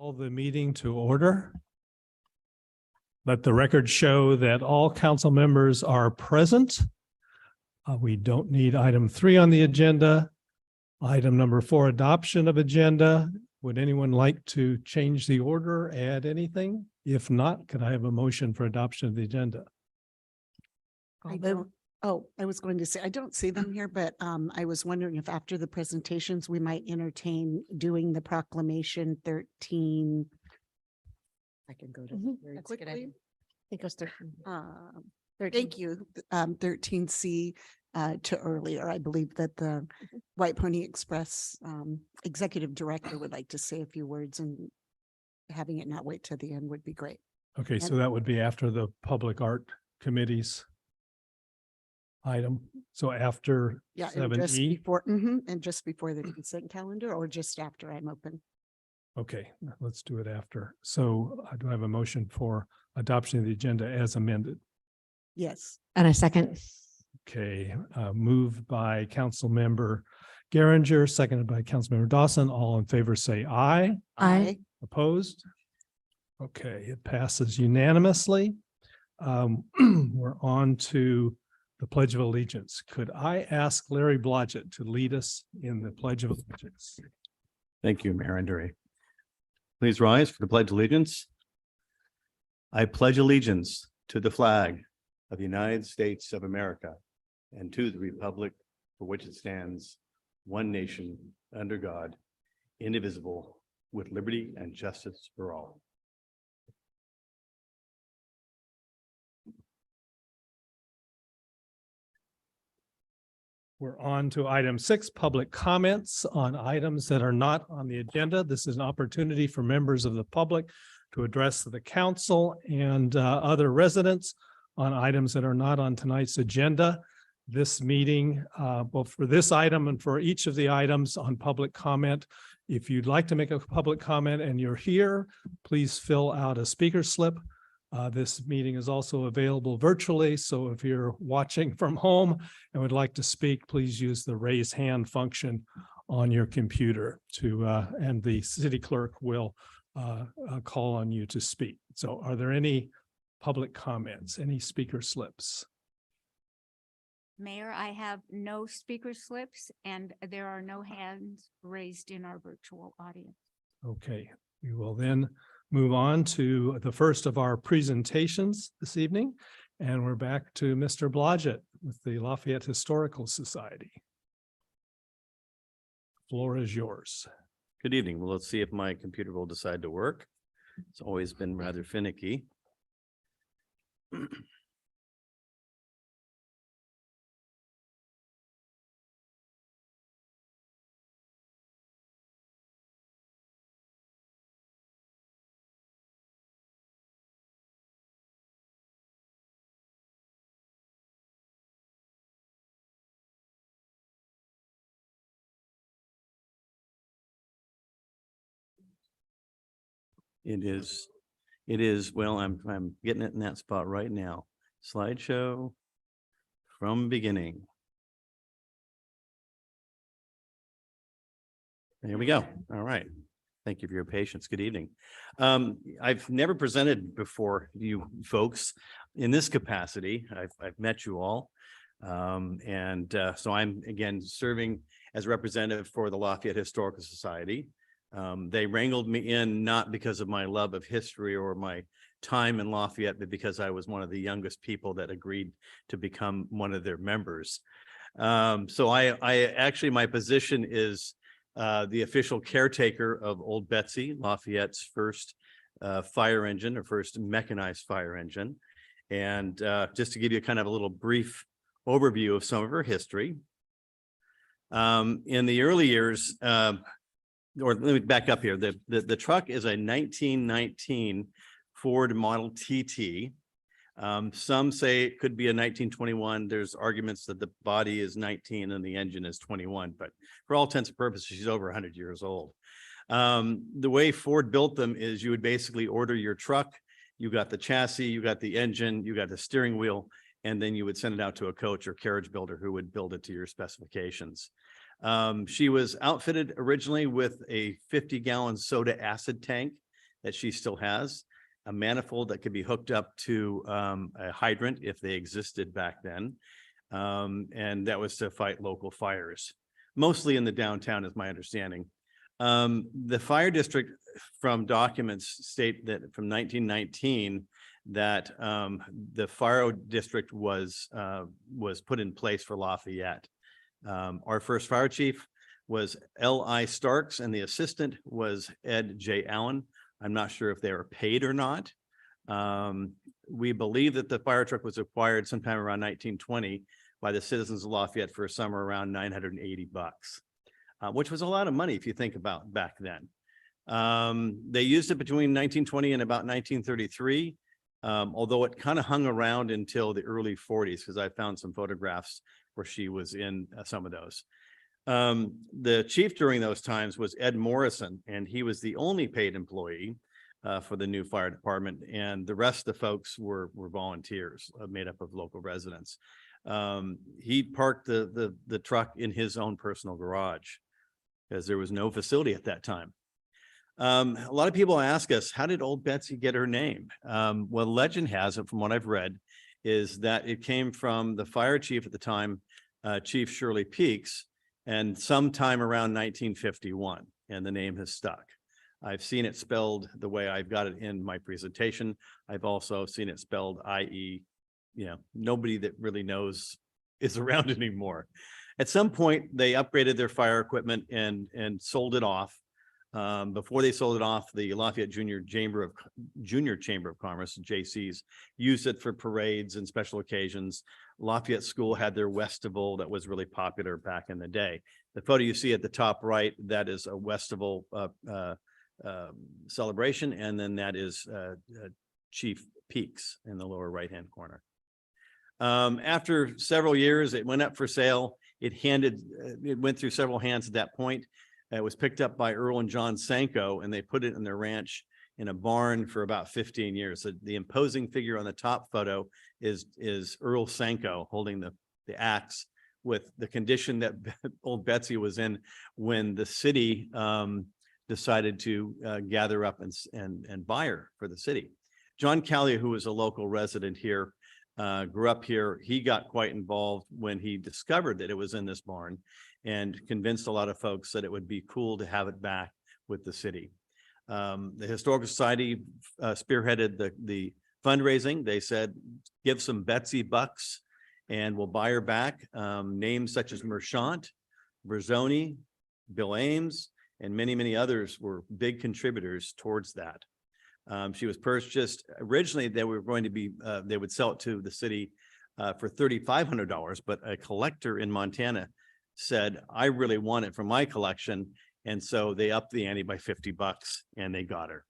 Call the meeting to order. Let the record show that all council members are present. We don't need item 3 on the agenda. Item number 4, adoption of agenda. Would anyone like to change the order, add anything? If not, could I have a motion for adoption of the agenda? I was going to say, I don't see them here, but I was wondering if after the presentations, we might entertain doing the proclamation 13. I can go to it very That's a good idea. quickly. It goes 13. Thank you. 13C to earlier. I believe that the White Pony Express executive director would like to say a few words, and having it not wait till the end would be great. Okay, so that would be after the Public Art Committee's item. So after Yeah, and just 7E. before, and just before the consent calendar, or just after I'm open. Okay, let's do it after. So do I have a motion for adoption of the agenda as amended? Yes. And a second. Okay, moved by Council Member Geringer, seconded by Councilmember Dawson. All in favor, say aye. Aye. Opposed? Okay, it passes unanimously. We're on to the Pledge of Allegiance. Could I ask Larry Blodgett to lead us in the Pledge of Allegiance? Thank you, Mayor Andre. Please rise for the Pledge of Allegiance. I pledge allegiance to the flag of the United States of America and to the republic for which it stands, one nation, under God, indivisible, with liberty and justice for all. We're on to item 6, public comments on items that are not on the agenda. This is an opportunity for members of the public to address the council and other residents on items that are not on tonight's agenda. This meeting, both for this item and for each of the items on public comment, if you'd like to make a public comment and you're here, please fill out a speaker slip. This meeting is also available virtually, so if you're watching from home and would like to speak, please use the raise hand function on your computer and the city clerk will call on you to speak. So are there any public comments, any speaker slips? Mayor, I have no speaker slips and there are no hands raised in our virtual audience. Okay, we will then move on to the first of our presentations this evening. And we're back to Mr. Blodgett with the Lafayette Historical Society. Floor is yours. Good evening. Well, let's see if my computer will decide to work. It's always been rather finicky. It is, well, I'm getting it in that spot right now. Slideshow from beginning. There we go. All right. Thank you for your patience. Good evening. I've never presented before you folks in this capacity. I've met you all. So I'm again serving as representative for the Lafayette Historical Society. They wrangled me in not because of my love of history or my time in Lafayette, but because I was one of the youngest people that agreed to become one of their members. So I actually, my position is the official caretaker of Old Betsy, Lafayette's first fire engine or first mechanized fire engine. And just to give you kind of a little brief overview of some of her history. In the early years, or let me back up here. The truck is a 1919 Ford Model TT. Some say it could be a 1921. There's arguments that the body is 19 and the engine is 21, but for all intents and purposes, she's over 100 years old. The way Ford built them is you would basically order your truck. You got the chassis, you got the engine, you got the steering wheel, and then you would send it out to a coach or carriage builder who would build it to your specifications. She was outfitted originally with a 50-gallon soda acid tank that she still has, a manifold that could be hooked up to a hydrant if they existed back then. And that was to fight local fires, mostly in the downtown is my understanding. The fire district from documents state that from 1919 that the fire district was put in place for Lafayette. Our first fire chief was L.I. Starks and the assistant was Ed J. Allen. I'm not sure if they were paid or not. We believe that the fire truck was acquired sometime around 1920 by the citizens of Lafayette for a sum around $980, which was a lot of money if you think about back then. They used it between 1920 and about 1933, although it kind of hung around until the early 40s because I found some photographs where she was in some of those. The chief during those times was Ed Morrison, and he was the only paid employee for the new fire department, and the rest of the folks were volunteers made up of local residents. He parked the truck in his own personal garage because there was no facility at that time. A lot of people ask us, how did Old Betsy get her name? Well, legend has it, from what I've read, is that it came from the fire chief at the time, Chief Shirley Peaks, and sometime around 1951, and the name has stuck. I've seen it spelled the way I've got it in my presentation. I've also seen it spelled i.e., nobody that really knows is around anymore. At some point, they upgraded their fire equipment and sold it off. Before they sold it off, the Lafayette Junior Chamber of Commerce, JCs, used it for parades and special occasions. Lafayette School had their Westival that was really popular back in the day. The photo you see at the top right, that is a Westival celebration, and then that is Chief Peaks in the lower right-hand corner. After several years, it went up for sale. It went through several hands at that point. It was picked up by Earl and John Sanko, and they put it in their ranch in a barn for about 15 years. So the imposing figure on the top photo is Earl Sanko holding the axe, with the condition that Old Betsy was in when the city decided to gather up and buy her for the city. John Callier, who was a local resident here, grew up here. He got quite involved when he discovered that it was in this barn and convinced a lot of folks that it would be cool to have it back with the city. The Historical Society spearheaded the fundraising. They said, give some Betsy bucks and we'll buy her back. Names such as Merchant, Berzoni, Bill Ames, and many, many others were big contributors towards that. She was purchased originally. They were going to be, they would sell it to the city for $3,500, but a collector in Montana said, I really want it for my collection. And so they upped the ante by $50 and they got her.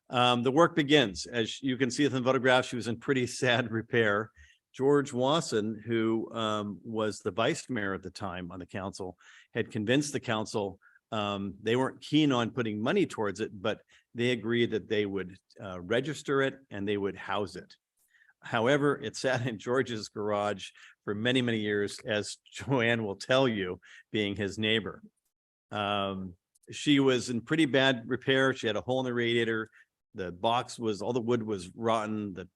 The work begins. As you can see from the photograph, she was in pretty sad repair. George Wasson, who was the vice mayor at the time on the council, had convinced the council they weren't keen on putting money towards it, but they agreed that they would register it and they would house it. However, it sat in George's garage for many, many years, as Joanne will tell you, being his neighbor. She was in pretty bad repair. She had a hole in the radiator. The box was, all the wood was rotten. The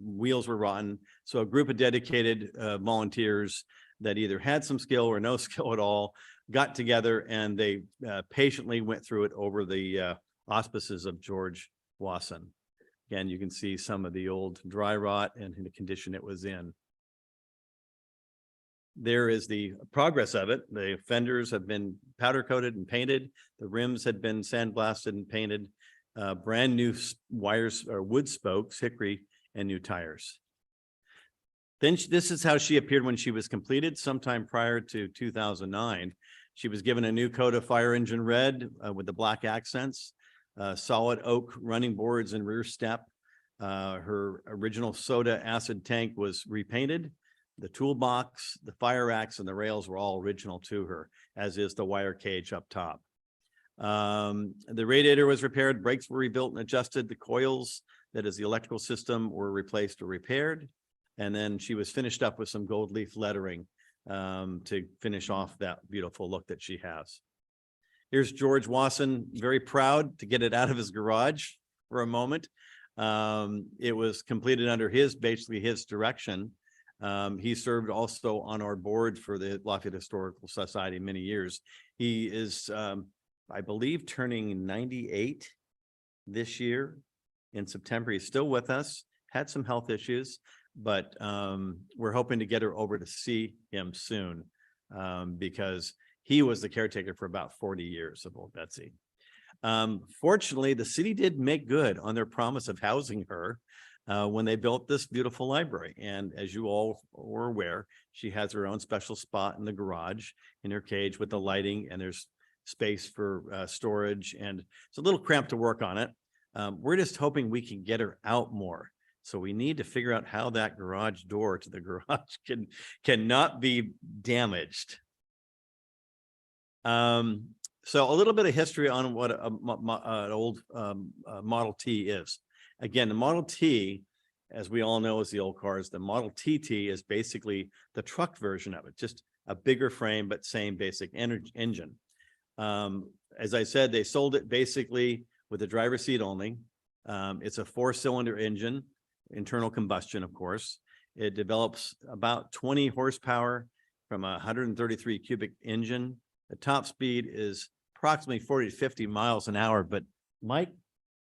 wheels were rotten. So a group of dedicated volunteers that either had some skill or no skill at all got together, and they patiently went through it over the auspices of George Wasson. Again, you can see some of the old dry rot and the condition it was in. There is the progress of it. The fenders have been powder coated and painted. The rims had been sandblasted and painted. Brand new wires or wood spokes, hickory, and new tires. Then this is how she appeared when she was completed sometime prior to 2009. She was given a new coat of fire engine red with the black accents, solid oak running boards and rear step. Her original soda acid tank was repainted. The toolbox, the fire axe, and the rails were all original to her, as is the wire cage up top. The radiator was repaired, brakes were rebuilt and adjusted. The coils, that is the electrical system, were replaced or repaired. And then she was finished up with some gold leaf lettering to finish off that beautiful look that she has. Here's George Wasson, very proud to get it out of his garage for a moment. It was completed under basically his direction. He served also on our board for the Lafayette Historical Society many years. He is, I believe, turning 98 this year in September. He's still with us, had some health issues, but we're hoping to get her over to see him soon because he was the caretaker for about 40 years of old Betsy. Fortunately, the city did make good on their promise of housing her when they built this beautiful library. And as you all were aware, she has her own special spot in the garage in her cage with the lighting, and there's space for storage, and it's a little cramped to work on it. We're just hoping we can get her out more. So we need to figure out how that garage door to the garage cannot be damaged. So a little bit of history on what an old Model T is. Again, the Model T, as we all know, is the old cars. The Model TT is basically the truck version of it, just a bigger frame, but same basic engine. As I said, they sold it basically with the driver's seat only. It's a 4-cylinder engine, internal combustion, of course. It develops about 20 horsepower from a 133 cubic engine. The top speed is approximately 40 to 50 miles an hour, but Mike,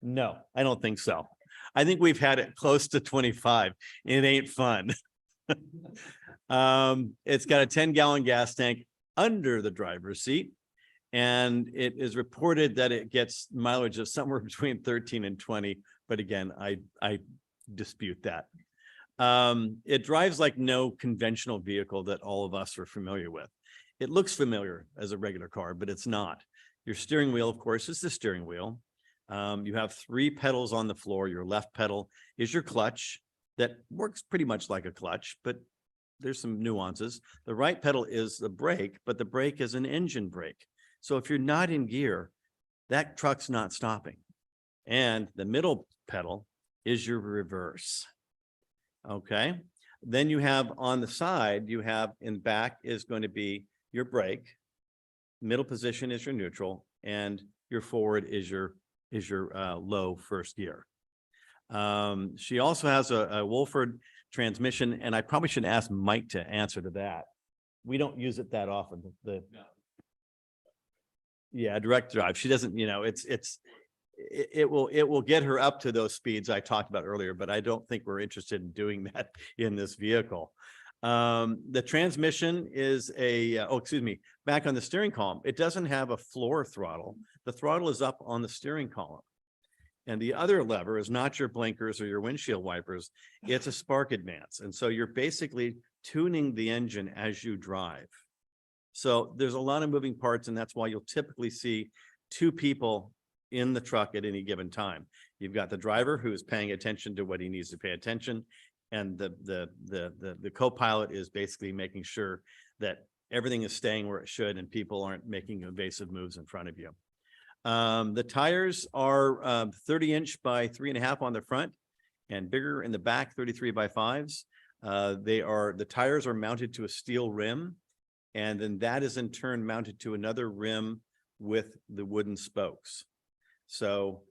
no, I don't think so. I think we've had it close to 25. It ain't fun. It's got a 10-gallon gas tank under the driver's seat, and it is reported that it gets mileage of somewhere between 13 and 20. But again, I dispute that. It drives like no conventional vehicle that all of us are familiar with. It looks familiar as a regular car, but it's not. Your steering wheel, of course, is the steering wheel. You have 3 pedals on the floor. Your left pedal is your clutch that works pretty much like a clutch, but there's some nuances. The right pedal is the brake, but the brake is an engine brake. So if you're not in gear, that truck's not stopping. And the middle pedal is your reverse. Okay. Then you have on the side, you have in back is going to be your brake. Middle position is your neutral, and your forward is your low first gear. She also has a Wolford transmission, and I probably should ask Mike to answer to that. We don't use it that often. Yeah, direct drive. She doesn't, it will get her up to those speeds I talked about earlier, but I don't think we're interested in doing that in this vehicle. The transmission is back on the steering column. It doesn't have a floor throttle. The throttle is up on the steering column. And the other lever is not your blinkers or your windshield wipers. It's a spark advance. And so you're basically tuning the engine as you drive. So there's a lot of moving parts, and that's why you'll typically see 2 people in the truck at any given time. You've got the driver who is paying attention to what he needs to pay attention, and the co-pilot is basically making sure that everything is staying where it should and people aren't making evasive moves in front of you. The tires are 30-inch by 3.5 on the front and bigger in the back, 33 by 5s. The tires are mounted to a steel rim, and then that is in turn mounted to another rim with the wooden spokes. So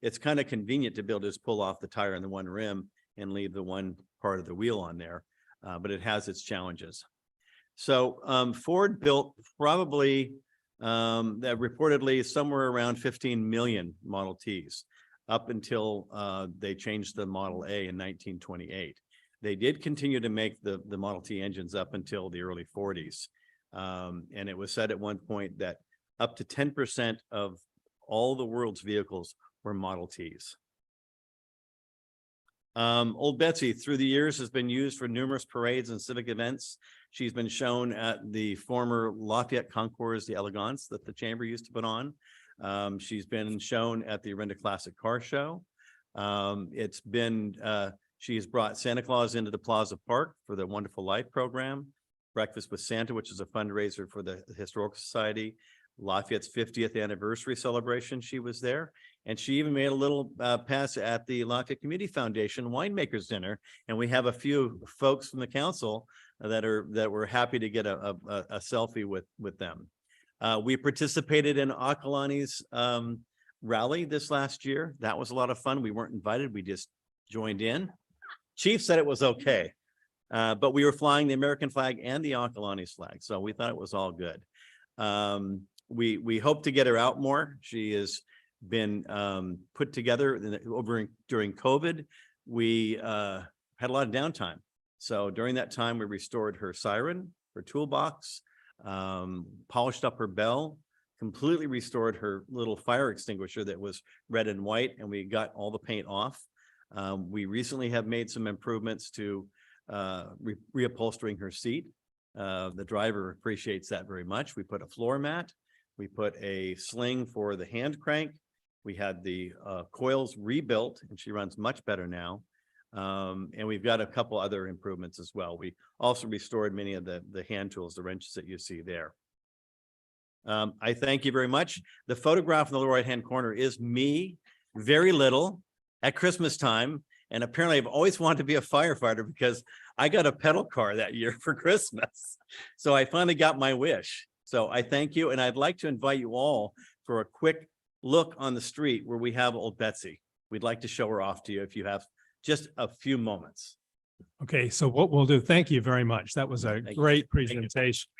it's kind of convenient to be able to just pull off the tire on the one rim and leave the one part of the wheel on there, but it has its challenges. So Ford built probably that reportedly somewhere around 15 million Model Ts up until they changed the Model A in 1928. They did continue to make the Model T engines up until the early 40s. And it was said at one point that up to 10% of all the world's vehicles were Model Ts. Old Betsy through the years has been used for numerous parades and civic events. She's been shown at the former Lafayette Concours d'Elegance that the chamber used to put on. She's been shown at the Orinda Classic Car Show. She has brought Santa Claus into the Plaza Park for the Wonderful Life program, Breakfast with Santa, which is a fundraiser for the Historical Society, Lafayette's 50th anniversary celebration. She was there. And she even made a little pass at the Lafayette Community Foundation Winemakers Dinner. And we have a few folks from the council that were happy to get a selfie with them. We participated in Akalani's rally this last year. That was a lot of fun. We weren't invited. We just joined in. Chief said it was okay. But we were flying the American flag and the Akalani's flag. So we thought it was all good. We hope to get her out more. She has been put together during COVID. We had a lot of downtime. So during that time, we restored her siren, her toolbox, polished up her bell, completely restored her little fire extinguisher that was red and white, and we got all the paint off. We recently have made some improvements to reupholstering her seat. The driver appreciates that very much. We put a floor mat. We put a sling for the hand crank. We had the coils rebuilt, and she runs much better now. And we've got a couple other improvements as well. We also restored many of the hand tools, the wrenches that you see there. I thank you very much. The photograph in the lower right-hand corner is me, very little, at Christmas time. And apparently I've always wanted to be a firefighter because I got a pedal car that year for Christmas. So I finally got my wish. So I thank you. And I'd like to invite you all for a quick look on the street where we have old Betsy. We'd like to show her off to you if you have just a few moments. Okay, so what we'll do, thank you very much. That was a Thank you. great Thank you. presentation.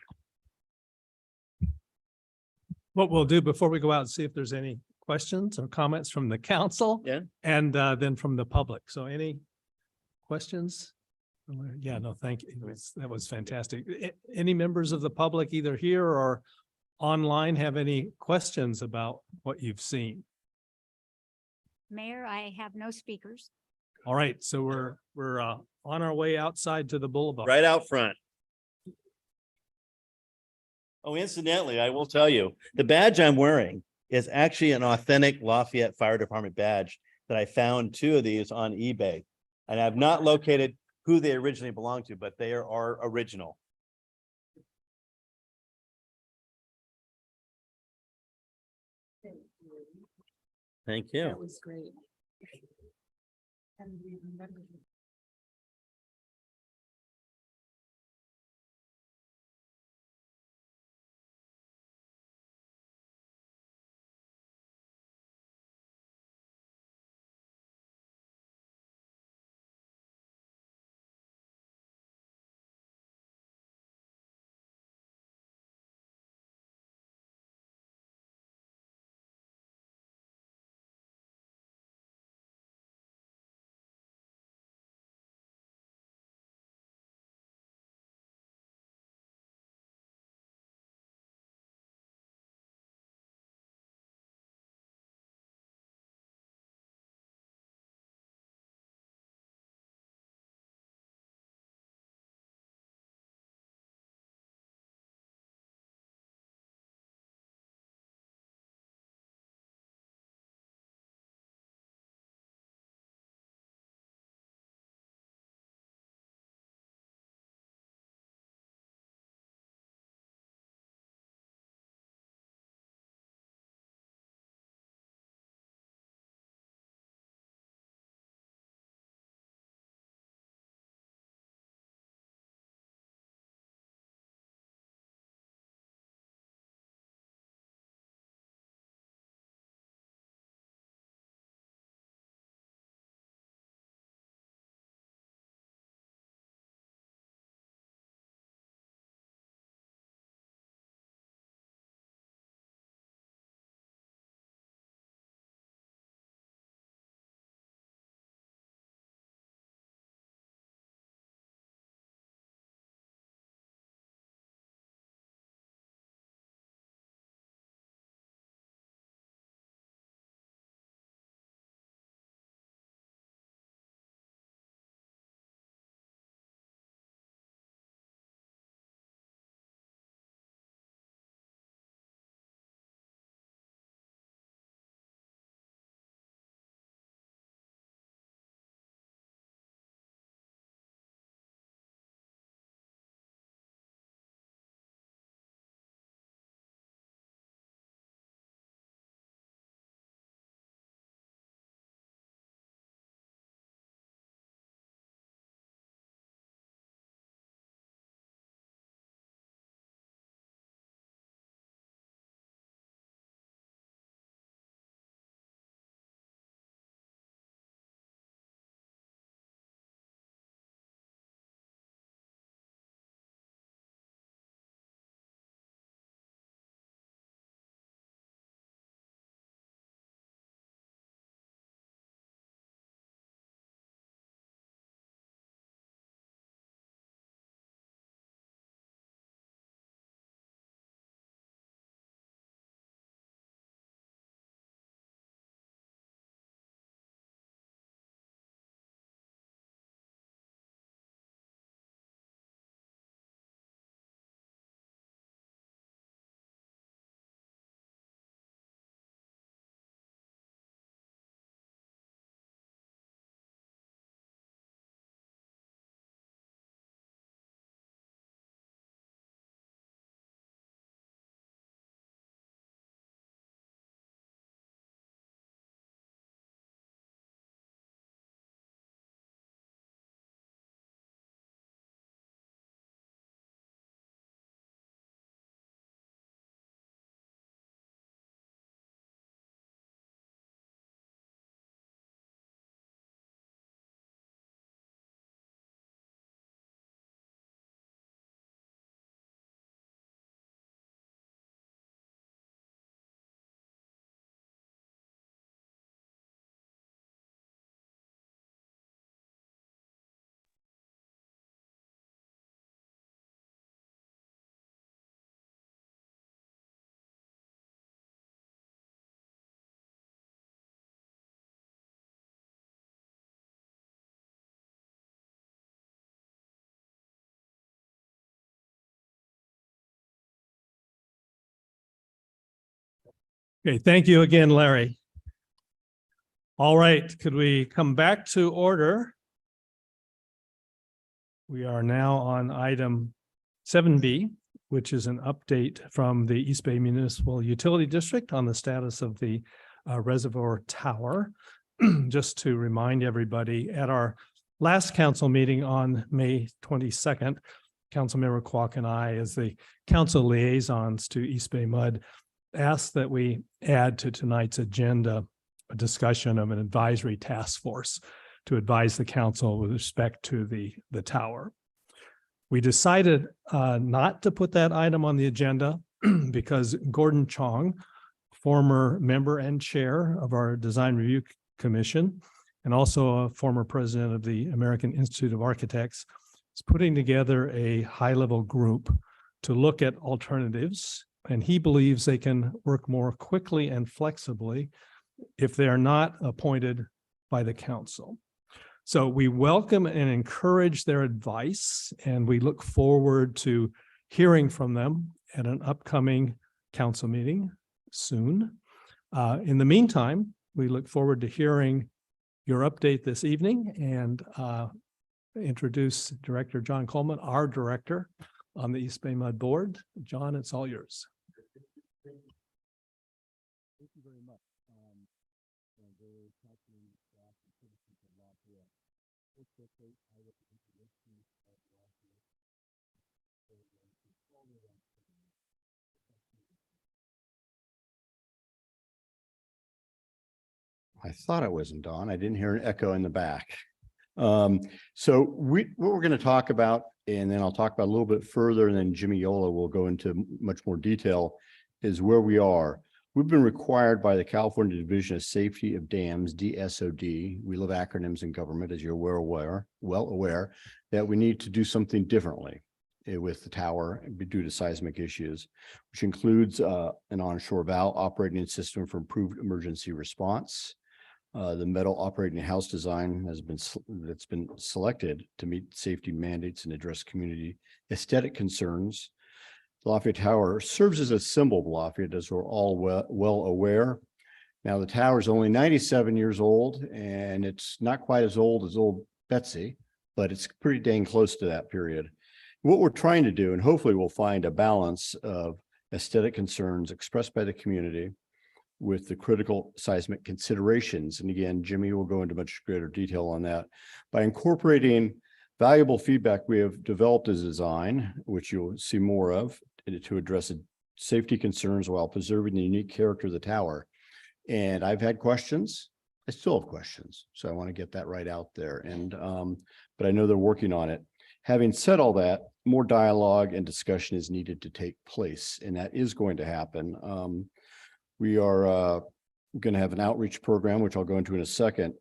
What we'll do before we go out and see if there's any questions or comments from the council. Yeah. And then from the public. So any questions? Yeah, no, thank you. That was fantastic. Any members of the public either here or online have any questions about what you've seen? Mayor, I have no speakers. All right, so we're on our way outside to the boulevard. Right out front. Oh, incidentally, I will tell you, the badge I'm wearing is actually an authentic Lafayette Fire Department badge that I found 2 of these on eBay. And I've not located who they originally belonged to, but they are original. Thank you. That was great. And we remembered Okay, thank you again, Larry. All right, could we come back to order? We are now on item 7B, which is an update from the East Bay Municipal Utility District on the status of the Reservoir Tower. Just to remind everybody, at our last council meeting on May 22nd, Councilmember Kwok and I, as the council liaisons to East Bay MUD, asked that we add to tonight's agenda a discussion of an advisory task force to advise the council with respect to the tower. We decided not to put that item on the agenda because Gordon Chong, former member and chair of our Design Review Commission, and also a former president of the American Institute of Architects, is putting together a high-level group to look at alternatives, and he believes they can work more quickly and flexibly if they are not appointed by the council. So we welcome and encourage their advice, and we look forward to hearing from them at an upcoming council meeting soon. In the meantime, we look forward to hearing your update this evening and introduce Director John Coleman, our director on the East Bay MUD Board. John, it's all yours. Thank you very much. I thought it wasn't Dawn. I didn't hear an echo in the back. So what we're going to talk about, and then I'll talk about a little bit further, and then Jimmy Yola will go into much more detail, is where we are. We've been required by the California Division of Safety of Dams, DSOD. We love acronyms in government, as you're well aware, that we need to do something differently with the tower due to seismic issues, which includes an onshore valve operating system for improved emergency response. The metal operating house design that's been selected to meet safety mandates and address community aesthetic concerns. The Lafayette Tower serves as a symbol of Lafayette, as we're all well aware. Now, the tower is only 97 years old, and it's not quite as old Betsy, but it's pretty dang close to that period. What we're trying to do, and hopefully we'll find a balance of aesthetic concerns expressed by the community with the critical seismic considerations. And again, Jimmy will go into much greater detail on that. By incorporating valuable feedback we have developed as a design, which you'll see more of, to address safety concerns while preserving the unique character of the tower. And I've had questions. I still have questions. So I want to get that right out there. And but I know they're working on it. Having said all that, more dialogue and discussion is needed to take place, and that is going to happen. We are going to have an outreach program, which I'll go into in a second.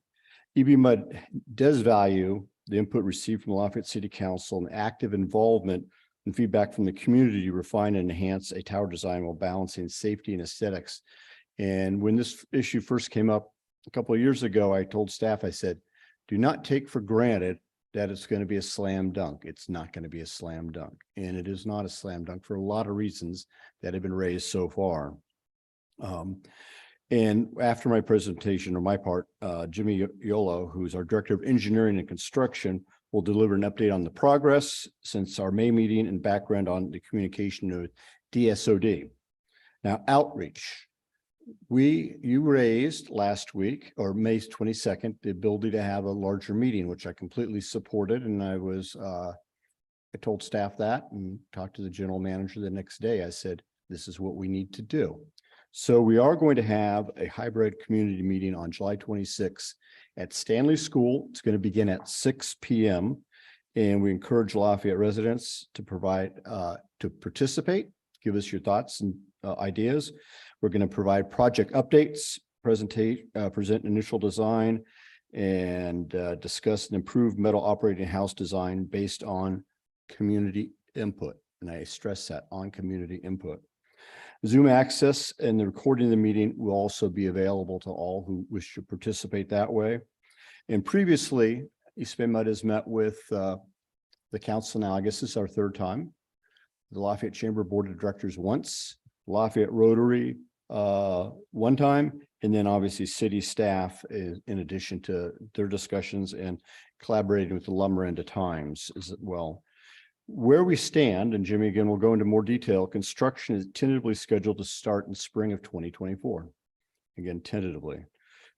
EBMUD does value the input received from the Lafayette City Council and active involvement and feedback from the community to refine and enhance a tower design while balancing safety and aesthetics. And when this issue first came up a couple of years ago, I told staff, I said, do not take for granted that it's going to be a slam dunk. It's not going to be a slam dunk. And it is not a slam dunk for a lot of reasons that have been raised so far. And after my presentation, or my part, Jimmy Yola, who's our Director of Engineering and Construction, will deliver an update on the progress since our May meeting and background on the communication with DSOD. Now, outreach. You raised last week, or May 22nd, the ability to have a larger meeting, which I completely supported. And I told staff that and talked to the general manager the next day. I said, this is what we need to do. So we are going to have a hybrid community meeting on July 26th at Stanley School. It's going to begin at 6 p.m. And we encourage Lafayette residents to participate, give us your thoughts and ideas. We're going to provide project updates, present initial design, and discuss an improved metal operating house design based on community input. And I stress that, on community input. Zoom access and the recording of the meeting will also be available to all who wish to participate that way. And previously, East Bay MUD has met with the council now. I guess this is our third time. The Lafayette Chamber Board of Directors once, Lafayette Rotary one time, and then obviously city staff is in addition to their discussions and collaborating with the lumber end of times as well. Where we stand, and Jimmy again will go into more detail, construction is tentatively scheduled to start in spring of 2024. Again, tentatively.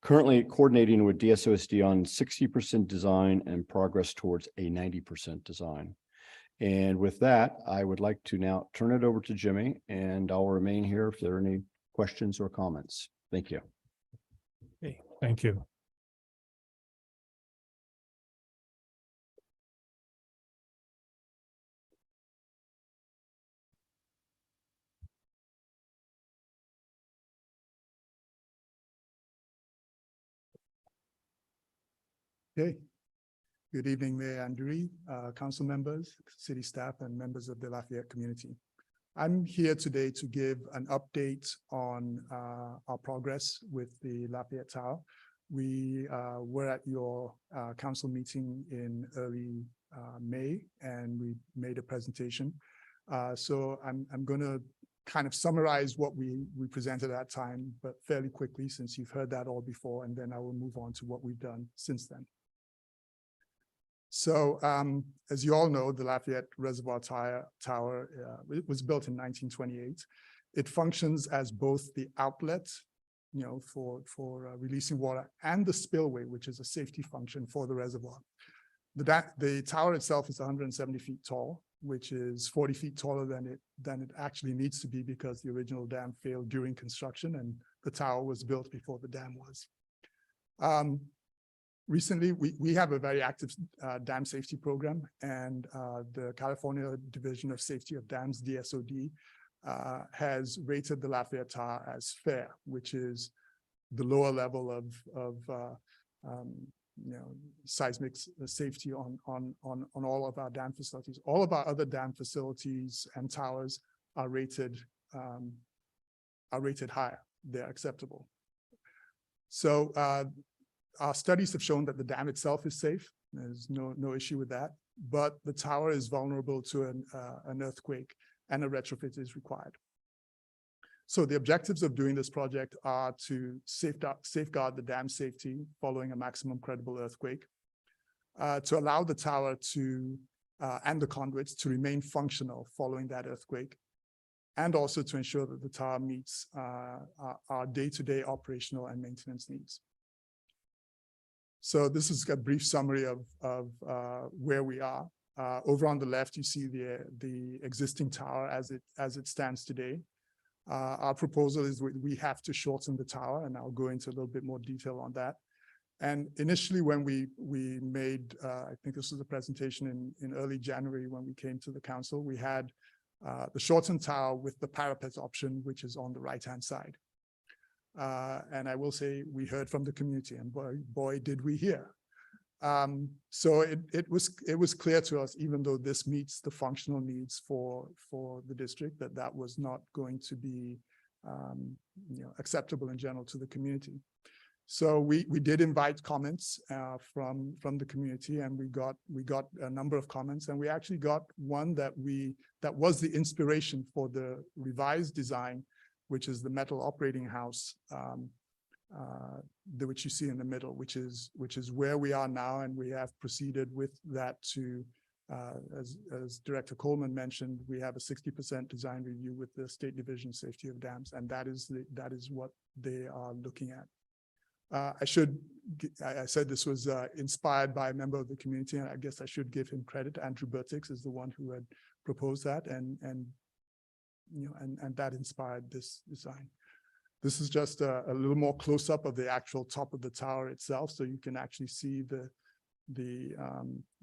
Currently coordinating with DSOSD on 60% design and progress towards a 90% design. And with that, I would like to now turn it over to Jimmy, and I'll remain here if there are any questions or comments. Thank you. Okay, thank you. Okay. Good evening, Mayor Andrew, council members, city staff, and members of the Lafayette community. I'm here today to give an update on our progress with the Lafayette Tower. We were at your council meeting in early May, and we made a presentation. So I'm going to kind of summarize what we presented at that time, but fairly quickly, since you've heard that all before, and then I will move on to what we've done since then. So as you all know, the Lafayette Reservoir Tower it was built in 1928. It functions as both the outlet, for releasing water, and the spillway, which is a safety function for the reservoir. The tower itself is 170 feet tall, which is 40 feet taller than it actually needs to be, because the original dam failed during construction and the tower was built before the dam was. Recently, we have a very active dam safety program, and the California Division of Safety of Dams, DSOD, has rated the Lafayette Tower as fair, which is the lower level of seismic safety on all of our dam facilities. All of our other dam facilities and towers are rated higher. They're acceptable. So our studies have shown that the dam itself is safe. There's no issue with that, but the tower is vulnerable to an earthquake, and a retrofit is required. So the objectives of doing this project are to safeguard the dam safety following a maximum credible earthquake, to allow the tower to and the conduits to remain functional following that earthquake, and also to ensure that the tower meets our day-to-day operational and maintenance needs. So this is a brief summary of where we are. Over on the left, you see the existing tower as it stands today. Our proposal is we have to shorten the tower, and I'll go into a little bit more detail on that. And initially, when we made, I think this was a presentation in early January when we came to the council, we had the shortened tower with the parapet option, which is on the right-hand side. And I will say we heard from the community, and boy did we hear. So it was clear to us, even though this meets the functional needs for the district, that was not going to be acceptable in general to the community. So we did invite comments from the community, and we got a number of comments, and we actually got one that was the inspiration for the revised design, which is the metal operating house, which you see in the middle, which is where we are now, and we have proceeded with that to, as Director Coleman mentioned, we have a 60% design review with the State Division of Safety of Dams, and that is what they are looking at. I said this was inspired by a member of the community, and I guess I should give him credit. Andrew Burtix is the one who had proposed that, and that inspired this design. This is just a little more close up of the actual top of the tower itself, so you can actually see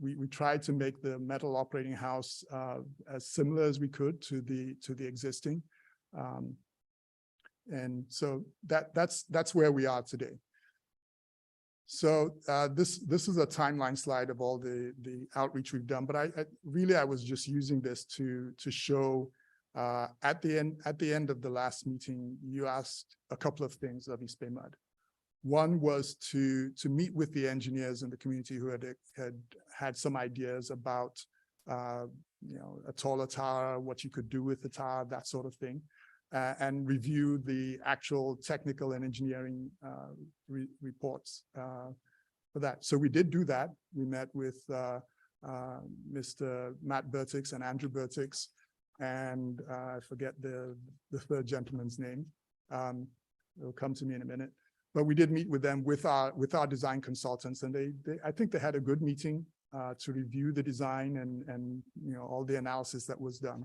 we tried to make the metal operating house as similar as we could to the existing, and so that's where we are today. So this is a timeline slide of all the outreach we've done, but I was just using this to show. At the end of the last meeting, you asked a couple of things of East Bay Mud. One was to meet with the engineers in the community who had some ideas about a taller tower, what you could do with the tower, that sort of thing. and review the actual technical and engineering reports for that. So we did do that. We met with Mr. Matt Bertix and Andrew Bertix, and I forget the third gentleman's name. It'll come to me in a minute. But we did meet with them with our design consultants, and I think they had a good meeting to review the design and all the analysis that was done.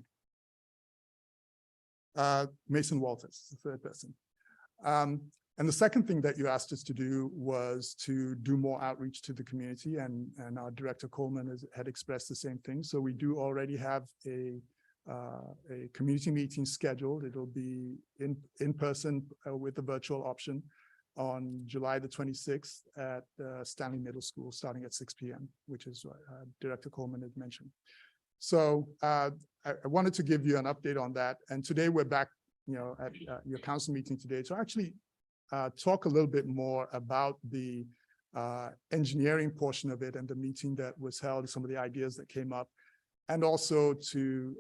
Mason Walters, the third person. And the second thing that you asked us to do was to do more outreach to the community, and our Director Coleman had expressed the same thing. So we do already have a community meeting scheduled. It'll be in person with a virtual option on July the 26th at Stanley Middle School, starting at 6 p.m., which is what Director Coleman had mentioned. So I wanted to give you an update on that. And today we're back, at your council meeting today to actually talk a little bit more about the engineering portion of it and the meeting that was held, some of the ideas that came up, and also to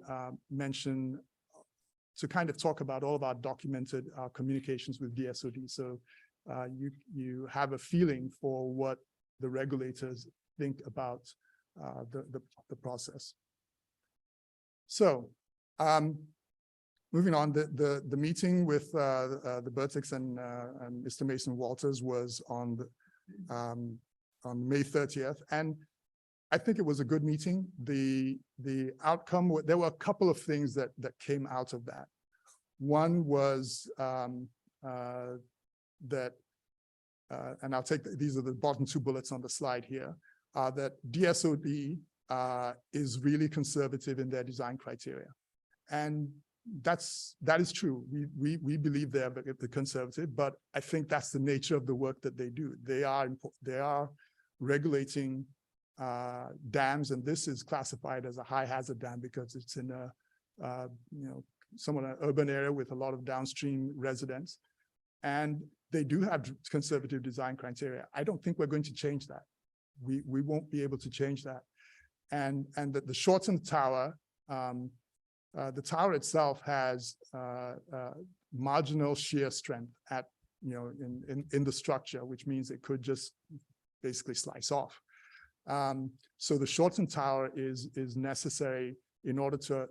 mention, to kind of talk about all of our documented communications with DSOD. So you have a feeling for what the regulators think about the process. So moving on, the meeting with the Bertix and Mr. Mason Walters was on May 30th, and I think it was a good meeting. The outcome, there were a couple of things that came out of that. One was that, and I'll take these are the bottom two bullets on the slide here, that DSOD is really conservative in their design criteria, and that is true. We believe they're conservative, but I think that's the nature of the work that they do. They are regulating dams, and this is classified as a high hazard dam because it's in a somewhat an urban area with a lot of downstream residents, and they do have conservative design criteria. I don't think we're going to change that. We won't be able to change that. And the shortened tower, the tower itself has marginal shear strength at in the structure, which means it could just basically slice off. So the shortened tower is necessary in order to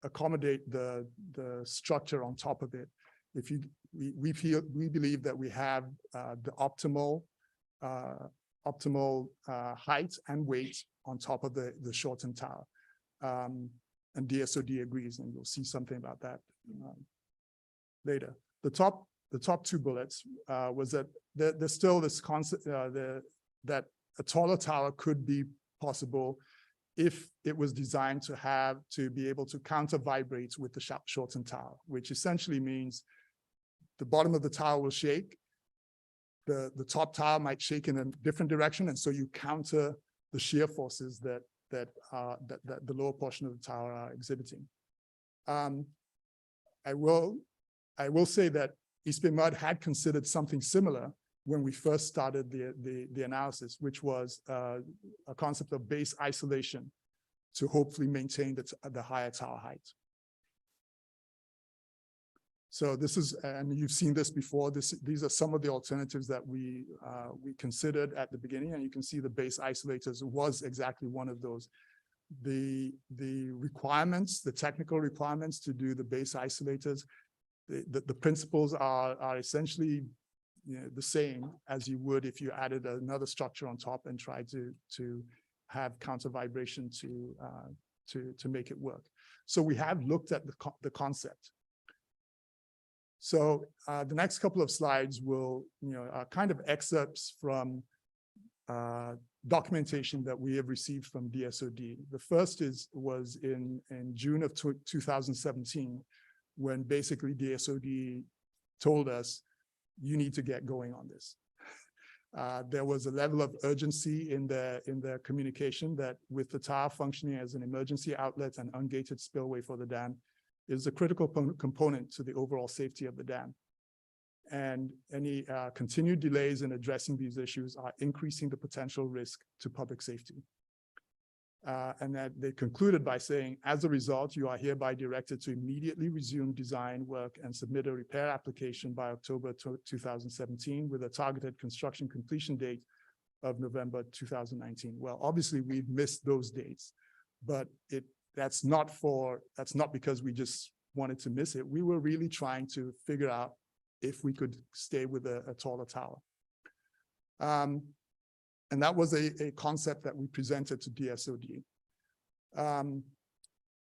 accommodate the structure on top of it. We believe that we have the optimal height and weight on top of the shortened tower. And DSOD agrees, and you'll see something about that later. The top two bullets was that there's still this concept that a taller tower could be possible if it was designed to be able to counter vibrate with the shortened tower, which essentially means the bottom of the tower will shake, the top tower might shake in a different direction, and so you counter the shear forces that the lower portion of the tower are exhibiting. I will say that East Bay Mud had considered something similar when we first started the analysis, which was a concept of base isolation to hopefully maintain the higher tower height. So this is, and you've seen this before, these are some of the alternatives that we considered at the beginning, and you can see the base isolators was exactly one of those. The requirements, the technical requirements to do the base isolators, the principles are essentially the same as you would if you added another structure on top and tried to have counter vibration to make it work. So we have looked at the concept. So the next couple of slides will, are kind of excerpts from documentation that we have received from DSOD. The first was in June of 2017, when basically DSOD told us, you need to get going on this. There was a level of urgency in their communication that with the tower functioning as an emergency outlet and ungated spillway for the dam, is a critical component to the overall safety of the dam. And any continued delays in addressing these issues are increasing the potential risk to public safety. And that they concluded by saying, as a result, you are hereby directed to immediately resume design work and submit a repair application by October 2017 with a targeted construction completion date of November 2019. Well, obviously we've missed those dates, but that's not because we just wanted to miss it. We were really trying to figure out if we could stay with a taller tower. And that was a concept that we presented to DSOD.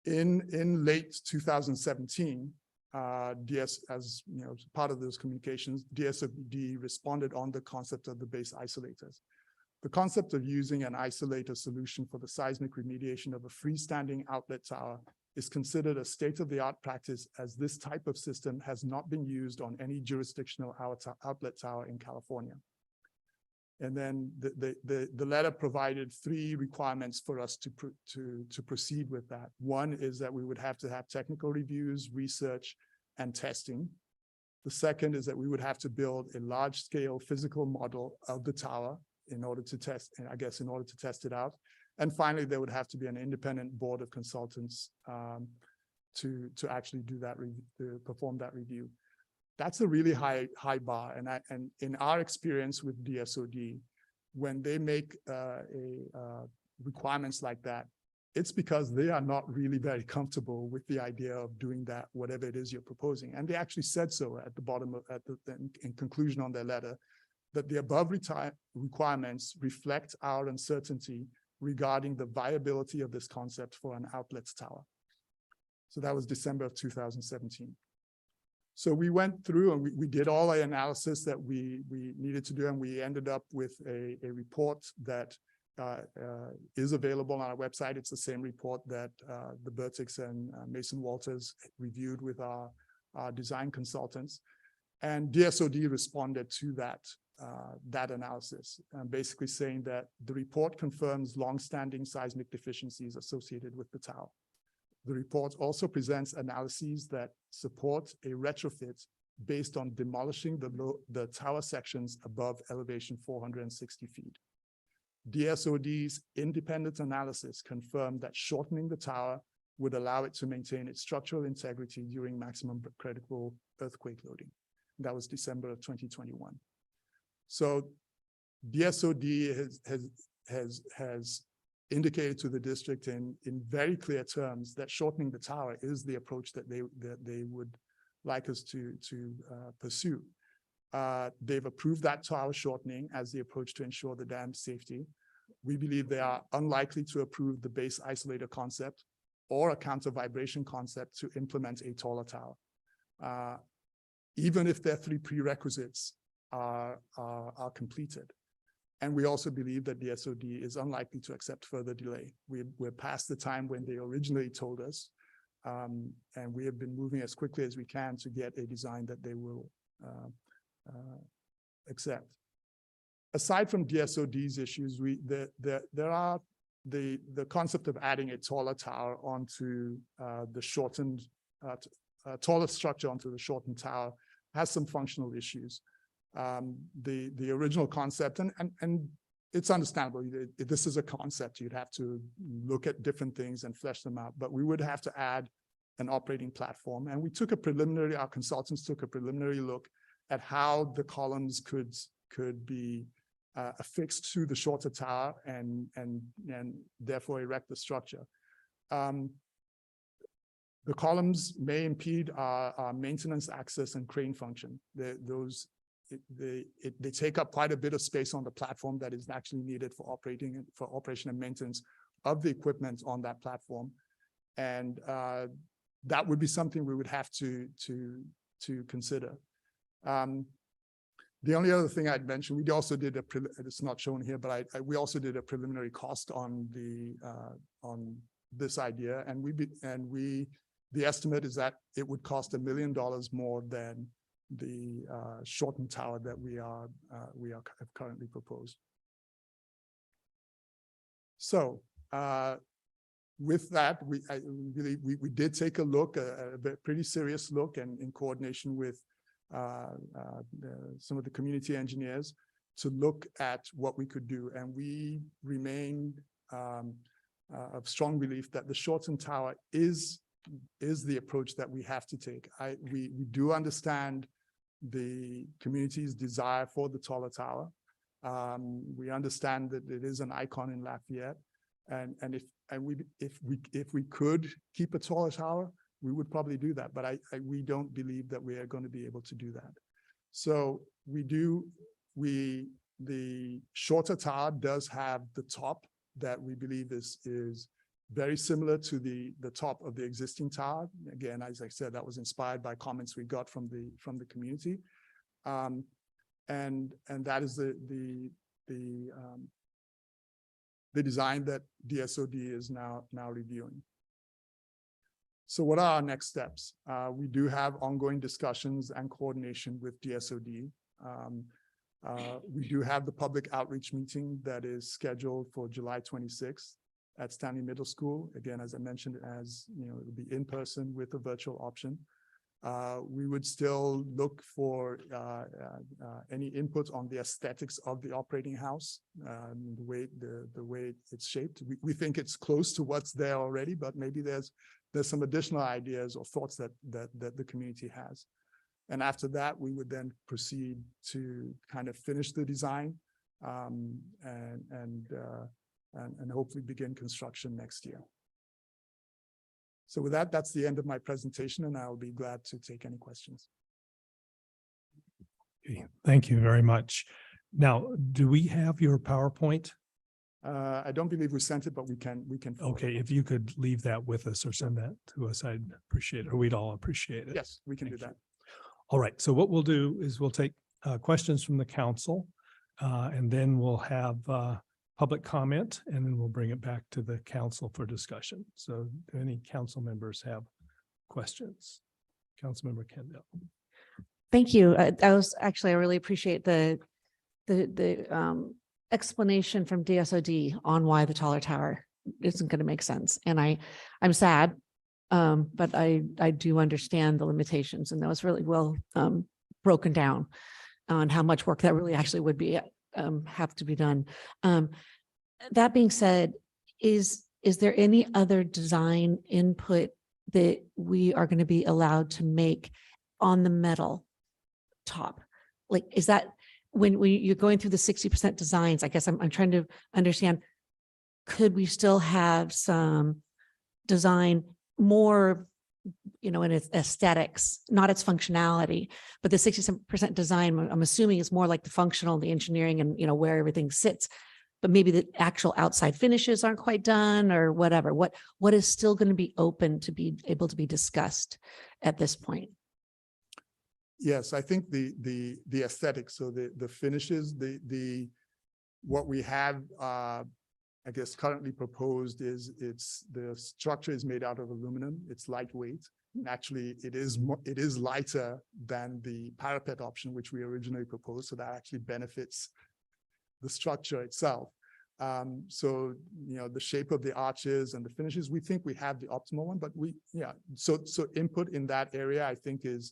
In late 2017, as you know, part of those communications, DSOD responded on the concept of the base isolators. The concept of using an isolator solution for the seismic remediation of a freestanding outlet tower is considered a state-of-the-art practice, as this type of system has not been used on any jurisdictional outlet tower in California. And then the letter provided 3 requirements for us to proceed with that. One is that we would have to have technical reviews, research, and testing. The second is that we would have to build a large-scale physical model of the tower in order to test, and I guess in order to test it out. And finally, there would have to be an independent board of consultants to actually do that, to perform that review. That's a really high bar. And in our experience with DSOD, when they make requirements like that, it's because they are not really very comfortable with the idea of doing that, whatever it is you're proposing. And they actually said so at the bottom of, in conclusion on their letter, that the above requirements reflect our uncertainty regarding the viability of this concept for an outlet tower. So that was December of 2017. So we went through and we did all the analysis that we needed to do, and we ended up with a report that is available on our website. It's the same report that the Bertix and Mason Walters reviewed with our design consultants. And DSOD responded to that analysis, basically saying that the report confirms longstanding seismic deficiencies associated with the tower. The report also presents analyses that support a retrofit based on demolishing the tower sections above elevation 460 feet. DSOD's independent analysis confirmed that shortening the tower would allow it to maintain its structural integrity during maximum critical earthquake loading. That was December of 2021. So DSOD has indicated to the district in very clear terms that shortening the tower is the approach that they would like us to pursue. They've approved that tower shortening as the approach to ensure the dam's safety. We believe they are unlikely to approve the base isolator concept or a counter vibration concept to implement a taller tower, even if their 3 prerequisites are completed. And we also believe that DSOD is unlikely to accept further delay. We're past the time when they originally told us, and we have been moving as quickly as we can to get a design that they will accept. Aside from DSOD's issues, there are the concept of adding a taller tower onto the shortened, taller structure onto the shortened tower has some functional issues. The original concept, and it's understandable, this is a concept, you'd have to look at different things and flesh them out, but we would have to add an operating platform. And we took our consultants took a preliminary look at how the columns could be affixed to the shorter tower and therefore erect the structure. The columns may impede our maintenance access and crane function. They take up quite a bit of space on the platform that is actually needed for operation and maintenance of the equipment on that platform. And that would be something we would have to consider. The only other thing I'd mention, we also did it's not shown here, but we also did a preliminary cost on this idea, and the estimate is that it would cost $1 million more than the shortened tower that we have currently proposed. So with that, we did take a look, a pretty serious look, and in coordination with some of the community engineers to look at what we could do, and we remain of strong belief that the shortened tower is the approach that we have to take. We do understand the community's desire for the taller tower. We understand that it is an icon in Lafayette, and if we could keep a taller tower, we would probably do that. But we don't believe that we are going to be able to do that. So the shorter tower does have the top that we believe is very similar to the top of the existing tower. Again, as I said, that was inspired by comments we got from the community. And that is the design that DSOD is now reviewing. So what are our next steps? We do have ongoing discussions and coordination with DSOD. We do have the public outreach meeting that is scheduled for July 26th at Stanley Middle School. Again, as I mentioned, it'll be in person with a virtual option. We would still look for any input on the aesthetics of the operating house, the way it's shaped. We think it's close to what's there already, but maybe there's some additional ideas or thoughts that the community has. And after that, we would then proceed to kind of finish the design and hopefully begin construction next year. So with that, that's the end of my presentation, and I'll be glad to take any questions. Okay, thank you very much. Now, do we have your PowerPoint? I don't believe we sent it, but we can. Okay, if you could leave that with us or send that to us, I'd appreciate it, or we'd all appreciate it. Yes, we can do Thank that. All right, so what we'll do is we'll take questions from the council, and then we'll have public comment, and then we'll bring it back to the council for discussion. So do any council members have questions? Councilmember Kendall. Thank you. I really appreciate the explanation from DSOD on why the taller tower isn't going to make sense. And I'm sad, but I do understand the limitations, and that was really well broken down on how much work that really actually would be have to be done. That being said, is there any other design input that we are going to be allowed to make on the metal top? Like, is that when you're going through the 60% designs? I guess I'm trying to understand, could we still have some design more, in its aesthetics, not its functionality, but the 60% design, I'm assuming, is more like the functional, the engineering, and where everything sits. But maybe the actual outside finishes aren't quite done, or whatever. What is still going to be open to be able to be discussed at this point? Yes, I think the aesthetics, so the finishes, what we have, I guess, currently proposed is the structure is made out of aluminum. It's lightweight. And actually, it is lighter than the parapet option, which we originally proposed. So that actually benefits the structure itself. So the shape of the arches and the finishes, we think we have the optimal one. But so input in that area, I think, would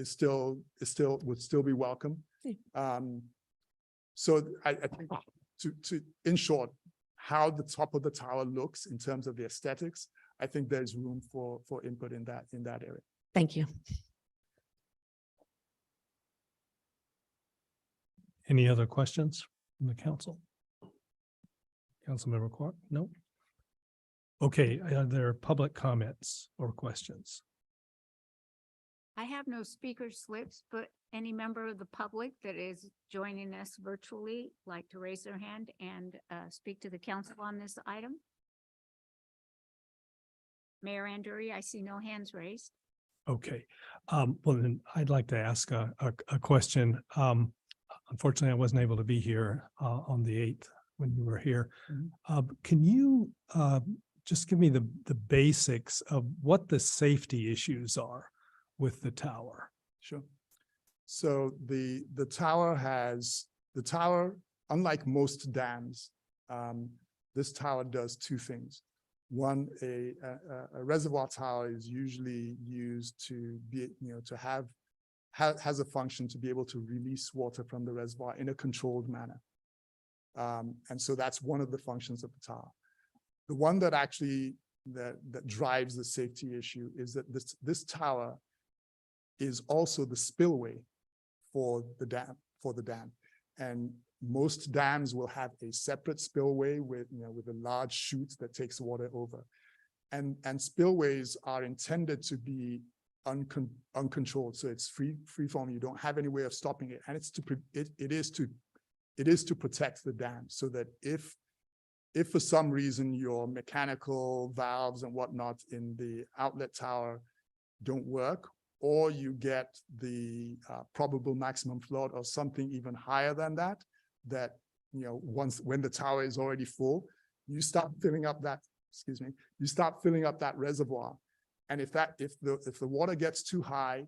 still be welcome. So I think to in short, how the top of the tower looks in terms of the aesthetics, I think there's room for input in that area. Thank you. Any other questions from the council? Councilmember Clark? No? Okay, are there public comments or questions? I have no speaker slips, but any member of the public that is joining us virtually like to raise their hand and speak to the council on this item. Mayor Anduri, I see no hands raised. Okay, well, then I'd like to ask a question. Unfortunately, I wasn't able to be here on the 8th when you were here. Can you just give me the basics of what the safety issues are with the tower? Sure. So the tower, unlike most dams, this tower does two things. One, a reservoir tower is usually used to be, has a function to be able to release water from the reservoir in a controlled manner. And so that's one of the functions of the tower. The one that actually that drives the safety issue is that this tower is also the spillway for the dam. And most dams will have a separate spillway with a large chute that takes water over. And spillways are intended to be uncontrolled. So it's free form. You don't have any way of stopping it. And it is to protect the dam, so that if for some reason your mechanical valves and whatnot in the outlet tower don't work, or you get the probable maximum flood or something even higher than that, when the tower is already full, you start filling up that, reservoir. And if the water gets too high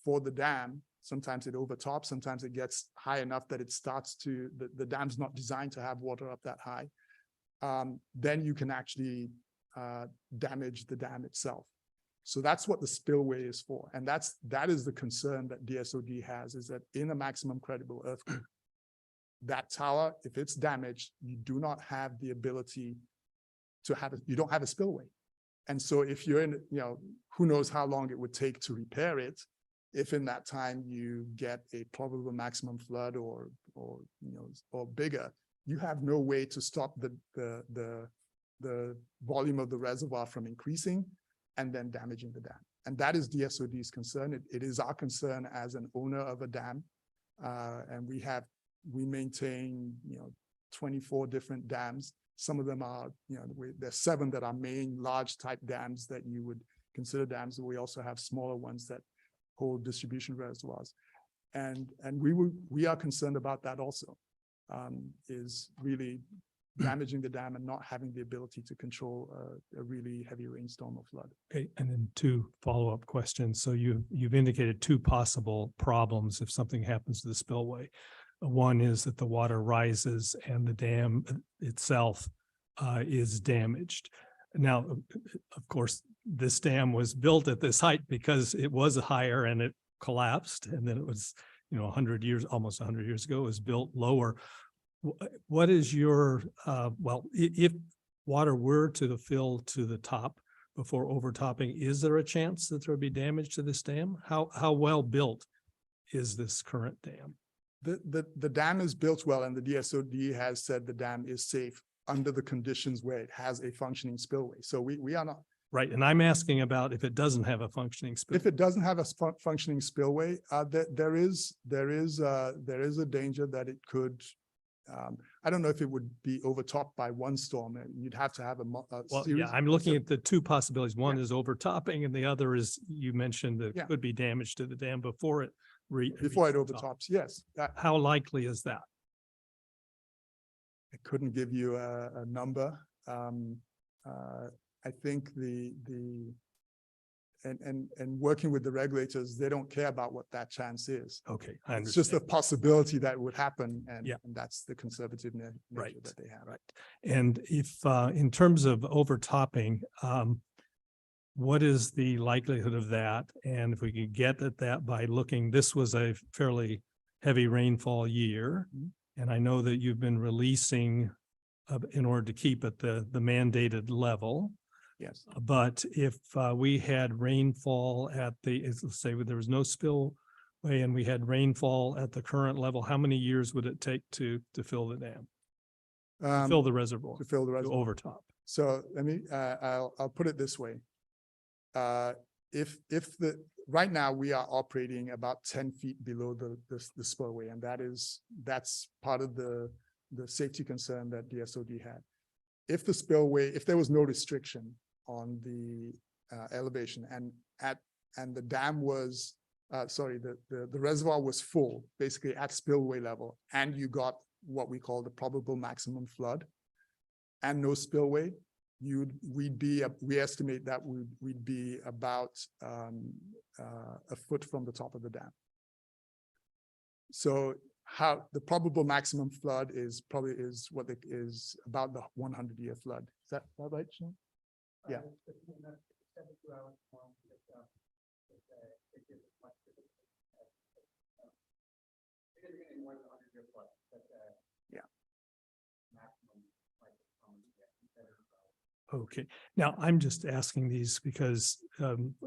for the dam, sometimes it overtops, sometimes it gets high enough that it starts to, the dam's not designed to have water up that high. Then you can actually damage the dam itself. So that's what the spillway is for. And that is the concern that DSOD has, is that in a maximum credible earthquake, that tower, if it's damaged, you do not have the ability to you don't have a spillway. And so if you're in, who knows how long it would take to repair it, if in that time you get a probable maximum flood or bigger, you have no way to stop the volume of the reservoir from increasing and then damaging the dam. And that is DSOD's concern. It is our concern as an owner of a dam. And we maintain, 24 different dams. Some of them are, there's 7 that are main large type dams that you would consider dams. And we also have smaller ones that hold distribution reservoirs. And we are concerned about that also, is really damaging the dam and not having the ability to control a really heavy rainstorm or flood. Okay, and then 2 follow-up questions. So you've indicated 2 possible problems if something happens to the spillway. One is that the water rises and the dam itself is damaged. Now, of course, this dam was built at this height because it was higher and it collapsed, and then it was, 100 years, almost 100 years ago, it was built lower. What is your, if water were to fill to the top before overtopping, is there a chance that there would be damage to this dam? How well built is this current dam? The dam is built well, and the DSOD has said the dam is safe under the conditions where it has a functioning spillway. So we are not. Right, and I'm asking about if it doesn't have a functioning spillway. If it doesn't have a functioning spillway, there is a danger that it could. I don't know if it would be overtopped by one storm. You'd have to have Well, series. yeah, I'm looking at the 2 possibilities. One is overtopping, and the other is, you mentioned that could be damage to the dam before it overtops. Yes. How likely is that? I couldn't give you a number. I think and working with the regulators, they don't care about what that chance is. Okay, It's just a possibility that would happen, and that's the conservative nature Right. that they have. Right. And if, in terms of overtopping, what is the likelihood of that? And if we could get at that by looking, this was a fairly heavy rainfall year. And I know that you've been releasing in order to keep at the mandated level. Yes. But if we had rainfall at let's say there was no spillway and we had rainfall at the current level, how many years would it take to fill the dam? To fill the reservoir? To fill the To reservoir. overtop? So let me, I'll put it this way. Right now we are operating about 10 feet below the spillway, and that's part of the safety concern that DSOD had. If the spillway, if there was no restriction on the elevation and the dam was, the reservoir was full, basically at spillway level, and you got what we call the probable maximum flood and no spillway, we estimate that we'd be about a foot from the top of the dam. So how the probable maximum flood is about the 100-year flood. Is that right, Sean? Yeah. Yeah. Okay, now I'm just asking these because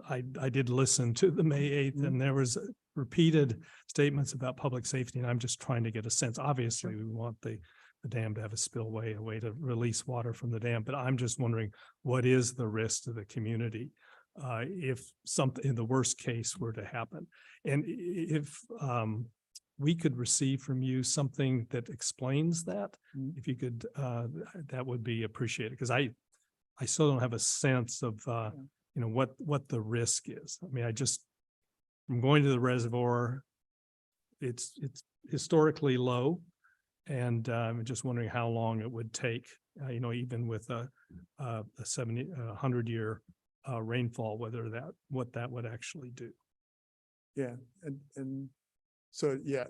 I did listen to the May 8th and there was repeated statements about public safety, and I'm just trying to get a sense. Obviously, we want the dam to have a spillway, a way to release water from the dam, but I'm just wondering, what is the risk to the community if something in the worst case were to happen? And if we could receive from you something that explains that, if you could, that would be appreciated, because I still don't have a sense of, you know, what the risk is. I mean, I'm going to the reservoir. It's historically low. And I'm just wondering how long it would take, you know, even with a 100-year rainfall, what that would actually do. Yeah, and so, yeah,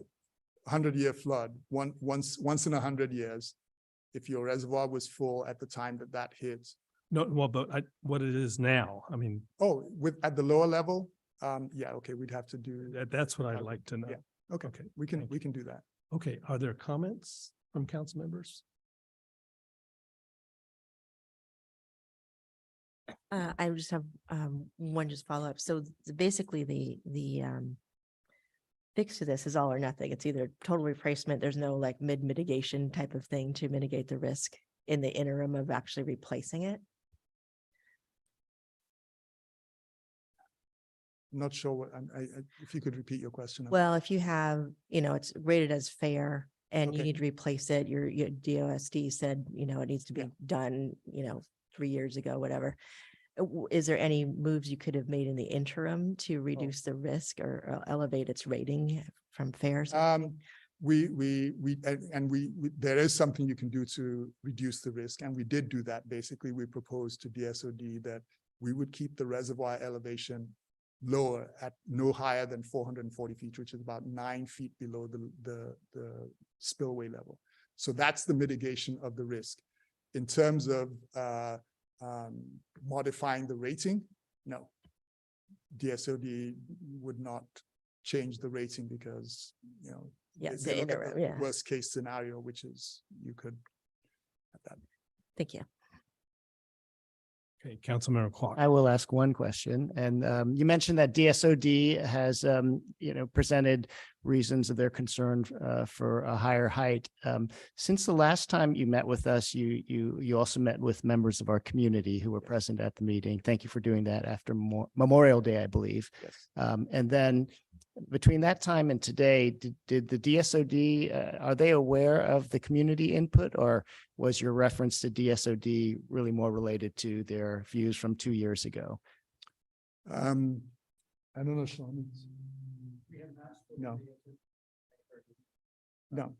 100-year flood, once in 100 years, if your reservoir was full at the time that hit. No, well, but what it is now, I mean, Oh, at the lower level, yeah, okay, we'd have to do. that's what I'd like to know. Yeah, okay, Okay, we thank can do that. Okay, are there comments from council members? I just have one just follow up. So basically the fix to this is all or nothing. It's either total replacement. There's no like mid mitigation type of thing to mitigate the risk in the interim of actually replacing it. I'm not sure what, if you could repeat your question. Well, if you have, you know, it's rated as fair and you Okay. need to replace it, your DOSD said, you know, it needs to be Yeah. done, you know, 3 years ago, whatever. Is there any moves you could have made in the interim to reduce the risk or elevate its rating from fair? There is something you can do to reduce the risk, and we did do that. Basically, we proposed to DSOD that we would keep the reservoir elevation lower at no higher than 440 feet, which is about 9 feet below the spillway level. So that's the mitigation of the risk. In terms of modifying the rating, no. DSOD would not change the rating because, you know, Yeah, they the look at interim, the yeah. worst case scenario, which is you could have that. Thank you. Okay, Councilmember Clark. I will ask one question. And you mentioned that DSOD has, you know, presented reasons of their concern for a higher height. Since the last time you met with us, you also met with members of our community who were present at the meeting. Thank you for doing that after Memorial Day, I believe. Yes. And then between that time and today, did the DSOD, are they aware of the community input, or was your reference to DSOD really more related to their views from 2 years ago? I don't know, Sean. No. No.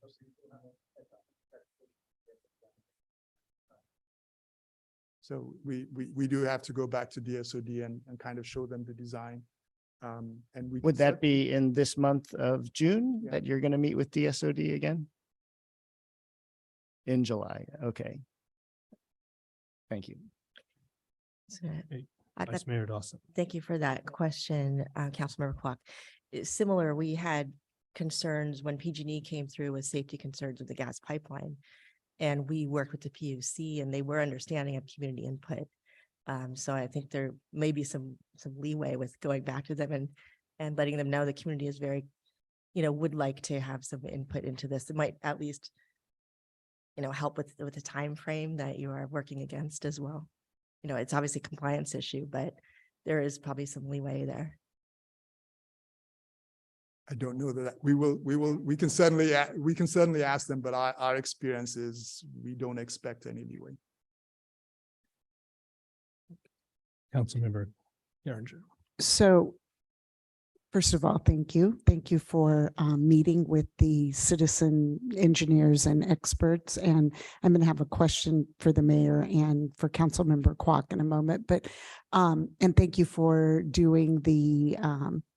So we do have to go back to DSOD and kind of show them the design. And we Would that be in this month of June Yeah. that you're going to meet with DSOD again? In July, okay. Thank you. So, Vice Mayor Dawson. Thank you for that question, Councilmember Clark. Similar, we had concerns when PG&E came through with safety concerns with the gas pipeline. And we worked with the PUC and they were understanding of community input. So I think there may be some leeway with going back to them and letting them know the community is very, you know, would like to have some input into this. It might at least, you know, help with the time frame that you are working against as well. You know, it's obviously a compliance issue, but there is probably some leeway there. I don't know that we can certainly ask them, but our experience is we don't expect any leeway. Councilmember Erringer. So first of all, thank you. Thank you for meeting with the citizen engineers and experts. And I'm going to have a question for the mayor and for Councilmember Kwok in a moment. But and thank you for doing the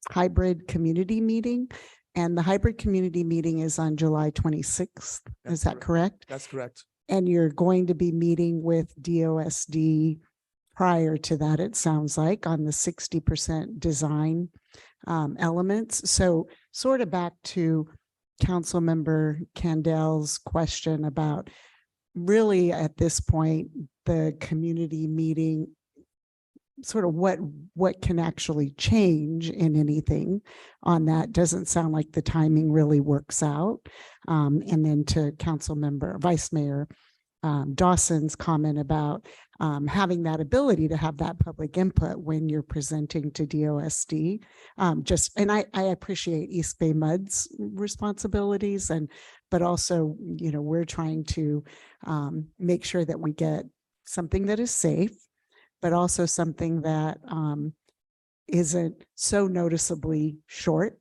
hybrid community meeting. And the hybrid community meeting is on July 26th. Is that correct? That's correct. And you're going to be meeting with DOSD prior to that, it sounds like, on the 60% design elements. So sort of back to Councilmember Candel's question about really at this point, the community meeting, sort of what can actually change in anything on that. Doesn't sound like the timing really works out. And then to Vice Mayor Dawson's comment about having that ability to have that public input when you're presenting to DOSD. And I appreciate East Bay Mud's responsibilities, but also, we're trying to make sure that we get something that is safe, but also something that isn't so noticeably short.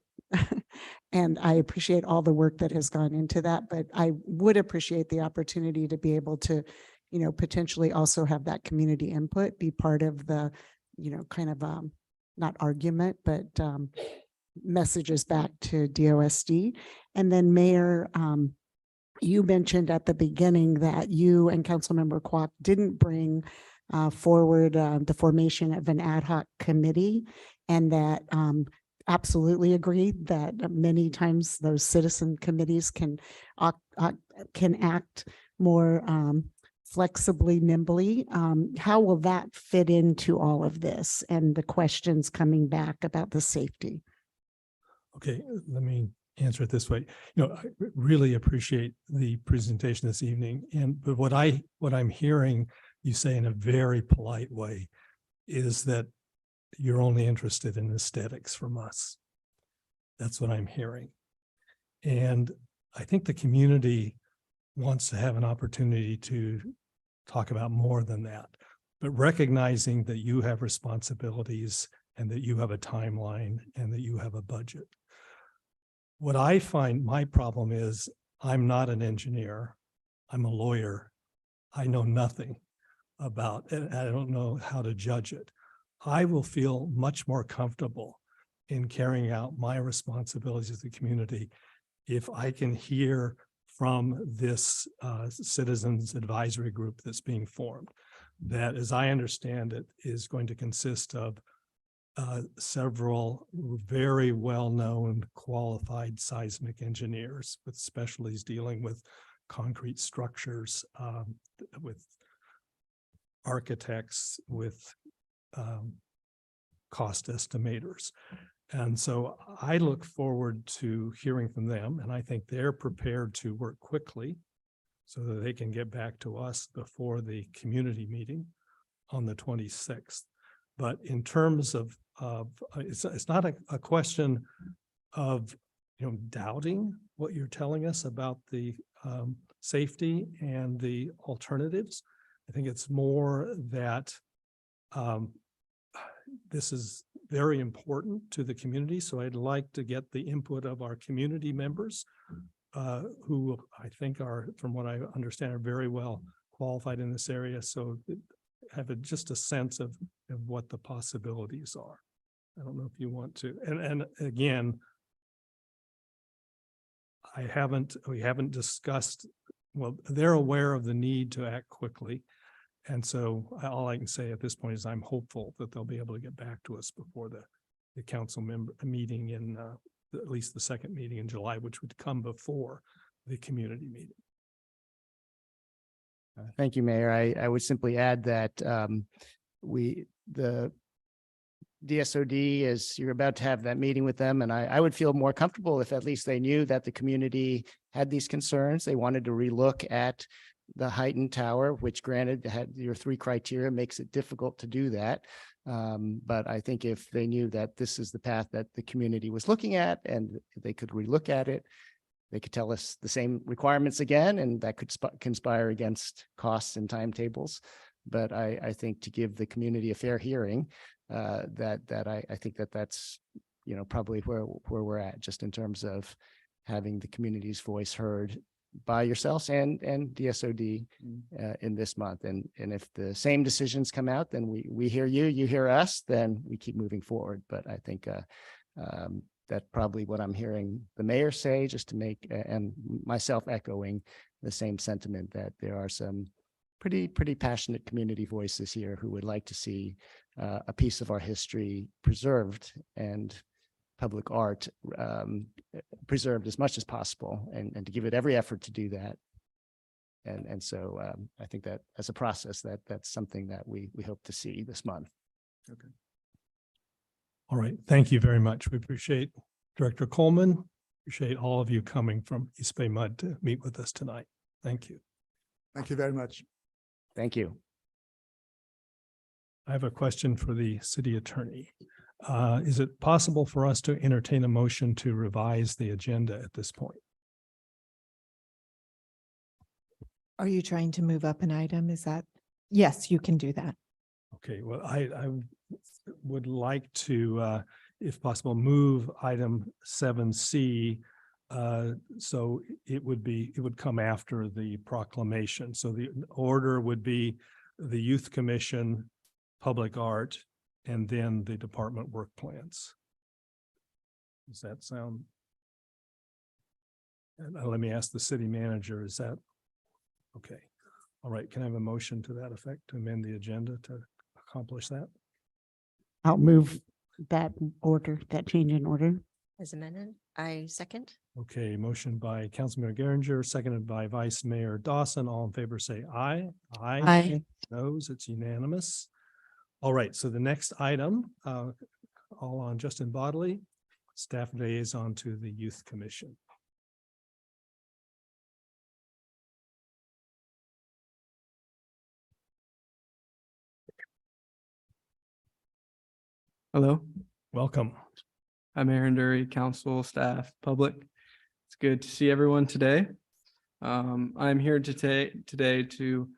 And I appreciate all the work that has gone into that, but I would appreciate the opportunity to be able to, potentially also have that community input be part of the, kind of not argument, but messages back to DOSD. And then Mayor, you mentioned at the beginning that you and Councilmember Kwok didn't bring forward the formation of an ad hoc committee, and that absolutely agree that many times those citizen committees can act more flexibly, nimbly. How will that fit into all of this and the questions coming back about the safety? Okay, let me answer it this way. I really appreciate the presentation this evening. But what I'm hearing you say in a very polite way is that you're only interested in aesthetics from us. That's what I'm hearing. And I think the community wants to have an opportunity to talk about more than that, but recognizing that you have responsibilities and that you have a timeline and that you have a budget. What I find my problem is I'm not an engineer. I'm a lawyer. I know nothing about it. I don't know how to judge it. I will feel much more comfortable in carrying out my responsibilities to the community if I can hear from this citizens advisory group that's being formed, that, as I understand it, is going to consist of several very well-known qualified seismic engineers with specialties dealing with concrete structures, with architects, with cost estimators. And so I look forward to hearing from them, and I think they're prepared to work quickly so that they can get back to us before the community meeting on the 26th. But in terms of it's not a question of doubting what you're telling us about the safety and the alternatives. I think it's more that this is very important to the community. So I'd like to get the input of our community members who I think are, from what I understand, are very well qualified in this area. So have just a sense of what the possibilities are. I don't know if you want to, and again, we haven't discussed, well, they're aware of the need to act quickly. And so all I can say at this point is I'm hopeful that they'll be able to get back to us before the council member meeting in at least the second meeting in July, which would come before the community meeting. Thank you, Mayor. I would simply add that the DSOD is, you're about to have that meeting with them, and I would feel more comfortable if at least they knew that the community had these concerns. They wanted to relook at the heightened tower, which granted had your 3 criteria, makes it difficult to do that. But I think if they knew that this is the path that the community was looking at and they could relook at it, they could tell us the same requirements again, and that could conspire against costs and timetables. But I think to give the community a fair hearing, I think that's probably where we're at, just in terms of having the community's voice heard by yourselves and DSOD in this month. And if the same decisions come out, then we hear you, you hear us, then we keep moving forward. But I think that's probably what I'm hearing the mayor say, just to make, and myself echoing the same sentiment, that there are some pretty passionate community voices here who would like to see a piece of our history preserved and public art preserved as much as possible, and to give it every effort to do that. And so I think that as a process, that's something that we hope to see this month. All right. Thank you very much. We appreciate Director Coleman. Appreciate all of you coming from East Bay Mud to meet with us tonight. Thank you. Thank you very much. Thank you. I have a question for the city attorney. Is it possible for us to entertain a motion to revise the agenda at this point? Are you trying to move up an item? Is that? Yes, you can do that. Okay, well, I would like to, if possible, move item 7C. So it would come after the proclamation. So the order would be the Youth Commission, Public Art, and then the department work plans. Does that sound? And let me ask the city manager, is that? Okay. All right. Can I have a motion to that effect to amend the agenda to accomplish that? I'll move that order, that change in order. As amended, I second. Okay, motion by Councilmember Geringer, seconded by Vice Mayor Dawson. All in favor, say aye. Aye. Noes, it's unanimous. All right, so the next item, all on Justin Bodley, staff liaison to the Youth Commission. Hello, Welcome. I'm Aaron Dury, council, staff, public. It's good to see everyone today. I'm here today to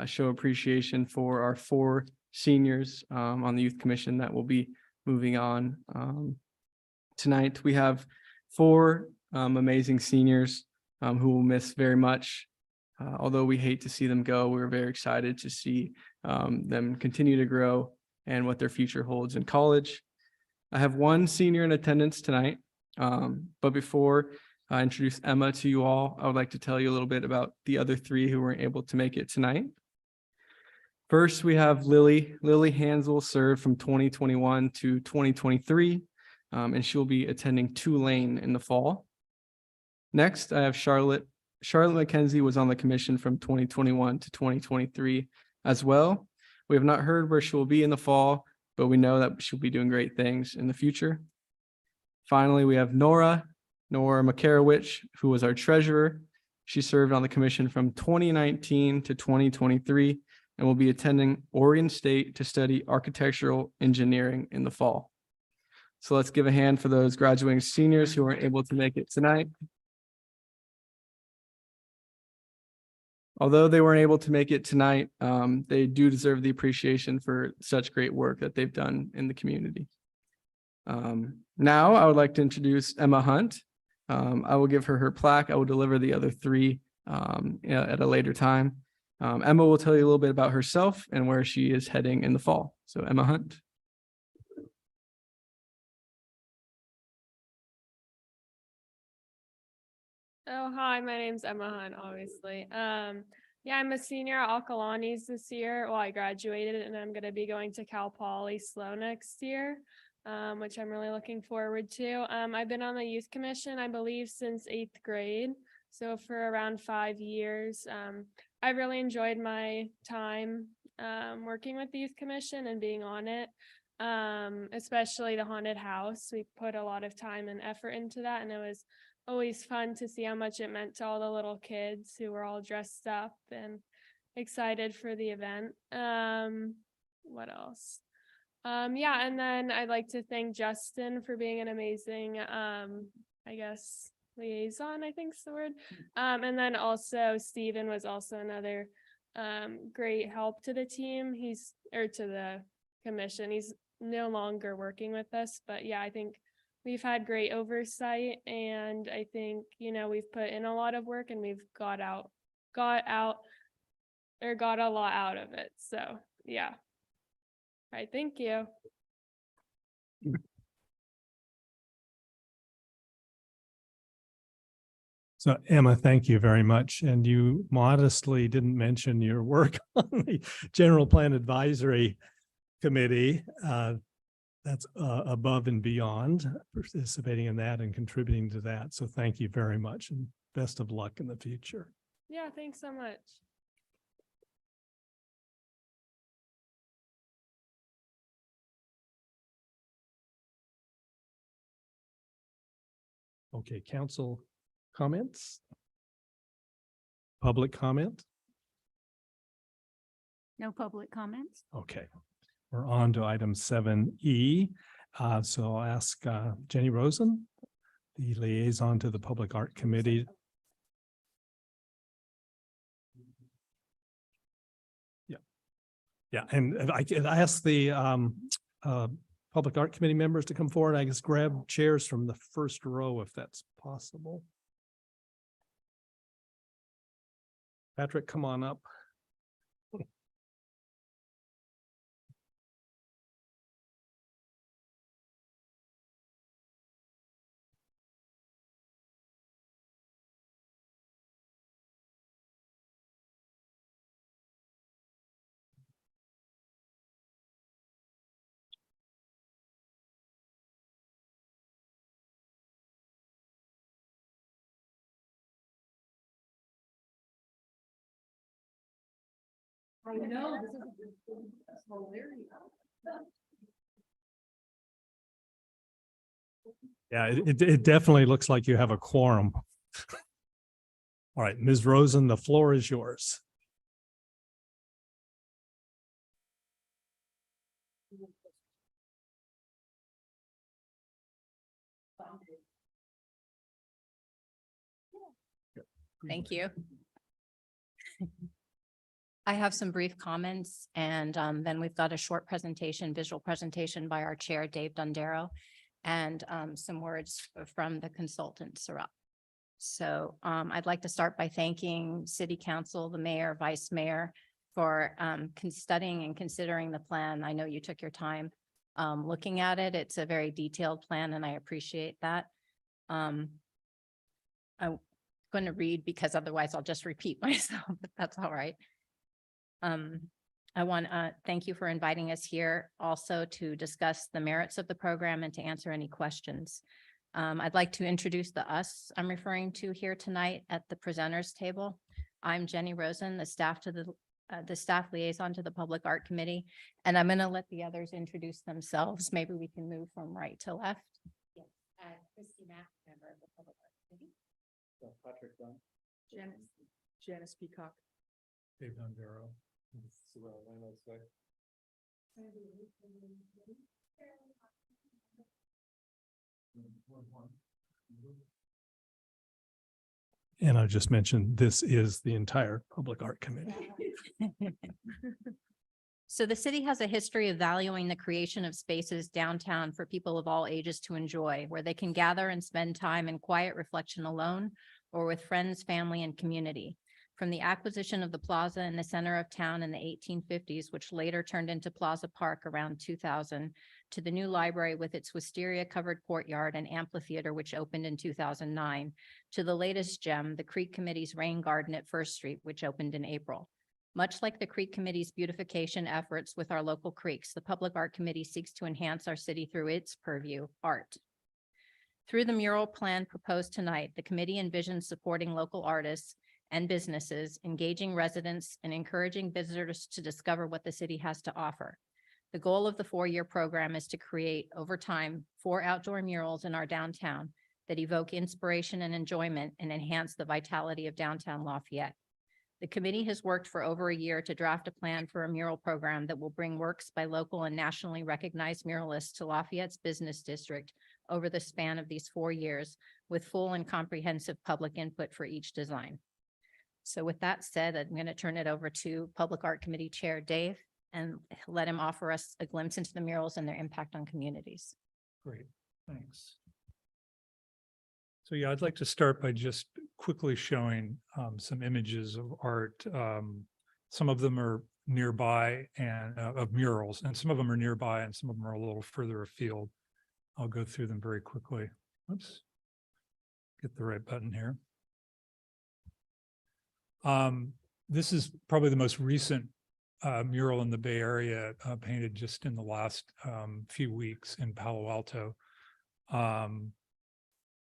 show appreciation for our 4 seniors on the Youth Commission that will be moving on. Tonight, we have 4 amazing seniors who will miss very much. Although we hate to see them go, we're very excited to see them continue to grow and what their future holds in college. I have 1 senior in attendance tonight, but before I introduce Emma to you all, I would like to tell you a little bit about the other 3 who weren't able to make it tonight. First, we have Lily. Lily Hansel served from 2021 to 2023, and she'll be attending Tulane in the fall. Next, I have Charlotte. Charlotte McKenzie was on the commission from 2021 to 2023 as well. We have not heard where she will be in the fall, but we know that she'll be doing great things in the future. Finally, we have Nora Makarowicz, who was our treasurer. She served on the commission from 2019 to 2023 and will be attending Oregon State to study architectural engineering in the fall. So let's give a hand for those graduating seniors who aren't able to make it tonight. Although they weren't able to make it tonight, they do deserve the appreciation for such great work that they've done in the community. Now I would like to introduce Emma Hunt. I will give her her plaque. I will deliver the other 3 at a later time. Emma will tell you a little bit about herself and where she is heading in the fall. So Emma Hunt. Oh, hi, my name's Emma Hunt, obviously. Yeah, I'm a senior at Alkalani's this year. Well, I graduated and I'm going to be going to Cal Poly SLO next year, which I'm really looking forward to. I've been on the youth commission, I believe, since 8th grade. So for around 5 years. I really enjoyed my time working with the youth commission and being on it, especially the haunted house. We put a lot of time and effort into that, and it was always fun to see how much it meant to all the little kids who were all dressed up and excited for the event. What else? Yeah, and then I'd like to thank Justin for being an amazing, liaison, I think's the word. And then also Stephen was also another great help to the team. To the commission. He's no longer working with us, but yeah, I think we've had great oversight, and I think, we've put in a lot of work and we've got a lot out of it. So yeah. All right, thank you. So Emma, thank you very much. And you modestly didn't mention your work on the General Plan Advisory Committee. That's above and beyond participating in that and contributing to that. So thank you very much and best of luck in the future. Yeah, thanks so much. Okay, council comments? Public comment? No public comments? Okay, we're on to item 7E. So I'll ask Jenny Rosen, the liaison to the Public Art Committee. Yeah, and I can ask the Public Art Committee members to come forward. I guess grab chairs from the first row if that's possible. Patrick, come on up. I know, this is hilarious. Yeah, it definitely looks like you have a quorum. All right, Ms. Rosen, the floor is yours. Thank you. I have some brief comments and then we've got a short presentation, visual presentation by our chair, Dave Dondero, and some words from the consultant, Saurabh. So I'd like to start by thanking City Council, the mayor, vice mayor for studying and considering the plan. I know you took your time looking at it. It's a very detailed plan and I appreciate that. I'm going to read because otherwise I'll just repeat myself, but that's all right. I want to thank you for inviting us here also to discuss the merits of the program and to answer any questions. I'd like to introduce the us I'm referring to here tonight at the presenters table. I'm Jenny Rosen, the staff liaison to the Public Art Committee, and I'm going to let the others introduce themselves. Maybe we can move from right to left. Yes, Christy Mack, member of the Public Art Committee. Patrick Dunn. Janice Peacock. Dave Dondero. And I just mentioned, this is the entire Public Art Committee. So the city has a history of valuing the creation of spaces downtown for people of all ages to enjoy, where they can gather and spend time in quiet reflection alone or with friends, family, and community. From the acquisition of the plaza in the center of town in the 1850s, which later turned into Plaza Park around 2000, to the new library with its wisteria-covered courtyard and amphitheater, which opened in 2009, to the latest gem, the Creek Committee's Rain Garden at First Street, which opened in April. Much like the Creek Committee's beautification efforts with our local creeks, the Public Art Committee seeks to enhance our city through its purview, art. Through the mural plan proposed tonight, the committee envisions supporting local artists and businesses, engaging residents, and encouraging visitors to discover what the city has to offer. The goal of the 4-year program is to create, over time, 4 outdoor murals in our downtown that evoke inspiration and enjoyment and enhance the vitality of downtown Lafayette. The committee has worked for over a year to draft a plan for a mural program that will bring works by local and nationally recognized muralists to Lafayette's business district over the span of these 4 years, with full and comprehensive public input for each design. So with that said, I'm going to turn it over to Public Art Committee Chair Dave and let him offer us a glimpse into the murals and their impact on communities. Great, thanks. So yeah, I'd like to start by just quickly showing some images of art. Some of them are nearby and of murals, and some of them are nearby and some of them are a little further afield. I'll go through them very quickly. Oops, get the right button here. This is probably the most recent mural in the Bay Area, painted just in the last few weeks in Palo Alto.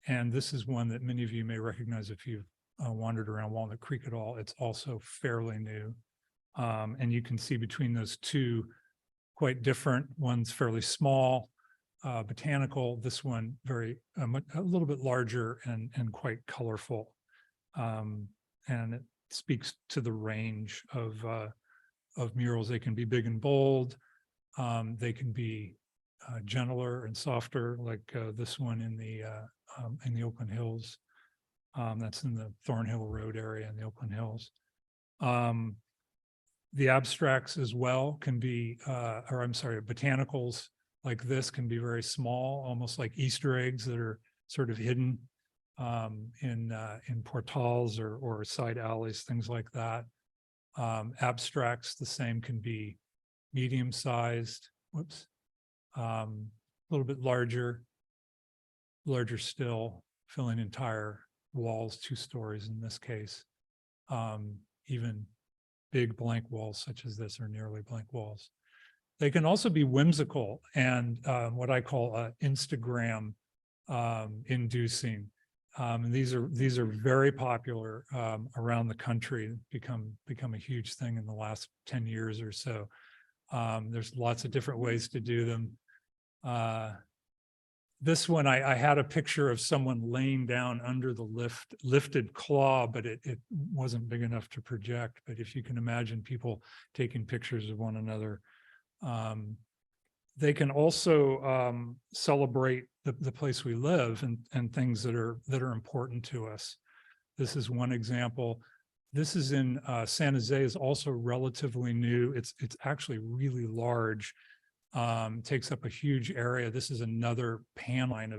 And this is one that many of you may recognize if you've wandered around Walnut Creek at all, it's also fairly new. And you can see between those two quite different. One's fairly small, botanical. This one a little bit larger and quite colorful. And it speaks to the range of murals. They can be big and bold. They can be gentler and softer, like this one in the Oakland Hills. That's in the Thornhill Road area in the Oakland Hills. The abstracts as well can be, botanicals like this can be very small, almost like Easter eggs that are sort of hidden in portals or side alleys, things like that. Abstracts, the same, can be medium-sized, a little bit larger still, filling entire walls, 2 stories in this case. Even big blank walls such as this, or nearly blank walls. They can also be whimsical and what I call Instagram inducing. And these are very popular around the country, become a huge thing in the last 10 years or so. There's lots of different ways to do them. This one, I had a picture of someone laying down under the lifted claw, but it wasn't big enough to project. But if you can imagine people taking pictures of one another. They can also celebrate the place we live and things that are important to us. This is one example. This is in San Jose, is also relatively new. It's actually really large. Takes up a huge area. This is another panline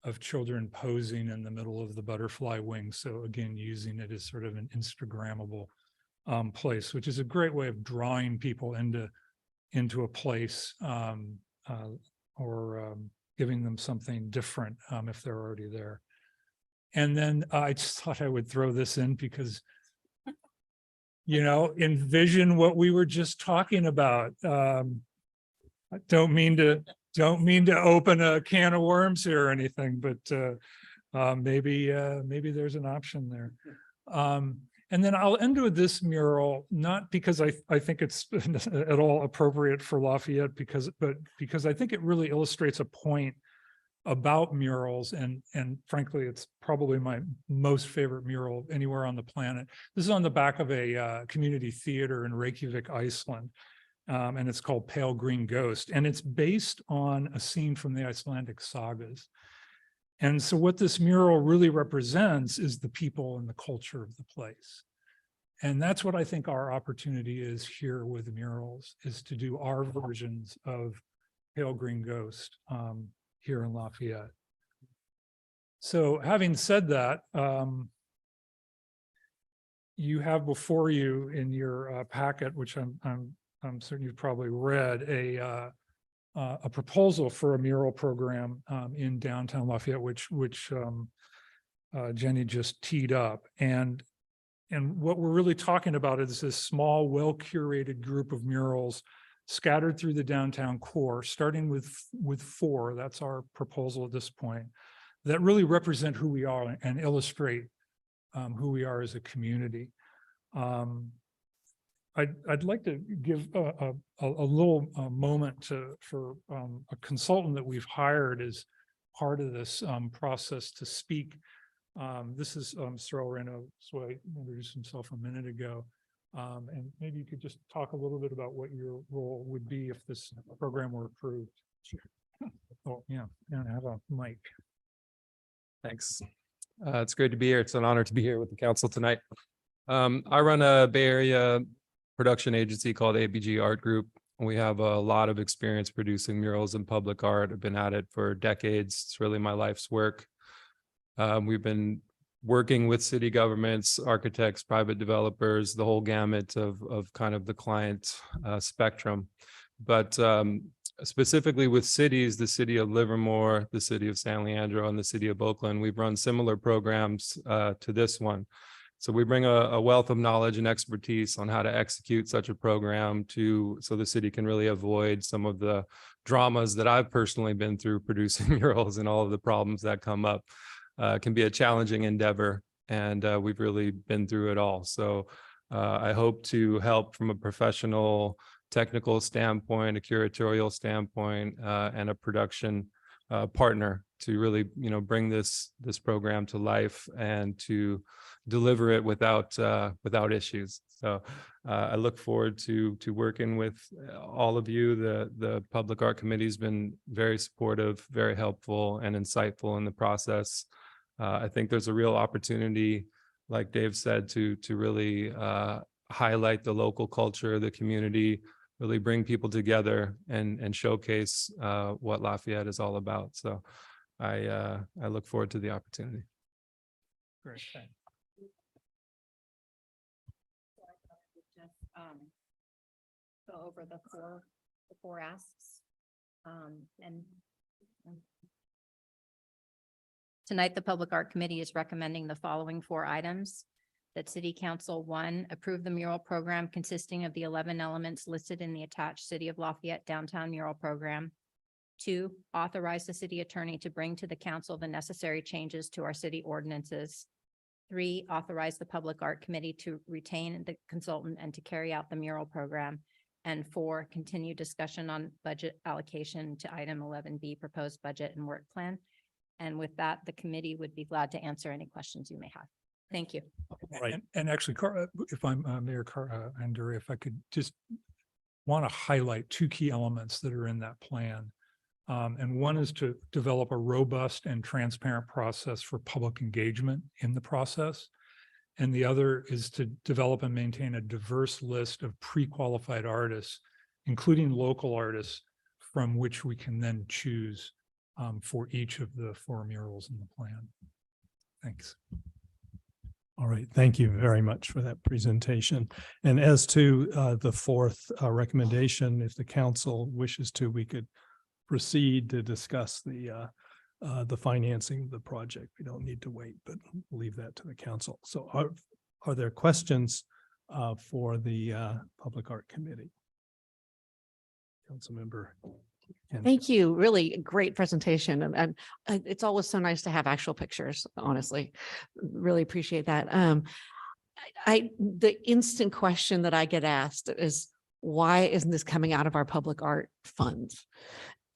of children posing in the middle of the butterfly wings. So again, using it as sort of an Instagrammable place, which is a great way of drawing people into a place or giving them something different if they're already there. And then I just thought I would throw this in because, envision what we were just talking about. I don't mean to open a can of worms here or anything, but maybe there's an option there. And then I'll end with this mural, not because I think it's at all appropriate for Lafayette, but because I think it really illustrates a point about murals, and frankly, it's probably my most favorite mural anywhere on the planet. This is on the back of a community theater in Reykjavik, Iceland. And it's called Pale Green Ghost, and it's based on a scene from the Icelandic sagas. And so what this mural really represents is the people and the culture of the place. And that's what I think our opportunity is here with murals, is to do our versions of Pale Green Ghost here in Lafayette. So having said that, you have before you in your packet, which I'm certain you've probably read, a proposal for a mural program in downtown Lafayette, which Jenny just teed up. And what we're really talking about is this small, well-curated group of murals scattered through the downtown core, starting with 4, that's our proposal at this point, that really represent who we are and illustrate who we are as a community. I'd like to give a little moment for a consultant that we've hired as part of this process to speak. This is Cyril Reno, so I introduced himself a minute ago. And maybe you could just talk a little bit about what your role would be if this program were approved. Sure. Oh, yeah, and have a mic. Thanks. It's great to be here. It's an honor to be here with the council tonight. I run a Bay Area production agency called ABG Art Group. We have a lot of experience producing murals and public art. I've been at it for decades. It's really my life's work. We've been working with city governments, architects, private developers, the whole gamut of kind of the client spectrum. But specifically with cities, the city of Livermore, the city of San Leandro, and the city of Oakland, we've run similar programs to this one. So we bring a wealth of knowledge and expertise on how to execute such a program so the city can really avoid some of the dramas that I've personally been through producing murals and all of the problems that come up. It can be a challenging endeavor. and we've really been through it all. So I hope to help from a professional, technical standpoint, a curatorial standpoint, and a production partner to really, bring this program to life and to deliver it without issues. So I look forward to working with all of you. The Public Art Committee has been very supportive, very helpful, and insightful in the process. I think there's a real opportunity, like Dave said, to really highlight the local culture, the community, really bring people together and showcase what Lafayette is all about. So I look forward to the opportunity. Great, thanks. Go over the four asks. And tonight, the Public Art Committee is recommending the following 4 items. That City Council, 1, approve the mural program consisting of the 11 elements listed in the attached City of Lafayette Downtown Mural Program. 2, authorize the city attorney to bring to the council the necessary changes to our city ordinances. 3, authorize the Public Art Committee to retain the consultant and to carry out the mural program. And 4, continue discussion on budget allocation to item 11B, proposed budget and work plan. And with that, the committee would be glad to answer any questions you may have. Thank you. Right. And actually, if I'm Mayor Anduri, if I could just want to highlight 2 key elements that are in that plan. And one is to develop a robust and transparent process for public engagement in the process. And the other is to develop and maintain a diverse list of pre-qualified artists, including local artists, from which we can then choose for each of the 4 murals in the plan. Thanks. All right, thank you very much for that presentation. And as to the 4th recommendation, if the council wishes to, we could proceed to discuss the financing of the project. We don't need to wait, but we'll leave that to the council. So are there questions for the Public Art Committee? Councilmember. Thank you. Really great presentation. And it's always so nice to have actual pictures, honestly. Really appreciate that. The instant question that I get asked is, why isn't this coming out of our public art funds?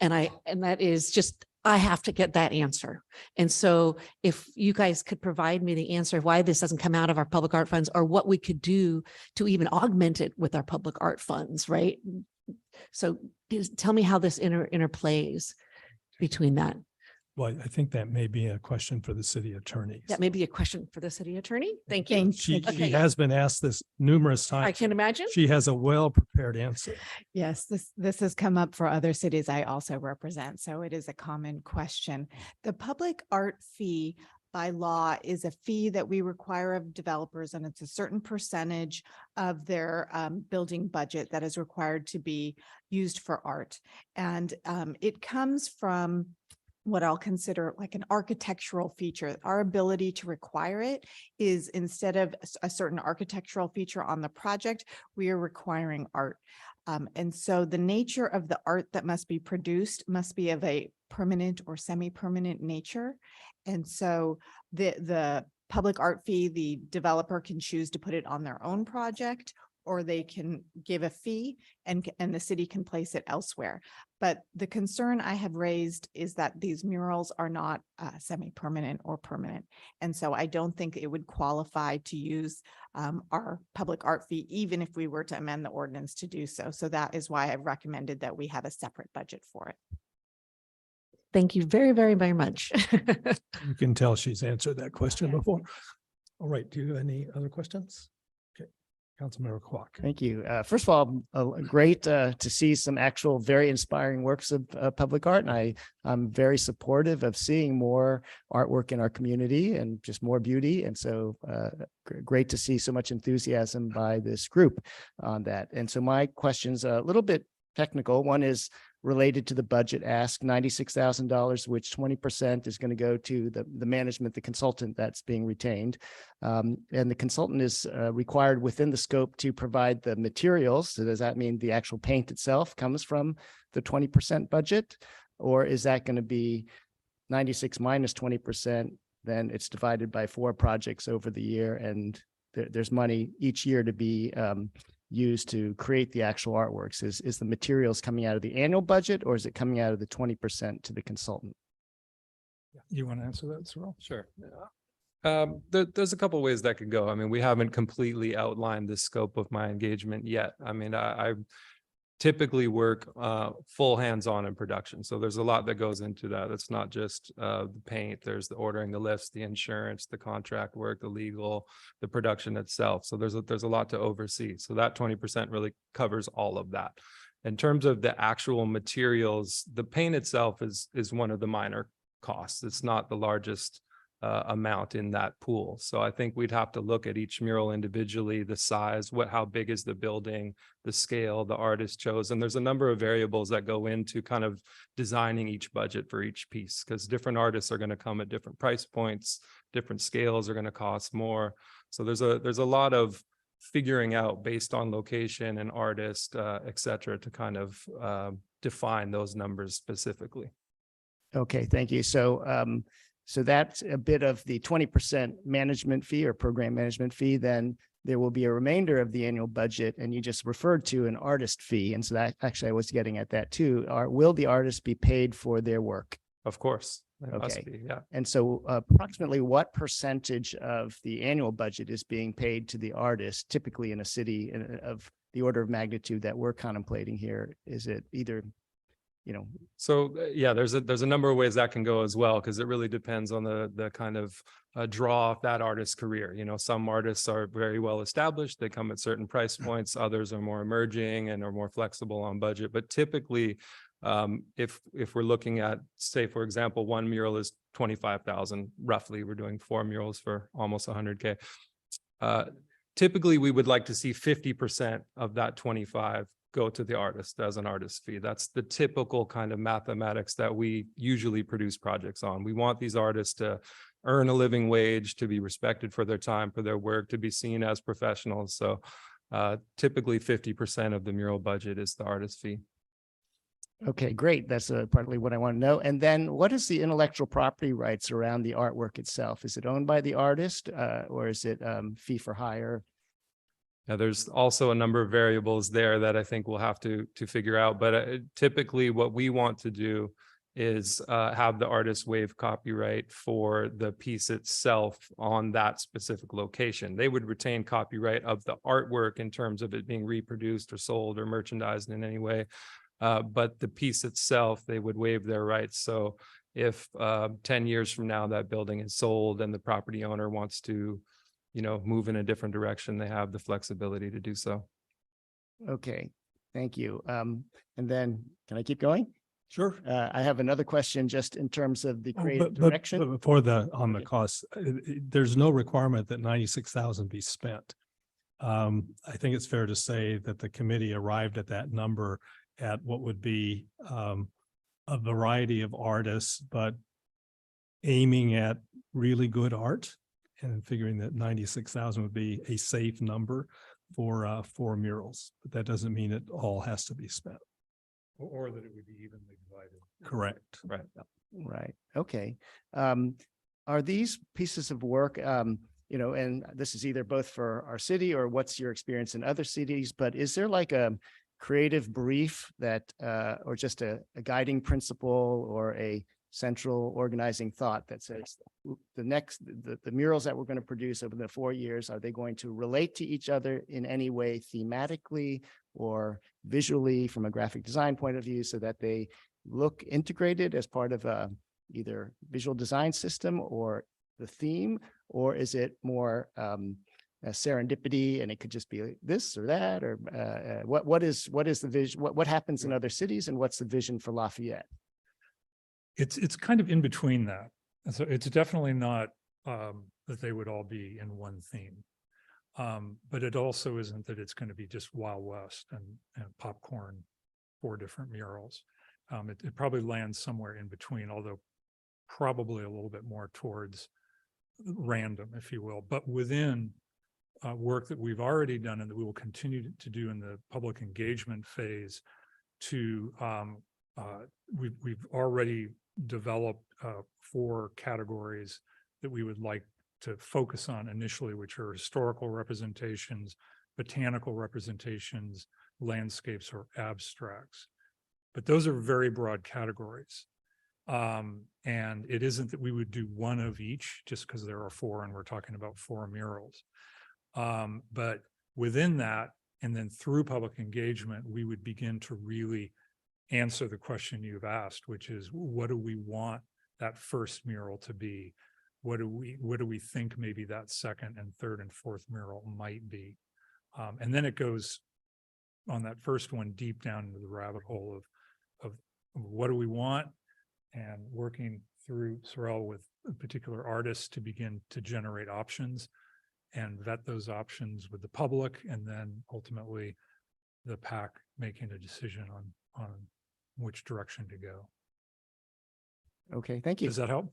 And that is just, I have to get that answer. And so if you guys could provide me the answer of why this doesn't come out of our public art funds, or what we could do to even augment it with our public art funds, right? So tell me how this interplays between that. Well, I think that may be a question for the city attorney. That may be a question for the city attorney. Thank you. She Okay. has been asked this numerous times. I can imagine. She has a well-prepared answer. Yes, this has come up for other cities I also represent, so it is a common question. The public art fee by law is a fee that we require of developers, and it's a certain percentage of their building budget that is required to be used for art. And it comes from what I'll consider like an architectural feature. Our ability to require it is, instead of a certain architectural feature on the project, we are requiring art. And so the nature of the art that must be produced must be of a permanent or semi-permanent nature. And so the public art fee, the developer can choose to put it on their own project, or they can give a fee and the city can place it elsewhere. But the concern I have raised is that these murals are not semi-permanent or permanent. And so I don't think it would qualify to use our public art fee, even if we were to amend the ordinance to do so. So that is why I've recommended that we have a separate budget for it. Thank you very, very, very much. You can tell she's answered that question before. All right, do you have any other questions? Okay, Councilmember Kwok. Thank you. First of all, great to see some actual very inspiring works of public art. And I'm very supportive of seeing more artwork in our community and just more beauty. And so great to see so much enthusiasm by this group on that. And so my question's a little bit technical. One is related to the budget ask, $96,000, which 20% is going to go to the management, the consultant that's being retained. And the consultant is required within the scope to provide the materials. So does that mean the actual paint itself comes from the 20% budget? Or is that going to be 96 minus 20%? then it's divided by 4 projects over the year, and there's money each year to be used to create the actual artworks. Is the materials coming out of the annual budget, or is it coming out of the 20% to the consultant? You want to answer that, Cyril? Sure. There's a couple ways that could go. I mean, we haven't completely outlined the scope of my engagement yet. I mean, I typically work full hands-on in production. So there's a lot that goes into that. It's not just the paint, there's the ordering the lifts, the insurance, the contract work, the legal, the production itself. So there's a lot to oversee. So that 20% really covers all of that. In terms of the actual materials, the paint itself is one of the minor costs. It's not the largest amount in that pool. So I think we'd have to look at each mural individually, the size, how big is the building, the scale, the artist chose. And there's a number of variables that go into kind of designing each budget for each piece, because different artists are going to come at different price points, different scales are going to cost more. So there's a lot of figuring out based on location and artist, et cetera, to kind of define those numbers specifically. Okay, thank you. So that's a bit of the 20% management fee or program management fee. Then there will be a remainder of the annual budget, and you just referred to an artist fee. And so that actually I was getting at that too. Will the artists be paid for their work? Of course. It must Okay. be, yeah. And so approximately what percentage of the annual budget is being paid to the artist, typically in a city of the order of magnitude that we're contemplating here? Is it either, So yeah, there's a number of ways that can go as well, because it really depends on the kind of draw of that artist's career. Some artists are very well established. They come at certain price points. Others are more emerging and are more flexible on budget. But typically, if we're looking at, say, for example, one mural is 25,000 roughly. We're doing 4 murals for almost 100K. Typically, we would like to see 50% of that 25 go to the artist as an artist fee. That's the typical kind of mathematics that we usually produce projects on. We want these artists to earn a living wage, to be respected for their time, for their work, to be seen as professionals. So typically 50% of the mural budget is the artist fee. okay, great. That's partly what I want to know. And then what is the intellectual property rights around the artwork itself? Is it owned by the artist or is it fee for hire? Yeah, there's also a number of variables there that I think we'll have to figure out. But typically what we want to do is have the artist waive copyright for the piece itself on that specific location. They would retain copyright of the artwork in terms of it being reproduced or sold or merchandised in any way. But the piece itself, they would waive their rights. So if 10 years from now that building is sold and the property owner wants to move in a different direction, they have the flexibility to do so. Okay, thank you. And then can I keep going? Sure. I have another question just in terms of the creative But direction. before on the Okay. cost, there's no requirement that 96,000 be spent. I think it's fair to say that the committee arrived at that number at what would be a variety of artists, but aiming at really good art and figuring that 96,000 would be a safe number for murals. But that doesn't mean it all has to be spent. Or that it would be evenly divided. Correct. Right. Right. Okay. Are these pieces of work, and this is either both for our city or what's your experience in other cities, but is there like a creative brief that, or just a guiding principle or a central organizing thought that says the murals that we're going to produce over the 4 years, are they going to relate to each other in any way thematically or visually from a graphic design point of view so that they look integrated as part of either visual design system or the theme, or is it more a serendipity and it could just be this or that, or what is the vision? What happens in other cities and what's the vision for Lafayette? It's kind of in between that. And so it's definitely not that they would all be in one theme. But it also isn't that it's going to be just Wild West and popcorn, 4 different murals. It probably lands somewhere in between, although probably a little bit more towards random, if you will. But within work that we've already done and that we will continue to do in the public engagement phase, we've already developed 4 categories that we would like to focus on initially, which are historical representations, botanical representations, landscapes, or abstracts. But those are very broad categories. And it isn't that we would do one of each just because there are 4 and we're talking about 4 murals. But within that, and then through public engagement, we would begin to really answer the question you've asked, which is, what do we want that first mural to be? What do we think maybe that second and third and fourth mural might be? And then it goes on that first one deep down into the rabbit hole of what do we want, and working through Sorrel with particular artists to begin to generate options and vet those options with the public, and then ultimately the PAC making a decision on which direction to go. Okay, thank you. Does that help?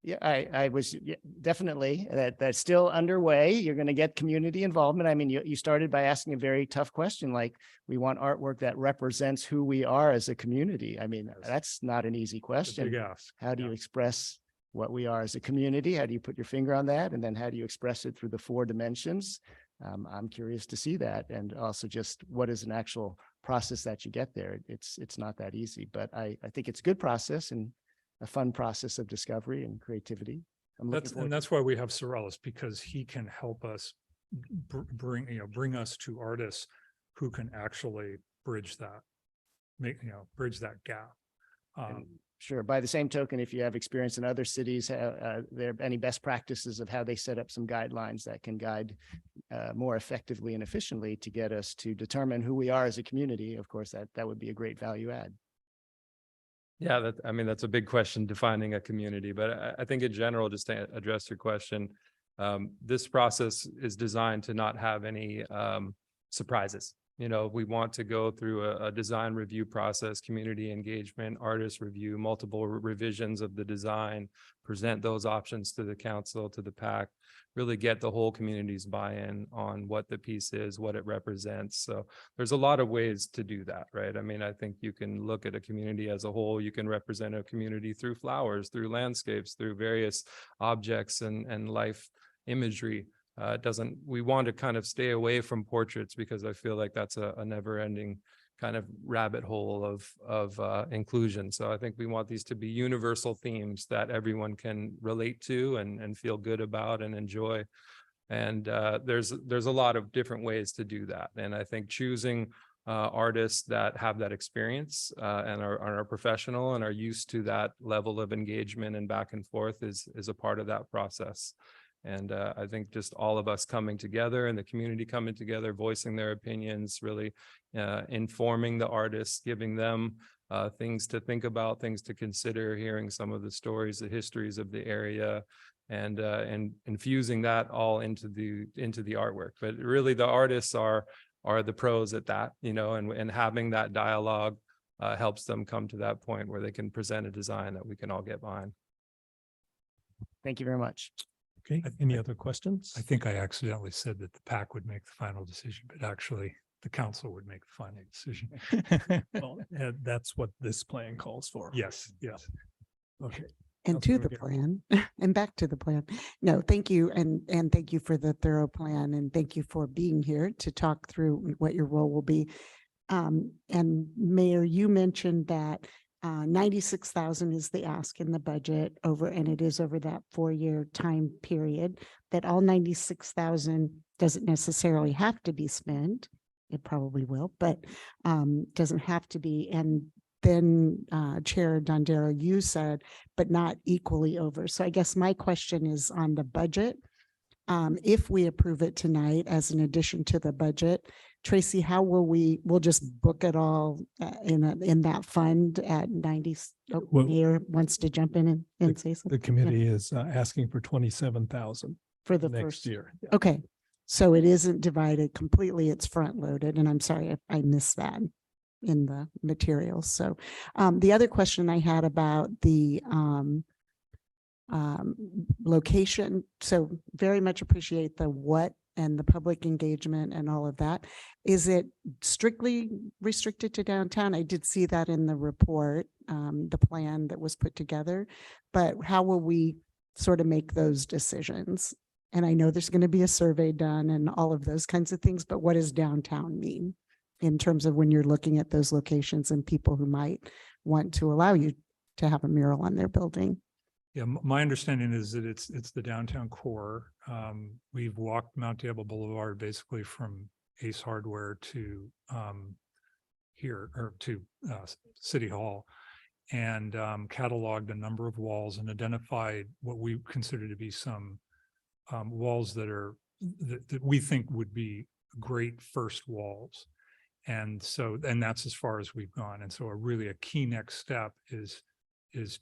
Yeah, I was definitely that's still underway. You're going to get community involvement. I mean, you started by asking a very tough question, like we want artwork that represents who we are as a community. I mean, that's not an easy question. Big ask. How do you express what we are as a community? How do you put your finger on that? And then how do you express it through the 4 dimensions? I'm curious to see that. And also just what is an actual process that you get there? It's not that easy, but I think it's a good process and a fun process of discovery and creativity. That's why we have Sorrellis, because he can help us bring us to artists who can actually bridge that, bridge that gap. Sure. By the same token, if you have experience in other cities, there any best practices of how they set up some guidelines that can guide more effectively and efficiently to get us to determine who we are as a community, of course, that would be a great value add. Yeah, that's a big question, defining a community, but I think in general, just to address your question, this process is designed to not have any surprises. We want to go through a design review process, community engagement, artist review, multiple revisions of the design, present those options to the council, to the PAC, really get the whole community's buy-in on what the piece is, what it represents. So there's a lot of ways to do that, right? I mean, I think you can look at a community as a whole. You can represent a community through flowers, through landscapes, through various objects and life imagery. We want to kind of stay away from portraits because I feel like that's a never-ending kind of rabbit hole of inclusion. So I think we want these to be universal themes that everyone can relate to and feel good about and enjoy. And there's a lot of different ways to do that. And I think choosing artists that have that experience and are professional and are used to that level of engagement and back and forth is a part of that process. And I think just all of us coming together and the community coming together, voicing their opinions, really informing the artists, giving them things to think about, things to consider, hearing some of the stories, the histories of the area, and infusing that all into the artwork. But really, the artists are the pros at that, and having that dialogue helps them come to that point where they can present a design that we can all get behind. Thank you very much. Okay, any other questions? I think I accidentally said that the PAC would make the final decision, but actually the council would make the final decision. Well, that's what this plan calls for. Yes. Okay. And to the plan and back to the plan. No, thank you. And thank you for the thorough plan, and thank you for being here to talk through what your role will be. And Mayor, you mentioned that 96,000 is the ask in the budget and it is over that 4-year time period, that all 96,000 doesn't necessarily have to be spent. It probably will, but doesn't have to be. And then Chair Dondero, you said, but not equally over. So I guess my question is on the budget. If we approve it tonight as an addition to the budget, Tracy, how will we'll just book it all in that fund at 90? Mayor wants to jump in and say something. The committee is asking for 27,000 for the next first year. Yeah. Okay. So it isn't divided completely. It's front loaded. And I'm sorry if I missed that in the materials. So the other question I had about the location. So very much appreciate the what and the public engagement and all of that. Is it strictly restricted to downtown? I did see that in the report, the plan that was put together, but how will we sort of make those decisions. And I know there's going to be a survey done and all of those kinds of things, but what does downtown mean in terms of when you're looking at those locations and people who might want to allow you to have a mural on their building? Yeah, my understanding is that it's the downtown core. We've walked Mount Diablo Boulevard basically from Ace Hardware to here or to City Hall, and cataloged a number of walls and identified what we consider to be some walls that we think would be great first walls. And so, and that's as far as we've gone. And so a key next step is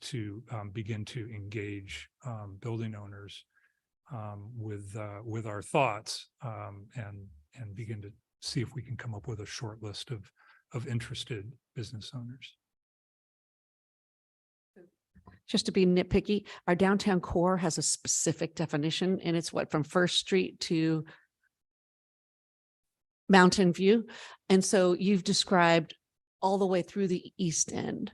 to begin to engage building owners with our thoughts and begin to see if we can come up with a short list of interested business owners. Just to be nitpicky, our downtown core has a specific definition, and it's what, from First Street to Mountain View. And so you've described all the way through the east end.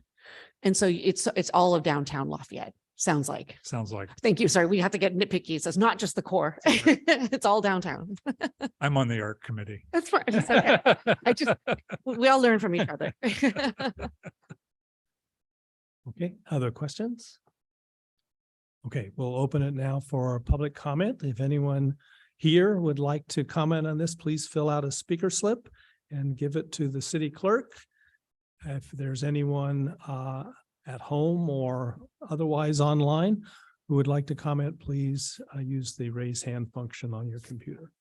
And so it's all of downtown Lafayette, sounds like. Sounds like. Thank you. Sorry, we have to get nitpicky. So it's not just the core. It's all downtown. I'm on the art committee. That's fine. It's okay. We all learn from each other. Okay, other questions? Okay, we'll open it now for public comment. If anyone here would like to comment on this, please fill out a speaker slip and give it to the city clerk. If there's anyone at home or otherwise online who would like to comment, please use the raise hand function on your computer.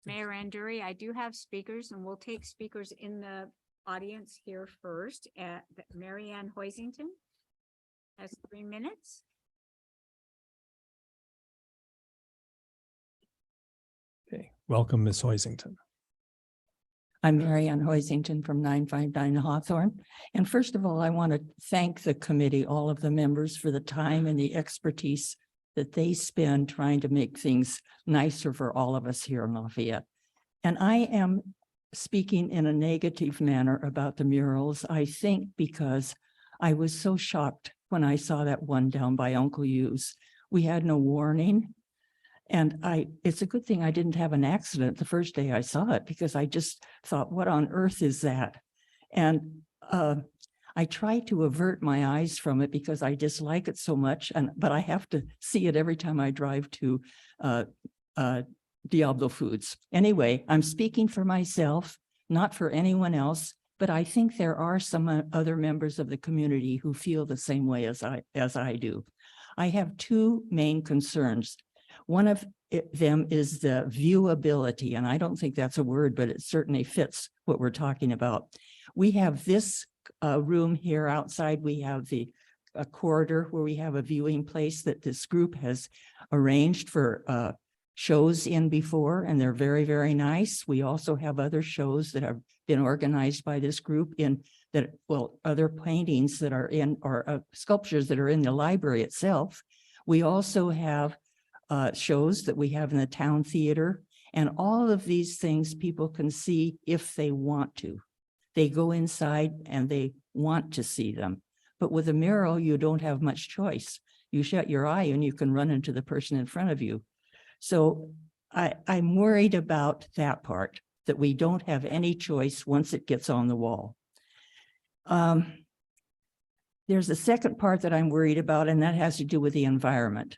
Mayor Anduri, I do have speakers, and we'll take speakers in the audience here first. Mary Ann Hoisington has 3 minutes. Okay, welcome, Ms. Hoisington. I'm Mary Ann Hoisington from 959 Hawthorne. And first of all, I want to thank the committee, all of the members, for the time and the expertise that they spend trying to make things nicer for all of us here in Lafayette. And I am speaking in a negative manner about the murals, I think, because I was so shocked when I saw that one down by Uncle U's. We had no warning. And it's a good thing I didn't have an accident the first day I saw it, because I just thought, what on earth is that? And I try to avert my eyes from it because I dislike it so much, but I have to see it every time I drive to Diablo Foods. Anyway, I'm speaking for myself, not for anyone else, but I think there are some other members of the community who feel the same way as I do. I have two main concerns. One of them is the viewability, and I don't think that's a word, but it certainly fits what we're talking about. We have this room here outside. We have a corridor where we have a viewing place that this group has arranged for shows in before, and they're very, very nice. We also have other shows that have been organized by this group other paintings that are in, or sculptures that are in the library itself. We also have shows that we have in the town theater, and all of these things people can see if they want to. They go inside and they want to see them. But with a mural, you don't have much choice. You shut your eye and you can run into the person in front of you. So I'm worried about that part, that we don't have any choice once it gets on the wall. There's a second part that I'm worried about, and that has to do with the environment.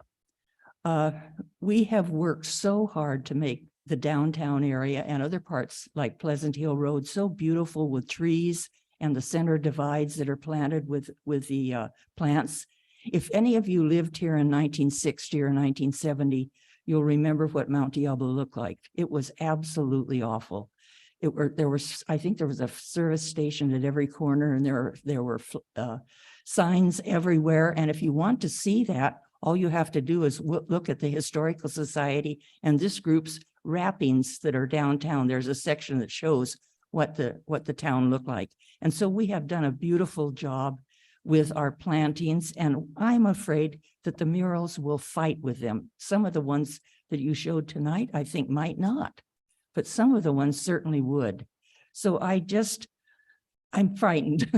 We have worked so hard to make the downtown area and other parts like Pleasant Hill Road so beautiful with trees and the center divides that are planted with the plants. If any of you lived here in 1960 or 1970, you'll remember what Mount Diablo looked like. It was absolutely awful. I think there was a service station at every corner, and there were signs everywhere. And if you want to see that, all you have to do is look at the Historical Society and this group's wrappings that are downtown. There's a section that shows what the town looked like. And so we have done a beautiful job with our plantings, and I'm afraid that the murals will fight with them. Some of the ones that you showed tonight, I think might not, but some of the ones certainly would. So I'm frightened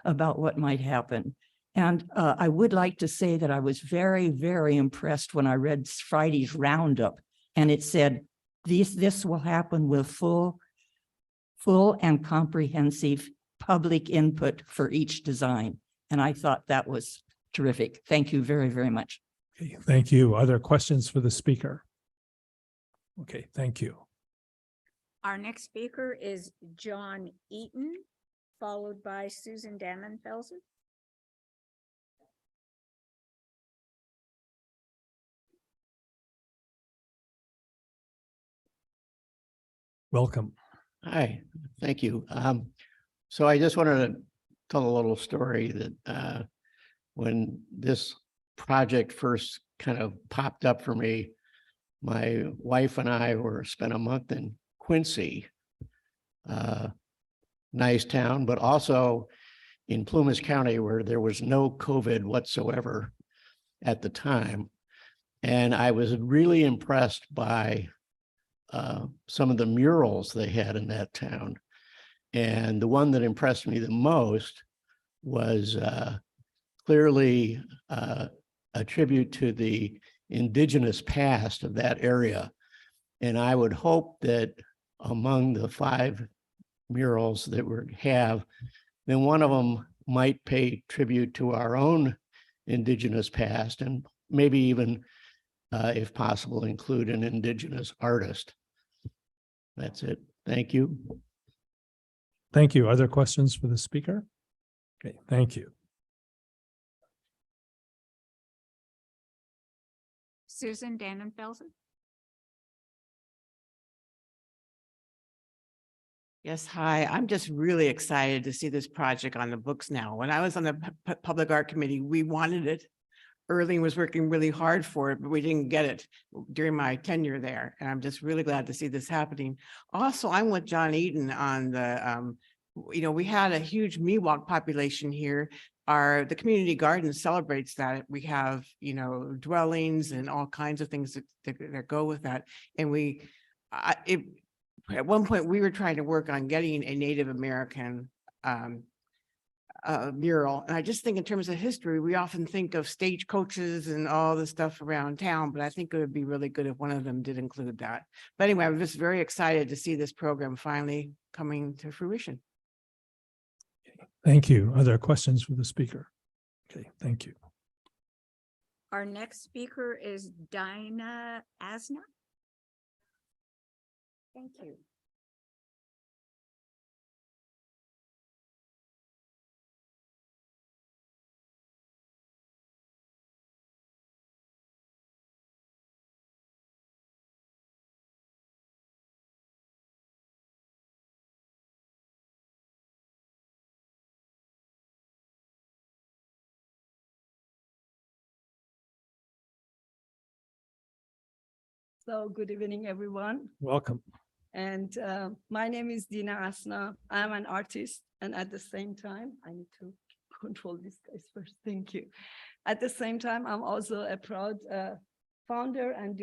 about what might happen. And I would like to say that I was very, very impressed when I read Friday's roundup, and it said, this will happen with full and comprehensive public input for each design. And I thought that was terrific. Thank you very, very much. Okay, thank you. Other questions for the speaker? Okay, thank you. Our next speaker is John Eaton, followed by Susan Dannenfelser. Welcome. Hi, thank you. So I just wanted to tell a little story that when this project first kind of popped up for me, my wife and I spent a month in Quincy, nice town, but also in Plumas County where there was no COVID whatsoever at the time. And I was really impressed by some of the murals they had in that town. And the one that impressed me the most was clearly a tribute to the indigenous past of that area. And I would hope that among the 5 murals that we have, then one of them might pay tribute to our own indigenous past, and maybe even, if possible, include an indigenous artist. That's it. Thank you. Thank you. Other questions for the speaker? Okay, thank you. Susan Dannenfelser. Yes, hi. I'm just really excited to see this project on the books now. When I was on the Public Art Committee, we wanted it. Erling was working really hard for it, but we didn't get it during my tenure there. And I'm just really glad to see this happening. Also, I'm with John Eaton on the, we had a huge Miwok population here. The community garden celebrates that. We have, dwellings and all kinds of things that go with that. And at one point we were trying to work on getting a Native American mural. And I just think in terms of history, we often think of stagecoaches and all the stuff around town, but I think it would be really good if one of them did include that. But anyway, I'm just very excited to see this program finally coming to fruition. Thank you. Other questions for the speaker? Okay, thank you. Our next speaker is Dinah Asna. Thank you. So good evening, everyone. Welcome. And my name is Dina Asna. I'm an artist. And at the same time, I need to control these guys first. Thank you. At the same time, I'm also a proud founder and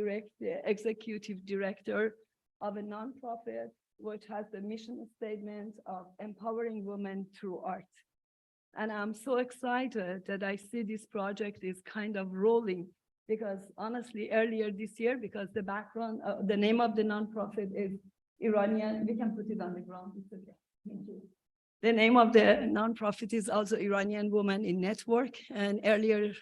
executive director of a nonprofit, which has the mission statement of empowering women through art. And I'm so excited that I see this project is kind of rolling. Because honestly, earlier this year, because the background, the name of the nonprofit is Iranian, we can put it on the ground. It's okay. Thank you. The name of the nonprofit is also Iranian Women in Network. And earlier,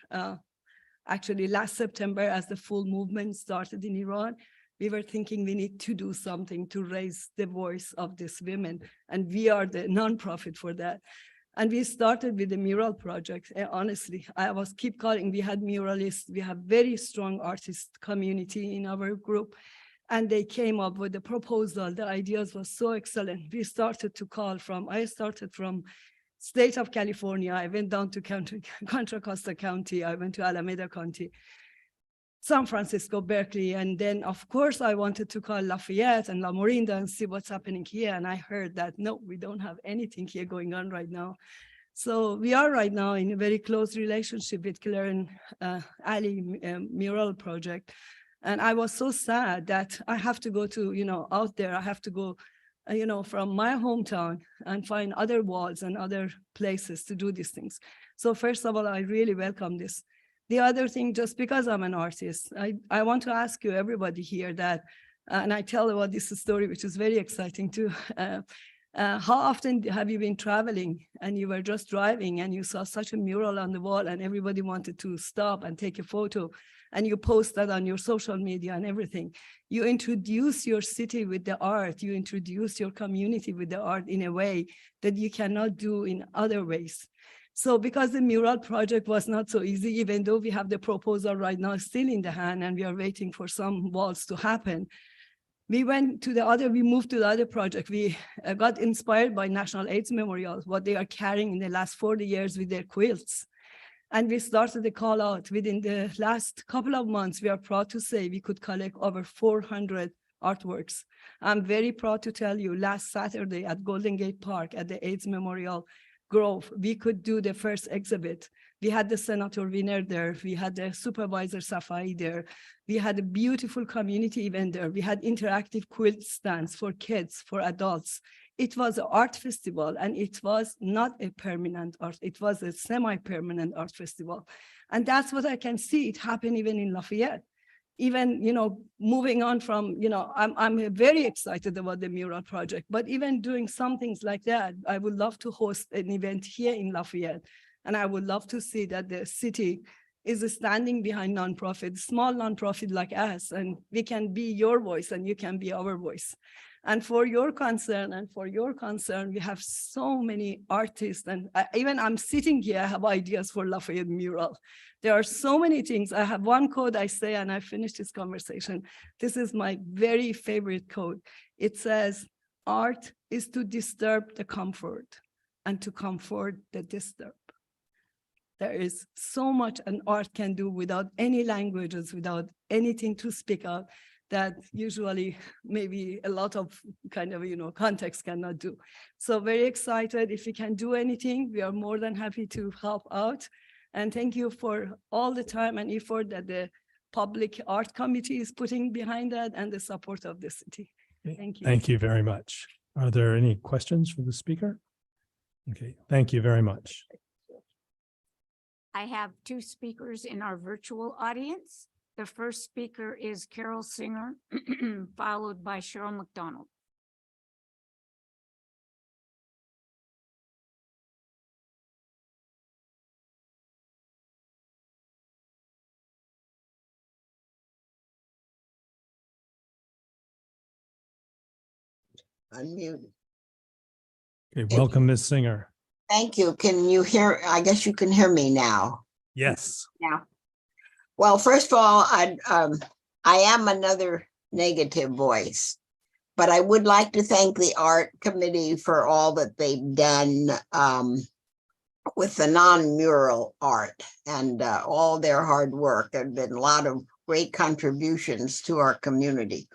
actually last September, as the full movement started in Iran, we were thinking we need to do something to raise the voice of these women. And we are the nonprofit for that. And we started with the mural project. And honestly, I was keep calling. We had muralists. We have very strong artist community in our group. And they came up with a proposal. The ideas was so excellent. We started to call I started from state of California. I went down to Contra Costa County. I went to Alameda County, San Francisco, Berkeley. And then of course I wanted to call Lafayette and La Morinda and see what's happening here. And I heard that, no, we don't have anything here going on right now. So we are right now in a very close relationship with Claire and Ali mural project. And I was so sad that I have to go to, out there, I have to go, from my hometown and find other walls and other places to do these things. So first of all, I really welcome this. The other thing, just because I'm an artist, I want to ask you, everybody here, that, and I tell about this story, which is very exciting too. How often have you been traveling and you were just driving and you saw such a mural on the wall and everybody wanted to stop and take a photo, and you post that on your social media and everything? You introduce your city with the art, you introduce your community with the art in a way that you cannot do in other ways. So because the mural project was not so easy, even though we have the proposal right now still in the hand and we are waiting for some walls to happen, we moved to the other project. We got inspired by National AIDS Memorial, what they are carrying in the last 40 years with their quilts. And we started the call out. Within the last couple of months, we are proud to say we could collect over 400 artworks. I'm very proud to tell you, last Saturday at Golden Gate Park at the AIDS Memorial Grove, we could do the first exhibit. We had the senator winner there. We had the supervisor Safai there. We had a beautiful community event there. We had interactive quilt stands for kids, for adults. It was an art festival, and it was not a permanent art. It was a semi-permanent art festival. And that's what I can see. It happened even in Lafayette. Even, moving on from, I'm very excited about the mural project, but even doing some things like that, I would love to host an event here in Lafayette. And I would love to see that the city is standing behind nonprofit, small nonprofit like us, and we can be your voice and you can be our voice. And for your concern, we have so many artists, and even I'm sitting here, I have ideas for Lafayette mural. There are so many things. I have one quote I say, and I finish this conversation. This is my very favorite quote. It says, art is to disturb the comfort and to comfort the disturbed. There is so much an art can do without any languages, without anything to speak out, that usually maybe a lot of context cannot do. So very excited. If we can do anything, we are more than happy to help out. And thank you for all the time and effort that the Public Art Committee is putting behind that and the support of the city. Thank you. Thank you very much. Are there any questions for the speaker? Okay, thank you very much. I have two speakers in our virtual audience. The first speaker is Carol Singer, followed by Cheryl McDonald. Unmute. Okay, welcome, Ms. Singer. Thank you. Can you hear? I guess you can hear me now. Yes. Yeah. Well, first of all, I am another negative voice, but I would like to thank the art committee for all that they've done with the non-mural art and all their hard work. There have been a lot of great contributions to our community.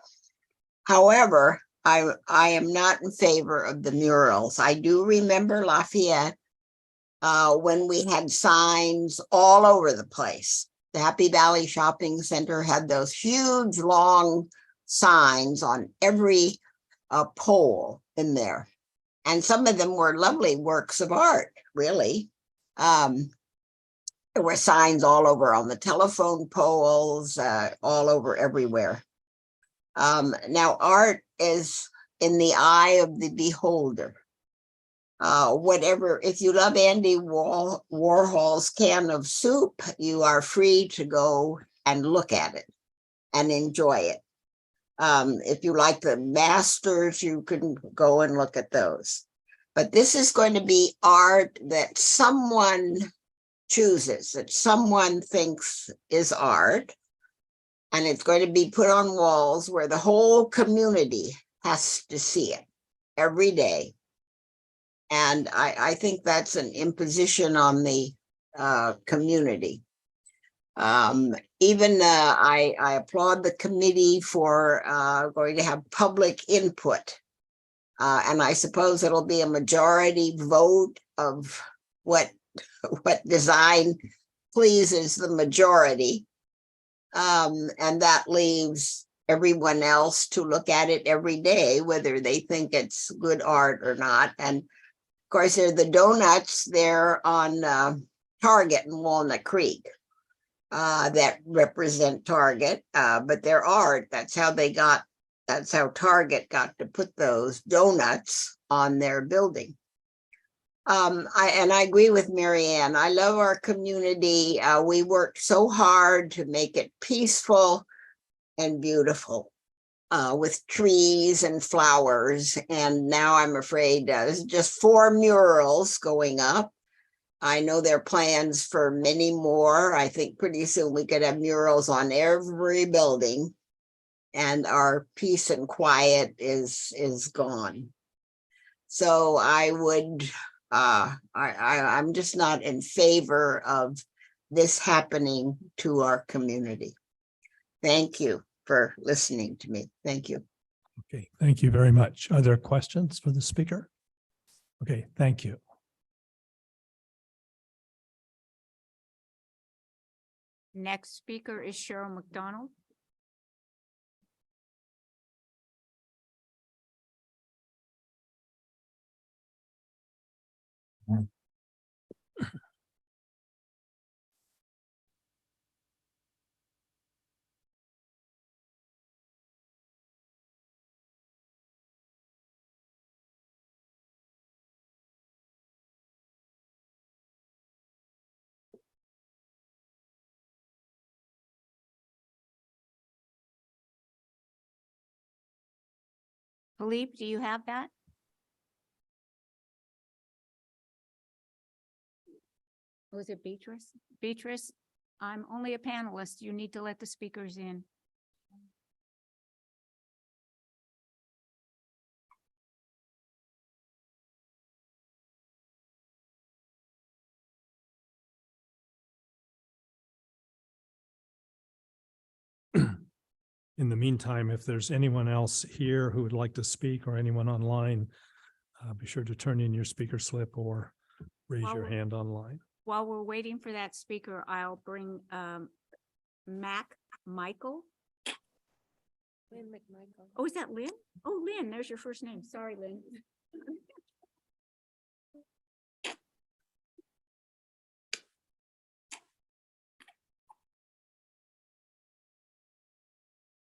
However, I am not in favor of the murals. I do remember Lafayette when we had signs all over the place. The Happy Valley Shopping Center had those huge, long signs on every pole in there. And some of them were lovely works of art, really. There were signs all over on the telephone poles, all over everywhere. Now, art is in the eye of the beholder. Whatever, if you love Andy Warhol's can of soup, you are free to go and look at it and enjoy it. If you like the masters, you can go and look at those. But this is going to be art that someone chooses, that someone thinks is art. And it's going to be put on walls where the whole community has to see it every day. And I think that's an imposition on the community. I applaud the committee for going to have public input. And I suppose it'll be a majority vote of what design pleases the majority. And that leaves everyone else to look at it every day, whether they think it's good art or not. And of course, there are the donuts there on Target and Walnut Creek that represent Target, but their art, that's how Target got to put those donuts on their building. I agree with Mary Ann. I love our community. We worked so hard to make it peaceful and beautiful with trees and flowers. And now I'm afraid there's just 4 murals going up. I know there are plans for many more. I think pretty soon we could have murals on every building, and our peace and quiet is gone. So I would, I'm just not in favor of this happening to our community. Thank you for listening to me. Thank you. Okay, thank you very much. Are there questions for the speaker? Okay, thank you. Next speaker is Cheryl McDonald. Philippe, do you have that? Was it Beatrice? Beatrice, I'm only a panelist. You need to let the speakers in. In the meantime, if there's anyone else here who would like to speak or anyone online, be sure to turn in your speaker slip or raise While your we're- hand online. While we're waiting for that speaker, I'll bring Mac Michael. Lynn McMichael. Oh, is that Lynn? Oh, Lynn, there's your first name. Sorry, Lynn.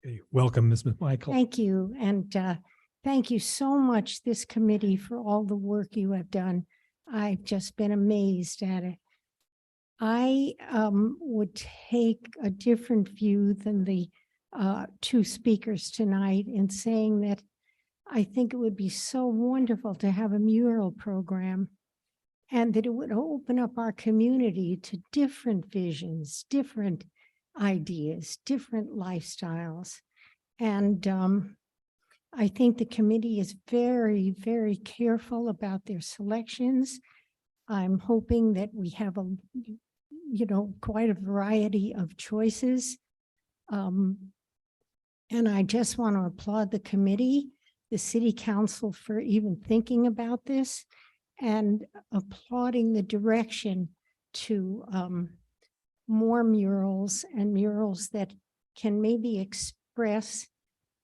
Okay, welcome, Ms. McMichael. Thank you. And thank you so much, this committee, for all the work you have done. I've just been amazed at it. I would take a different view than the 2 speakers tonight in saying that I think it would be so wonderful to have a mural program, and that it would open up our community to different visions, different ideas, different lifestyles. And I think the committee is very, very careful about their selections. I'm hoping that we have quite a variety of choices. And I just want to applaud the committee, the city council, for even thinking about this, and applauding the direction to more murals, and murals that can maybe express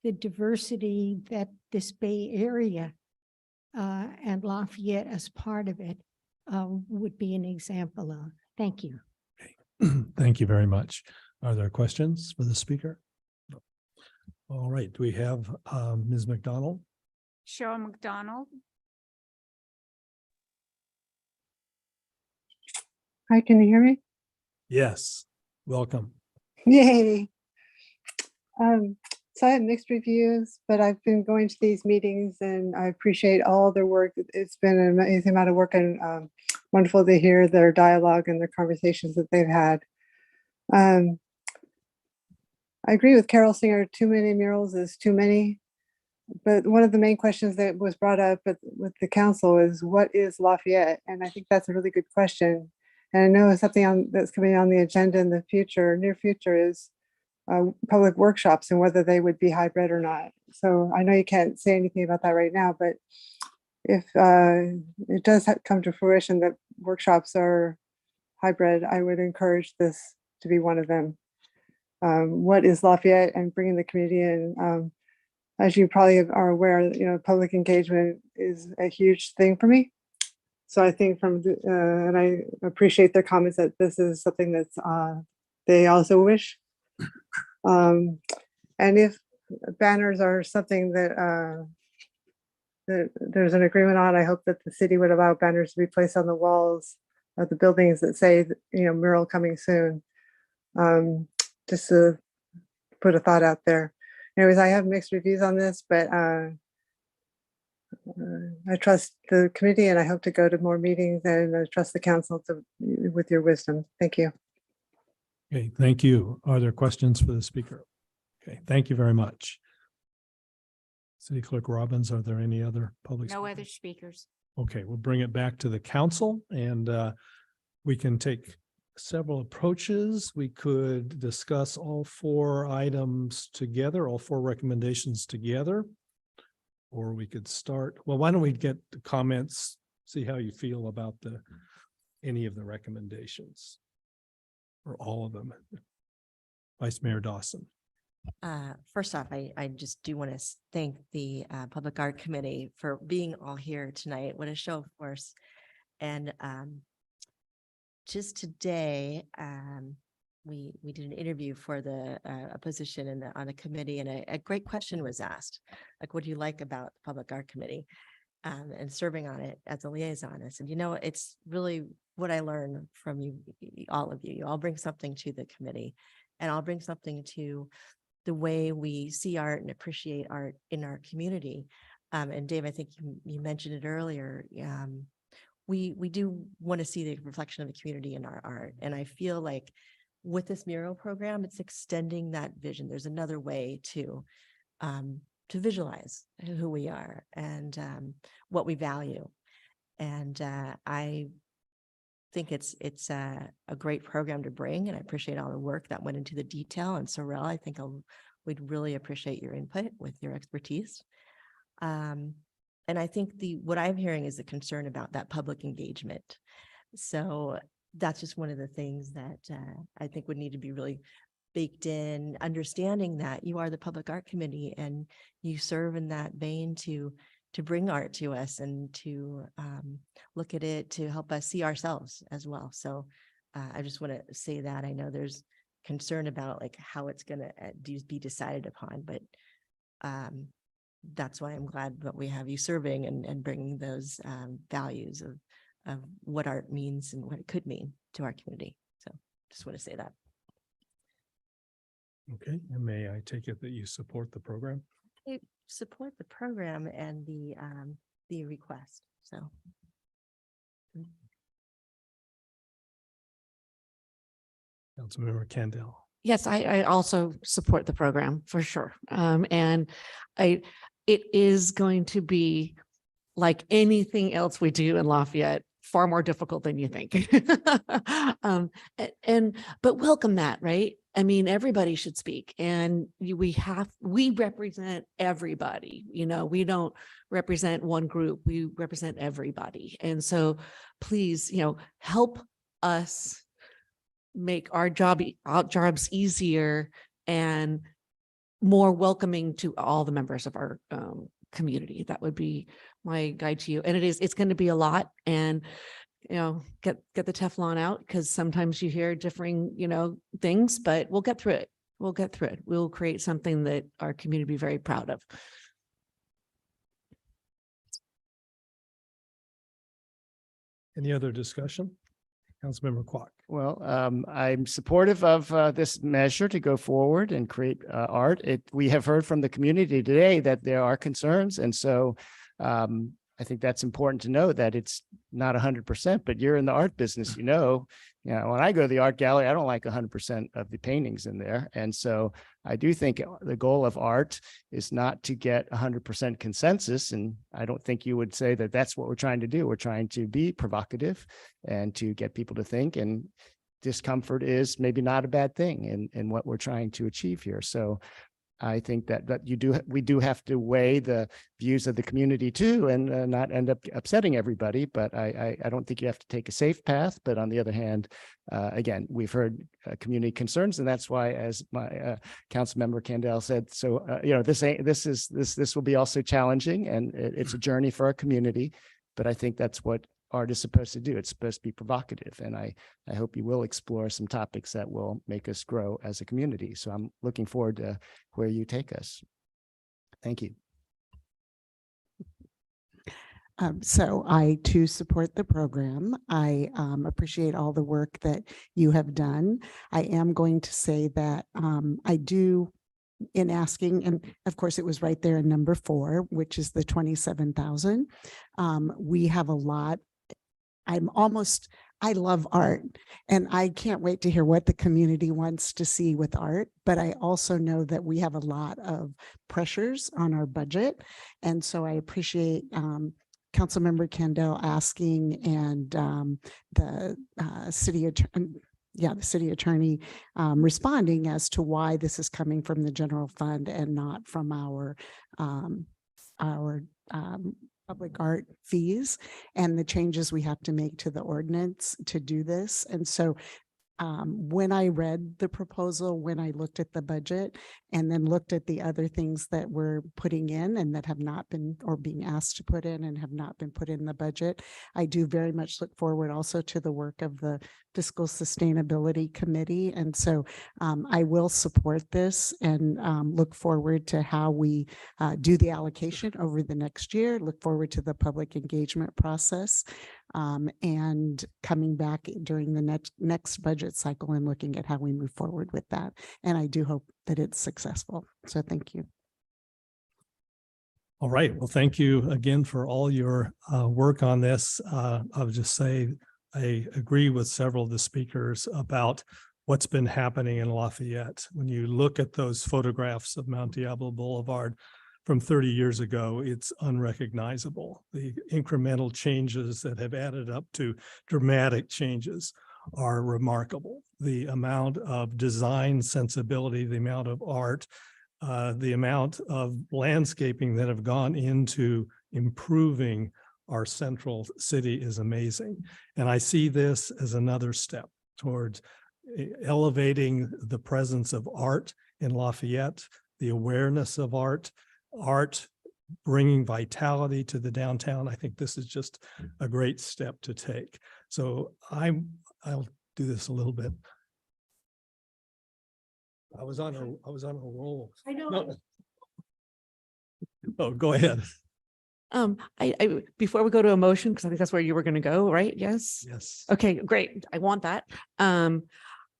the diversity that this Bay Area and Lafayette as part of it would be an example of. Thank you. Thank you very much. Are there questions for the speaker? All right, do we have Ms. McDonald? Cheryl McDonald. Hi, can you hear me? Yes, welcome. Yay. So I have mixed reviews, but I've been going to these meetings and I appreciate all their work. It's been an amazing amount of work, and wonderful to hear their dialogue and their conversations that they've had. I agree with Carol Singer, too many murals is too many. But one of the main questions that was brought up with the council is, what is Lafayette? And I think that's a really good question. And I know something that's coming on the agenda in the future, near future, is public workshops and whether they would be hybrid or not. So I know you can't say anything about that right now, but if it does come to fruition that workshops are hybrid, I would encourage this to be one of them. What is Lafayette, and bringing the community in? As you probably are aware, public engagement is a huge thing for me. So I think and I appreciate their comments that this is something that's, they also wish. And if banners are something that there's an agreement on, I hope that the city would allow banners to be placed on the walls of the buildings that say, mural coming soon. Just to put a thought out there. Anyways, I have mixed reviews on this, but I trust the committee and I hope to go to more meetings, and I trust the council with your wisdom. Thank you. Okay, thank you. Are there questions for the speaker? Okay, thank you very much. City Clerk Robbins, are there any other public? No speakers? other speakers. Okay, we'll bring it back to the council, and we can take several approaches. We could discuss all 4 items together, all 4 recommendations together. Or we could start, well, why don't we get the comments, see how you feel about any of the recommendations? Or all of them. Vice Mayor Dawson. First off, I just do want to thank the Public Art Committee for being all here tonight. What a show of force. And just today, we did an interview for a position on a committee, and a great question was asked. Like, what do you like about the Public Art Committee and serving on it as a liaison? I said, it's really what I learned from you, all of you. You all bring something to the committee, and I'll bring something to the way we see art and appreciate art in our community. And Dave, I think you mentioned it earlier. We do want to see the reflection of the community in our art. And I feel like with this mural program, it's extending that vision. There's another way to visualize who we are and what we value. And I think it's a great program to bring, and I appreciate all the work that went into the detail. And Sorrel, I think we'd really appreciate your input with your expertise. And I think what I'm hearing is a concern about that public engagement. So that's just one of the things that I think would need to be really baked in, understanding that you are the Public Art Committee and you serve in that vein to bring art to us and to look at it, to help us see ourselves as well. So I just want to say that I know there's concern about like how it's going to be decided upon, but that's why I'm glad that we have you serving and bringing those values of what art means and what it could mean to our community. So just want to say that. Okay, and may I take it that you support the program? I support the program and the request. So. Councilmember Kendall. Yes, I also support the program for sure. And it is going to be like anything else we do in Lafayette, far more difficult than you think. But welcome that, right? I mean, everybody should speak, and we represent everybody. We don't represent one group, we represent everybody. And so please, help us make our jobs easier and more welcoming to all the members of our community. That would be my guide to you. And it's going to be a lot, and get the Teflon out, because sometimes you hear differing, things, but we'll get through it. We'll create something that our community will be very proud of. Any other discussion? Councilmember Kwok. Well, I'm supportive of this measure to go forward and create art. We have heard from the community today that there are concerns. And so I think that's important to know that it's not 100%, but you're in the art business, when I go to the art gallery, I don't like 100% of the paintings in there. And so I do think the goal of art is not to get 100% consensus. And I don't think you would say that that's what we're trying to do. We're trying to be provocative and to get people to think, and discomfort is maybe not a bad thing in what we're trying to achieve here. So I think that we do have to weigh the views of the community too, and not end up upsetting everybody. But I don't think you have to take a safe path. But on the other hand, again, we've heard community concerns, and that's why, as my council member Candell said, so this will be also challenging, and it's a journey for our community. But I think that's what art is supposed to do. It's supposed to be provocative. And I hope you will explore some topics that will make us grow as a community. So I'm looking forward to where you take us. Thank you. So I too support the program. I appreciate all the work that you have done. I am going to say that I do, in asking, and of course it was right there in number 4, which is the 27,000. We have a lot. I love art, and I can't wait to hear what the community wants to see with art. But I also know that we have a lot of pressures on our budget. And so I appreciate Councilmember Kendall asking, and the city attorney, the city attorney responding as to why this is coming from the general fund and not from our public art fees, and the changes we have to make to the ordinance to do this. And so when I read the proposal, when I looked at the budget and then looked at the other things that we're putting in and that have not been, or being asked to put in and have not been put in the budget, I do very much look forward also to the work of the Fiscal Sustainability Committee. And so I will support this and look forward to how we do the allocation over the next year, look forward to the public engagement process, and coming back during the next budget cycle and looking at how we move forward with that. And I do hope that it's successful. So thank you. All right. Well, thank you again for all your work on this. I'll just say I agree with several of the speakers about what's been happening in Lafayette. When you look at those photographs of Mount Diablo Boulevard from 30 years ago, it's unrecognizable. The incremental changes that have added up to dramatic changes are remarkable. The amount of design sensibility, the amount of art, the amount of landscaping that have gone into improving our central city is amazing. And I see this as another step towards elevating the presence of art in Lafayette, the awareness of art bringing vitality to the downtown. I think this is just a great step to take. So I'll do this a little bit. I was on a roll. I know. No. Oh, go ahead. I before we go to a motion, because I think that's where you were going to go, right? Yes. Yes. Okay, great. I want that. I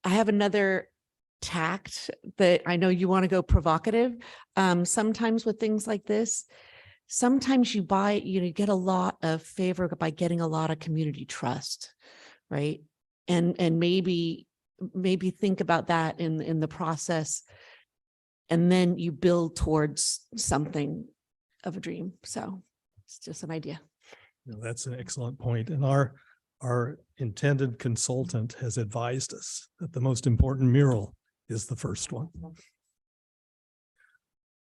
have another tact that I know you want to go provocative. Sometimes with things like this, sometimes you get a lot of favor by getting a lot of community trust, right? And maybe think about that in the process, and then you build towards something of a dream. So it's just an idea. That's an excellent point. And our intended consultant has advised us that the most important mural is the first one.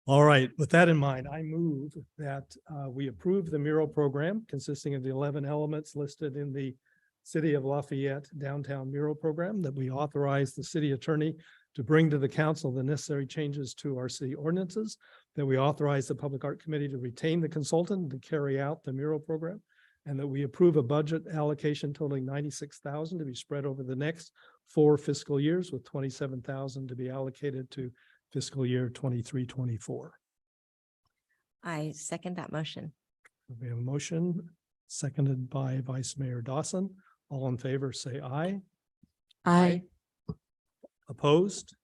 All right, with that in mind, I move that we approve the mural program consisting of the 11 elements listed in the City of Lafayette Downtown Mural Program, that we authorize the city attorney to bring to the council the necessary changes to our city ordinances, that we authorize the Public Art Committee to retain the consultant to carry out the mural program, and that we approve a budget allocation totaling $96,000 to be spread over the next 4 fiscal years, with $27,000 to be allocated to fiscal year 23-24. I second that motion. We have a motion seconded by Vice Mayor Dawson. All in favor, say aye. Aye. Opposed?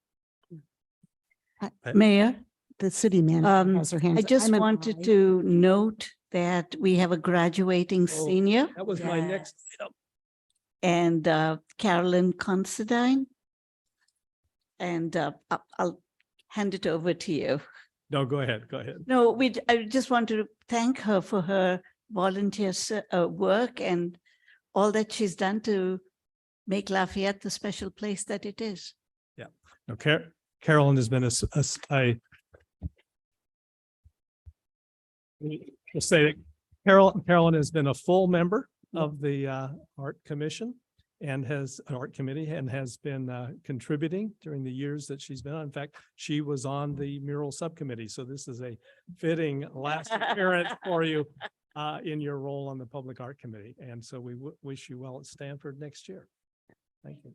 Mayor, the city manager has her hands I up. just I'm an wanted aye. to note that we have a graduating Oh, senior That was my next item. and Carolyn Considine. And I'll hand it over to you. No, go ahead. Go ahead. No, I just want to thank her for her volunteer work and all that she's done to make Lafayette the special place that it is. Yeah. No, Carolyn has been we'll say that Carolyn has been a full member of the art commission and art committee and has been contributing during the years that she's been on. In fact, she was on the mural subcommittee. So this is a fitting last appearance for you. in your role on the Public Art Committee. And so we wish you well at Stanford next year. Thank you.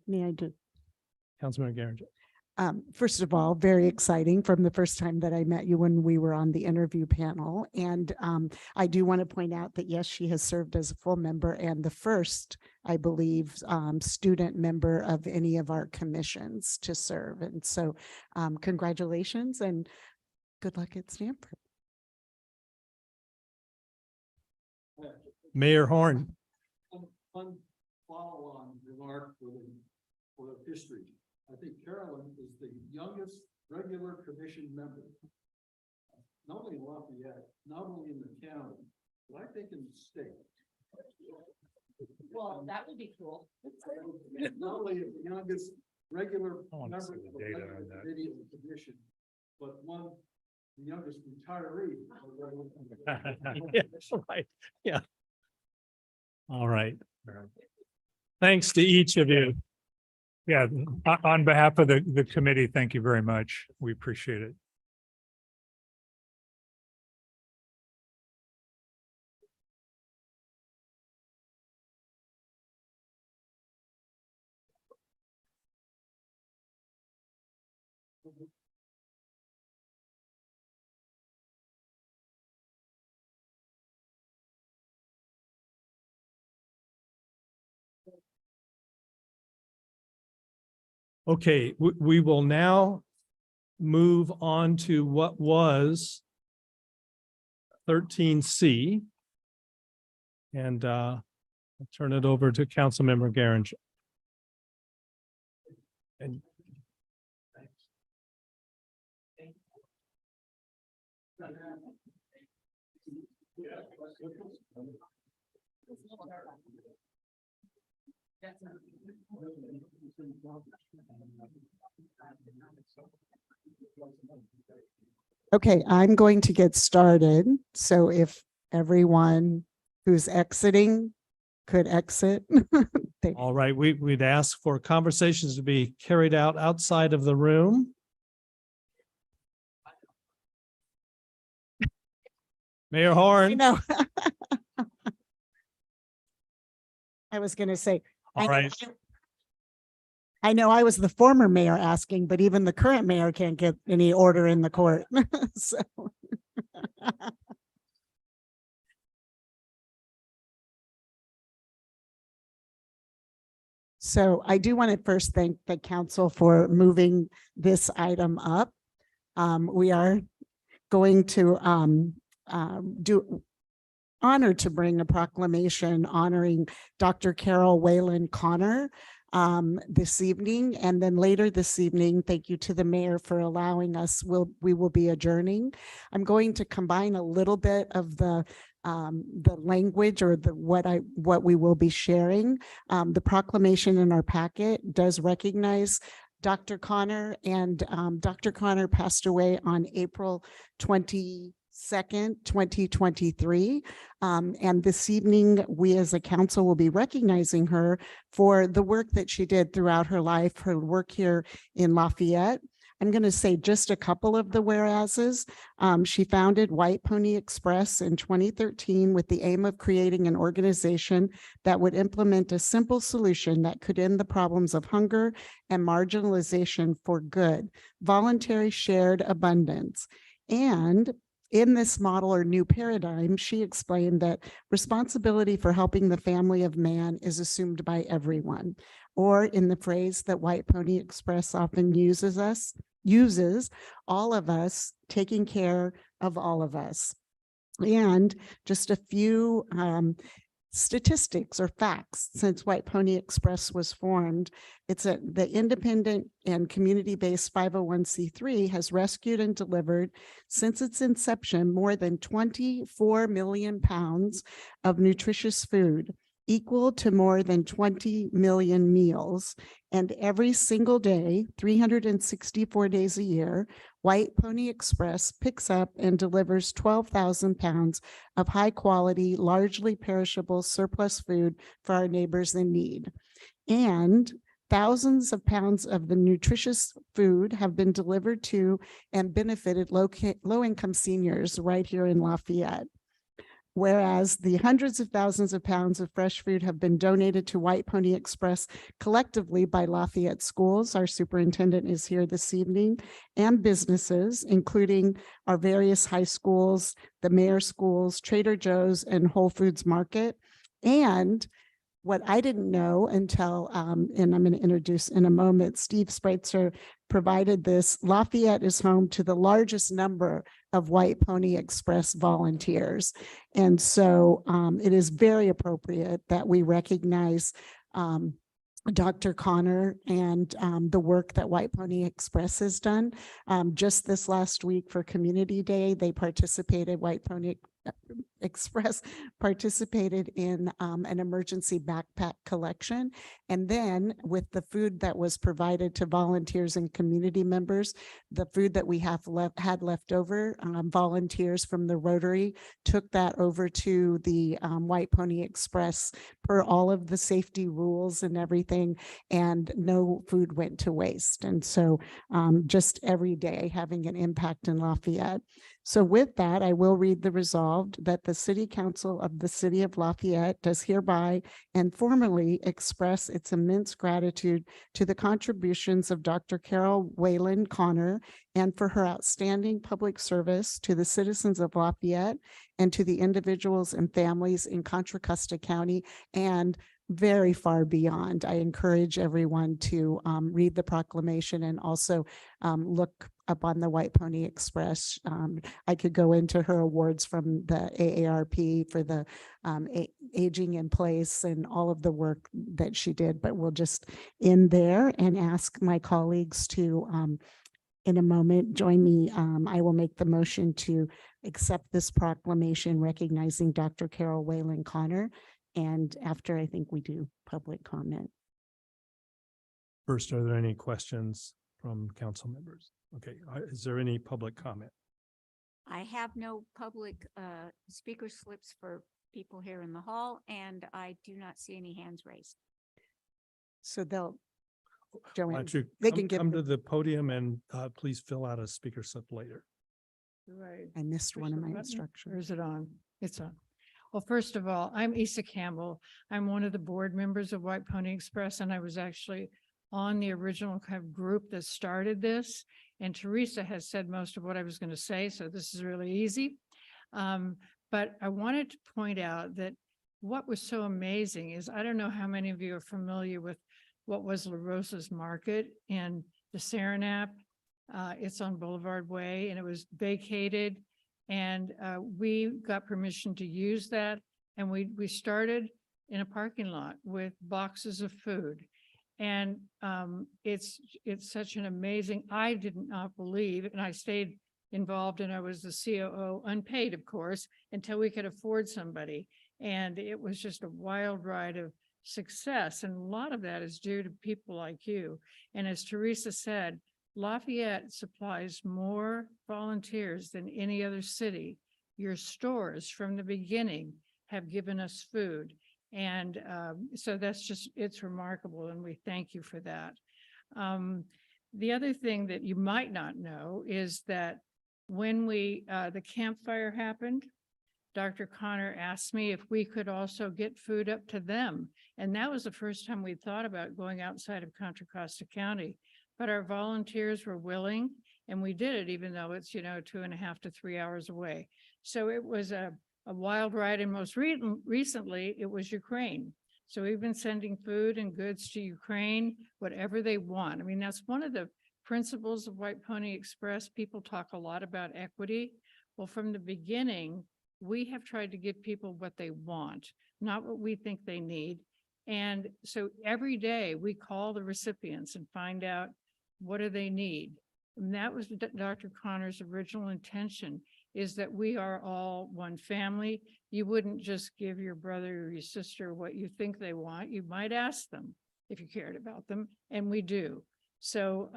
May I do? Councilmember Garrett. First of all, very exciting from the first time that I met you when we were on the interview panel. And I do want to point out that, yes, she has served as a full member and the first, I believe, student member of any of our commissions to serve. And so congratulations and good luck at Stanford. Mayor Horn. Fun follow-on remark for the history. I think Carolyn is the youngest regular commission member, not only in Lafayette, not only in the county, but I think in the state. Well, that would be cool. Not only is the youngest regular I want to member see of the the data regular on that. committee of the commission, but the youngest retiree. Yeah, right. Yeah. All right. Thanks to each of you. Yeah, on behalf of the committee, thank you very much. We appreciate it. Okay, we will now move on to what was 13C. And I'll turn it over to Councilmember Garrett. And Okay, I'm going to get started. So if everyone who's exiting could exit. all right, we'd ask for conversations to be carried out outside of the room. Mayor I Horn. know. I was going to say, All right. I know I was the former mayor asking, but even the current mayor can't get any order in the court. So. So I do want to first thank the council for moving this item up. We are going to honored to bring a proclamation honoring Dr. Carol Whalen Connor this evening. And then later this evening, thank you to the mayor for allowing us. We will be adjourning. I'm going to combine a little bit of the language or what we will be sharing. The proclamation in our packet does recognize Dr. Connor, and Dr. Connor passed away on April 22nd, 2023. And this evening, we as a council will be recognizing her for the work that she did throughout her life, her work here in Lafayette. I'm going to say just a couple of the whereases. She founded White Pony Express in 2013 with the aim of creating an organization that would implement a simple solution that could end the problems of hunger and marginalization for good, voluntary shared abundance. And in this model or new paradigm, she explained that responsibility for helping the family of man is assumed by everyone. Or in the phrase that White Pony Express often uses, all of us taking care of all of us. And just a few statistics or facts since White Pony Express was formed. The independent and community-based 501c3 has rescued and delivered since its inception more than 24 million pounds of nutritious food, equal to more than 20 million meals. And every single day, 364 days a year, White Pony Express picks up and delivers 12,000 pounds of high quality, largely perishable surplus food for our neighbors in need. And thousands of pounds of the nutritious food have been delivered to and benefited low-income seniors right here in Lafayette. Whereas the hundreds of thousands of pounds of fresh food have been donated to White Pony Express collectively by Lafayette schools, our superintendent is here this evening, and businesses, including our various high schools, the mayor schools, Trader Joe's, and Whole Foods Market. And what I didn't know until, and I'm going to introduce in a moment, Steve Spreitzer provided this. Lafayette is home to the largest number of White Pony Express volunteers. And so it is very appropriate that we recognize Dr. Connor and the work that White Pony Express has done. Just this last week for Community Day, they participated, White Pony Express participated in an emergency backpack collection. And then with the food that was provided to volunteers and community members, the food that we had left over, volunteers from the Rotary took that over to the White Pony Express per all of the safety rules and everything, and no food went to waste. And so just every day having an impact in Lafayette. So with that, I will read the resolved that the City Council of the City of Lafayette does hereby and formally express its immense gratitude to the contributions of Dr. Carol Whalen Connor and for her outstanding public service to the citizens of Lafayette and to the individuals and families in Contra Costa County and very far beyond. I encourage everyone to read the proclamation and also look up on the White Pony Express. I could go into her awards from the AARP for the aging in place and all of the work that she did, but we'll just end there and ask my colleagues to in a moment join me. I will make the motion to accept this proclamation recognizing Dr. Carol Whalen Connor. And after, I think we do public comment. First, are there any questions from council members? Okay, is there any public comment? I have no public speaker slips for people here in the hall, and I do not see any hands raised. So they'll, Why Joanne, don't you they come, can give come the- to the podium and please fill out a speaker slip later. Right. I missed one of my Or instructions. is it on? It's on. Well, first of all, I'm Issa Campbell. I'm one of the board members of White Pony Express, and I was actually on the original kind of group that started this. And Teresa has said most of what I was going to say, so this is really easy. But I wanted to point out that what was so amazing is, I don't know how many of you are familiar with what was La Rosa's Market in the Saranac. It's on Boulevard Way, and it was vacated. And we got permission to use that. And we started in a parking lot with boxes of food. And it's such an amazing, I did not believe, and I stayed involved and I was the COO, unpaid, of course, until we could afford somebody. And it was just a wild ride of success. And a lot of that is due to people like you. And as Teresa said, Lafayette supplies more volunteers than any other city. Your stores from the beginning have given us food. And so that's just, it's remarkable. And we thank you for that. The other thing that you might not know is that when the campfire happened, Dr. Connor asked me if we could also get food up to them. And that was the first time we thought about going outside of Contra Costa County. But our volunteers were willing, and we did it, even though it's, 2.5 to 3 hours away. So it was a wild ride. And most recently, it was Ukraine. So we've been sending food and goods to Ukraine, whatever they want. I mean, that's one of the principles of White Pony Express. People talk a lot about equity. Well, from the beginning, we have tried to give people what they want, not what we think they need. And so every day we call the recipients and find out, what do they need? And that was Dr. Connor's original intention, is that we are all one family. You wouldn't just give your brother or your sister what you think they want. You might ask them if you cared about them, and we do. So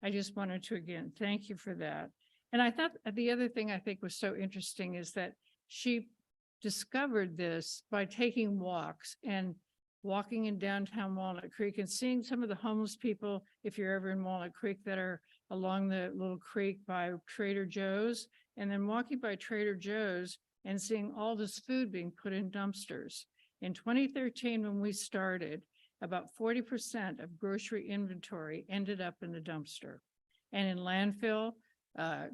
I just wanted to, again, thank you for that. And I thought the other thing I think was so interesting is that she discovered this by taking walks. And walking in downtown Walnut Creek and seeing some of the homeless people, if you're ever in Walnut Creek, that are along the little creek by Trader Joe's, and then walking by Trader Joe's and seeing all this food being put in dumpsters. In 2013, when we started, about 40% of grocery inventory ended up in the dumpster and in landfill,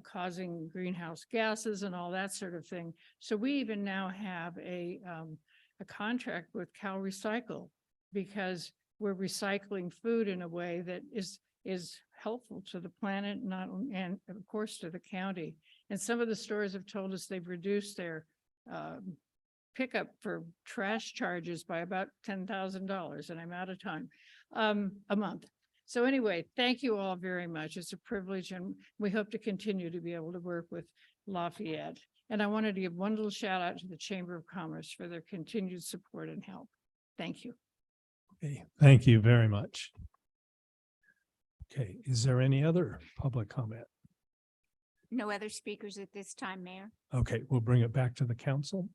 causing greenhouse gases and all that sort of thing. So we even now have a contract with Cal Recycle because we're recycling food in a way that is helpful to the planet, and of course to the county. And some of the stores have told us they've reduced their pickup for trash charges by about $10,000, and I'm out of time, a month. So anyway, thank you all very much. It's a privilege, and we hope to continue to be able to work with Lafayette. And I wanted to give one little shout out to the Chamber of Commerce for their continued support and help. Thank you. Okay, thank you very much. Okay, is there any other public comment? No other speakers at this time, Mayor. Okay, we'll bring it back to the council.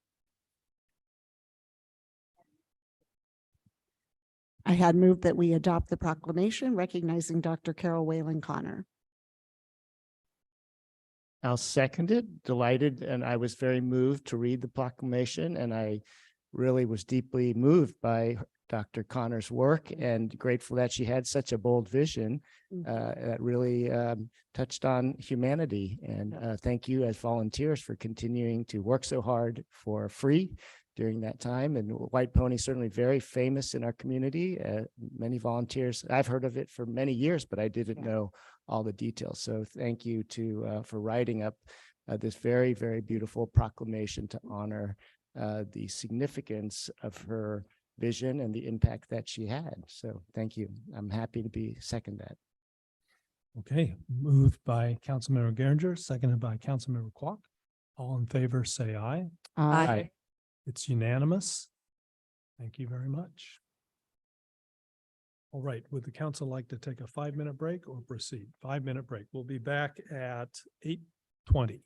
I had moved that we adopt the proclamation recognizing Dr. Carol Whalen Connor. I'll second it. Delighted, and I was very moved to read the proclamation, and I really was deeply moved by Dr. Connor's work and grateful that she had such a bold vision that really touched on humanity. And thank you as volunteers for continuing to work so hard for free during that time. And White Pony certainly very famous in our community. Many volunteers, I've heard of it for many years, but I didn't know all the details. So thank you for writing up this very, very beautiful proclamation to honor the significance of her vision and the impact that she had. So thank you. I'm happy to be second that. Okay, moved by Councilmember Geringer, seconded by Councilmember Kwok. All in favor, say aye. Aye. It's unanimous. Thank you very much. All right, would the council like to take a 5-minute break or proceed? 5-minute break. We'll be back at 8:20.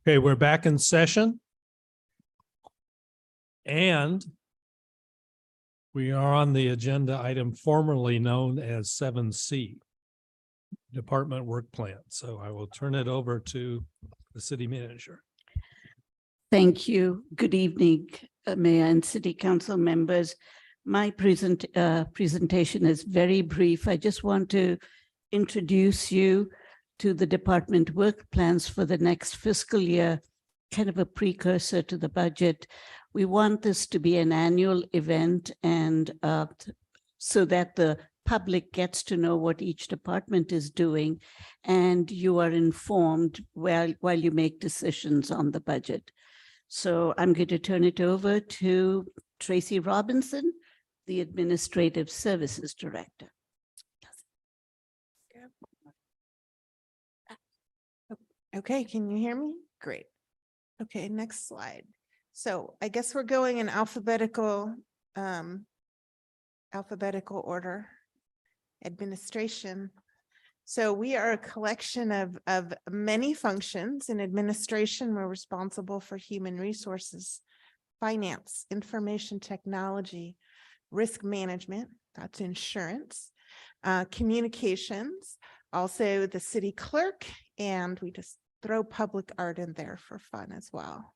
Okay, we're back in session. And we are on the agenda item formerly known as 7C, Department Work Plan. So I will turn it over to the city manager. Thank you. Good evening, Mayor and City Council members. My presentation is very brief. I just want to introduce you to the department work plans for the next fiscal year, kind of a precursor to the budget. We want this to be an annual event, and so that the public gets to know what each department is doing, and you are informed while you make decisions on the budget. So I'm going to turn it over to Tracy Robinson, the Administrative Services Director. Okay, can you hear me? Great. Okay, next slide. So I guess we're going in alphabetical order. Administration. So we are a collection of many functions. In administration, we're responsible for human resources, finance, information technology, risk management, that's insurance, communications, also the city clerk, and we just throw public art in there for fun as well.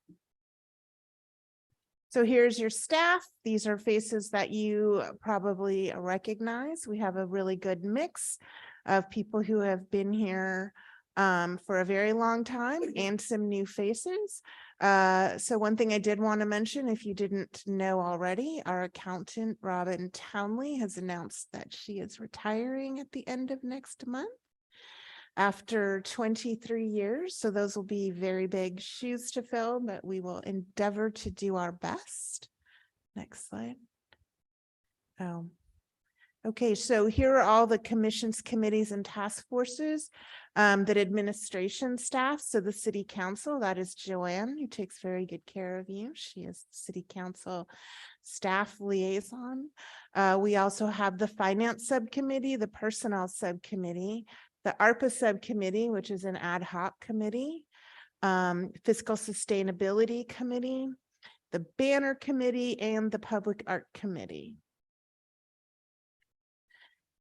So here's your staff. These are faces that you probably recognize. We have a really good mix of people who have been here for a very long time and some new faces. So one thing I did want to mention, if you didn't know already, our accountant, Robin Townley, has announced that she is retiring at the end of next month after 23 years. So those will be very big shoes to fill, but we will endeavor to do our best. Next slide. Oh, okay. So here are all the commissions, committees, and task forces that administration staff. So the city council, that is Joanne, who takes very good care of you. She is the city council staff liaison. We also have the finance subcommittee, the personnel subcommittee, the ARPA subcommittee, which is an ad hoc committee, fiscal sustainability committee, the banner committee, and the public art committee.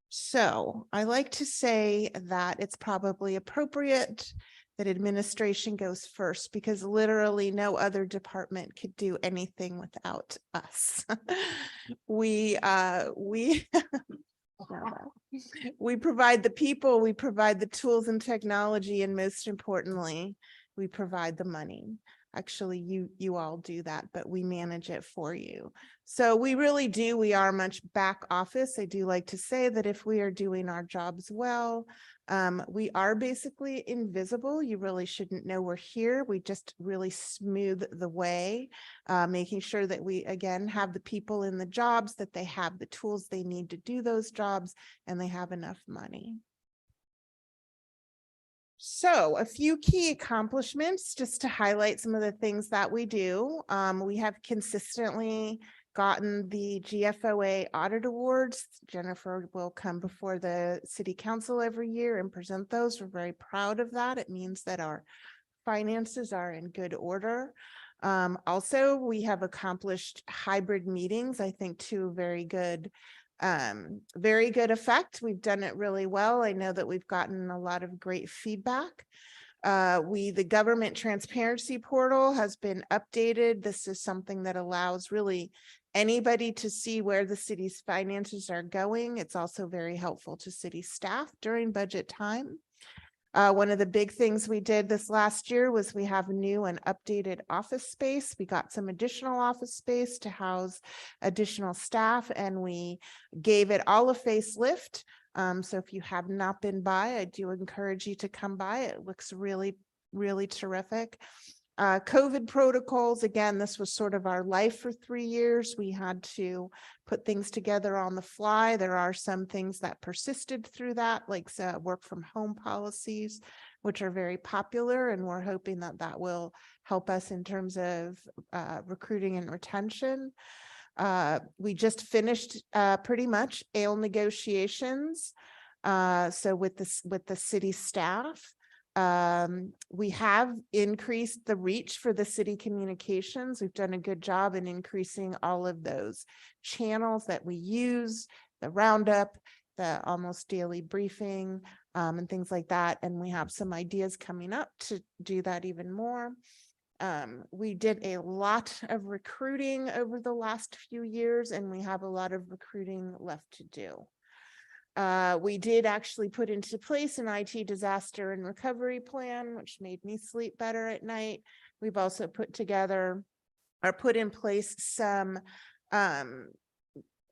So I like to say that it's probably appropriate that administration goes first, because literally no other department could do anything without us. We provide the people, we provide the tools and technology, and most importantly, we provide the money. Actually, you all do that, but we manage it for you. So we really do, we are much back office. I do like to say that if we are doing our jobs well, we are basically invisible. You really shouldn't know we're here. We just really smooth the way, making sure that we, again, have the people in the jobs, that they have the tools they need to do those jobs, and they have enough money. So a few key accomplishments just to highlight some of the things that we do. We have consistently gotten the GFOA audit awards. Jennifer will come before the city council every year and present those. We're very proud of that. It means that our finances are in good order. Also, we have accomplished hybrid meetings, I think, to very good effect. We've done it really well. I know that we've gotten a lot of great feedback. The government transparency portal has been updated. This is something that allows really anybody to see where the city's finances are going. It's also very helpful to city staff during budget time. One of the big things we did this last year was we have new and updated office space. We got some additional office space to house additional staff, and we gave it all a facelift. So if you have not been by, I do encourage you to come by. It looks really, really terrific. COVID protocols, again, this was sort of our life for 3 years. We had to put things together on the fly. There are some things that persisted through that, like work from home policies, which are very popular, and we're hoping that that will help us in terms of recruiting and retention. We just finished pretty much AIL negotiations. So with the city staff, We have increased the reach for the city communications. We've done a good job in increasing all of those channels that we use, the roundup, the almost daily briefing, and things like that. And we have some ideas coming up to do that even more. We did a lot of recruiting over the last few years, and we have a lot of recruiting left to do. We did actually put into place an IT disaster and recovery plan, which made me sleep better at night. We've also put together or put in place some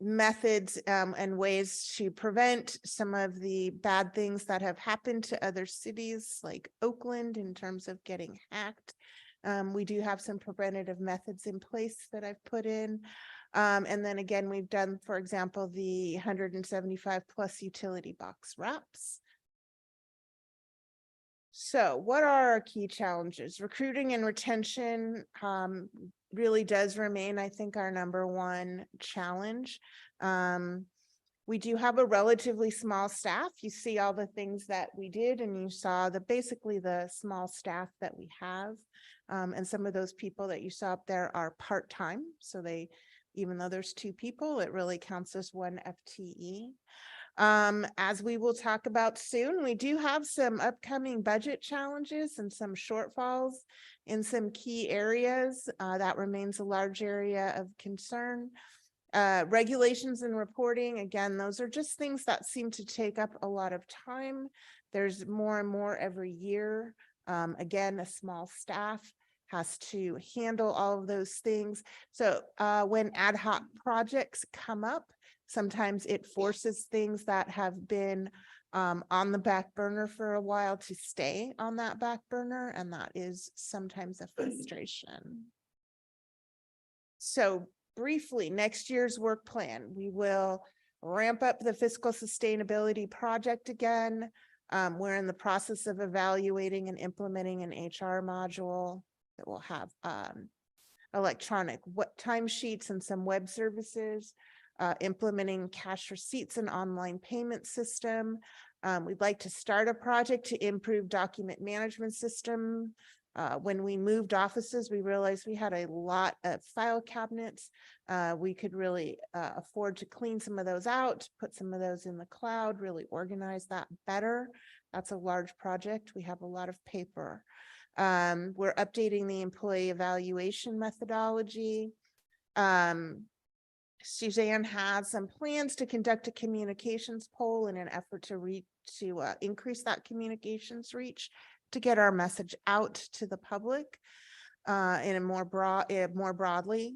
methods and ways to prevent some of the bad things that have happened to other cities like Oakland in terms of getting hacked. We do have some preventative methods in place that I've put in. And then again, we've done, for example, the 175 plus utility box wraps. So what are our key challenges? Recruiting and retention really does remain, I think, our number one challenge. We do have a relatively small staff. You see all the things that we did, and you saw basically the small staff that we have. And some of those people that you saw up there are part-time. So even though there's 2 people, it really counts as 1 FTE. As we will talk about soon, we do have some upcoming budget challenges and some shortfalls in some key areas. That remains a large area of concern. Regulations and reporting, again, those are just things that seem to take up a lot of time. There's more and more every year. Again, a small staff has to handle all of those things. So when ad hoc projects come up, sometimes it forces things that have been on the back burner for a while to stay on that back burner, and that is sometimes a frustration. So briefly, next year's work plan, we will ramp up the fiscal sustainability project again. We're in the process of evaluating and implementing an HR module that will have electronic timesheets and some web services, implementing cash receipts and online payment system. We'd like to start a project to improve document management system. When we moved offices, we realized we had a lot of file cabinets. We could really afford to clean some of those out, put some of those in the cloud, really organize that better. That's a large project. We have a lot of paper. We're updating the employee evaluation methodology. Suzanne has some plans to conduct a communications poll in an effort to increase that communications reach, to get our message out to the public more broadly.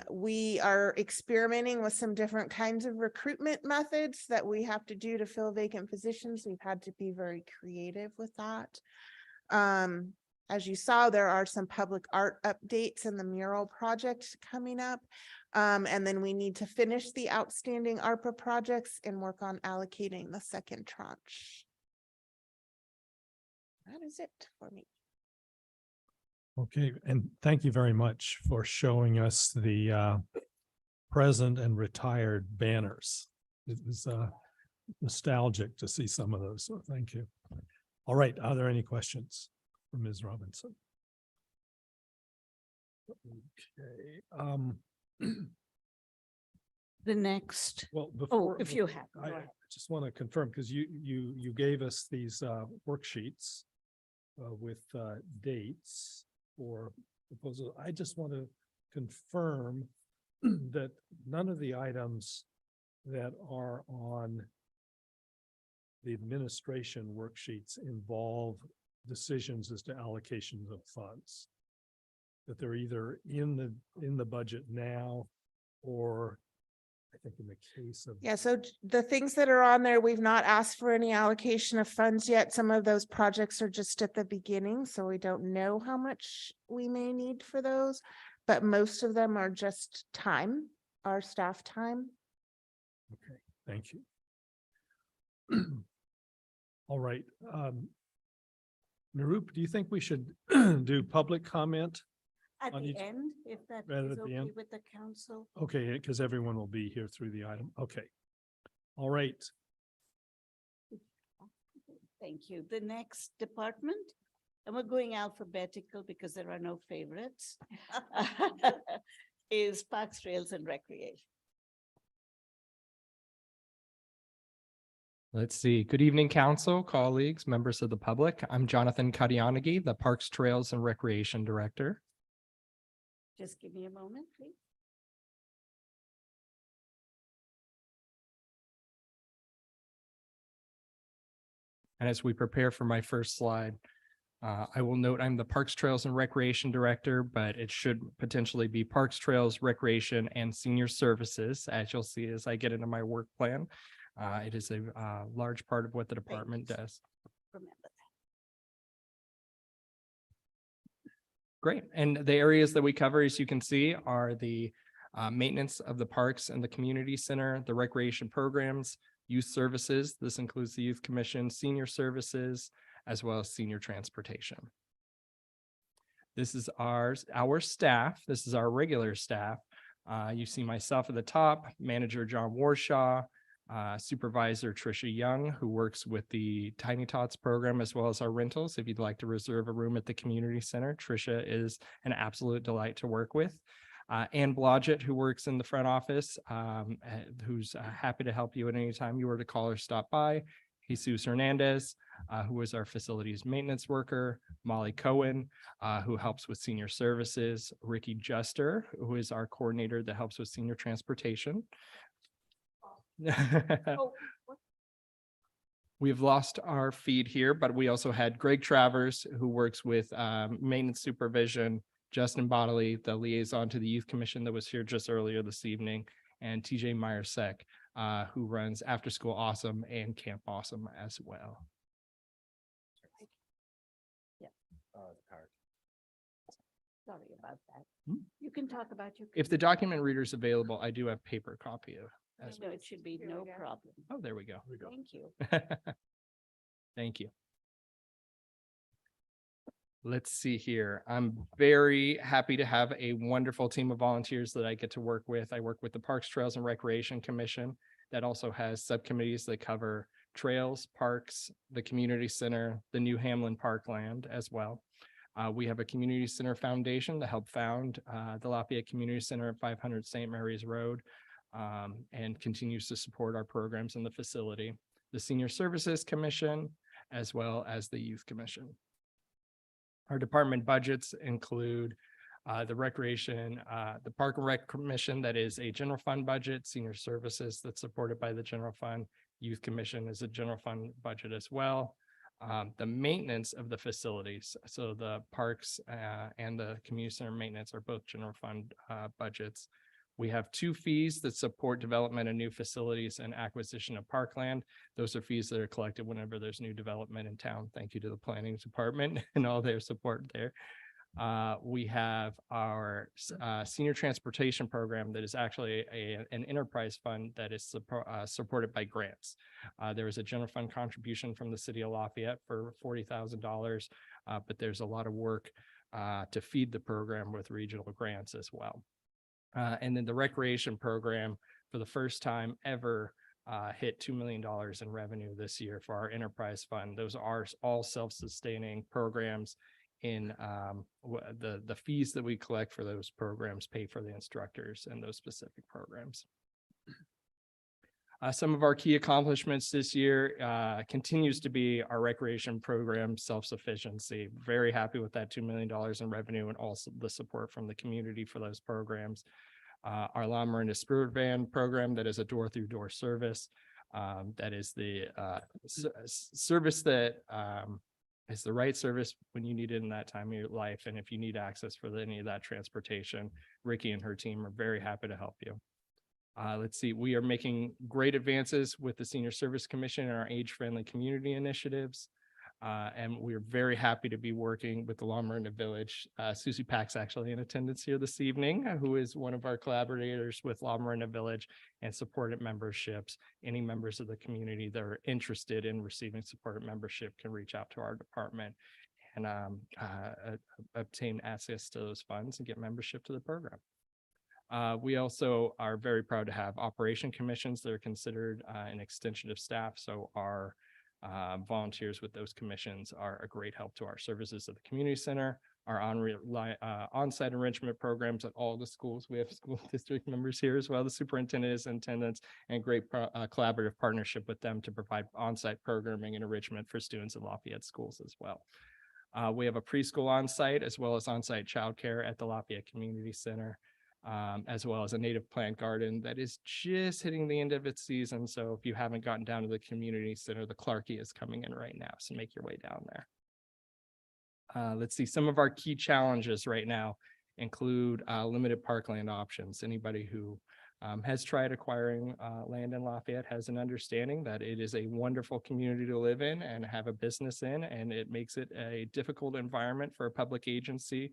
We are experimenting with some different kinds of recruitment methods that we have to do to fill vacant positions. We've had to be very creative with that. As you saw, there are some public art updates in the mural project coming up. And then we need to finish the outstanding ARPA projects and work on allocating the second tranche. That is it for me. Okay, and thank you very much for showing us the present and retired banners. It was nostalgic to see some of those, so thank you. All right, are there any questions for Ms. Robinson? Okay. The next. Well, before, if you have. I just want to confirm, because you gave us these worksheets with dates for proposal. I just want to confirm that none of the items that are on the administration worksheets involve decisions as to allocations of funds. That they're either in the budget now, or I think in the case of. Yeah, so the things that are on there, we've not asked for any allocation of funds yet. Some of those projects are just at the beginning, so we don't know how much we may need for those, but most of them are just time, our staff time. Okay, thank you. All right. Nirup, do you think we should do public comment? At on the each- end, if that rather is at the okay end? with the council. Okay, because everyone will be here through the item. Okay. All right. Thank you. The next department, and we're going alphabetical because there are no favorites, is Parks, Trails and Recreation. Let's see. Good evening, council, colleagues, members of the public. I'm Jonathan Kadianagi, the Parks, Trails and Recreation Director. Just give me a moment, please. And as we prepare for my first slide, I will note I'm the Parks, Trails and Recreation Director, but it should potentially be Parks, Trails, Recreation and Senior Services, as you'll see as I get into my work plan. It is a large part of what the department does. Remember that. Great. And the areas that we cover, as you can see, are the maintenance of the parks and the community center, the recreation programs, youth services. This includes the Youth Commission, senior services, as well as senior transportation. This is our staff. This is our regular staff. You see myself at the top, Manager John Warshaw, Supervisor Tricia Young, who works with the Tiny Tots program, as well as our rentals. If you'd like to reserve a room at the community center, Tricia is an absolute delight to work with. Ann Blodgett, who works in the front office, who's happy to help you at any time you were to call or stop by. Jesus Hernandez, who is our facilities maintenance worker. Molly Cohen, who helps with senior services. Ricky Juster, who is our coordinator that helps with senior transportation. We've lost our feed here, but we also had Greg Travers, who works with maintenance supervision, Justin Bodley, the liaison to the Youth Commission that was here just earlier this evening, and TJ Myersek, who runs After School Awesome and Camp Awesome as well. Yeah. Sorry about that. You can talk about your. If the document reader is available, I do have paper copy of. No, it should be no problem. Oh, there we go. Thank you. Thank you. Let's see here. I'm very happy to have a wonderful team of volunteers that I get to work with. I work with the Parks, Trails and Recreation Commission that also has subcommittees that cover trails, parks, the community center, the New Hamlin Parkland as well. We have a community center foundation to help found the Lafayette Community Center at 500 St. Mary's Road. And continues to support our programs in the facility, the Senior Services Commission, as well as the Youth Commission. Our department budgets include the Recreation, the Park and Rec Commission, that is a general fund budget, Senior Services that's supported by the general fund, Youth Commission is a general fund budget as well. The maintenance of the facilities, so the parks and the community center maintenance are both general fund budgets. We have two fees that support development of new facilities and acquisition of parkland. Those are fees that are collected whenever there's new development in town. Thank you to the planning department and all their support there. We have our senior transportation program that is actually an enterprise fund that is supported by grants. There is a general fund contribution from the city of Lafayette for $40,000, but there's a lot of work to feed the program with regional grants as well. And then the recreation program, for the first time ever, hit $2 million in revenue this year for our enterprise fund. Those are all self-sustaining programs. In the fees that we collect for those programs pay for the instructors and those specific programs. Some of our key accomplishments this year continues to be our recreation program self-sufficiency. Very happy with that $2 million in revenue and also the support from the community for those programs. Our La Miranda Spirit Van program, that is a door-through-door service. That is the service that is the right service when you need it in that time of your life. And if you need access for any of that transportation, Ricky and her team are very happy to help you. Let's see, we are making great advances with the Senior Service Commission and our age-friendly community initiatives. And we're very happy to be working with the La Miranda Village. Susie Pack's actually in attendance here this evening, who is one of our collaborators with La Miranda Village and supported memberships. Any members of the community that are interested in receiving supported membership can reach out to our department and obtain access to those funds and get membership to the program. We also are very proud to have operation commissions that are considered an extension of staff. So our Volunteers with those commissions are a great help to our services at the community center, our on-site enrichment programs at all the schools. We have school district members here as well, the superintendent is in attendance, and great collaborative partnership with them to provide on-site programming and enrichment for students in Lafayette schools as well. We have a preschool on-site as well as on-site childcare at the Lafayette Community Center, as well as a native plant garden that is just hitting the end of its season. So if you haven't gotten down to the community center, the Clarkie is coming in right now. So make your way down there. Let's see, some of our key challenges right now include limited parkland options. Anybody who has tried acquiring land in Lafayette has an understanding that it is a wonderful community to live in and have a business in, and it makes it a difficult environment for a public agency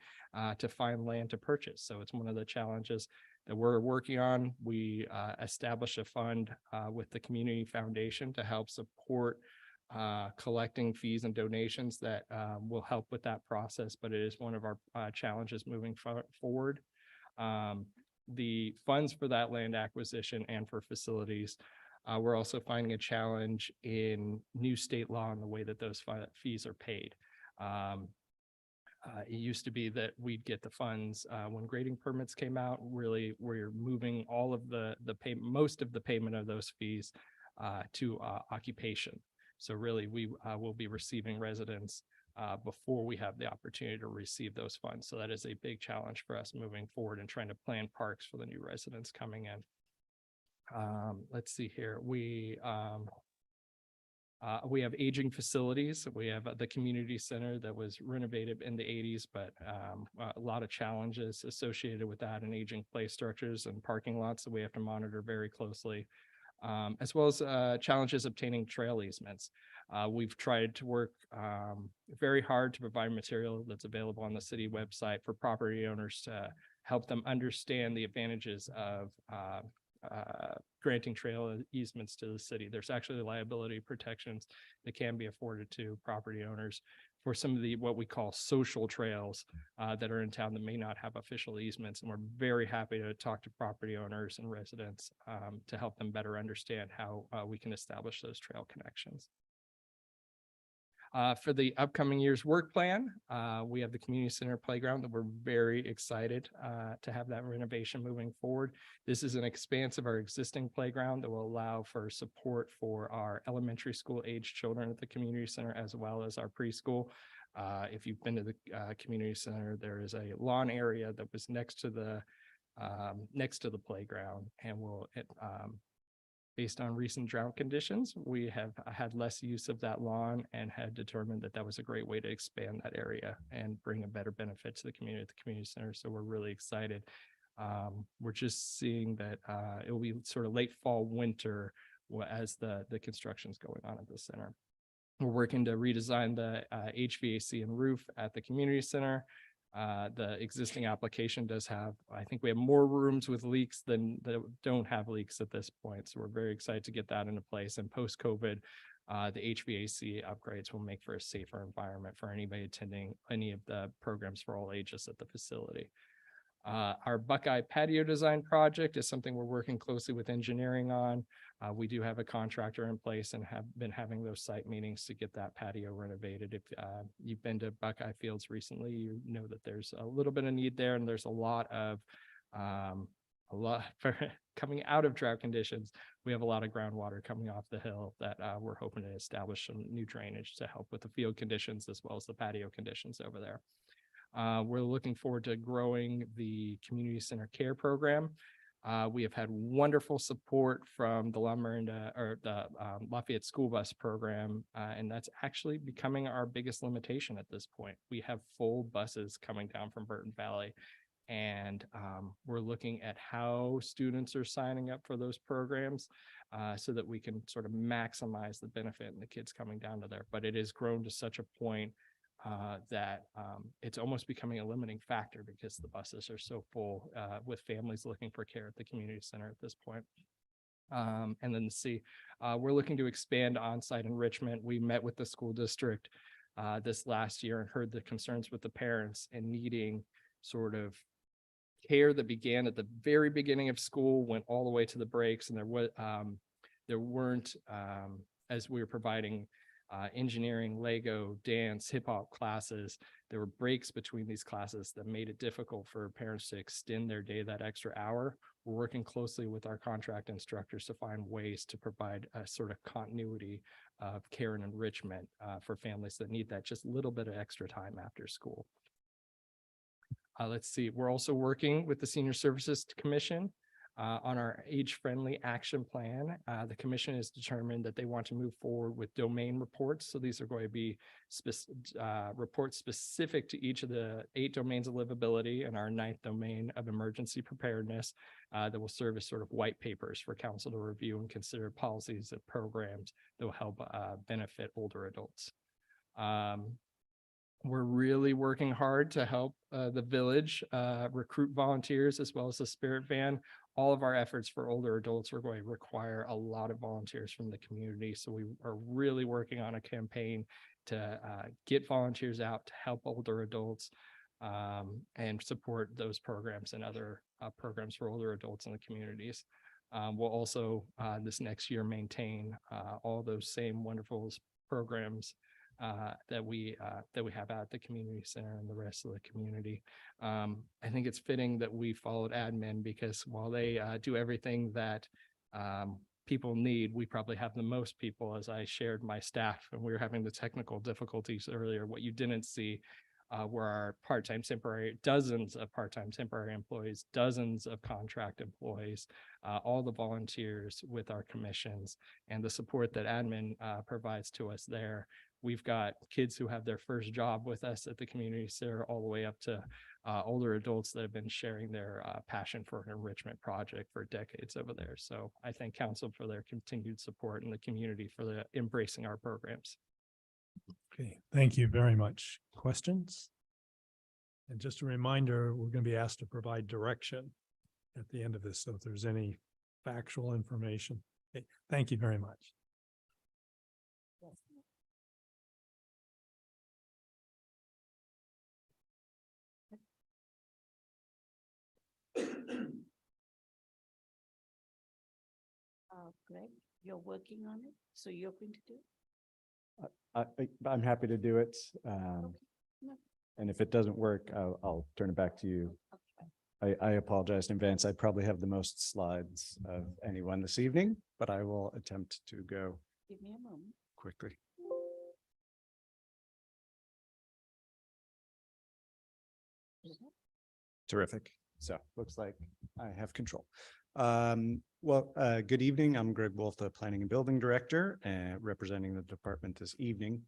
to find land to purchase. So it's one of the challenges that we're working on. We established a fund with the Community Foundation to help support collecting fees and donations that will help with that process, but it is one of our challenges moving forward. The funds for that land acquisition and for facilities, we're also finding a challenge in new state law and the way that those fees are paid. It used to be that we'd get the funds when grading permits came out. Really, we're moving all of most of the payment of those fees to occupation. So really, we will be receiving residents before we have the opportunity to receive those funds. So that is a big challenge for us moving forward and trying to plan parks for the new residents coming in. Let's see here. We have aging facilities. We have the community center that was renovated in the 80s, but a lot of challenges associated with that and aging play structures and parking lots that we have to monitor very closely. As well as challenges obtaining trail easements. We've tried to work very hard to provide material that's available on the city website for property owners to help them understand the advantages of granting trail easements to the city. There's actually liability protections that can be afforded to property owners for some of the what we call social trails that are in town that may not have official easements. And we're very happy to talk to property owners and residents to help them better understand how we can establish those trail connections. For the upcoming year's work plan, we have the community center playground that we're very excited to have that renovation moving forward. This is an expanse of our existing playground that will allow for support for our elementary school age children at the community center as well as our preschool. If you've been to the community center, there is a lawn area that was next to the playground, and will based on recent drought conditions, we have had less use of that lawn and had determined that that was a great way to expand that area and bring a better benefit to the community at the community center. So we're really excited. We're just seeing that it will be sort of late fall, winter as the construction is going on at the center. We're working to redesign the HVAC and roof at the community center. The existing application does have, I think we have more rooms with leaks than that don't have leaks at this point. So we're very excited to get that into place. And post-COVID, the HVAC upgrades will make for a safer environment for anybody attending any of the programs for all ages at the facility. Our Buckeye patio design project is something we're working closely with engineering on. We do have a contractor in place and have been having those site meetings to get that patio renovated. If you've been to Buckeye Fields recently, you know that there's a little bit of need there, and there's a lot for coming out of drought conditions. We have a lot of groundwater coming off the hill that we're hoping to establish some new drainage to help with the field conditions as well as the patio conditions over there. We're looking forward to growing the community center care program. We have had wonderful support from the Lafayette school bus program, and that's actually becoming our biggest limitation at this point. We have full buses coming down from Burton Valley, and we're looking at how students are signing up for those programs so that we can sort of maximize the benefit in the kids coming down to there. But it has grown to such a point that it's almost becoming a limiting factor because the buses are so full with families looking for care at the community center at this point. And then we're looking to expand on-site enrichment. We met with the school district this last year and heard the concerns with the parents and needing sort of care that began at the very beginning of school, went all the way to the breaks, and there weren't, as we were providing engineering, Lego, dance, hip hop classes. There were breaks between these classes that made it difficult for parents to extend their day that extra hour. We're working closely with our contract instructors to find ways to provide a sort of continuity of care and enrichment for families that need that just little bit of extra time after school. Let's see, we're also working with the Senior Services Commission on our age-friendly action plan. The commission has determined that they want to move forward with domain reports. So these are going to be reports specific to each of the 8 domains of livability and our 9th domain of emergency preparedness that will serve as sort of white papers for council to review and consider policies and programs that will help benefit older adults. We're really working hard to help the village recruit volunteers as well as the Spirit Van. All of our efforts for older adults are going to require a lot of volunteers from the community. So we are really working on a campaign to get volunteers out to help older adults and support those programs and other programs for older adults in the communities. We'll also this next year maintain all those same wonderful programs that we have at the community center and the rest of the community. I think it's fitting that we followed admin because while they do everything that people need, we probably have the most people. As I shared my staff and we were having the technical difficulties earlier, what you didn't see were our part-time temporary, dozens of part-time temporary employees, dozens of contract employees, all the volunteers with our commissions and the support that admin provides to us there. We've got kids who have their first job with us at the community center all the way up to older adults that have been sharing their passion for an enrichment project for decades over there. So I thank council for their continued support and the community for the embracing our programs. Okay, thank you very much. Questions? And just a reminder, we're going to be asked to provide direction at the end of this. So if there's any factual information, okay, thank you very much. Greg, you're working on it, so you're going to do it? I'm happy to do it. No. And if it doesn't work, I'll turn it back to you. I apologize in advance. I probably have the most slides of anyone this evening, but I will attempt to go Give me a moment. quickly. Terrific. So looks like I have control. Good evening. I'm Greg Wolf, the Planning and Building Director, representing the department this evening.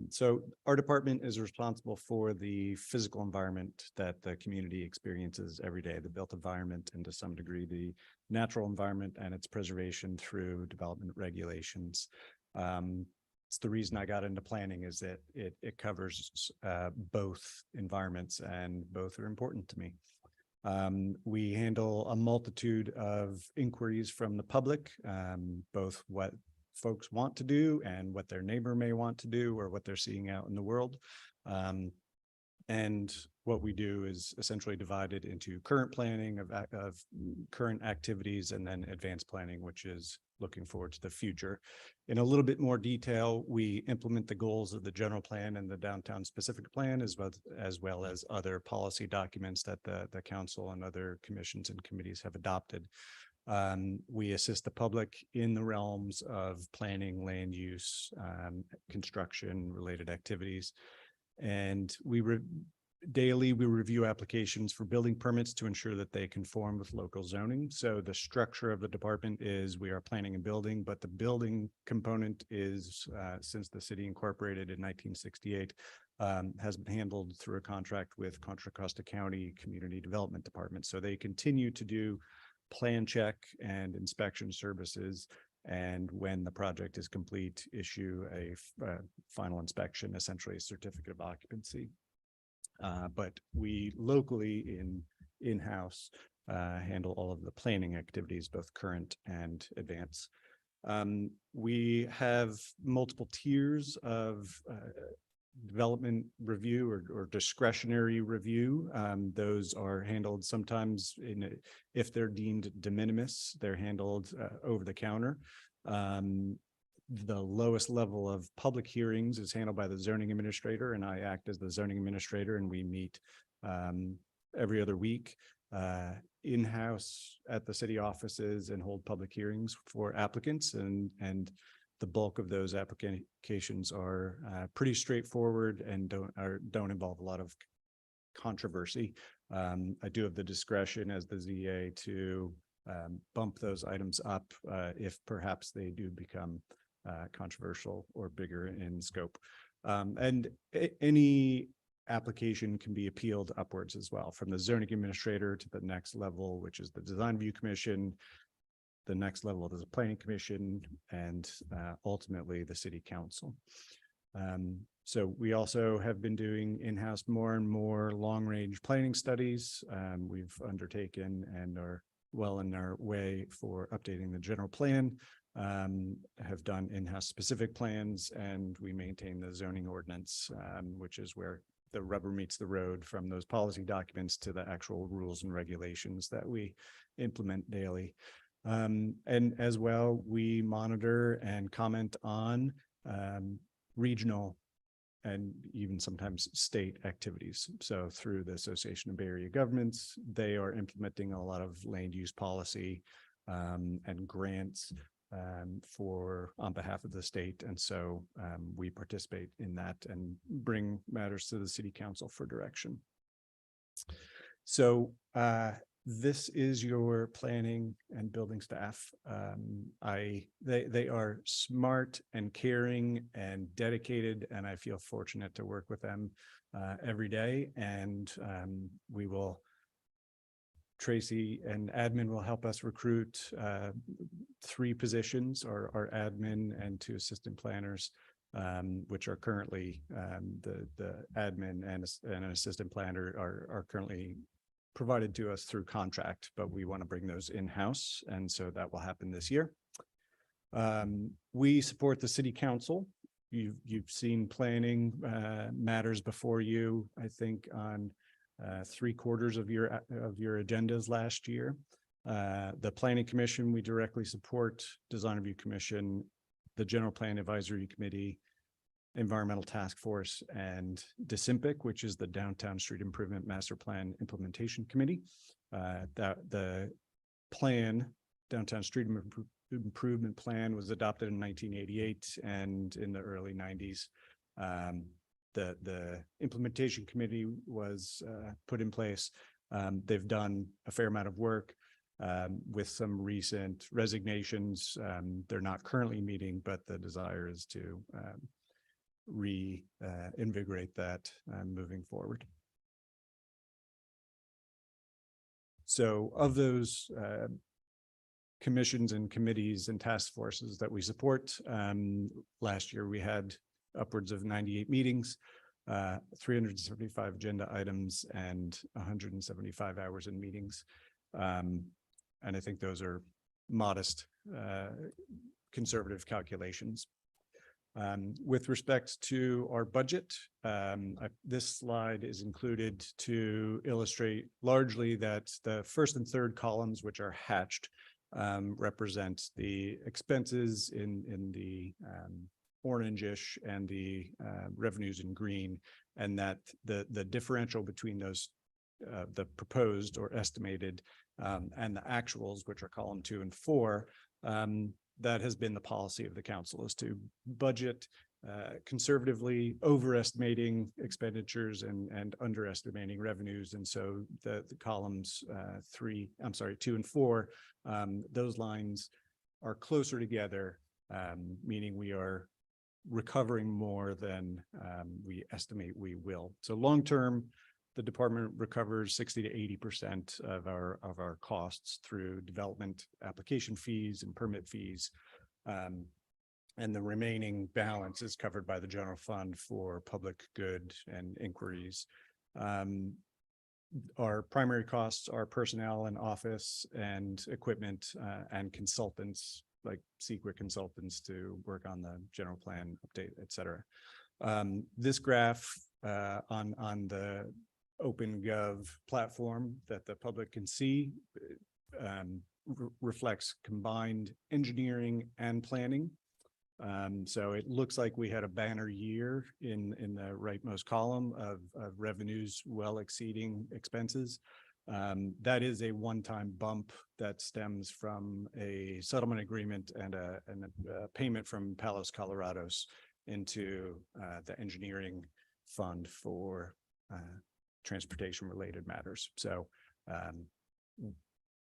So our department is responsible for the physical environment that the community experiences every day, the built environment, and to some degree, the natural environment and its preservation through development regulations. It's the reason I got into planning is that it covers both environments and both are important to me. We handle a multitude of inquiries from the public, both what folks want to do and what their neighbor may want to do or what they're seeing out in the world. And what we do is essentially divided into current planning of current activities and then advanced planning, which is looking forward to the future. In a little bit more detail, we implement the goals of the general plan and the downtown specific plan, as well as other policy documents that the council and other commissions and committees have adopted. We assist the public in the realms of planning, land use, construction related activities. And daily we review applications for building permits to ensure that they conform with local zoning. So the structure of the department is we are planning and building, but the building component is since the city incorporated in 1968 has been handled through a contract with Contra Costa County Community Development Department. So they continue to do plan check and inspection services, and when the project is complete, issue a final inspection, essentially a certificate of occupancy. But we locally in-house handle all of the planning activities, both current and advanced. We have multiple tiers of development review or discretionary review. Those are handled sometimes if they're deemed de minimis, they're handled over the counter. the lowest level of public hearings is handled by the zoning administrator, and I act as the zoning administrator, and we meet every other week in-house at the city offices and hold public hearings for applicants, and the bulk of those applications are pretty straightforward and don't involve a lot of controversy. I do have the discretion as the ZA to bump those items up if perhaps they do become controversial or bigger in scope. And any application can be appealed upwards as well, from the zoning administrator to the next level, which is the design review commission. The next level is the planning commission, and ultimately the city council. So we also have been doing in-house more and more long-range planning studies. We've undertaken and are well in our way for updating the general plan, have done in-house specific plans, and we maintain the zoning ordinance, which is where the rubber meets the road, from those policy documents to the actual rules and regulations that we implement daily. And as well, we monitor and comment on regional and even sometimes state activities. So through the Association of Bay Area Governments, they are implementing a lot of land use policy and grants on behalf of the state. And so we participate in that and bring matters to the city council for direction. So this is your planning and building staff. They are smart and caring and dedicated, and I feel fortunate to work with them every day. And Tracy and admin will help us recruit 3 positions, our admin and 2 assistant planners, which are currently the admin and an assistant planner are currently provided to us through contract, but we want to bring those in-house, and so that will happen this year. We support the city council. You've seen planning matters before you, I think, on 3/4 of your agendas last year. The planning commission, we directly support, design review commission, the general plan advisory committee, environmental task force, and DSIMPIC, which is the Downtown Street Improvement Master Plan Implementation Committee. The plan, Downtown Street Improvement Plan, was adopted in 1988, and in the early 90s, the implementation committee was put in place. They've done a fair amount of work with some recent resignations. They're not currently meeting, but the desire is to reinvigorate that moving forward. So of those commissions and committees and task forces that we support, last year we had upwards of 98 meetings, 375 agenda items, and 175 hours in meetings. And I think those are modest, conservative calculations. With respect to our budget, this slide is included to illustrate largely that the first and third columns, which are hatched, represent the expenses in the orange-ish and the revenues in green, and that the differential between those, the proposed or estimated and the actuals, which are column 2 and 4, that has been the policy of the council, is to budget conservatively, overestimating expenditures and underestimating revenues. And so the columns 2 and 4, those lines are closer together, meaning we are recovering more than we estimate we will. So long-term, the department recovers 60 to 80% of our costs through development application fees and permit fees. And the remaining balance is covered by the general fund for public good and inquiries. Our primary costs are personnel and office and equipment and consultants, like secret consultants to work on the general plan update, et cetera. This graph on the OpenGov platform that the public can see reflects combined engineering and planning So it looks like we had a banner year in the rightmost column of revenues well exceeding expenses. That is a one-time bump that stems from a settlement agreement and a payment from Palos Colorados into the engineering fund for transportation related matters. So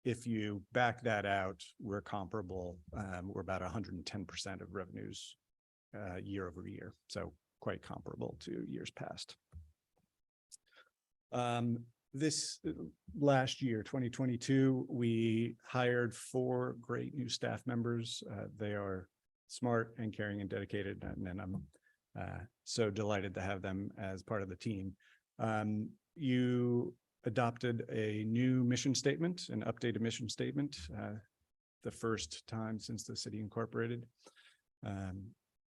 if you back that out, we're comparable. We're about 110% of revenues year over year. So quite comparable to years past. This last year, 2022, we hired 4 great new staff members. They are smart and caring and dedicated, and I'm so delighted to have them as part of the team. You adopted a new mission statement, an updated mission statement, the first time since the city incorporated.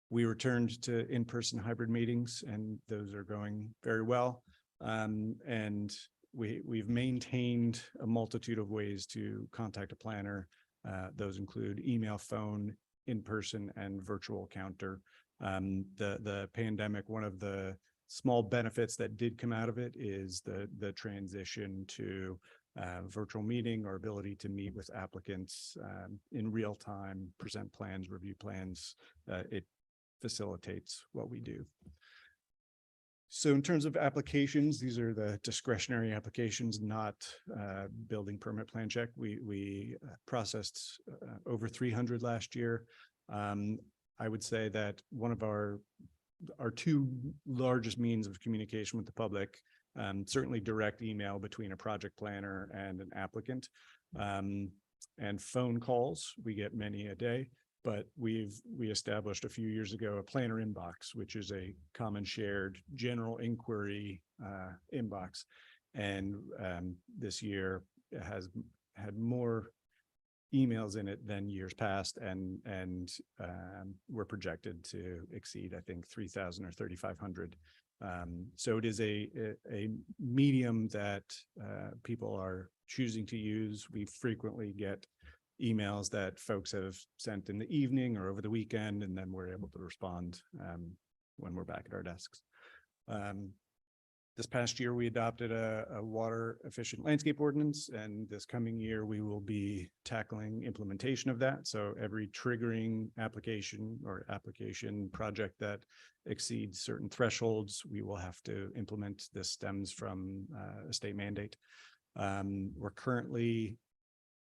We returned to in-person hybrid meetings, and those are going very well. And we've maintained a multitude of ways to contact a planner. Those include email, phone, in-person, and virtual counter. The pandemic, one of the small benefits that did come out of it is the transition to virtual meeting or ability to meet with applicants in real time, present plans, review plans. It facilitates what we do. So in terms of applications, these are the discretionary applications, not building permit plan check. We processed over 300 last year. I would say that one of our 2 largest means of communication with the public, certainly direct email between a project planner and an applicant, and phone calls. We get many a day, but we established a few years ago a planner inbox, which is a common shared general inquiry inbox. And this year has had more emails in it than years past, and we're projected to exceed, I think, 3,000 or 3,500. So it is a medium that people are choosing to use. We frequently get emails that folks have sent in the evening or over the weekend, and then we're able to respond when we're back at our desks. This past year, we adopted a water efficient landscape ordinance, and this coming year, we will be tackling implementation of that. So every triggering application or application project that exceeds certain thresholds, we will have to implement. This stems from a state mandate. We're currently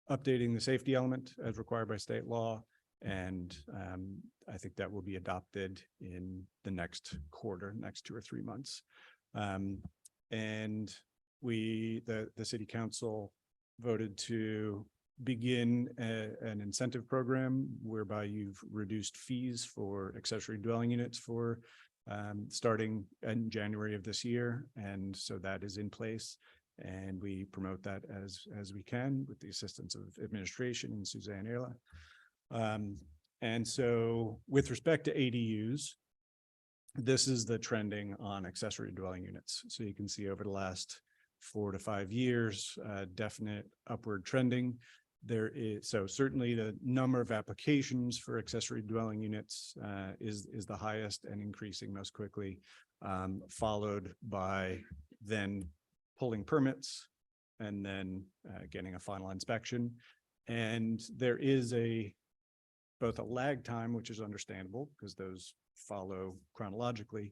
updating the safety element as required by state law, and I think that will be adopted in the next quarter, next 2 or 3 months. And the city council voted to begin an incentive program whereby you've reduced fees for accessory dwelling units for starting in January of this year. And so that is in place, and we promote that as we can with the assistance of administration and Suzanne Ayla. And so with respect to ADUs, this is the trending on accessory dwelling units. So you can see over the last 4 to 5 years, definite upward trending. There is, so certainly the number of applications for accessory dwelling units is the highest and increasing most quickly, followed by then pulling permits and then getting a final inspection. And there is both a lag time, which is understandable because those follow chronologically,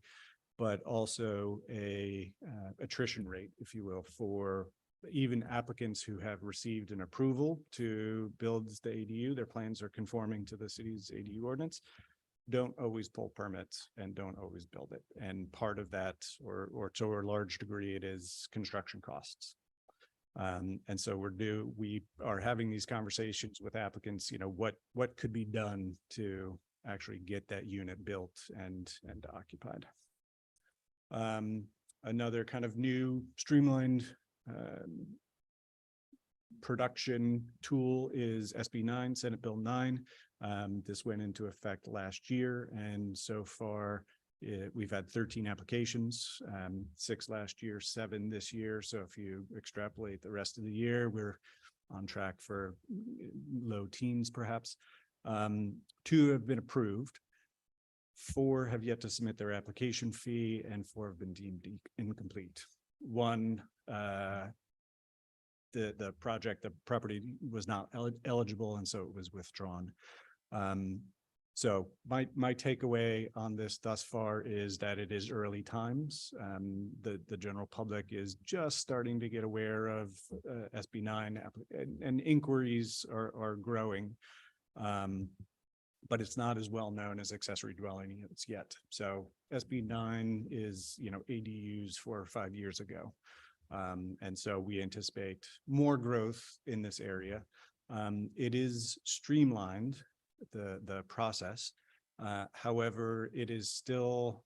but also a attrition rate, if you will, for even applicants who have received an approval to build the ADU. Their plans are conforming to the city's ADU ordinance, don't always pull permits and don't always build it. And part of that, or to a large degree, it is construction costs. And so we are having these conversations with applicants, what could be done to actually get that unit built and occupied. Another kind of new streamlined production tool is SB 9, Senate Bill 9. This went into effect last year, and so far we've had 13 applications, 6 last year, 7 this year. So if you extrapolate the rest of the year, we're on track for low teens, perhaps. 2 have been approved. 4 have yet to submit their application fee and 4 have been deemed incomplete. One, the property was not eligible, and so it was withdrawn. So my takeaway on this thus far is that it is early times. The general public is just starting to get aware of SB 9 and inquiries are growing. But it's not as well known as accessory dwelling units yet. So SB 9 is, ADUs 4 or 5 years ago. And so we anticipate more growth in this area. It is streamlined, the process. However, it is still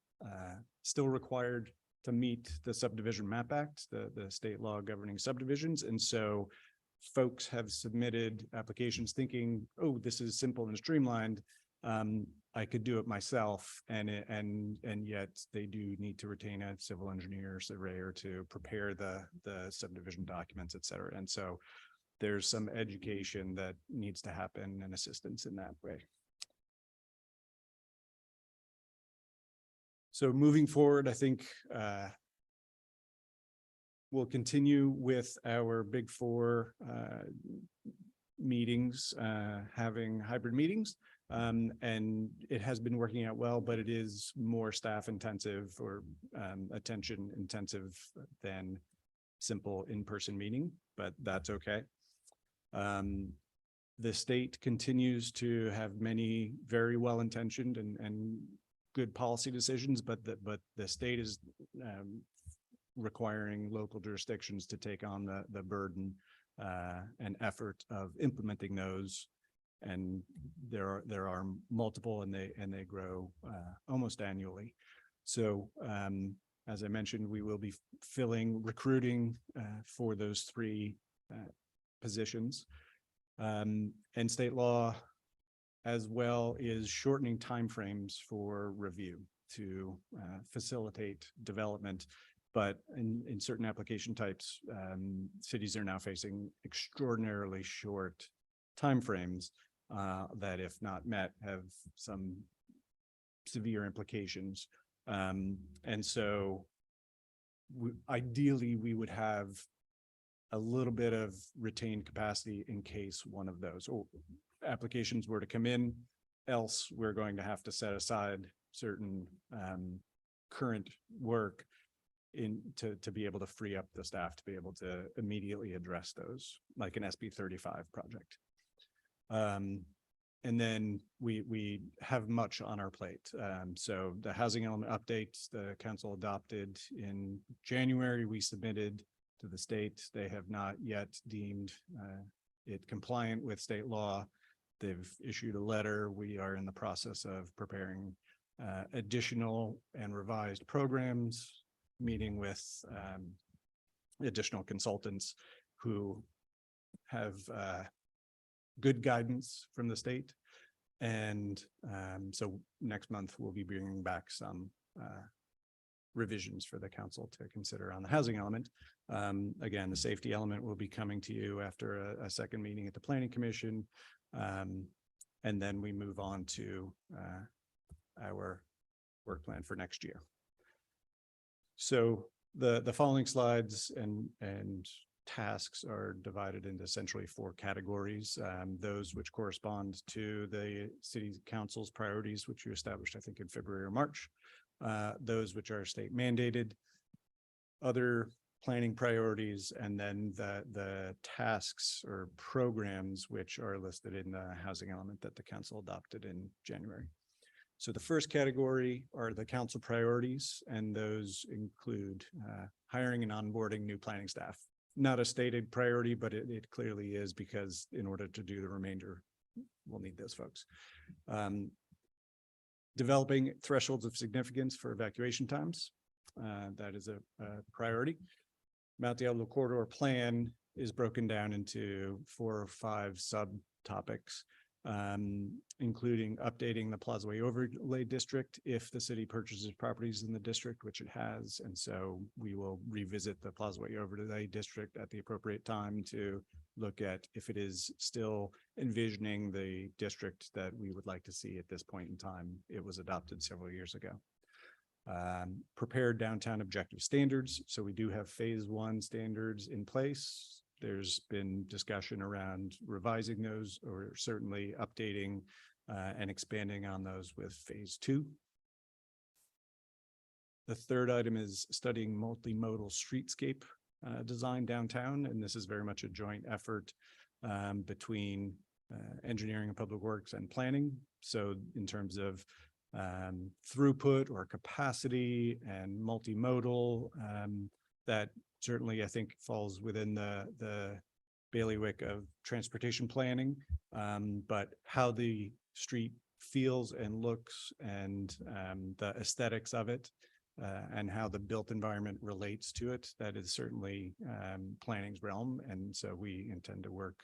required to meet the Subdivision Map Act, the state law governing subdivisions. And so folks have submitted applications thinking, oh, this is simple and streamlined. I could do it myself, and yet they do need to retain a civil engineer, surveyor to prepare the subdivision documents, et cetera. And so there's some education that needs to happen and assistance in that way. So moving forward, I think we'll continue with our big 4 meetings, having hybrid meetings. And it has been working out well, but it is more staff intensive or attention intensive than simple in-person meeting, but that's okay. The state continues to have many very well-intentioned and good policy decisions, but the state is requiring local jurisdictions to take on the burden and effort of implementing those. And there are multiple, and they grow almost annually. So as I mentioned, we will be recruiting for those 3 positions. And state law as well is shortening timeframes for review to facilitate development. But in certain application types, cities are now facing extraordinarily short timeframes that, if not met, have some severe implications. And so ideally, we would have a little bit of retained capacity in case one of those applications were to come in. Else, we're going to have to set aside certain current work to be able to free up the staff to be able to immediately address those, like an SB 35 project. And then we have much on our plate. So the housing element updates, the council adopted in January, we submitted to the state. They have not yet deemed it compliant with state law. They've issued a letter. We are in the process of preparing additional and revised programs, meeting with additional consultants who have good guidance from the state. And so next month, we'll be bringing back some revisions for the council to consider on the housing element. Again, the safety element will be coming to you after a second meeting at the Planning Commission. And then we move on to our work plan for next year. So the following slides and tasks are divided into essentially 4 categories. Those which correspond to the city council's priorities, which you established, I think, in February or March. Those which are state mandated, other planning priorities, and then the tasks or programs which are listed in the housing element that the council adopted in January. So the first category are the council priorities, and those include hiring and onboarding new planning staff. Not a stated priority, but it clearly is, because in order to do the remainder, we'll need those folks. Developing thresholds of significance for evacuation times. That is a priority. Mount Diablo Corridor Plan is broken down into 4 or 5 subtopics. including updating the Plaza overlay district if the city purchases properties in the district, which it has. And so we will revisit the Plaza overlay district at the appropriate time to look at if it is still envisioning the district that we would like to see at this point in time. It was adopted several years ago. Prepared downtown objective standards. So we do have phase 1 standards in place. There's been discussion around revising those or certainly updating and expanding on those with phase 2. The third item is studying multimodal streetscape design downtown. And this is very much a joint effort between engineering and public works and planning. So in terms of throughput or capacity and multimodal, that certainly I think falls within the bailiwick of transportation planning, but how the street feels and looks and the aesthetics of it and how the built environment relates to it, that is certainly planning's realm. And so we intend to work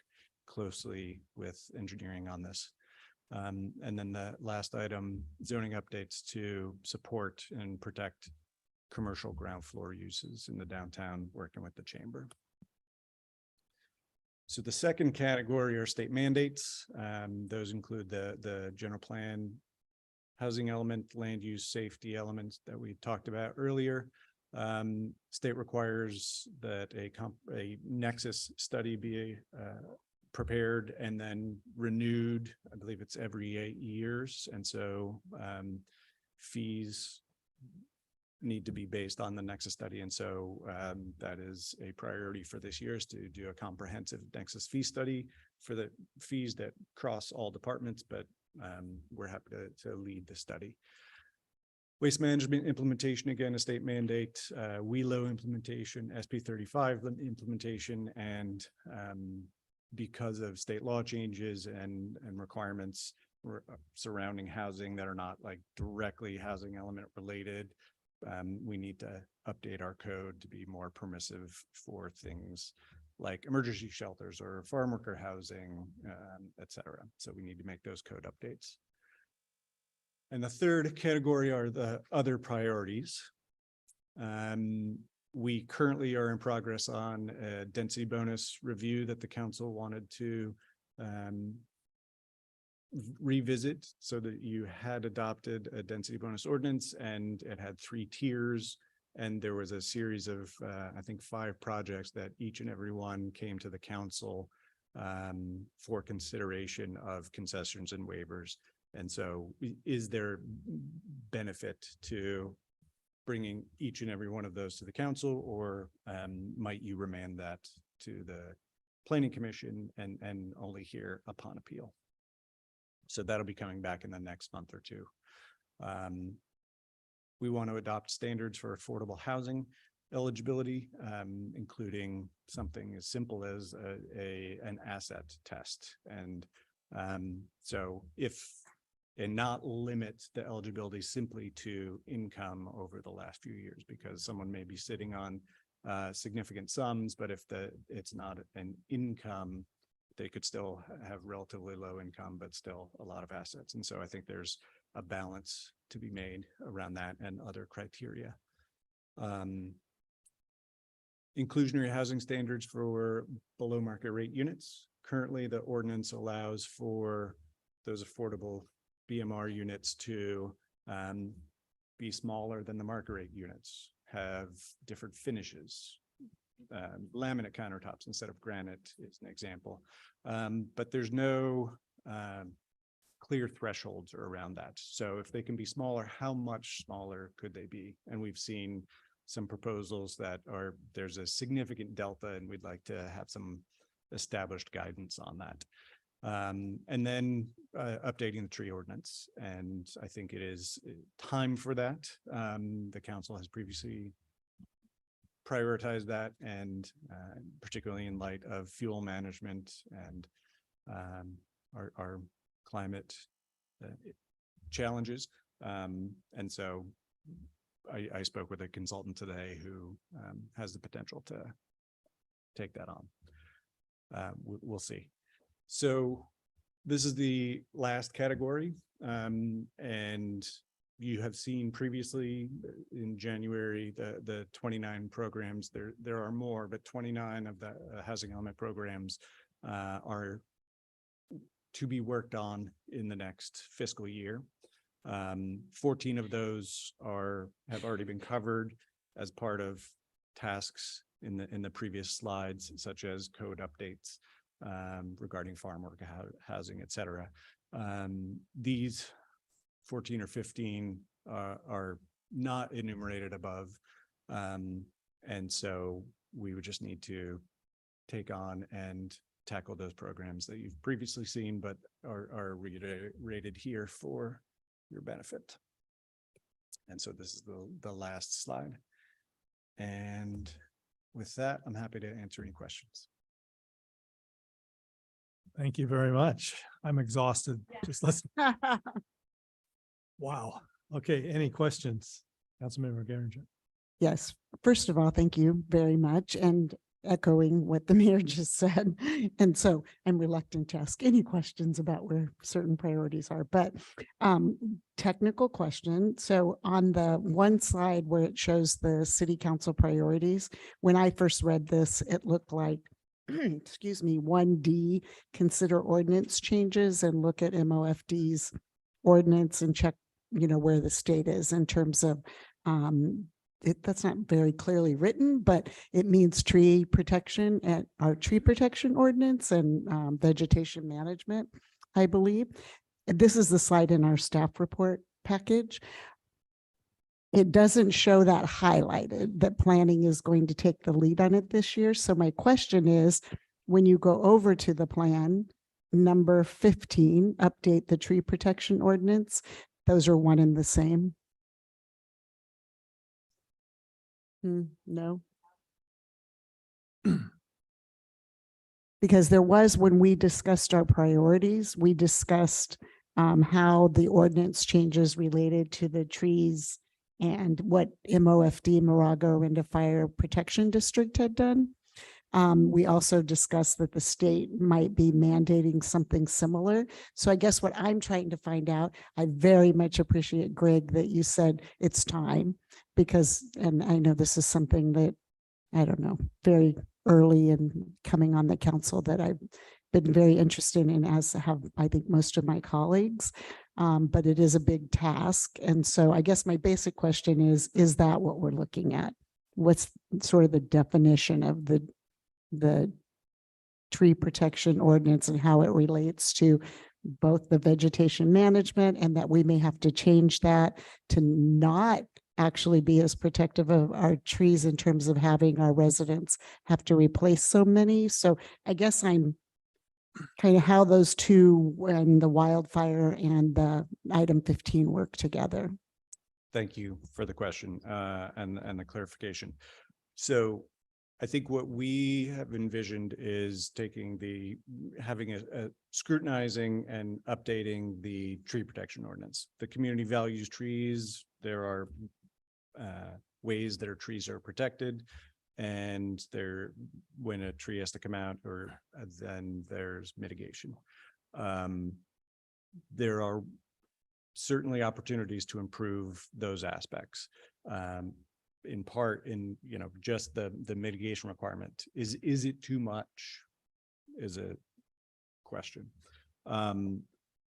closely with engineering on this. And then the last item, zoning updates to support and protect commercial ground floor uses in the downtown, working with the chamber. So the second category are state mandates. Those include the general plan, housing element, land use safety elements that we talked about earlier. State requires that a nexus study be prepared and then renewed. I believe it's every 8 years. And so fees need to be based on the nexus study. And so that is a priority for this year, is to do a comprehensive nexus fee study for the fees that cross all departments, but we're happy to lead the study. Waste management implementation, again, a state mandate, WELO implementation, SB 35 implementation, and because of state law changes and requirements surrounding housing that are not like directly housing element related, we need to update our code to be more permissive for things like emergency shelters or farm worker housing, et cetera. So we need to make those code updates. And the third category are the other priorities. We currently are in progress on a density bonus review that the council wanted to revisit, so that you had adopted a density bonus ordinance and it had 3 tiers. And there was a series of, I think, 5 projects that each and every one came to the council for consideration of concessions and waivers. And so is there benefit to bringing each and every one of those to the council, or might you remand that to the planning commission and only hear upon appeal? So that'll be coming back in the next month or 2. We want to adopt standards for affordable housing eligibility, including something as simple as an asset test. And so and not limit the eligibility simply to income over the last few years, because someone may be sitting on significant sums, but if it's not an income, they could still have relatively low income, but still a lot of assets. And so I think there's a balance to be made around that and other criteria. Inclusionary housing standards for below market rate units. Currently, the ordinance allows for those affordable BMR units to be smaller than the market rate units, have different finishes, laminate countertops instead of granite is an example. But there's no clear thresholds around that. So if they can be smaller, how much smaller could they be? And we've seen some proposals that there's a significant delta, and we'd like to have some established guidance on that. And then updating the tree ordinance. And I think it is time for that. The council has previously prioritized that, and particularly in light of fuel management and our climate challenges. And so I spoke with a consultant today who has the potential to take that on. We'll see. So This is the last category, and you have seen previously in January, the 29 programs. There are more, but 29 of the housing element programs are to be worked on in the next fiscal year. 14 of those have already been covered as part of tasks in the previous slides, such as code updates regarding farm work housing, et cetera. These 14 or 15 are not enumerated above. And so we would just need to take on and tackle those programs that you've previously seen, but are reiterated here for your benefit. And so this is the last slide. And with that, I'm happy to answer any questions. Thank you very much. I'm exhausted. Just listen. Wow. Okay, any questions? Councilmember Geringer. Yes, first of all, thank you very much. And echoing what the mayor just said. And so I'm reluctant to ask any questions about where certain priorities are, but technical question. So on the one slide where it shows the city council priorities, when I first read this, it looked like, excuse me, 1D, consider ordinance changes and look at MOFD's ordinance and check, where the state is in terms of that's not very clearly written, but it means tree protection and our tree protection ordinance and vegetation management, I believe. And this is the slide in our staff report package. It doesn't show that highlighted, that planning is going to take the lead on it this year. So my question is, when you go over to the plan, number 15, update the tree protection ordinance, those are one and the same. No. Because there was, when we discussed our priorities, we discussed how the ordinance changes related to the trees and what MOFD, Morago Orinda Fire Protection District had done. We also discussed that the state might be mandating something similar. So I guess what I'm trying to find out, I very much appreciate, Greg, that you said it's time, because, and I know this is something that, I don't know, very early in coming on the council that I've been very interested in, as have, I think, most of my colleagues. But it is a big task. And so I guess my basic question is that what we're looking at? What's sort of the definition of the tree protection ordinance and how it relates to both the vegetation management, and that we may have to change that to not actually be as protective of our trees in terms of having our residents have to replace so many. So I guess I'm kind of how those two, when the wildfire and the item 15 work together. Thank you for the question and the clarification. So I think what we have envisioned is having a scrutinizing and updating the tree protection ordinance. The community values trees. There are ways that our trees are protected, and when a tree has to come out, or then there's mitigation. There are certainly opportunities to improve those aspects. In part in, just the mitigation requirement. Is it too much is a question.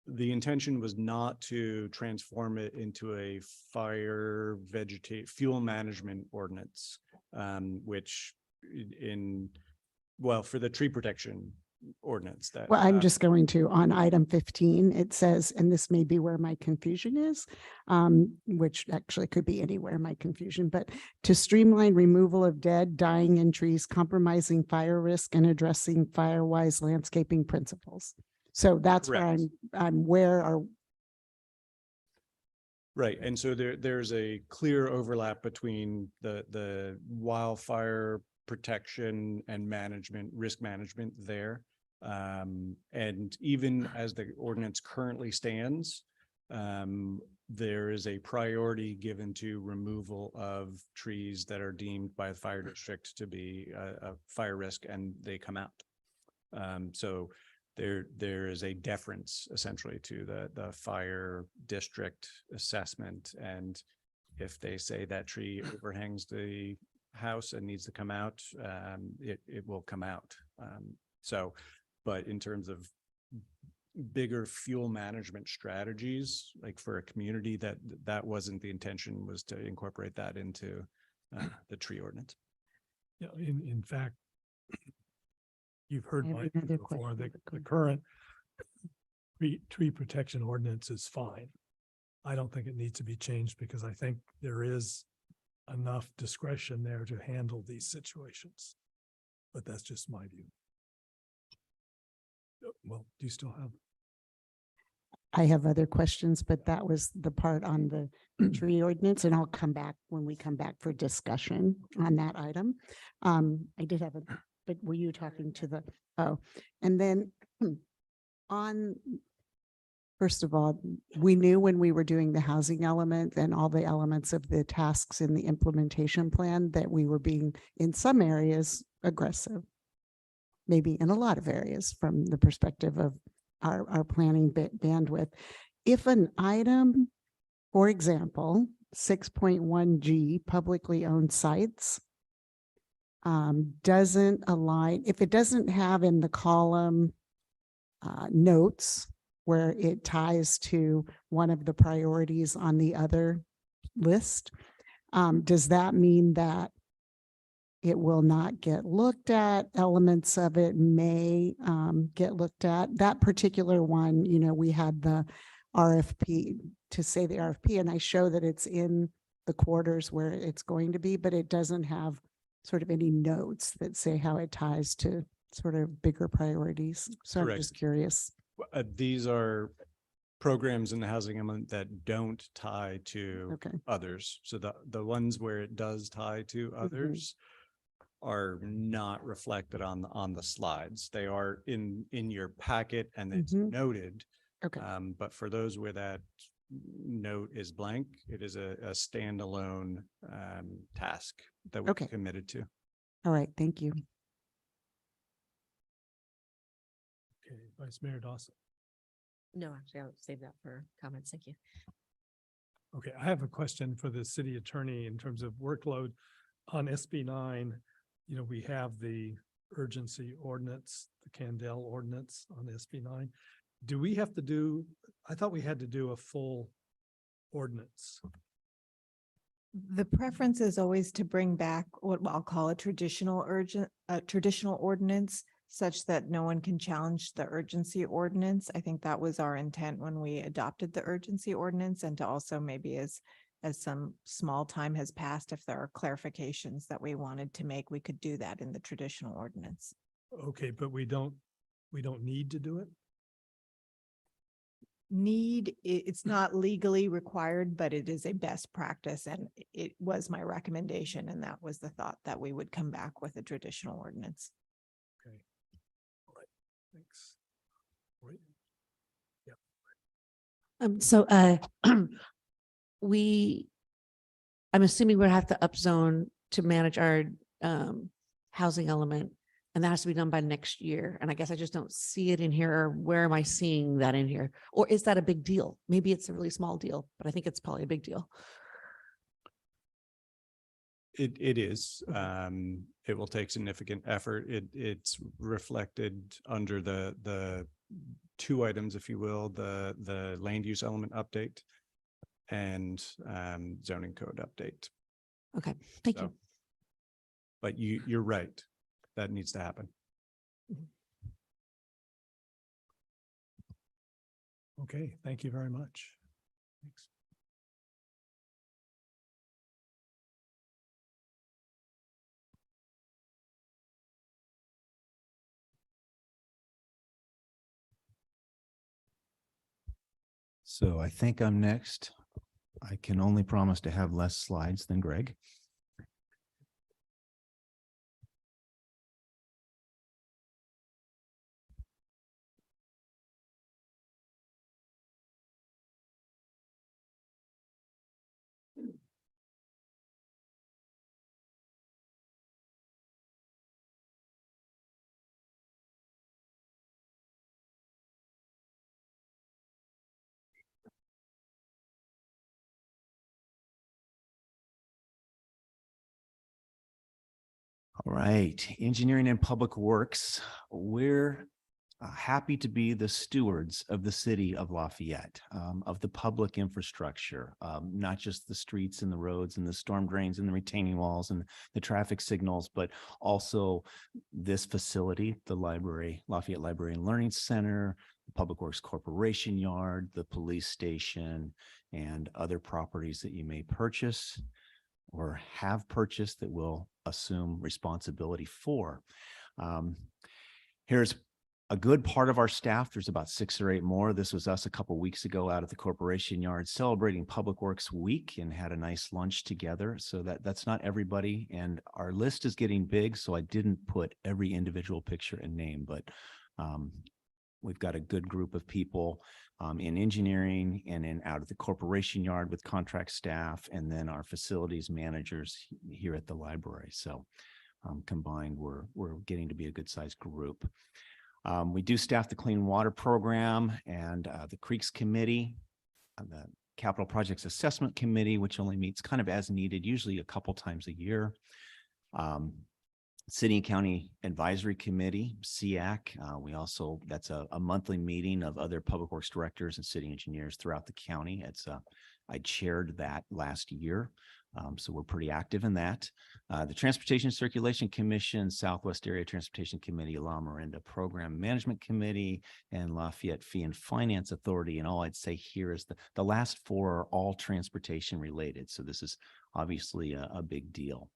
The intention was not to transform it into a fuel management ordinance, which for the tree protection ordinance that. Well, I'm just going to, on item 15, it says, and this may be where my confusion is, which actually could be anywhere my confusion, but to streamline removal of dead, dying in trees, compromising fire risk, and addressing fire-wise landscaping principles. So that's Correct. where our. Right. And so there's a clear overlap between the wildfire protection and risk management there. And even as the ordinance currently stands, there is a priority given to removal of trees that are deemed by the fire district to be a fire risk, and they come out. So there is a deference essentially to the fire district assessment. And if they say that tree overhangs the house and needs to come out, it will come out. But in terms of bigger fuel management strategies, like for a community, that wasn't the intention, was to incorporate that into the tree ordinance. Yeah, in fact, you've heard I have my view another before, question, the but go current tree protection ordinance is fine. I don't think it needs to be changed because I think there is enough discretion there to handle these situations. But that's just my view. Well, do you still have? I have other questions, but that was the part on the tree ordinance, and I'll come back when we come back for discussion on that item. I did have but were you talking to the, and then first of all, we knew when we were doing the housing element and all the elements of the tasks in the implementation plan that we were being, in some areas, aggressive. Maybe in a lot of areas from the perspective of our planning bandwidth. If an item, for example, 6.1G, publicly owned sites, doesn't align, if it doesn't have in the column notes where it ties to one of the priorities on the other list, does that mean that it will not get looked at? Elements of it may get looked at. That particular one, we had the RFP to say the RFP, and I show that it's in the quarters where it's going to be, but it doesn't have sort of any notes that say how it ties to sort of bigger priorities. So Correct. I'm just curious. These are programs in the housing element that don't tie to Okay. others. So the ones where it does tie to others are not reflected on the slides. They are in your packet and it's noted. Okay. But for those where that note is blank, it is a standalone task that we're committed to. All right. Thank you. Okay, Vice Mayor Dawson. No, actually, I'll save that for comments. Thank you. Okay, I have a question for the city attorney in terms of workload on SB 9. We have the urgency ordinance, the Candell ordinance on SB 9. Do we have to do, I thought we had to do a full ordinance. The preference is always to bring back what I'll call a traditional ordinance, such that no one can challenge the urgency ordinance. I think that was our intent when we adopted the urgency ordinance, and to also maybe as some small time has passed, if there are clarifications that we wanted to make, we could do that in the traditional ordinance. Okay, but we don't need to do it? It's not legally required, but it is a best practice, and it was my recommendation, and that was the thought, that we would come back with a traditional ordinance. Okay. All right. Thanks. All right. Yeah. So I'm assuming we'll have to upzone to manage our housing element, and that has to be done by next year. And I guess I just don't see it in here, or where am I seeing that in here? Or is that a big deal? Maybe it's a really small deal, but I think it's probably a big deal. It is. It will take significant effort. It's reflected under the two items, if you will, the land use element update and zoning code update. Okay, thank you. But you're right. That needs to happen. Okay, thank you very much. Thanks. So I think I'm next. I can only promise to have less slides than Greg. All right, engineering and public works. We're happy to be the stewards of the city of Lafayette, of the public infrastructure, not just the streets and the roads and the storm drains and the retaining walls and the traffic signals, but also this facility, the library, Lafayette Library and Learning Center, the Public Works Corporation Yard, the police station, and other properties that you may purchase or have purchased that we'll assume responsibility for. Here's a good part of our staff. There's about 6 or 8 more. This was us a couple weeks ago out at the Corporation Yard celebrating Public Works Week and had a nice lunch together. So that's not everybody. And our list is getting big, so I didn't put every individual picture and name, but we've got a good group of people in engineering and in out at the Corporation Yard with contract staff, and then our facilities managers here at the library. So combined, we're getting to be a good sized group. We do staff the Clean Water Program and the Creeks Committee, the Capital Projects Assessment Committee, which only meets kind of as needed, usually a couple times a year. City and County Advisory Committee, CAC. That's a monthly meeting of other public works directors and city engineers throughout the county. I chaired that last year. So we're pretty active in that. The Transportation Circulation Commission, Southwest Area Transportation Committee, La Miranda Program Management Committee, and Lafayette Fee and Finance Authority. And all I'd say here is the last 4 are all transportation related. So this is obviously a big deal.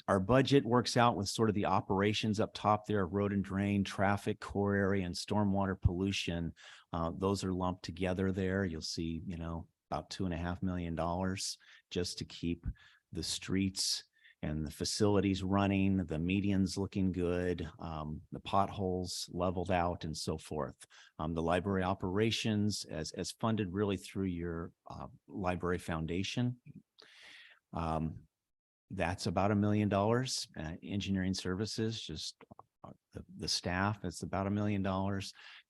Our budget works out with sort of the operations up top there, road and drain, traffic, core area, and stormwater pollution. Those are lumped together there. You'll see, about $2.5 million just to keep the streets and the facilities running, the medians looking good, the potholes leveled out, and so forth. The library operations as funded really through your library foundation. That's about $1 million. Engineering services, just the staff, it's about $1 million.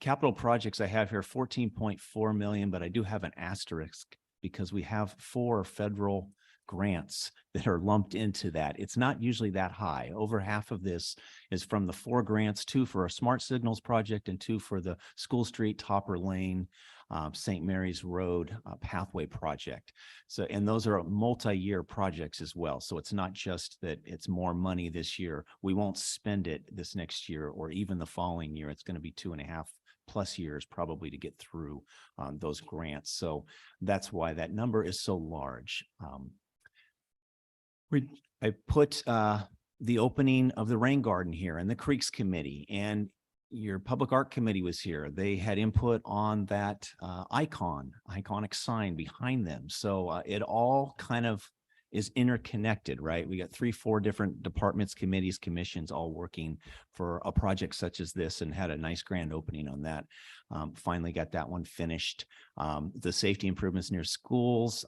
Capital projects I have here, 14.4 million, but I do have an asterisk because we have 4 federal grants that are lumped into that. It's not usually that high. Over half of this is from the 4 grants, 2 for a smart signals project and 2 for the School Street, Topper Lane, St. Mary's Road pathway project. So, and those are multi-year projects as well. So it's not just that it's more money this year. We won't spend it this next year or even the following year. It's going to be 2.5+ years probably to get through those grants. So that's why that number is so large. I put the opening of the rain garden here and the Creeks Committee, and your Public Art Committee was here. They had input on that iconic sign behind them. So it all kind of is interconnected, right? We got 3-4 different departments, committees, commissions all working for a project such as this, and had a nice grand opening on that. Finally got that one finished. The safety improvements near schools.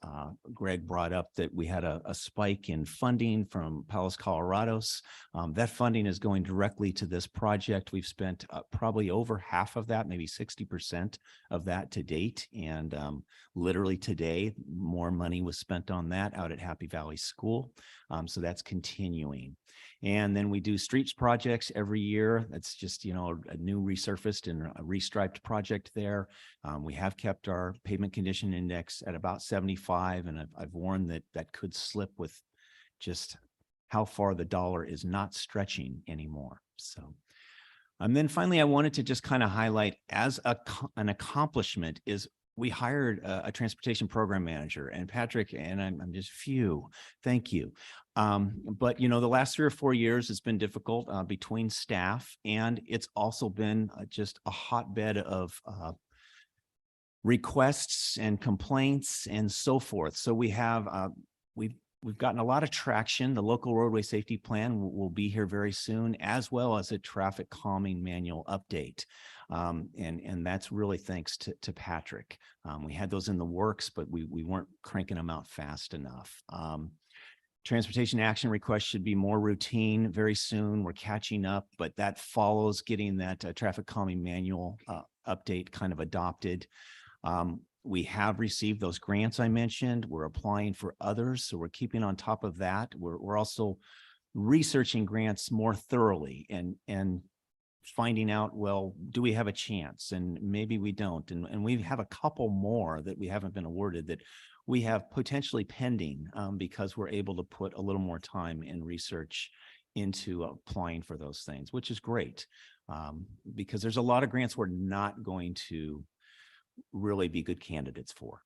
Greg brought up that we had a spike in funding from Palos Colorados. That funding is going directly to this project. We've spent probably over half of that, maybe 60% of that to date. And literally today, more money was spent on that out at Happy Valley School. So that's continuing. And then we do streets projects every year. That's just, a new resurfaced and a restriped project there. We have kept our pavement condition index at about 75, and I've warned that could slip with just how far the dollar is not stretching anymore. So, and then finally, I wanted to just kind of highlight as an accomplishment is we hired a transportation program manager, and Patrick, and I'm just thank you. But the last 3 or 4 years has been difficult between staff, and it's also been just a hotbed of requests and complaints and so forth. So we have we've gotten a lot of traction. The local roadway safety plan will be here very soon, as well as a traffic calming manual update. And that's really thanks to Patrick. We had those in the works, but we weren't cranking them out fast enough. Transportation action requests should be more routine very soon. We're catching up, but that follows getting that traffic calming manual update kind of adopted. We have received those grants I mentioned. We're applying for others, so we're keeping on top of that. We're also researching grants more thoroughly and finding out, well, do we have a chance? And maybe we don't. And we have a couple more that we haven't been awarded that we have potentially pending because we're able to put a little more time and research into applying for those things, which is great. Because there's a lot of grants we're not going to really be good candidates for.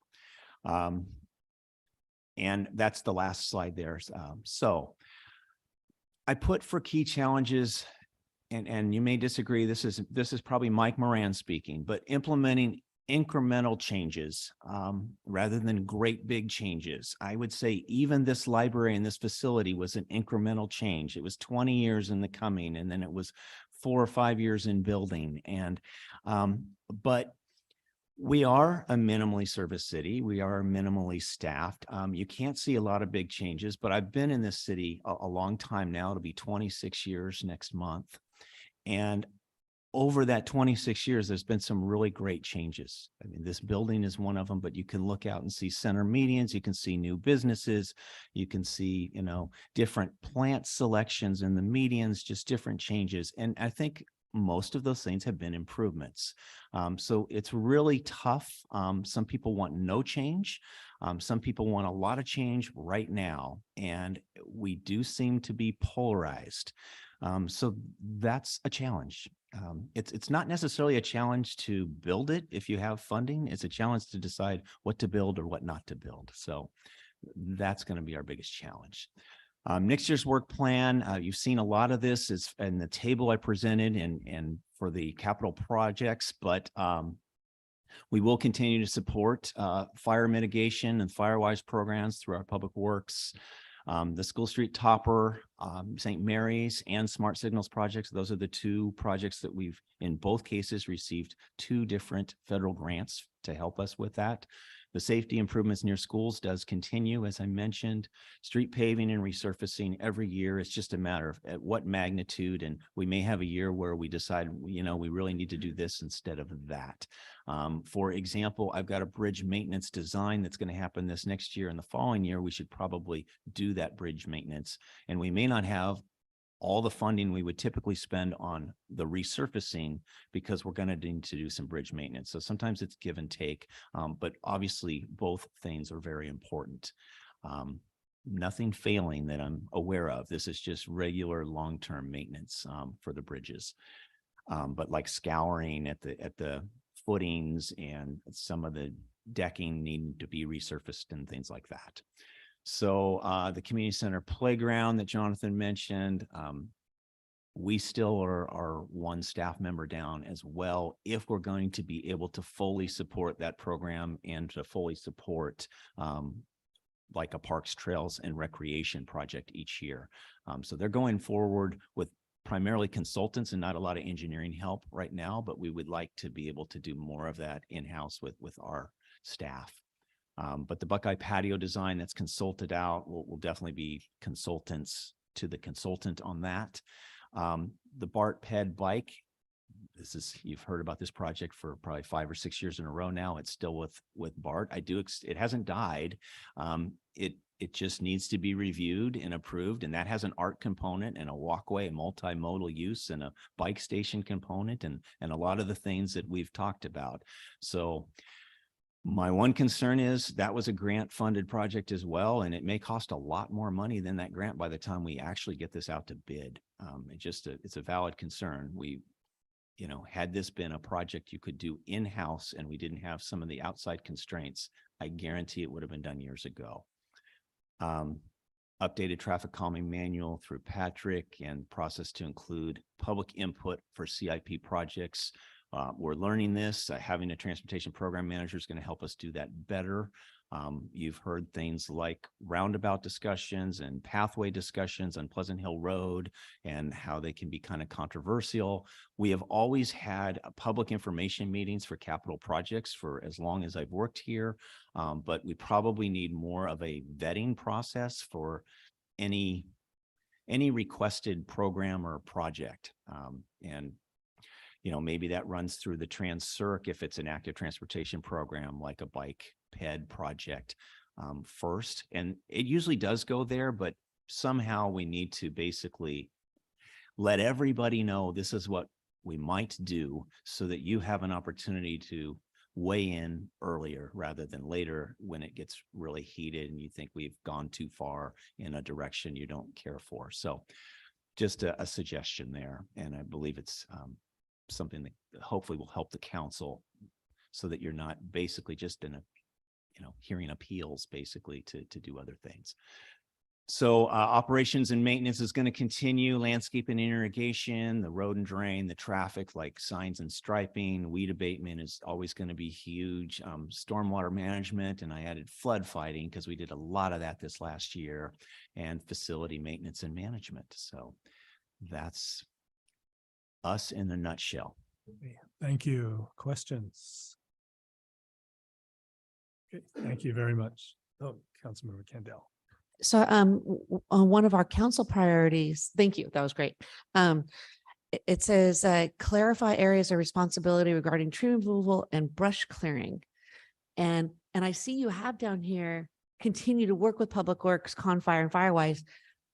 And that's the last slide there. So I put for key challenges, and you may disagree, this is probably Mike Moran speaking, but implementing incremental changes rather than great big changes. I would say even this library and this facility was an incremental change. It was 20 years in the coming, and then it was 4 or 5 years in building. And but we are a minimally serviced city. We are minimally staffed. You can't see a lot of big changes, but I've been in this city a long time now. It'll be 26 years next month. And over that 26 years, there's been some really great changes. I mean, this building is one of them, but you can look out and see center medians. You can see new businesses. You can see, you know, different plant selections in the medians, just different changes. And I think most of those things have been improvements. So it's really tough. Some people want no change. Some people want a lot of change right now. And we do seem to be polarized. So that's a challenge. It's not necessarily a challenge to build it if you have funding. It's a challenge to decide what to build or what not to build. So that's going to be our biggest challenge. Next year's work plan, you've seen a lot of this is in the table I presented and for the capital projects, but we will continue to support fire mitigation and firewise programs through our public works. The School Street Topper, St. Mary's, and Smart Signals projects. Those are the two projects that we've, in both cases, received 2 different federal grants to help us with that. The safety improvements near schools does continue, as I mentioned. Street paving and resurfacing every year. It's just a matter of at what magnitude, and we may have a year where we decide, you know, we really need to do this instead of that. For example, I've got a bridge maintenance design that's going to happen this next year, and the following year we should probably do that bridge maintenance, and we may not have all the funding we would typically spend on the resurfacing because we're going to need to do some bridge maintenance. So sometimes it's give and take, but obviously both things are very important. Nothing failing that I'm aware of. This is just regular long-term maintenance for the bridges. But like scouring at the footings and some of the decking needing to be resurfaced and things like that. So the community center playground that Jonathan mentioned, we still are 1 staff member down as well if we're going to be able to fully support that program and to fully support like a parks, trails, and recreation project each year. So they're going forward with primarily consultants and not a lot of engineering help right now, but we would like to be able to do more of that in-house with our staff. But the Buckeye patio design that's consulted out will definitely be consultants to the consultant on that. The BART PED bike, you've heard about this project for probably 5 or 6 years in a row now. It's still with BART. It hasn't died. It just needs to be reviewed and approved, and that has an art component and a walkway, a multimodal use, and a bike station component, and a lot of the things that we've talked about. So my one concern is that was a grant funded project as well, and it may cost a lot more money than that grant by the time we actually get this out to bid. It's a valid concern. You know, had this been a project you could do in-house and we didn't have some of the outside constraints, I guarantee it would have been done years ago. Updated traffic calming manual through Patrick and process to include public input for CIP projects. We're learning this. Having a transportation program manager is going to help us do that better. You've heard things like roundabout discussions and pathway discussions on Pleasant Hill Road and how they can be kind of controversial. We have always had public information meetings for capital projects for as long as I've worked here, but we probably need more of a vetting process for any requested program or project. And you know, maybe that runs through the Trans-Circ if it's an active transportation program like a bike PED project first. And it usually does go there, but somehow we need to basically let everybody know this is what we might do so that you have an opportunity to weigh in earlier rather than later when it gets really heated and you think we've gone too far in a direction you don't care for. So just a suggestion there. And I believe it's something that hopefully will help the council so that you're not basically just in a, hearing appeals basically to do other things. So operations and maintenance is going to continue, landscape and irrigation, the road and drain, the traffic like signs and striping, weed abatement is always going to be huge. Stormwater management, and I added flood fighting because we did a lot of that this last year, and facility maintenance and management. So that's us in a nutshell. Thank you. Questions? Okay, thank you very much. Oh, Councilmember Kendall. So one of our council priorities, thank you, that was great. It says clarify areas of responsibility regarding tree removal and brush clearing. And I see you have down here, continue to work with Public Works, Confire and Firewise,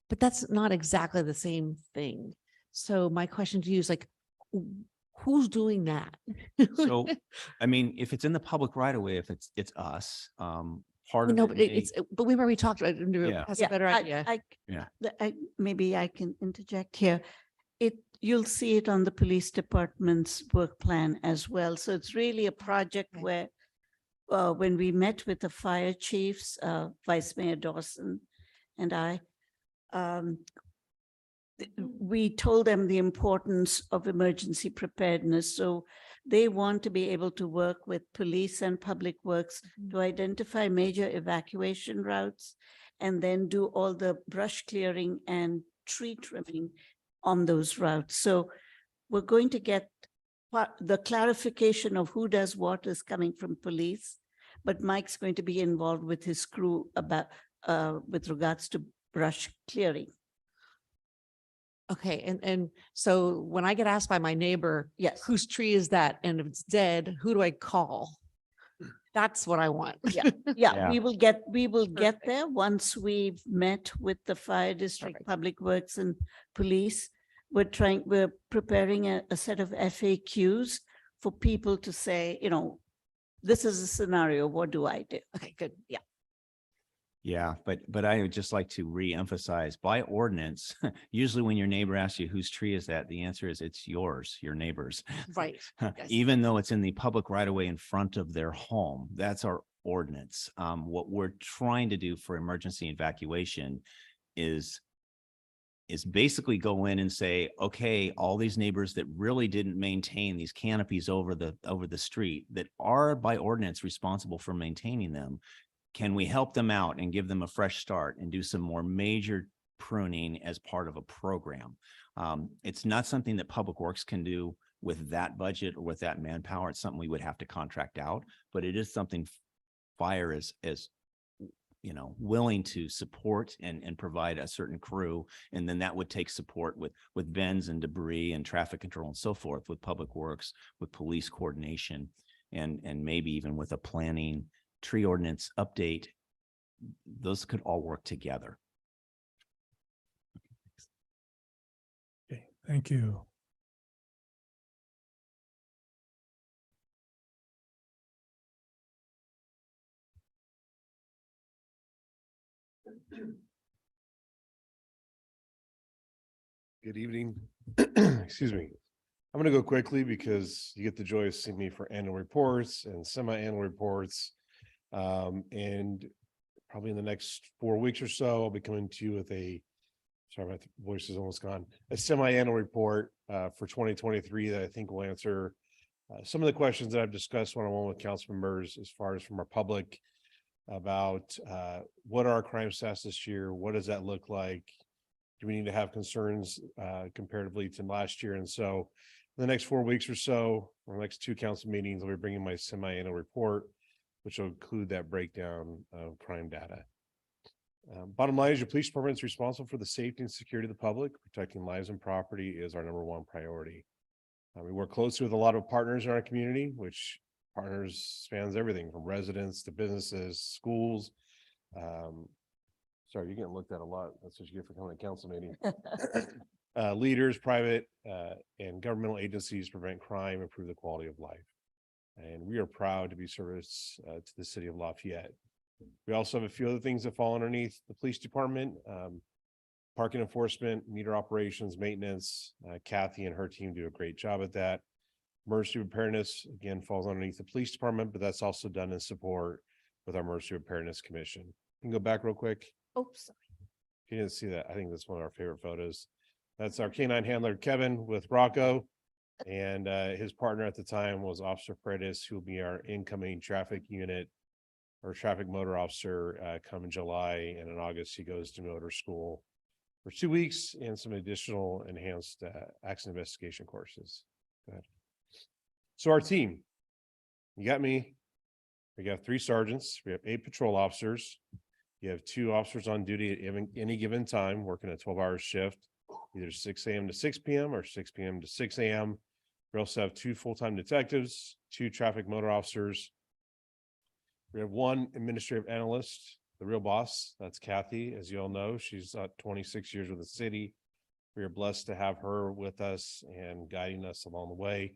but that's not exactly the same thing. So my question to you is like, who's doing that? So, I mean, if it's in the public right of way, if it's us, part of No, it but may- it's, but we've already talked about it. Yeah. That's a better idea. Maybe I can interject here. You'll see it on the police department's work plan as well. So it's really a project where when we met with the fire chiefs, Vice Mayor Dawson and I, we told them the importance of emergency preparedness. So they want to be able to work with police and public works to identify major evacuation routes and then do all the brush clearing and tree trimming on those routes. So we're going to get the clarification of who does what is coming from police, but Mike's going to be involved with his crew about with regards to brush clearing. Okay, and so when I get asked by my neighbor, yes, whose tree is that? And if it's dead, who do I call? That's what I want. Yeah, we will get there once we've met with the fire district, public works and police. We're preparing a set of FAQs for people to say, this is a scenario, what do I do? Okay, good. Yeah. Yeah, but I would just like to re-emphasize by ordinance, usually when your neighbor asks you whose tree is that, the answer is it's yours, your neighbor's. Right. Yes. Even though it's in the public right of way in front of their home, that's our ordinance. What we're trying to do for emergency evacuation is basically go in and say, okay, all these neighbors that really didn't maintain these canopies over the street that are by ordinance responsible for maintaining them, can we help them out and give them a fresh start and do some more major pruning as part of a program? It's not something that Public Works can do with that budget or with that manpower. It's something we would have to contract out, but it is something fire is willing to support and provide a certain crew. And then that would take support with bends and debris and traffic control and so forth with Public Works, with police coordination, and maybe even with a planning tree ordinance update. Those could all work together. Okay, thank you. Good evening. Excuse me. I'm going to go quickly because you get the joy of seeing me for annual reports and semi-annual reports. And probably in the next 4 weeks or so, I'll be coming to you with sorry, my voice is almost gone, a semi-annual report for 2023 that I think will answer some of the questions that I've discussed one-on-one with council members as far as from our public about what are our crime stats this year? What does that look like? Do we need to have concerns comparatively to last year? And so in the next 4 weeks or so, or the next 2 council meetings, I'll be bringing my semi-annual report, which will include that breakdown of crime data. Bottom line is your police department is responsible for the safety and security of the public. Protecting lives and property is our -- priority. We work closely with a lot of partners in our community, which partners spans everything from residents to businesses, schools, Sorry, you're getting looked at a lot. That's what you get for coming to council meeting. Leaders, private and governmental agencies prevent crime, improve the quality of life. And we are proud to be service to the city of Lafayette. We also have a few other things that fall underneath the police department. Parking enforcement, meter operations, maintenance. Kathy and her team do a great job at that. Emergency preparedness, again, falls underneath the police department, but that's also done in support with our Emergency Preparedness Commission. You can go back real quick. Oops. If you didn't see that, I think that's one of our favorite photos. That's our canine handler, Kevin, with Rocco. And his partner at the time was Officer Freitas, who will be our incoming traffic unit or traffic motor officer come July. And in August, he goes to motor school for 2 weeks and some additional enhanced accident investigation courses. Go ahead. So our team, you got me. We got 3 sergeants. We have 8 patrol officers. You have 2 officers on duty at any given time, working a 12-hour shift, either 6 a.m. to 6 p.m. or 6 p.m. to 6 a.m. We also have 2 full-time detectives, 2 traffic motor officers. We have 1 administrative analyst, the real boss. That's Kathy. As you all know, she's 26 years with the city. We are blessed to have her with us and guiding us along the way.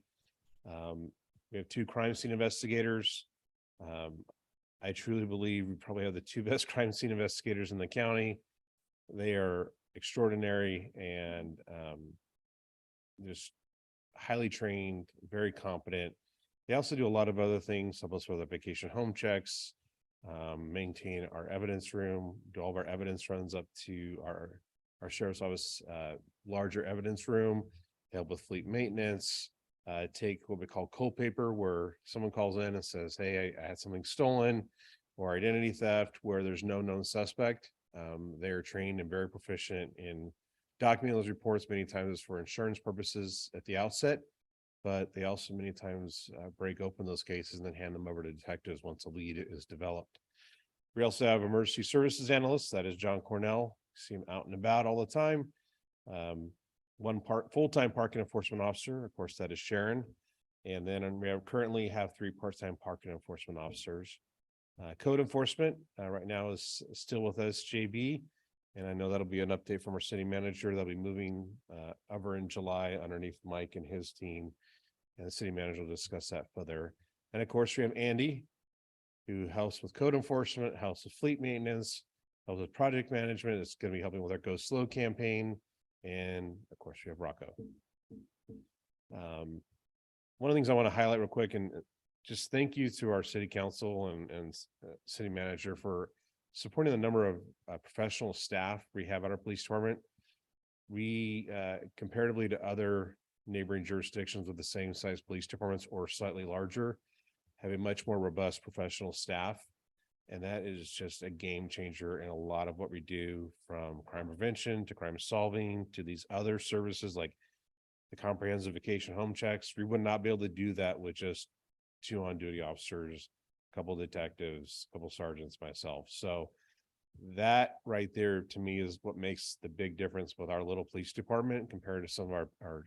We have 2 crime scene investigators. I truly believe we probably have the 2 best crime scene investigators in the county. They are extraordinary and just highly trained, very competent. They also do a lot of other things, help us with the vacation home checks, maintain our evidence room, do all of our evidence runs up to our sheriff's office, larger evidence room, help with fleet maintenance, take what we call cold paper, where someone calls in and says, hey, I had something stolen, or identity theft where there's no known suspect. They are trained and very proficient in documenting those reports many times for insurance purposes at the outset, but they also many times break open those cases and then hand them over to detectives once a lead is developed. We also have emergency services analysts. That is John Cornell. See him out and about all the time. 1 full-time parking enforcement officer. Of course, that is Sharon. And then we currently have 3 part-time parking enforcement officers. Code enforcement right now is still with us, JB. And I know that'll be an update from our city manager. They'll be moving over in July underneath Mike and his team. And the city manager will discuss that further. And of course, we have Andy, who helps with code enforcement, helps with fleet maintenance, helps with project management. It's going to be helping with our Go Slow campaign. And of course, we have Rocco. One of the things I want to highlight real quick, and just thank you to our city council and city manager for supporting the number of professional staff we have at our police department. We, comparatively to other neighboring jurisdictions with the same size police departments or slightly larger, have a much more robust professional staff. And that is just a game changer in a lot of what we do, from crime prevention to crime solving to these other services like the comprehensive vacation home checks. We would not be able to do that with just 2 on-duty officers, a couple of detectives, a couple of sergeants, myself. So that right there to me is what makes the big difference with our little police department compared to some of our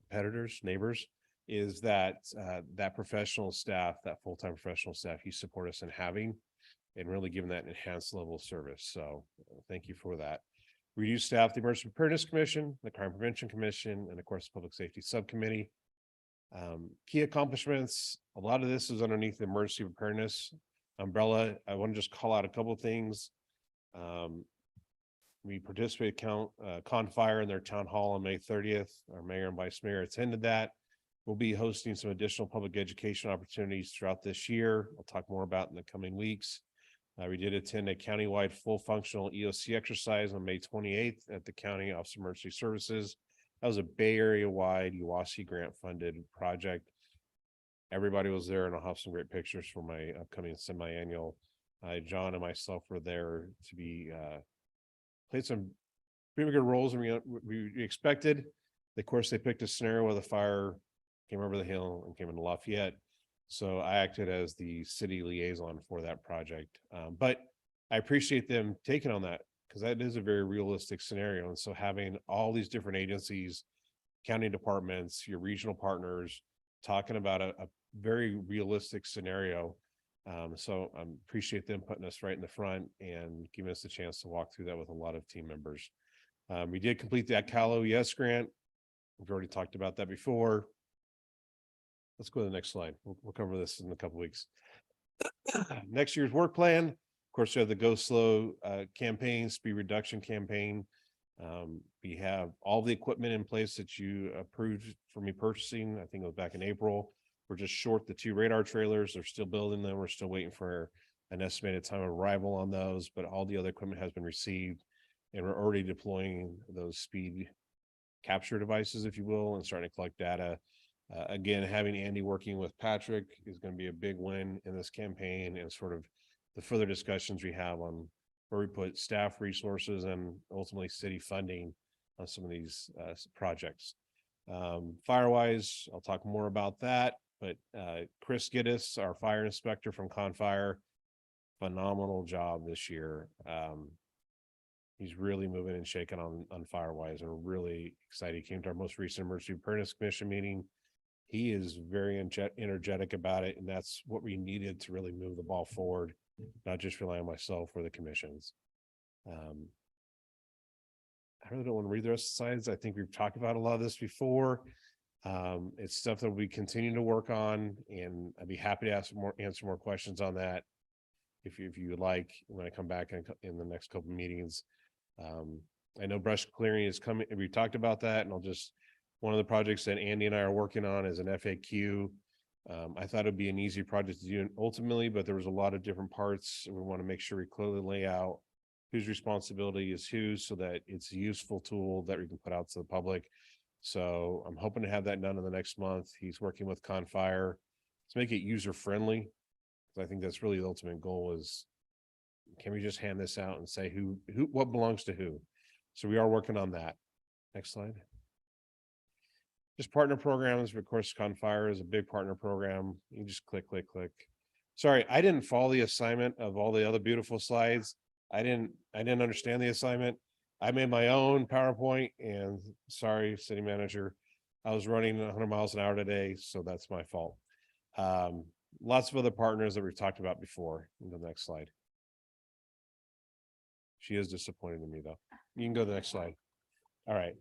competitors, neighbors, is that that professional staff, that full-time professional staff you support us in having, and really giving that enhanced level of service. So thank you for that. We do staff the Emergency Preparedness Commission, the Crime Prevention Commission, and of course, the Public Safety Subcommittee. Key accomplishments, a lot of this is underneath the emergency preparedness umbrella. I want to just call out a couple of things. We participated Confire in their town hall on May 30th. Our mayor and vice mayor attended that. We'll be hosting some additional public education opportunities throughout this year. We'll talk more about in the coming weeks. We did attend a countywide full functional EOC exercise on May 28th at the County Office of Emergency Services. That was a Bay Area wide UASI grant funded project. Everybody was there, and I'll have some great pictures for my upcoming semi-annual. John and myself were there to be played some pretty good roles than we expected. Of course, they picked a scenario where the fire came over the hill and came into Lafayette. So I acted as the city liaison for that project. But I appreciate them taking on that, because that is a very realistic scenario. And so having all these different agencies, county departments, your regional partners, talking about a very realistic scenario So I appreciate them putting us right in the front and giving us the chance to walk through that with a lot of team members. We did complete that Cal OES grant. We've already talked about that before. Let's go to the next slide. We'll cover this in a couple weeks. Next year's work plan. Of course, we have the Go Slow campaign, speed reduction campaign. We have all the equipment in place that you approved for me purchasing. I think it was back in April. We're just short the 2 radar trailers. They're still building them. We're still waiting for an estimated time of arrival on those, but all the other equipment has been received, and we're already deploying those speed capture devices, if you will, and starting to collect data. Again, having Andy working with Patrick is going to be a big win in this campaign, and sort of the further discussions we have on where we put staff resources and ultimately city funding on some of these projects. Firewise, I'll talk more about that, but Chris Giddis, our fire inspector from Confire, phenomenal job this year. He's really moving and shaking on Firewise, and we're really excited. He came to our most recent emergency preparedness commission meeting. He is very energetic about it, and that's what we needed to really move the ball forward, not just rely on myself or the commissions. I really don't want to read the rest of the slides. I think we've talked about a lot of this before. It's stuff that we continue to work on, and I'd be happy to answer more questions on that if you would like when I come back in the next couple of meetings. I know brush clearing is coming. We've talked about that, and one of the projects that Andy and I are working on is an FAQ. I thought it'd be an easy project to do ultimately, but there was a lot of different parts. We want to make sure we clearly lay out whose responsibility is whose, so that it's a useful tool that we can put out to the public. So I'm hoping to have that done in the next month. He's working with Confire to make it user friendly. I think that's really the ultimate goal is, can we just hand this out and say what belongs to who? So we are working on that. Next slide. Just partner programs. Of course, Confire is a big partner program. You just click. Sorry, I didn't follow the assignment of all the other beautiful slides. I didn't understand the assignment. I made my own PowerPoint, and sorry, city manager, I was running 100 miles an hour today, so that's my fault. Lots of other partners that we've talked about before. In the next slide. She is disappointed in me, though. You can go to the next slide. All right.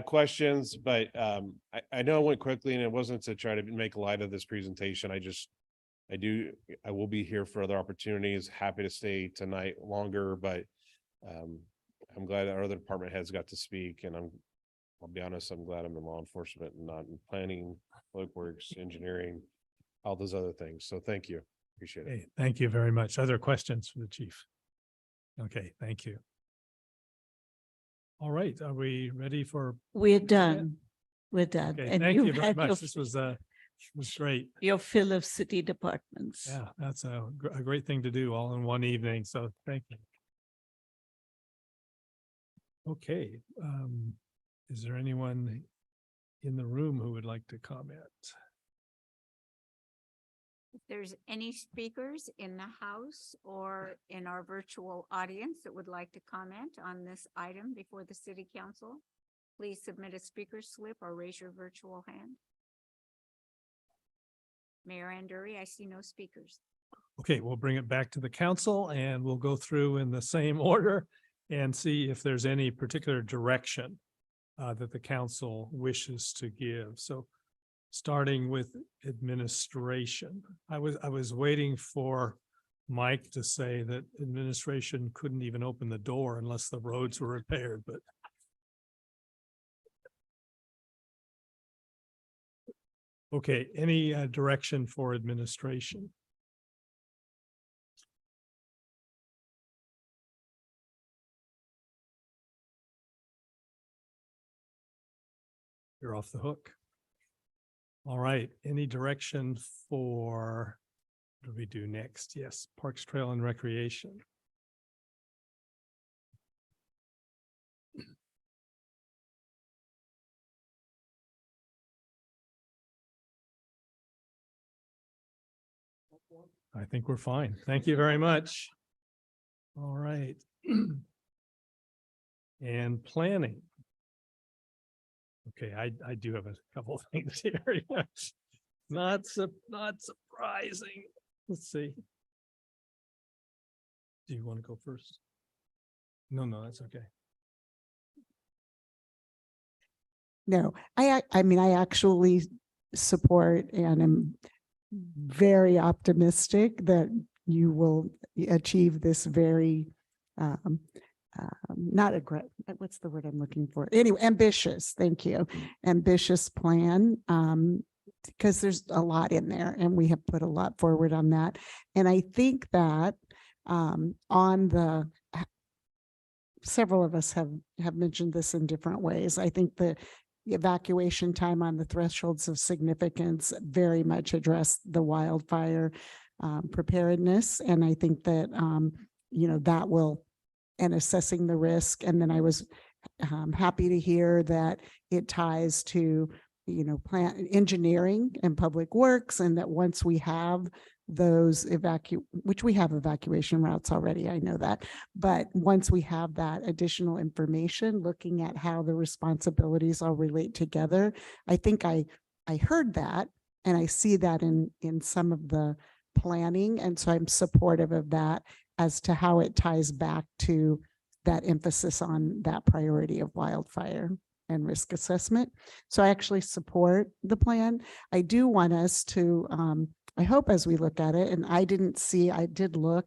Questions, but I know I went quickly, and it wasn't to try to make light of this presentation. I will be here for other opportunities. Happy to stay tonight longer, but I'm glad that our other department heads got to speak, and I'll be honest, I'm glad I'm in law enforcement and not in planning, public works, engineering, all those other things. So thank you. Appreciate it. Okay, thank you very much. Other questions for the chief? Okay, thank you. All right, are we ready for? We're done. We're done. Okay, And thank you've you very had your much. This was great. Your fill of city departments. Yeah, that's a great thing to do all in one evening. So thank you. Okay, is there anyone in the room who would like to comment? If there's any speakers in the house or in our virtual audience that would like to comment on this item before the city council, please submit a speaker slip or raise your virtual hand. Mayor Anduri, I see no speakers. Okay, we'll bring it back to the council, and we'll go through in the same order and see if there's any particular direction that the council wishes to give. So starting with administration, I was waiting for Mike to say that administration couldn't even open the door unless the roads were repaired, but okay, any direction for administration? You're off the hook. All right, any direction for, what do we do next? Yes, Parks, Trail and Recreation. I think we're fine. Thank you very much. All right. And planning. Okay, I do have a couple of things here. Not surprising. let's see. Do you want to go first? No, that's okay. No, I mean, I actually support and am very optimistic that you will achieve this very, not what's the word I'm looking for? Anyway, ambitious, thank you. Ambitious plan, because there's a lot in there and we have put a lot forward on that. And I think that on the, several of us have mentioned this in different ways. I think the evacuation time on the thresholds of significance very much address the wildfire preparedness. And I think that, that will, and assessing the risk. And then I was happy to hear that it ties to, plant engineering and public works, and that once we have those which we have evacuation routes already, I know that, but once we have that additional information, looking at how the responsibilities all relate together, I think I heard that, and I see that in some of the planning. And so I'm supportive of that as to how it ties back to that emphasis on that priority of wildfire and risk assessment. So I actually support the plan. I do want us to, I hope as we look at it, and I did look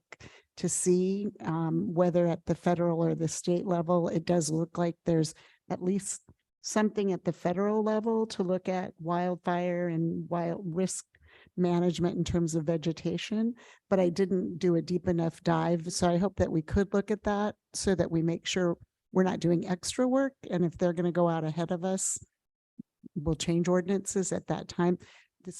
to see whether at the federal or the state level, it does look like there's at least something at the federal level to look at wildfire and wild risk management in terms of vegetation, but I didn't do a deep enough dive. So I hope that we could look at that so that we make sure we're not doing extra work. And if they're going to go out ahead of us, we'll change ordinances at that time.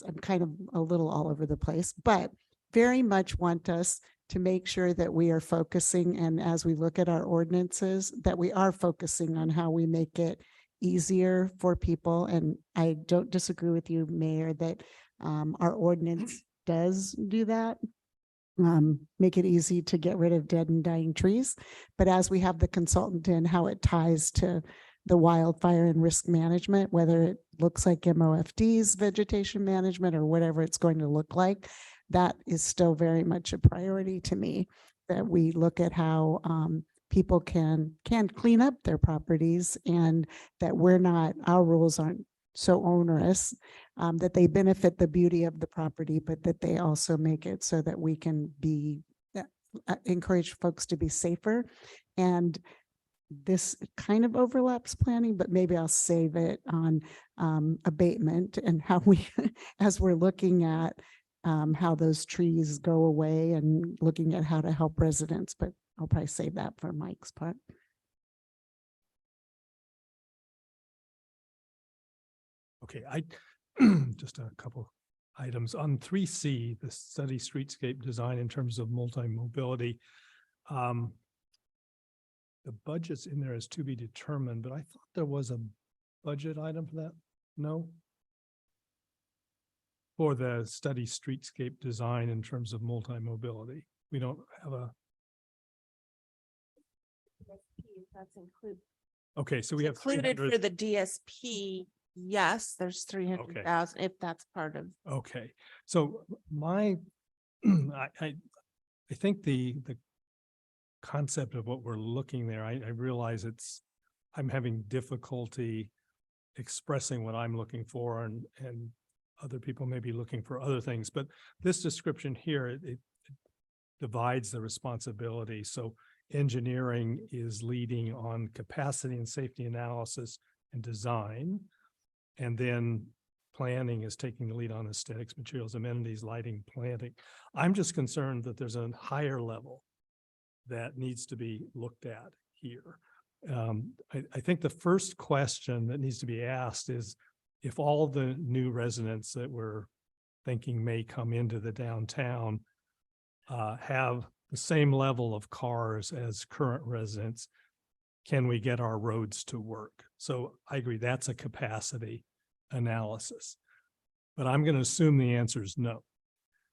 I'm kind of a little all over the place, but very much want us to make sure that we are focusing, and as we look at our ordinances, that we are focusing on how we make it easier for people. And I don't disagree with you, Mayor, that our ordinance does do that. Make it easy to get rid of dead and dying trees. But as we have the consultant in, how it ties to the wildfire and risk management, whether it looks like MOFD's vegetation management or whatever it's going to look like, that is still very much a priority to me, that we look at how people can clean up their properties, and that our rules aren't so onerous, that they benefit the beauty of the property, but that they also make it so that we can encourage folks to be safer. And this kind of overlaps planning, but maybe I'll save it on abatement and how we, as we're looking at how those trees go away and looking at how to help residents, but I'll probably save that for Mike's part. Okay, just a couple items on 3C, the study streetscape design in terms of multi-mobility. The budget's in there is to be determined, but I thought there was a budget item for that. No? For the study streetscape design in terms of multi-mobility. We don't have a. That's included. Okay, so we have Included 300. for the DSP. Yes, there's 300,000 if that's part of. Okay, so I think the concept of what we're looking there, I realize I'm having difficulty expressing what I'm looking for, and other people may be looking for other things, but this description here, it divides the responsibility. So engineering is leading on capacity and safety analysis and design. And then planning is taking the lead on aesthetics, materials, amenities, lighting, planting. I'm just concerned that there's a higher level that needs to be looked at here. I think the first question that needs to be asked is, if all the new residents that we're thinking may come into the downtown have the same level of cars as current residents, can we get our roads to work? So I agree, that's a capacity analysis, but I'm going to assume the answer is no.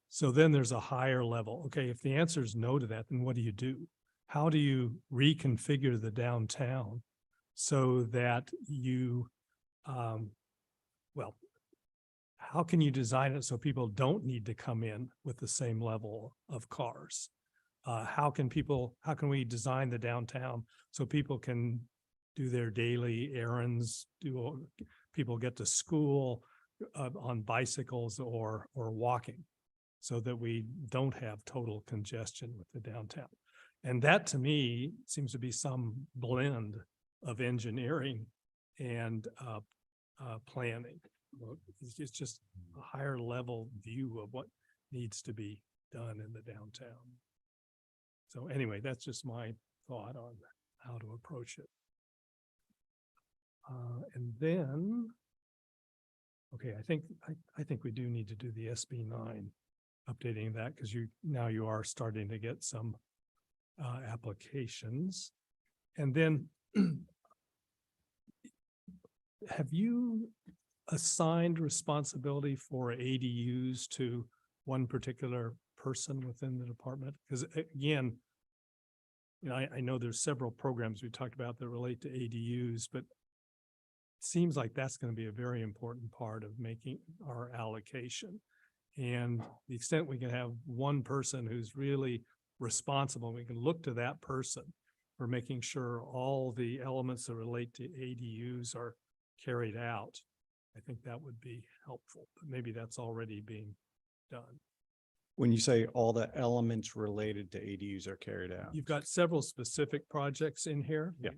So then there's a higher level. Okay, if the answer is no to that, then what do you do? How do you reconfigure the downtown so that you, how can you design it so people don't need to come in with the same level of cars? How can we design the downtown so people can do their daily errands, people get to school on bicycles or walking, so that we don't have total congestion with the downtown. And that, to me, seems to be some blend of engineering and planning. It's just a higher level view of what needs to be done in the downtown. So anyway, that's just my thought on how to approach it. And then, okay, I think we do need to do the SB 9, updating that, because you are starting to get some applications. And then have you assigned responsibility for ADUs to one particular person within the department? Because again, I know there's several programs we talked about that relate to ADUs, but it seems like that's going to be a very important part of making our allocation. And the extent we can have one person who's really responsible, we can look to that person for making sure all the elements that relate to ADUs are carried out. I think that would be helpful, but maybe that's already being done. When you say all the elements related to ADUs are carried out. You've got several specific projects in here. Yeah.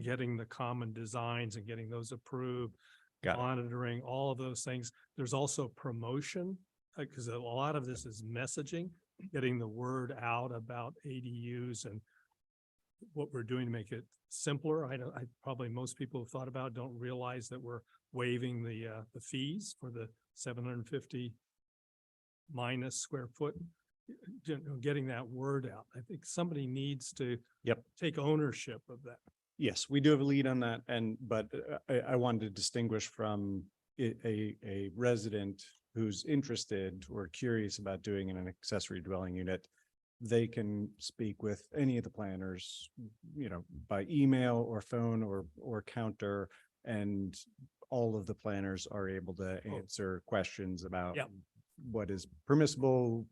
Getting the common designs and getting those approved, Got it. monitoring, all of those things. There's also promotion, because a lot of this is messaging, getting the word out about ADUs and what we're doing to make it simpler. I probably most people have thought about, don't realize that we're waiving the fees for the 750 minus square foot, getting that word out. I think somebody needs to take ownership of that. Yes, we do have a lead on that, but I wanted to distinguish from a resident who's interested or curious about doing an accessory dwelling unit. They can speak with any of the planners, by email or phone or counter, and all of the planners are able to answer questions about what is permissible,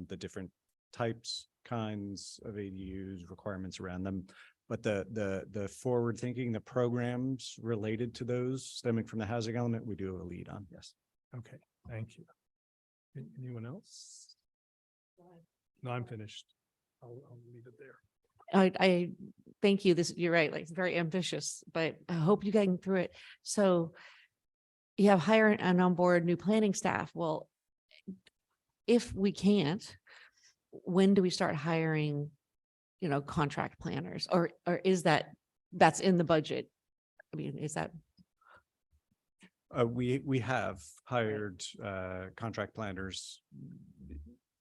the different types, kinds of ADUs, requirements around them. But the forward thinking, the programs related to those stemming from the housing element, we do have a lead on. Yes. Okay, thank you. Anyone else? No, I'm finished. I'll leave it there. I thank you. You're right, like very ambitious, but I hope you're getting through it. So you have hire and onboard new planning staff. Well, if we can't, when do we start hiring, contract planners, or is that's in the budget? I mean, is that? We have hired contract planners.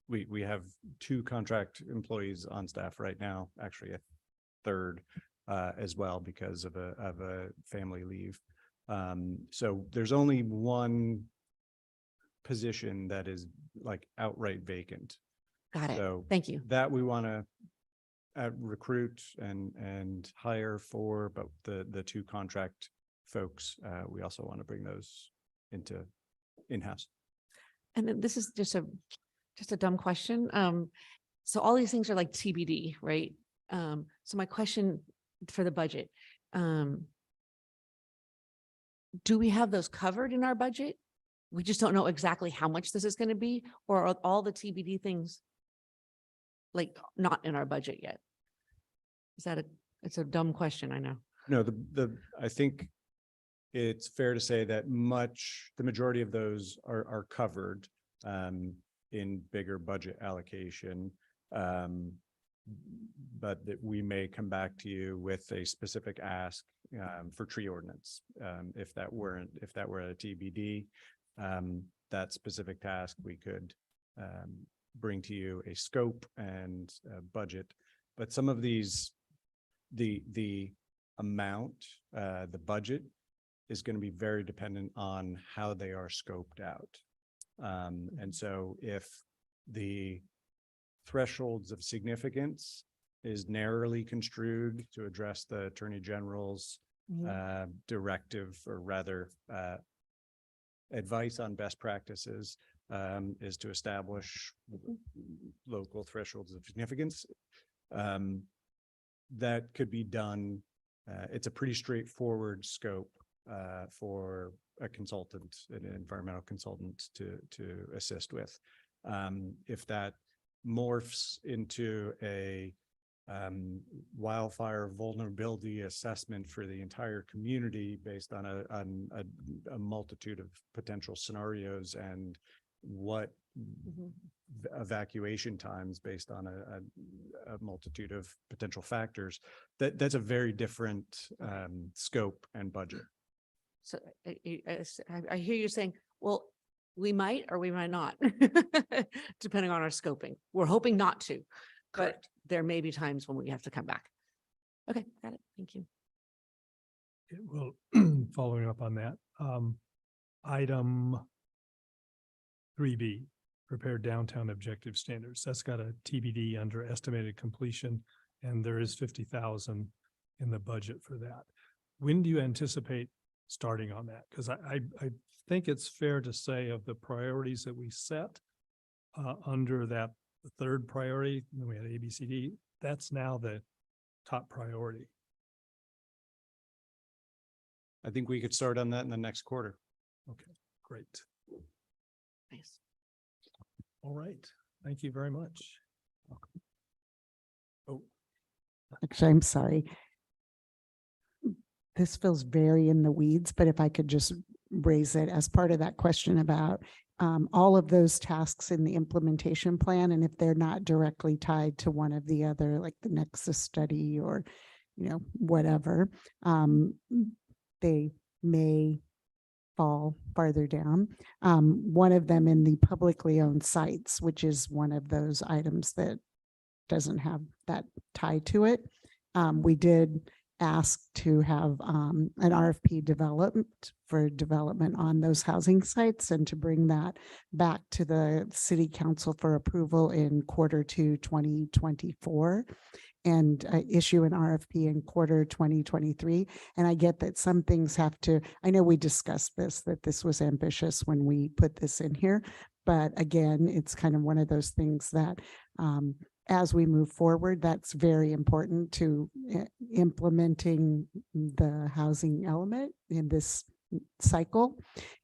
We have 2 contract employees on staff right now, actually a third as well because of a family leave. So there's only one position that is like outright vacant. Got it. So thank you. That we want to recruit and hire for, but the 2 contract folks, we also want to bring those into in-house. And then this is just a dumb question. So all these things are like TBD, right? So my question for the budget, do we have those covered in our budget? We just don't know exactly how much this is going to be, or are all the TBD things like not in our budget yet? It's a dumb question, I know. No, I think it's fair to say that the majority of those are covered in bigger budget allocation. But that we may come back to you with a specific ask for tree ordinance. If that were a TBD, that specific task, we could bring to you a scope and a budget. But some of these, the amount, the budget is going to be very dependent on how they are scoped out. And so if the thresholds of significance is narrowly construed to address the Attorney General's directive, or rather advice on best practices is to establish local thresholds of significance. That could be done. It's a pretty straightforward scope for a consultant, an environmental consultant to assist with. If that morphs into a wildfire vulnerability assessment for the entire community based on a multitude of potential scenarios and what evacuation times based on a multitude of potential factors, that's a very different scope and budget. So I hear you saying, well, we might or we might not, depending on our scoping. We're hoping not to, but there may be times when we have to come back. Okay, got it. Thank you. Well, following up on that, item 3B, prepare downtown objective standards. That's got a TBD under estimated completion, and there is 50,000 in the budget for that. When do you anticipate starting on that? Because I think it's fair to say of the priorities that we set under that third priority, then we had A, B, C, D, that's now the top priority. I think we could start on that in the next quarter. Okay, great. Nice. All right. Thank you very much. Oh, Actually, I'm sorry. This feels very in the weeds, but if I could just raise it as part of that question about all of those tasks in the implementation plan, and if they're not directly tied to one of the other, like the Nexus study or, whatever, they may fall farther down. One of them in the publicly owned sites, which is one of those items that doesn't have that tie to it. We did ask to have an RFP developed for development on those housing sites and to bring that back to the city council for approval in Q2 2024 and issue an RFP in quarter 2023. And I get that some things have to, I know we discussed this, that this was ambitious when we put this in here, but again, it's kind of one of those things that as we move forward, that's very important to implementing the housing element in this cycle.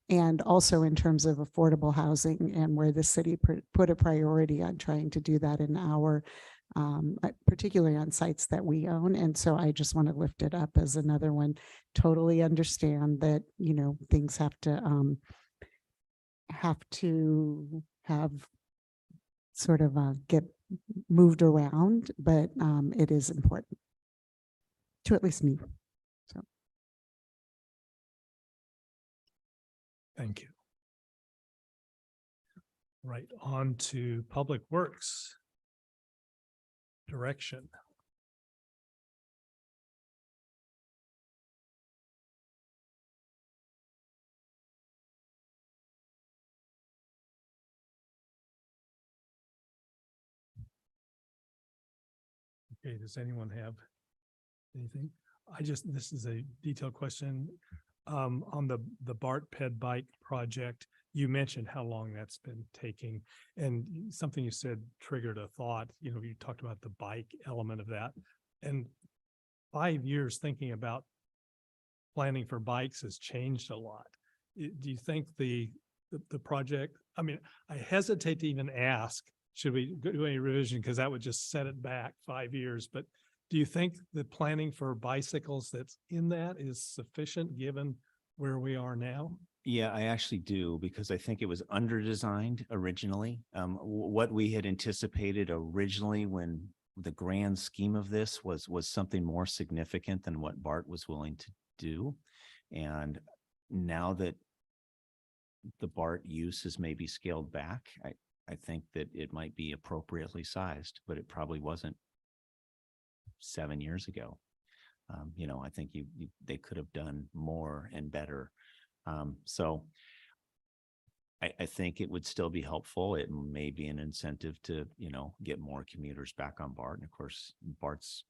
And also in terms of affordable housing and where the city put a priority on trying to do that in our, particularly on sites that we own. And so I just want to lift it up as another one. Totally understand that, things have to have sort of get moved around, but it is important to at least me. So thank you. Right, on to Public Works direction. Okay, does anyone have anything? This is a detailed question. On the BART Ped Bike project, you mentioned how long that's been taking, and something you said triggered a thought. You talked about the bike element of that, and 5 years thinking about planning for bikes has changed a lot. Do you think the project, I hesitate to even ask, should we do any revision? Because that would just set it back 5 years. But do you think the planning for bicycles that's in that is sufficient given where we are now? Yeah, I actually do, because I think it was under-designed originally. What we had anticipated originally when the grand scheme of this was something more significant than what BART was willing to do. And now that the BART use is maybe scaled back, I think that it might be appropriately sized, but it probably wasn't 7 years ago. I think they could have done more and better. So I think it would still be helpful. It may be an incentive to, get more commuters back on BART. And of course, BART's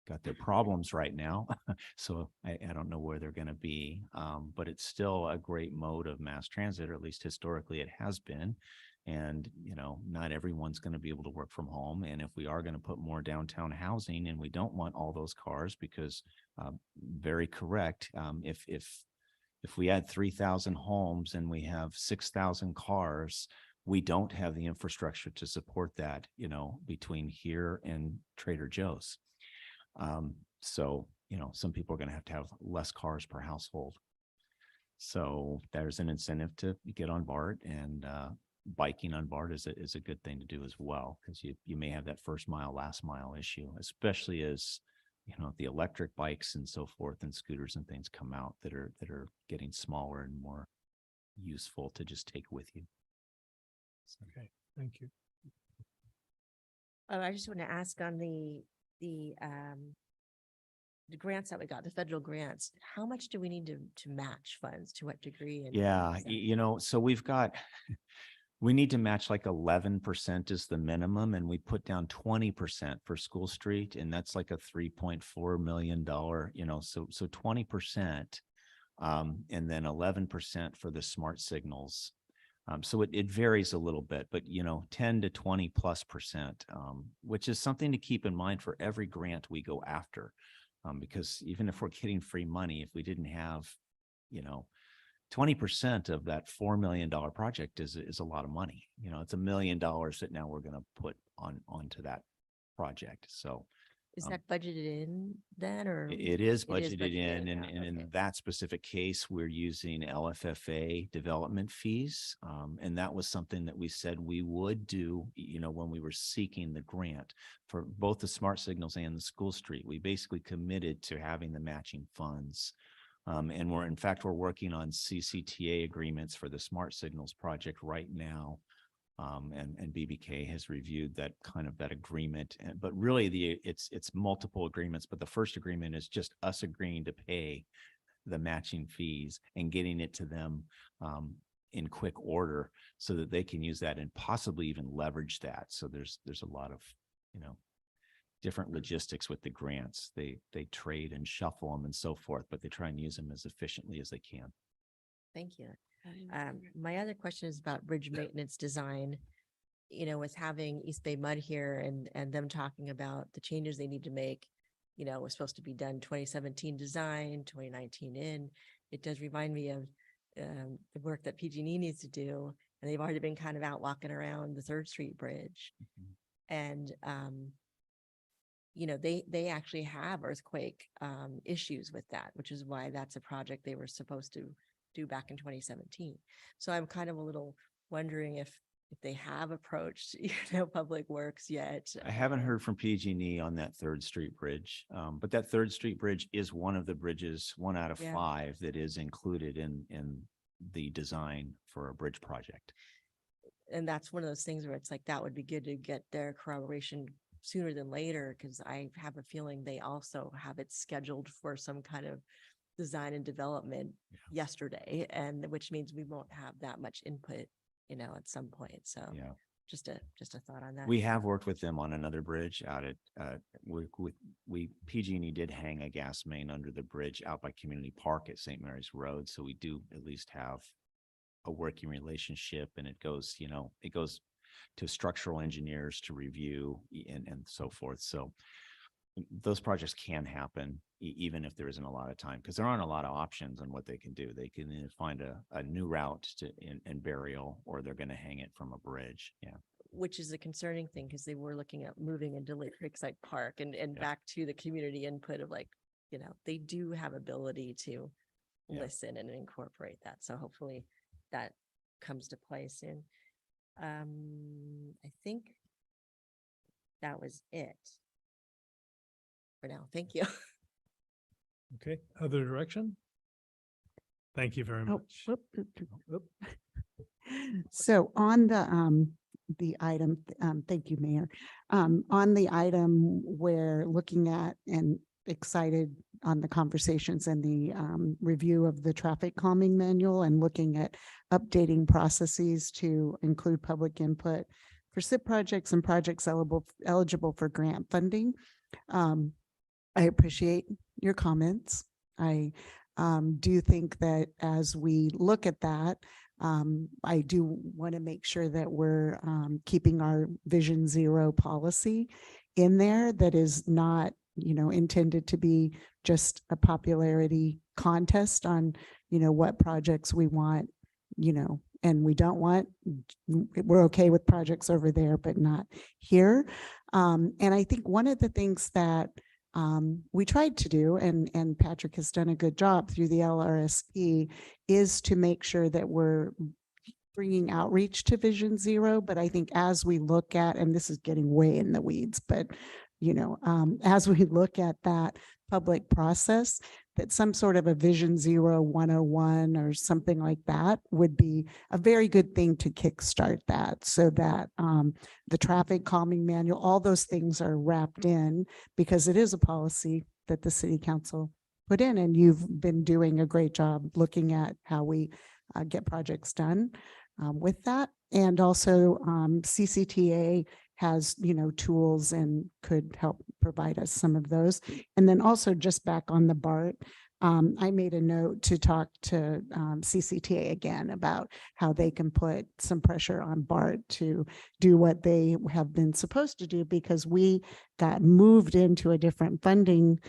got their problems right now. So I don't know where they're going to be. But it's still a great mode of mass transit, or at least historically it has been. And, not everyone's going to be able to work from home. And if we are going to put more downtown housing, and we don't want all those cars, because very correct, if we add 3,000 homes and we have 6,000 cars, we don't have the infrastructure to support that, between here and Trader Joe's. So, some people are going to have less cars per household. So there's an incentive to get on BART, and biking on BART is a good thing to do as well, because you may have that first mile, last mile issue, especially as the electric bikes and so forth and scooters and things come out that are getting smaller and more useful to just take with you. Okay, thank you. I just want to ask on the grants that we got, the federal grants, how much do we need to match funds, to what degree? And Yeah, so we need to match like 11% is the minimum, and we put down 20% for School Street, and that's like a $3.4 million, so 20%, and then 11% for the smart signals. So it varies a little bit, but 10 to 20+%, which is something to keep in mind for every grant we go after. Because even if we're getting free money, if we didn't have, 20% of that $4 million project is a lot of money. It's $1 million that now we're going to put onto that project. So is that budgeted in then, or? it is budgeted in, and in that specific case, we're using LFFA development fees. And that was something that we said we would do, when we were seeking the grant for both the smart signals and the School Street. We basically committed to having the matching funds. And we're working on CCTA agreements for the smart signals project right now. And BBK has reviewed that agreement, but really it's multiple agreements, but the first agreement is just us agreeing to pay the matching fees and getting it to them in quick order so that they can use that and possibly even leverage that. So there's a lot of, different logistics with the grants. They trade and shuffle them and so forth, but they try and use them as efficiently as they can. Thank you. My other question is about bridge maintenance design. With having East Bay Mud here and them talking about the changes they need to make, it was supposed to be done 2017 design, 2019 in. It does remind me of the work that PG&E needs to do, and they've already been kind of out walking around the 3rd Street Bridge. And they actually have earthquake issues with that, which is why that's a project they were supposed to do back in 2017. So I'm kind of a little wondering if they have approached, Public Works yet. I haven't heard from PG&E on that 3rd Street Bridge, but that 3rd Street Bridge is one of the bridges, 1 out of 5, that is included in the design for a bridge project. And that's one of those things where it's like, that would be good to get their corroboration sooner than later, because I have a feeling they also have it scheduled for some kind of design and development yesterday, and which means we won't have that much input, at some point. So just a thought on that. We have worked with them on another bridge out at PG&E did hang a gas main under the bridge out by Community Park at St. Mary's Road. So we do at least have a working relationship, and it goes to structural engineers to review and so forth. So those projects can happen even if there isn't a lot of time, because there aren't a lot of options on what they can do. They can either find a new route and burial, or they're going to hang it from a bridge. Yeah. Which is a concerning thing, because they were looking at moving into Lake Creekside Park and back to the community input of they do have ability to listen and incorporate that. So hopefully that comes to play soon. I think that was it for now. Thank you. Okay, other direction? Thank you very much. So on the item, thank you, Mayor. On the item, we're looking at and excited on the conversations and the review of the traffic calming manual, and looking at updating processes to include public input for SIP projects and projects eligible for grant funding. I appreciate your comments. I do think that as we look at that, I do want to make sure that we're keeping our Vision Zero policy in there that is not, intended to be just a popularity contest on, what projects we want, and we don't want. We're okay with projects over there, but not here. And I think one of the things that we tried to do, and Patrick has done a good job through the LRSP, is to make sure that we're bringing outreach to Vision Zero. But I think as we look at, and this is getting way in the weeds, but as we look at that public process, that some sort of a Vision Zero 101 or something like that would be a very good thing to kickstart that, so that the traffic calming manual, all those things are wrapped in, because it is a policy that the city council put in, and you've been doing a great job looking at how we get projects done with that. And also CCTA has, tools and could help provide us some of those. And then also just back on the BART, I made a note to talk to CCTA again about how they can put some pressure on BART to do what they have been supposed to do, because we got moved into a different funding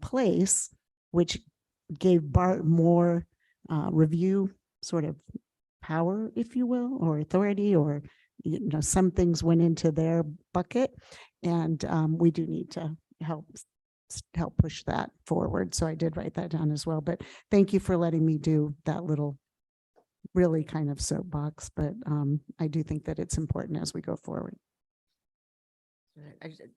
place, which gave BART more review sort of power, if you will, or authority, or some things went into their bucket, and we do need to help push that forward. So I did write that down as well. But thank you for letting me do that little, really kind of soapbox. But I do think that it's important as we go forward.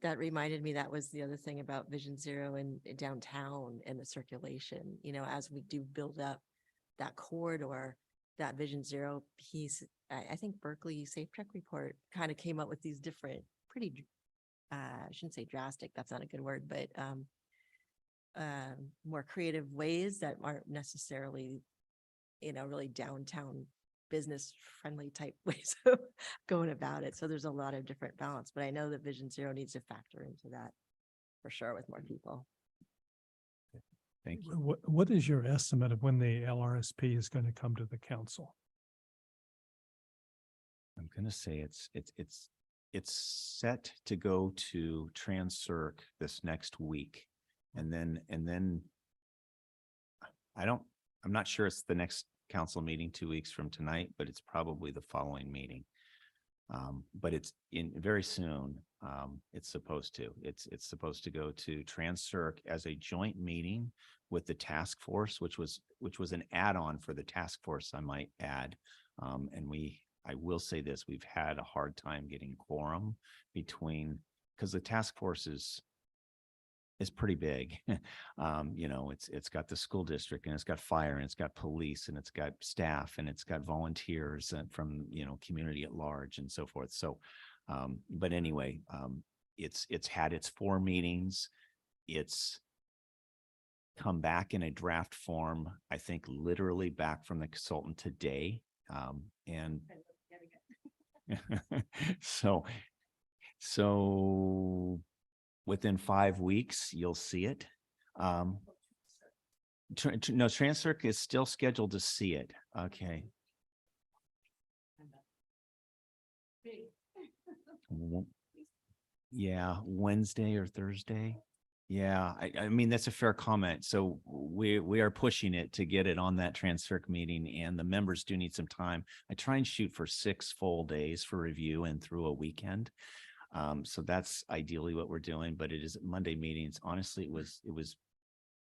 That reminded me, that was the other thing about Vision Zero in downtown and the circulation, as we do build up that corridor, that Vision Zero piece. I think Berkeley Safe Trek report kind of came up with these different pretty, I shouldn't say drastic, that's not a good word, but more creative ways that aren't necessarily, really downtown business friendly type ways of going about it. So there's a lot of different balance, but I know that Vision Zero needs to factor into that for sure with more people. Thank you. What is your estimate of when the LRSP is going to come to the council? I'm going to say it's set to go to TransCirc this next week. And then I'm not sure it's the next council meeting 2 weeks from tonight, but it's probably the following meeting. But it's in very soon. It's supposed to go to TransCirc as a joint meeting with the task force, which was an add-on for the task force, I might add. I will say this, we've had a hard time getting quorum because the task force is pretty big. It's got the school district, and it's got fire, and it's got police, and it's got staff, and it's got volunteers from, community at large and so forth. So, but anyway, it's had its 4 meetings. It's come back in a draft form, I think literally back from the consultant today. And so within 5 weeks, you'll see it. No, TransCirc is still scheduled to see it. Okay. Yeah, Wednesday or Thursday. Yeah, I mean, that's a fair comment. So we are pushing it to get it on that TransCirc meeting, and the members do need some time. I try and shoot for 6 full days for review and through a weekend. So that's ideally what we're doing, but it is Monday meetings. Honestly,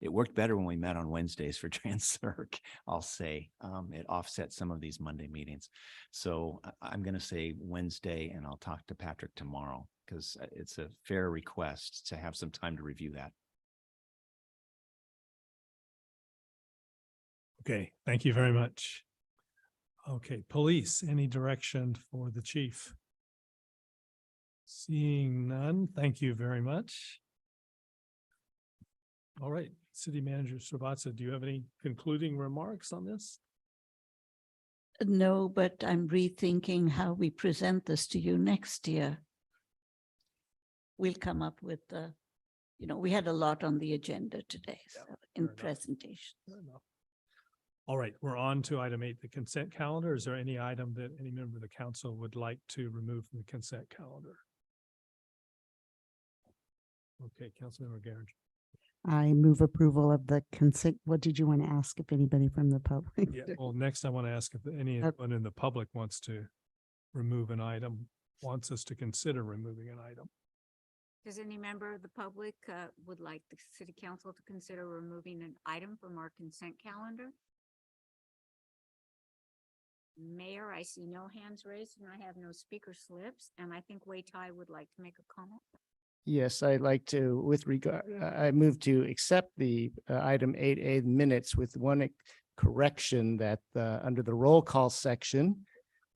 it worked better when we met on Wednesdays for TransCirc, I'll say. It offset some of these Monday meetings. So I'm going to say Wednesday, and I'll talk to Patrick tomorrow, because it's a fair request to have some time to review that. Okay, thank you very much. Okay, police, any direction for the chief? Seeing none, thank you very much. All right, City Manager Srivatsa, do you have any concluding remarks on this? No, but I'm rethinking how we present this to you next year. We'll come up with you know, we had a lot on the agenda today, Yeah, so in fair enough. presentation. Fair enough. All right, we're on to item 8, the consent calendar. Is there any item that any member of the council would like to remove from the consent calendar? Okay, Councilmember Garrett. I move approval of the consent. What did you want to ask if anybody from the public? Yeah, well, next I want to ask if anyone in the public wants to remove an item, wants us to consider removing an item. Does any member of the public would like the city council to consider removing an item from our consent calendar? Mayor, I see no hands raised and I have no speaker slips, and I think Wei Tai would like to make a comment. Yes, I'd like to, with regard, I move to accept the item 8A minutes with one correction that under the roll call section,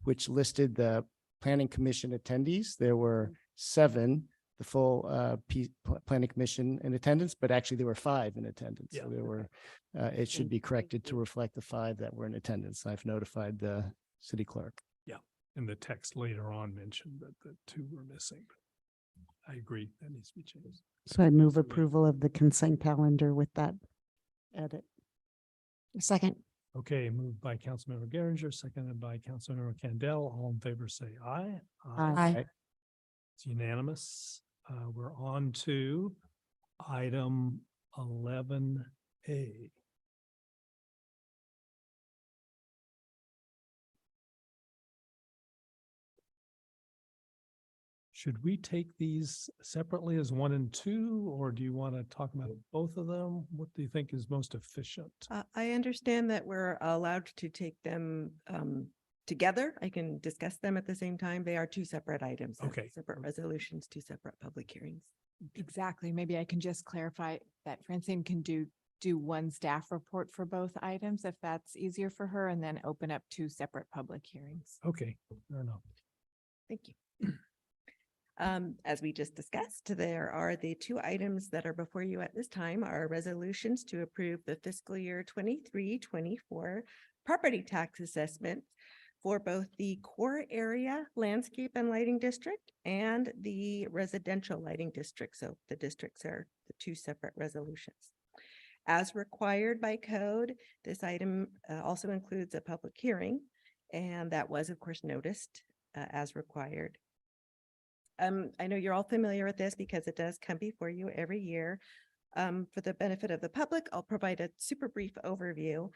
which listed the planning commission attendees, there were 7, the full planning commission in attendance, but actually there were 5 in attendance. So there were, it should be corrected to reflect the 5 that were in attendance. I've notified the city clerk. Yeah, and the text later on mentioned that the 2 were missing. I agree, that needs to be changed. So I move approval of the consent calendar with that edit. Second. Okay, moved by Councilmember Geringer, seconded by Councilmember Candell. All in favor, say aye. Aye. It's unanimous. We're on to item 11A. Should we take these separately as 1 and 2, or do you want to talk about both of them? What do you think is most efficient? I understand that we're allowed to take them together. I can discuss them at the same time. They are 2 separate items. They're Okay. Separate resolutions, 2 separate public hearings. Exactly. Maybe I can just clarify that Francine can do one staff report for both items if that's easier for her, and then open up 2 separate public hearings. Okay, fair enough. Thank you. As we just discussed, there are the 2 items that are before you at this time are resolutions to approve the fiscal year 23-24 property tax assessment for both the core area landscape and lighting district and the residential lighting district. So the districts are the 2 separate resolutions. As required by code, this item also includes a public hearing, and that was of course noticed as required. I know you're all familiar with this because it does come before you every year. For the benefit of the public, I'll provide a super brief overview.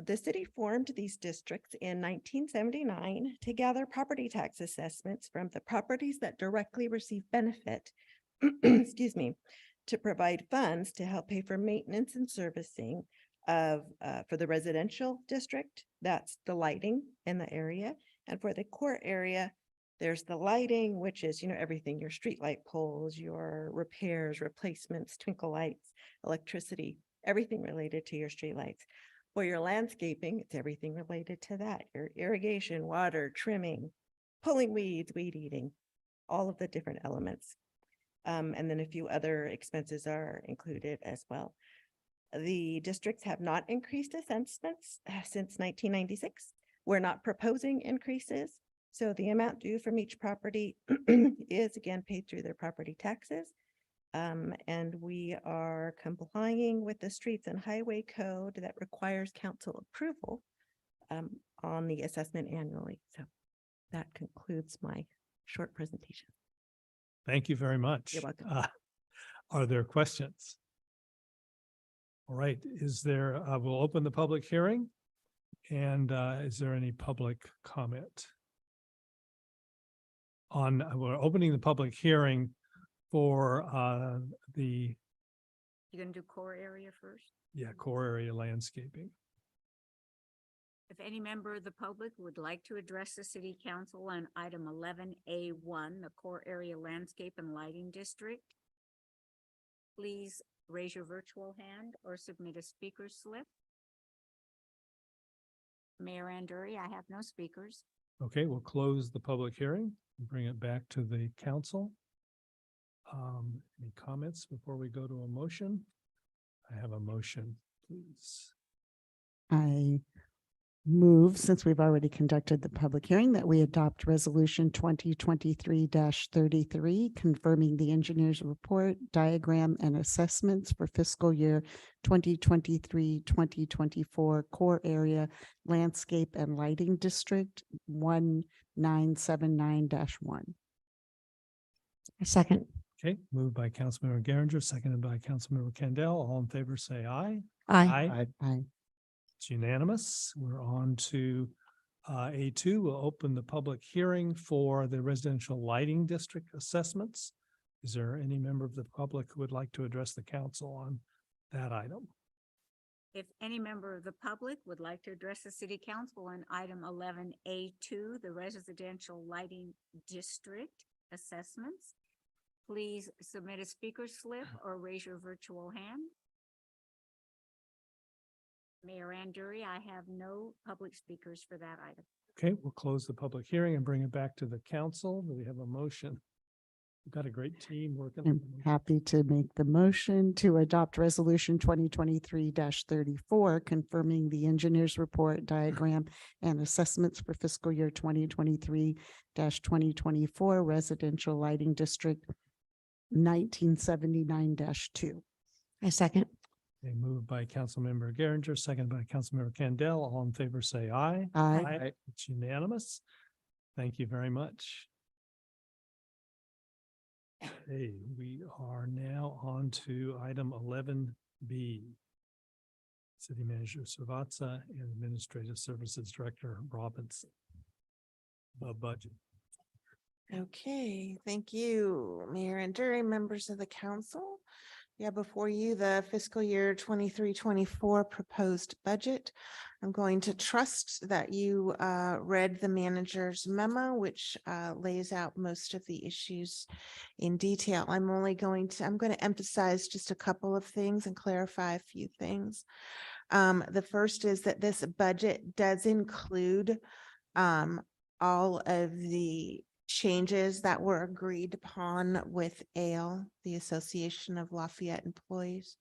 The city formed these districts in 1979 to gather property tax assessments from the properties that directly receive benefit, excuse me, to provide funds to help pay for maintenance and servicing of, for the residential district, that's the lighting in the area. And for the core area, there's the lighting, which is, everything, your street light poles, your repairs, replacements, twinkle lights, electricity, everything related to your street lights. For your landscaping, it's everything related to that, your irrigation, water, trimming, pulling weeds, weed eating, all of the different elements. And then a few other expenses are included as well. The districts have not increased assessments since 1996. We're not proposing increases. So the amount due from each property is again paid through their property taxes. And we are complying with the streets and highway code that requires council approval on the assessment annually. So that concludes my short presentation. Thank you very much. You're welcome. Are there questions? All right, we'll open the public hearing. And is there any public comment? We're opening the public hearing for You're gonna do core area first? core area landscaping. If any member of the public would like to address the city council on item 11A1, the core area landscape and lighting district, please raise your virtual hand or submit a speaker slip. Mayor Anduri, I have no speakers. Okay, we'll close the public hearing and bring it back to the council. Any comments before we go to a motion? I have a motion, please. I move, since we've already conducted the public hearing, that we adopt resolution 2023-33, confirming the engineer's report, diagram, and assessments for fiscal year 2023-2024 core area landscape and lighting district 1979-1. A second. Okay, moved by Councilmember Geringer, seconded by Councilmember Kendall. All in favor, say aye. Aye. Aye. It's unanimous. We're on to A2. We'll open the public hearing for the residential lighting district assessments. Is there any member of the public who would like to address the council on that item? If any member of the public would like to address the city council on item 11A2, the residential lighting district assessments, please submit a speaker slip or raise your virtual hand. Mayor Anduri, I have no public speakers for that item. Okay, we'll close the public hearing and bring it back to the council. Do we have a motion? We've got a great team working. I'm happy to make the motion to adopt resolution 2023-34, confirming the engineer's report, diagram, and assessments for fiscal year 2023-2024 residential lighting district 1979-2. I second. Okay, moved by Councilmember Geringer, seconded by Councilmember Kendall. All in favor, say aye. Aye. It's unanimous. Thank you very much. Okay, we are now on to item 11B. City Manager Servatza and Administrative Services Director Robinson. The budget. Okay, thank you, Mayor Anduri, members of the council. Yeah, before you, the fiscal year 23-24 proposed budget. I'm going to trust that you read the manager's memo, which lays out most of the issues in detail. I'm going to emphasize just a couple of things and clarify a few things. The first is that this budget does include all of the changes that were agreed upon with ALE, the Association of Lafayette Employees.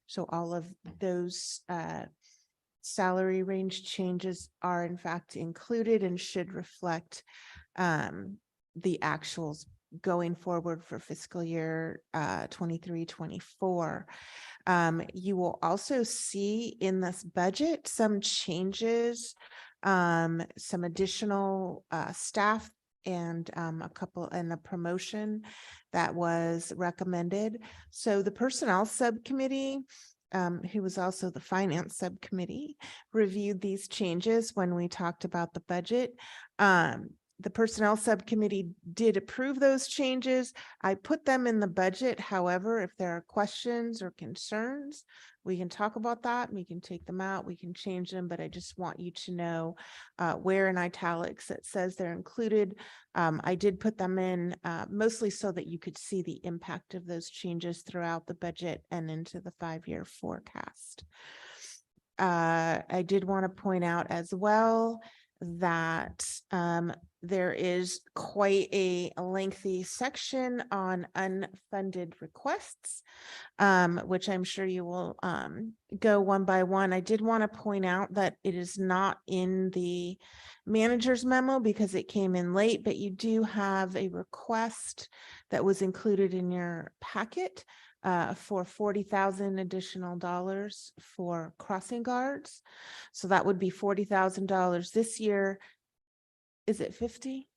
So all of those salary range changes are in fact included and should reflect the actuals going forward for fiscal year 23-24. You will also see in this budget some changes, some additional staff and a promotion that was recommended. So the personnel subcommittee, who was also the finance subcommittee, reviewed these changes when we talked about the budget. The personnel subcommittee did approve those changes. I put them in the budget. However, if there are questions or concerns, we can talk about that. We can take them out. We can change them, but I just want you to know where in italics it says they're included. I did put them in mostly so that you could see the impact of those changes throughout the budget and into the 5-year forecast. I did want to point out as well that there is quite a lengthy section on unfunded requests, which I'm sure you will go one by one. I did want to point out that it is not in the manager's memo because it came in late, but you do have a request that was included in your packet for $40,000 additional dollars for crossing guards. So that would be $40,000 this year. Is it 50?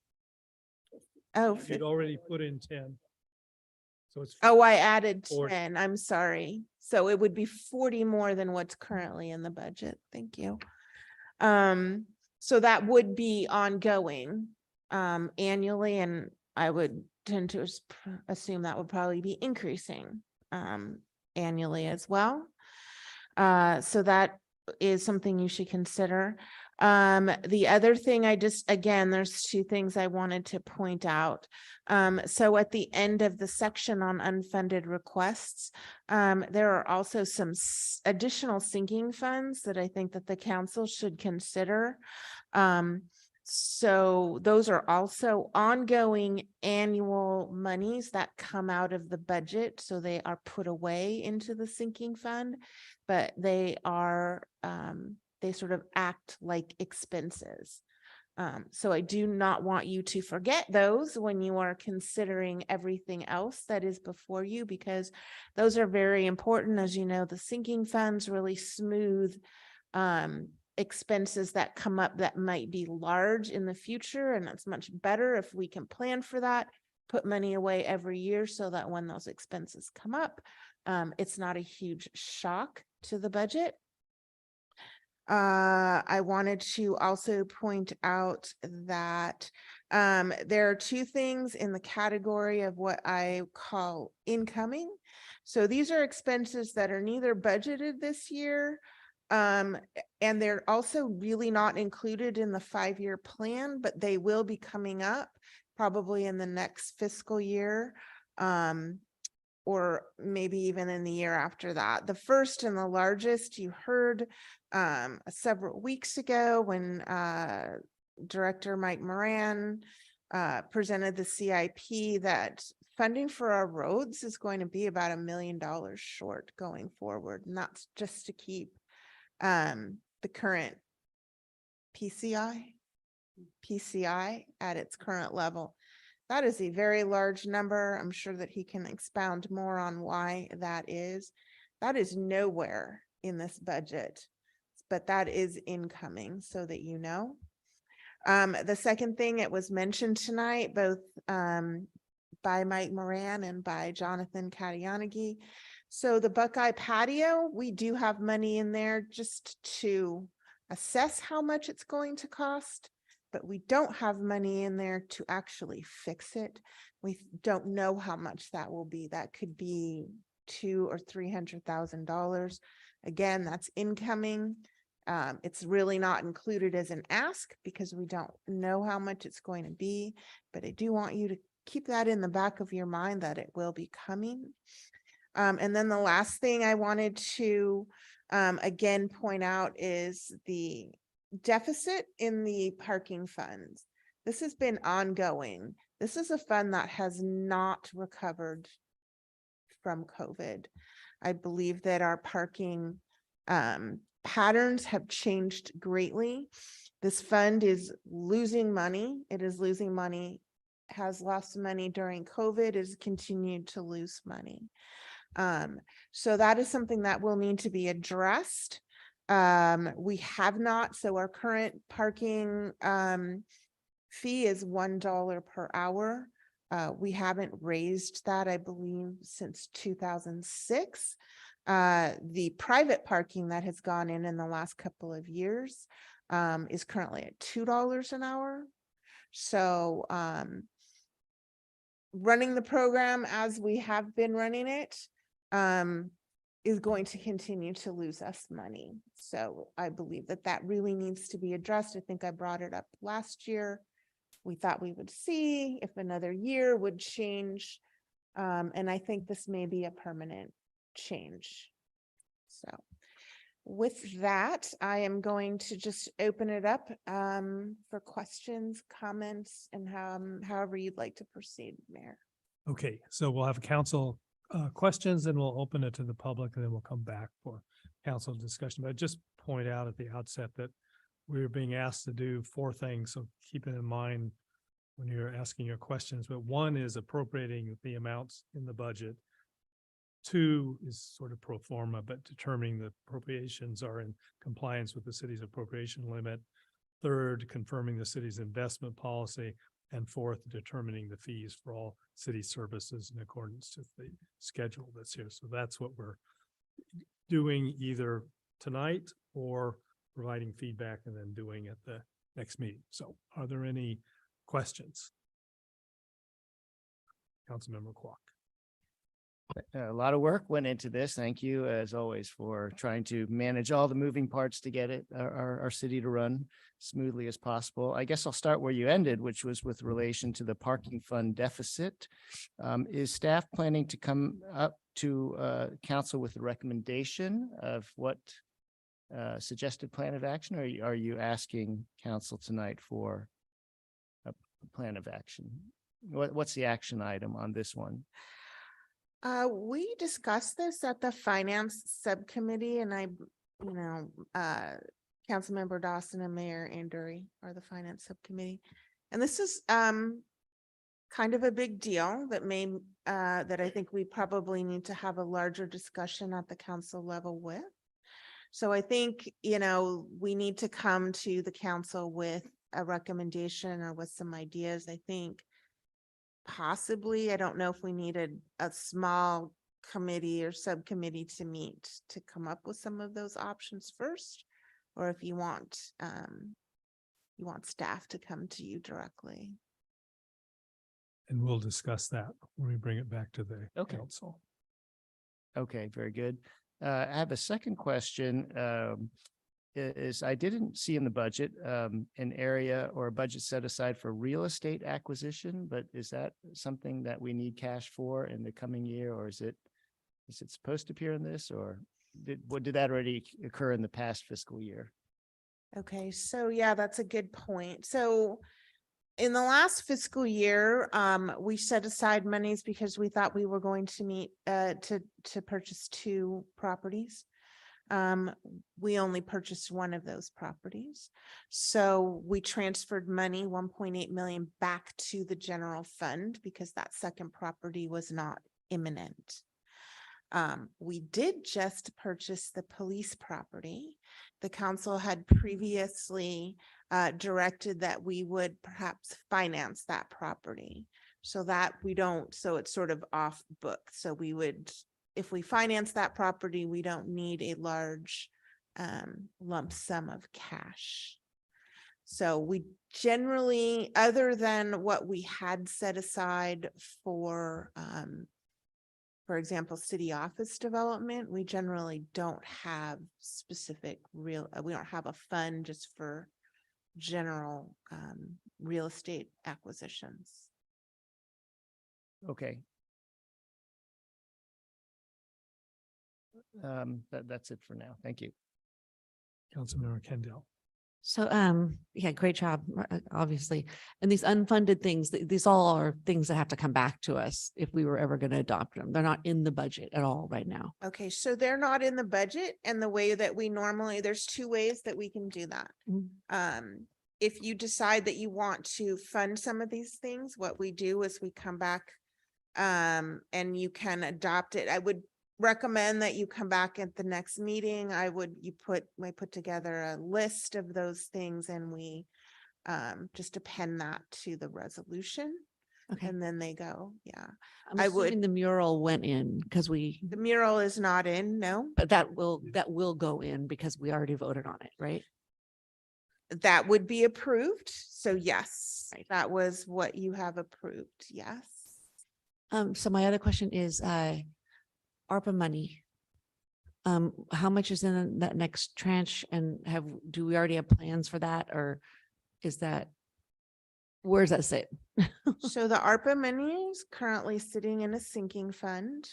Oh, You'd already put in 10. So it's. oh, I added 40. 10. I'm sorry. So it would be 40 more than what's currently in the budget. Thank you. So that would be ongoing annually, and I would tend to assume that would probably be increasing annually as well. So that is something you should consider. The other thing again, there's two things I wanted to point out. So at the end of the section on unfunded requests, there are also some additional sinking funds that I think that the council should consider. So those are also ongoing annual monies that come out of the budget. So they are put away into the sinking fund, but they they sort of act like expenses. So I do not want you to forget those when you are considering everything else that is before you, because those are very important. As you know, the sinking funds really smooth expenses that come up that might be large in the future. And it's much better if we can plan for that, put money away every year so that when those expenses come up, it's not a huge shock to the budget. I wanted to also point out that there are two things in the category of what I call incoming. So these are expenses that are neither budgeted this year, and they're also really not included in the 5-year plan, but they will be coming up probably in the next fiscal year. Or maybe even in the year after that. The first and the largest you heard several weeks ago when Director Mike Moran presented the CIP, that funding for our roads is going to be about $1 million short going forward. And that's just to keep the current PCI at its current level. That is a very large number. I'm sure that he can expound more on why that is. That is nowhere in this budget, but that is incoming so that you know. The second thing, it was mentioned tonight, both by Mike Moran and by Jonathan Katayanagi. So the Buckeye patio, we do have money in there just to assess how much it's going to cost, but we don't have money in there to actually fix it. We don't know how much that will be. That could be $200,000 or $300,000. Again, that's incoming. It's really not included as an ask because we don't know how much it's going to be, but I do want you to keep that in the back of your mind that it will be coming. And then the last thing I wanted to again point out is the deficit in the parking funds. This has been ongoing. This is a fund that has not recovered from COVID. I believe that our parking patterns have changed greatly. This fund is losing money. It is losing money, has lost money during COVID, is continued to lose money. So that is something that will need to be addressed. We have not, so our current parking fee is $1 per hour. We haven't raised that, I believe, since 2006. The private parking that has gone in the last couple of years is currently at $2 an hour. So running the program as we have been running it is going to continue to lose us money. So I believe that that really needs to be addressed. I think I brought it up last year. We thought we would see if another year would change. And I think this may be a permanent change. So with that, I am going to just open it up for questions, comments, and however you'd like to proceed, Mayor. Okay, so we'll have council questions and we'll open it to the public and then we'll come back for council discussion. But just point out at the outset that we're being asked to do 4 things. So keep it in mind when you're asking your questions. But 1 is appropriating the amounts in the budget. 2 is sort of pro forma, but determining the appropriations are in compliance with the city's appropriation limit. 3rd, confirming the city's investment policy. And 4th, determining the fees for all city services in accordance to the schedule that's here. So that's what we're doing either tonight or providing feedback and then doing at the next meeting. So are there any questions? Councilmember Kwok. A lot of work went into this. Thank you, as always, for trying to manage all the moving parts to get it, our city to run smoothly as possible. I guess I'll start where you ended, which was with relation to the parking fund deficit. Is staff planning to come up to council with a recommendation of what suggested plan of action, or are you asking council tonight for a plan of action? What's the action item on this one? We discussed this at the finance subcommittee, and Councilmember Dawson and Mayor Anduri are the Finance Subcommittee. And this is kind of a big deal that that I think we probably need to have a larger discussion at the council level with. So I think, we need to come to the council with a recommendation or with some ideas. I think possibly, I don't know if we needed a small committee or subcommittee to meet to come up with some of those options first, or if you want staff to come to you directly. And we'll discuss that when we bring it back to the Okay. council. Okay, very good. I have a second question. Is I didn't see in the budget an area or a budget set aside for real estate acquisition, but is that something that we need cash for in the coming year, or is it supposed to appear in this, or did that already occur in the past fiscal year? Okay, so yeah, that's a good point. So in the last fiscal year, we set aside monies because we thought we were going to meet to purchase 2 properties. We only purchased one of those properties. So we transferred money, 1.8 million, back to the general fund because that second property was not imminent. We did just purchase the police property. The council had previously directed that we would perhaps finance that property so that so it's sort of off book. So we would, if we finance that property, we don't need a large lump sum of cash. So we generally, other than what we had set aside for example, city office development, we generally don't have specific we don't have a fund just for general real estate acquisitions. Okay. That's it for now. Thank you. Councilmember Kendall. So, yeah, great job, obviously. And these unfunded things, these all are things that have to come back to us if we were ever going to adopt them. They're not in the budget at all right now. Okay, so they're not in the budget, and the way that we normally, there's 2 ways that we can do that. If you decide that you want to fund some of these things, what we do is we come back and you can adopt it. I would recommend that you come back at the next meeting. We put together a list of those things, and we just append that to the resolution. Okay. And then they go. Yeah. I'm assuming the mural went in because The mural is not in, no. but that will go in because we already voted on it, right? That would be approved. So yes, that was what you have approved. Yes. So my other question is, ARPA money. How much is in that next tranche, and do we already have plans for that, or where does that sit? So the ARPA money is currently sitting in a sinking fund.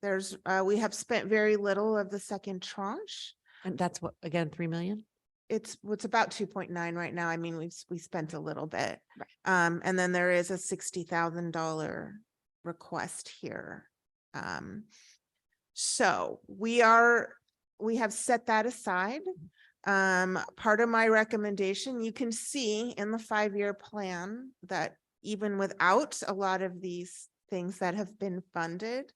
We have spent very little of the second tranche. And that's what, again, 3 million? It's about 2.9 right now. I mean, we spent a little bit. Right. And then there is a $60,000 request here. So we have set that aside. Part of my recommendation, you can see in the 5-year plan that even without a lot of these things that have been funded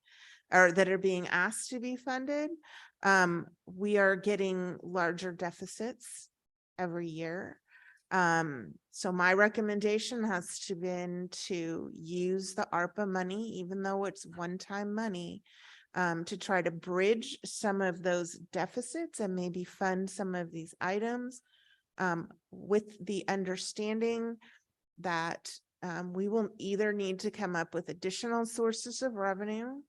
or that are being asked to be funded, we are getting larger deficits every year. So my recommendation has been to use the ARPA money, even though it's one-time money, to try to bridge some of those deficits and maybe fund some of these items, with the understanding that we will either need to come up with additional sources of revenue,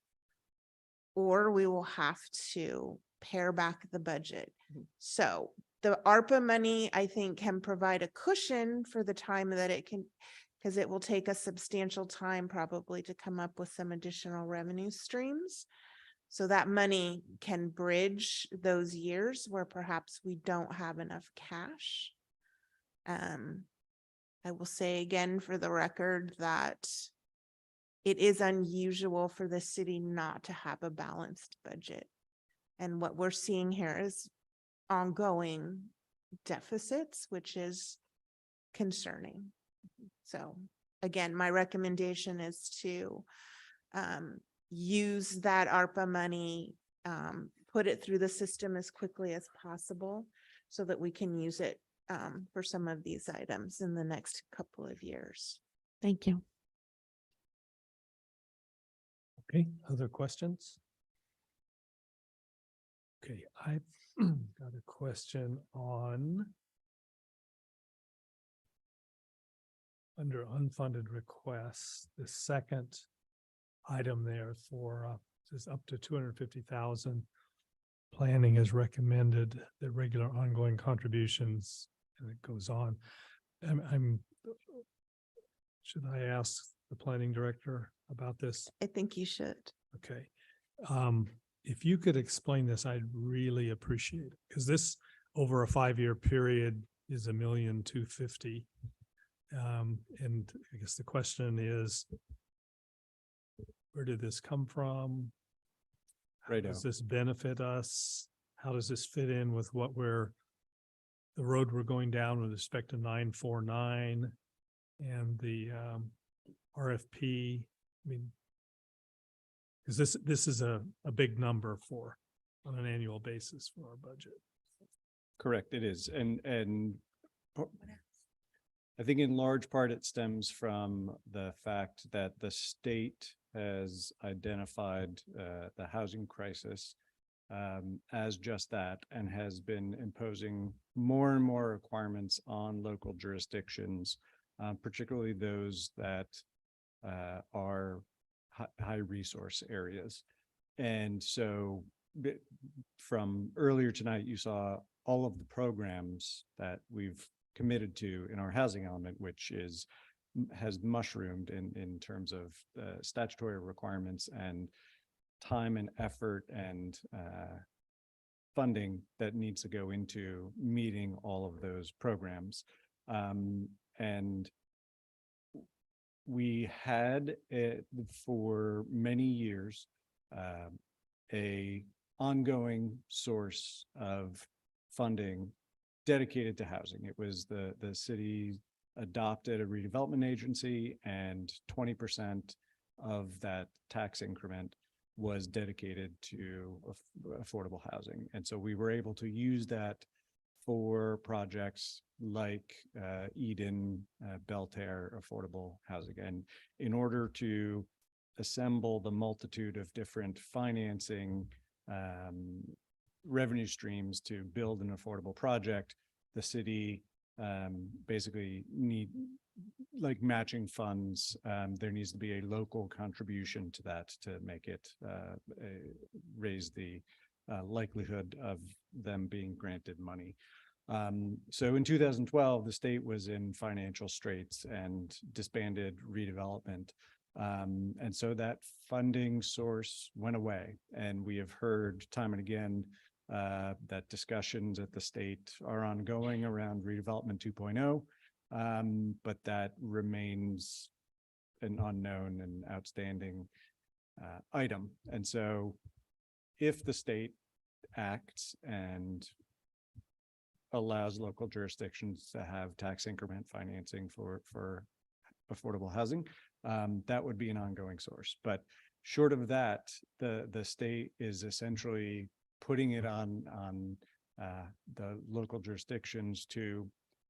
or we will have to pare back the budget. So the ARPA money, I think, can provide a cushion for the time that it can, because it will take a substantial time probably to come up with some additional revenue streams. So that money can bridge those years where perhaps we don't have enough cash. I will say again for the record that it is unusual for the city not to have a balanced budget. And what we're seeing here is ongoing deficits, which is concerning. So again, my recommendation is to use that ARPA money, put it through the system as quickly as possible so that we can use it for some of these items in the next couple of years. Thank you. Okay, other questions? Okay, I've got a question on under unfunded requests, the second item there for says up to 250,000. Planning is recommended that regular ongoing contributions, and it goes on. Should I ask the planning director about this? I think you should. Okay. If you could explain this, I'd really appreciate it, because this over a 5-year period is $1,250,000. And I guess the question is, where did this come from? How does this benefit us? How does this fit in with what the road we're going down with respect to 949 and the RFP? I mean, because this is a big number on an annual basis for our budget. Correct, it is. And I think in large part it stems from the fact that the state has identified the housing crisis as just that, and has been imposing more and more requirements on local jurisdictions, particularly those that are high resource areas. And so from earlier tonight, you saw all of the programs that we've committed to in our housing element, which has mushroomed in terms of statutory requirements and time and effort and funding that needs to go into meeting all of those programs. And we had for many years a ongoing source of funding dedicated to housing. It was the city adopted a redevelopment agency, and 20% of that tax increment was dedicated to affordable housing. And so we were able to use that for projects like Eden, Belterre affordable housing. And in order to assemble the multitude of different financing revenue streams to build an affordable project, the city basically need like matching funds. There needs to be a local contribution to that to make it raise the likelihood of them being granted money. So in 2012, the state was in financial straits and disbanded redevelopment. And so that funding source went away. And we have heard time and again that discussions at the state are ongoing around redevelopment 2.0, but that remains an unknown and outstanding item. And so if the state acts and allows local jurisdictions to have tax increment financing for affordable housing, that would be an ongoing source. But short of that, the state is essentially putting it on the local jurisdictions to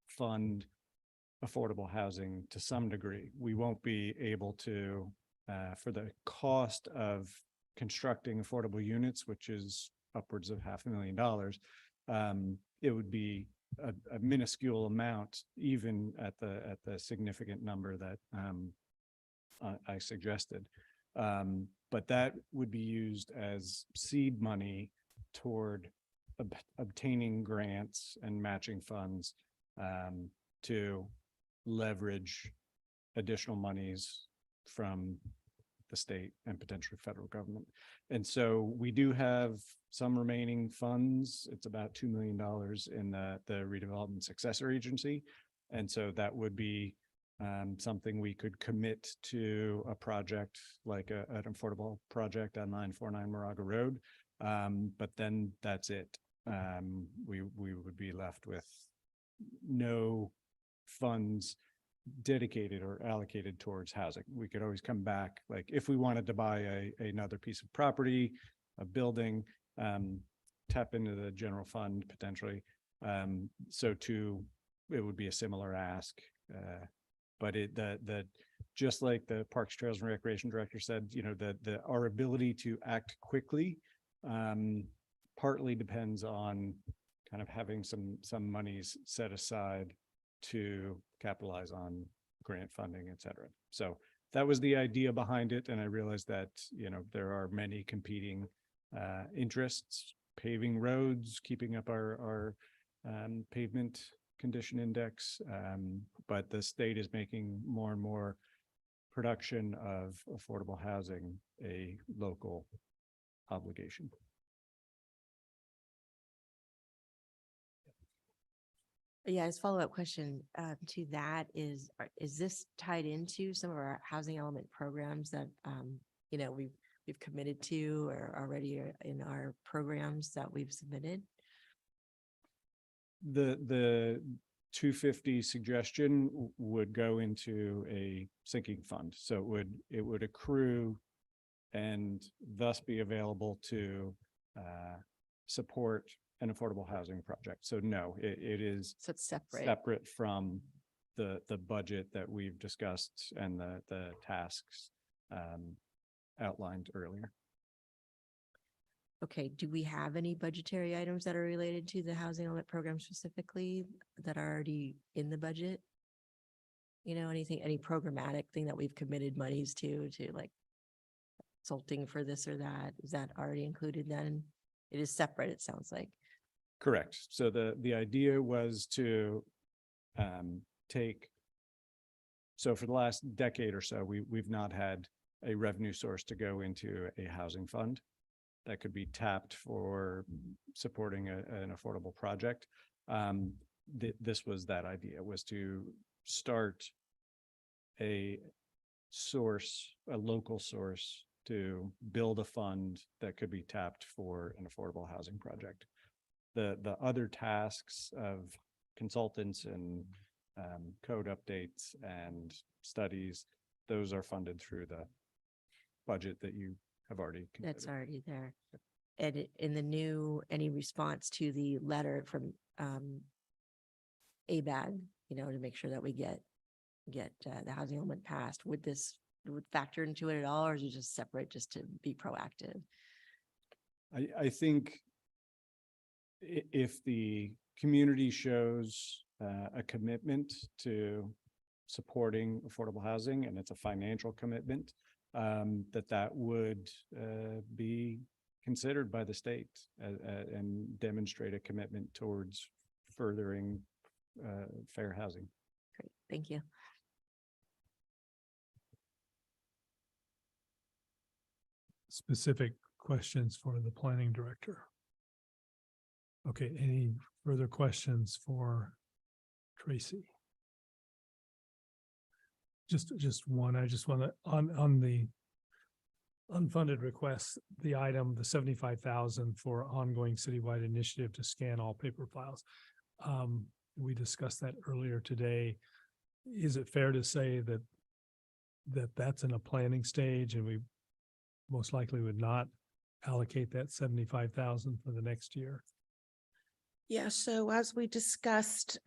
fund affordable housing to some degree. We won't be able to, for the cost of constructing affordable units, which is upwards of $500,000, it would be a minuscule amount, even at the significant number that I suggested. But that would be used as seed money toward obtaining grants and matching funds to leverage additional monies from the state and potentially federal government. And so we do have some remaining funds. It's about $2 million in the redevelopment successor agency. And so that would be something we could commit to a project like an affordable project on 949 Moraga Road. But then that's it. We would be left with no funds dedicated or allocated towards housing. We could always come back, like if we wanted to buy another piece of property, a building, tap into the general fund potentially. It would be a similar ask. But just like the Parks, Trails and Recreation Director said, our ability to act quickly partly depends on kind of having some monies set aside to capitalize on grant funding, et cetera. So that was the idea behind it. And I realized that, there are many competing interests, paving roads, keeping up our pavement condition index. But the state is making more and more production of affordable housing a local obligation. Yeah, as follow-up question to that is this tied into some of our housing element programs that, we've committed to or already in our programs that we've submitted? The 250 suggestion would go into a sinking fund. So it would accrue and thus be available to support an affordable housing project. So no, it is So it's separate. separate from the budget that we've discussed and the tasks outlined earlier. Okay, do we have any budgetary items that are related to the housing element program specifically that are already in the budget? Anything, any programmatic thing that we've committed monies to like consulting for this or that? Is that already included then? It is separate, it sounds like. Correct. So the idea was to so for the last decade or so, we've not had a revenue source to go into a housing fund that could be tapped for supporting an affordable project. This was that idea, was to start a local source to build a fund that could be tapped for an affordable housing project. The other tasks of consultants and code updates and studies, those are funded through the budget that you have already considered. That's already there. And in the new, any response to the letter from ABAG, to make sure that we get the housing element passed, would factor into it at all, or is it just separate just to be proactive? I think if the community shows a commitment to supporting affordable housing, and it's a financial commitment, that would be considered by the state and demonstrate a commitment towards furthering fair housing. Great, thank you. Specific questions for the planning director? Okay, any further questions for Tracy? Just one. I just want to, on the unfunded requests, the item, the 75,000 for ongoing citywide initiative to scan all paper files. We discussed that earlier today. Is it fair to say that that's in a planning stage and we most likely would not allocate that 75,000 for the next year? Yeah, so as we discussed,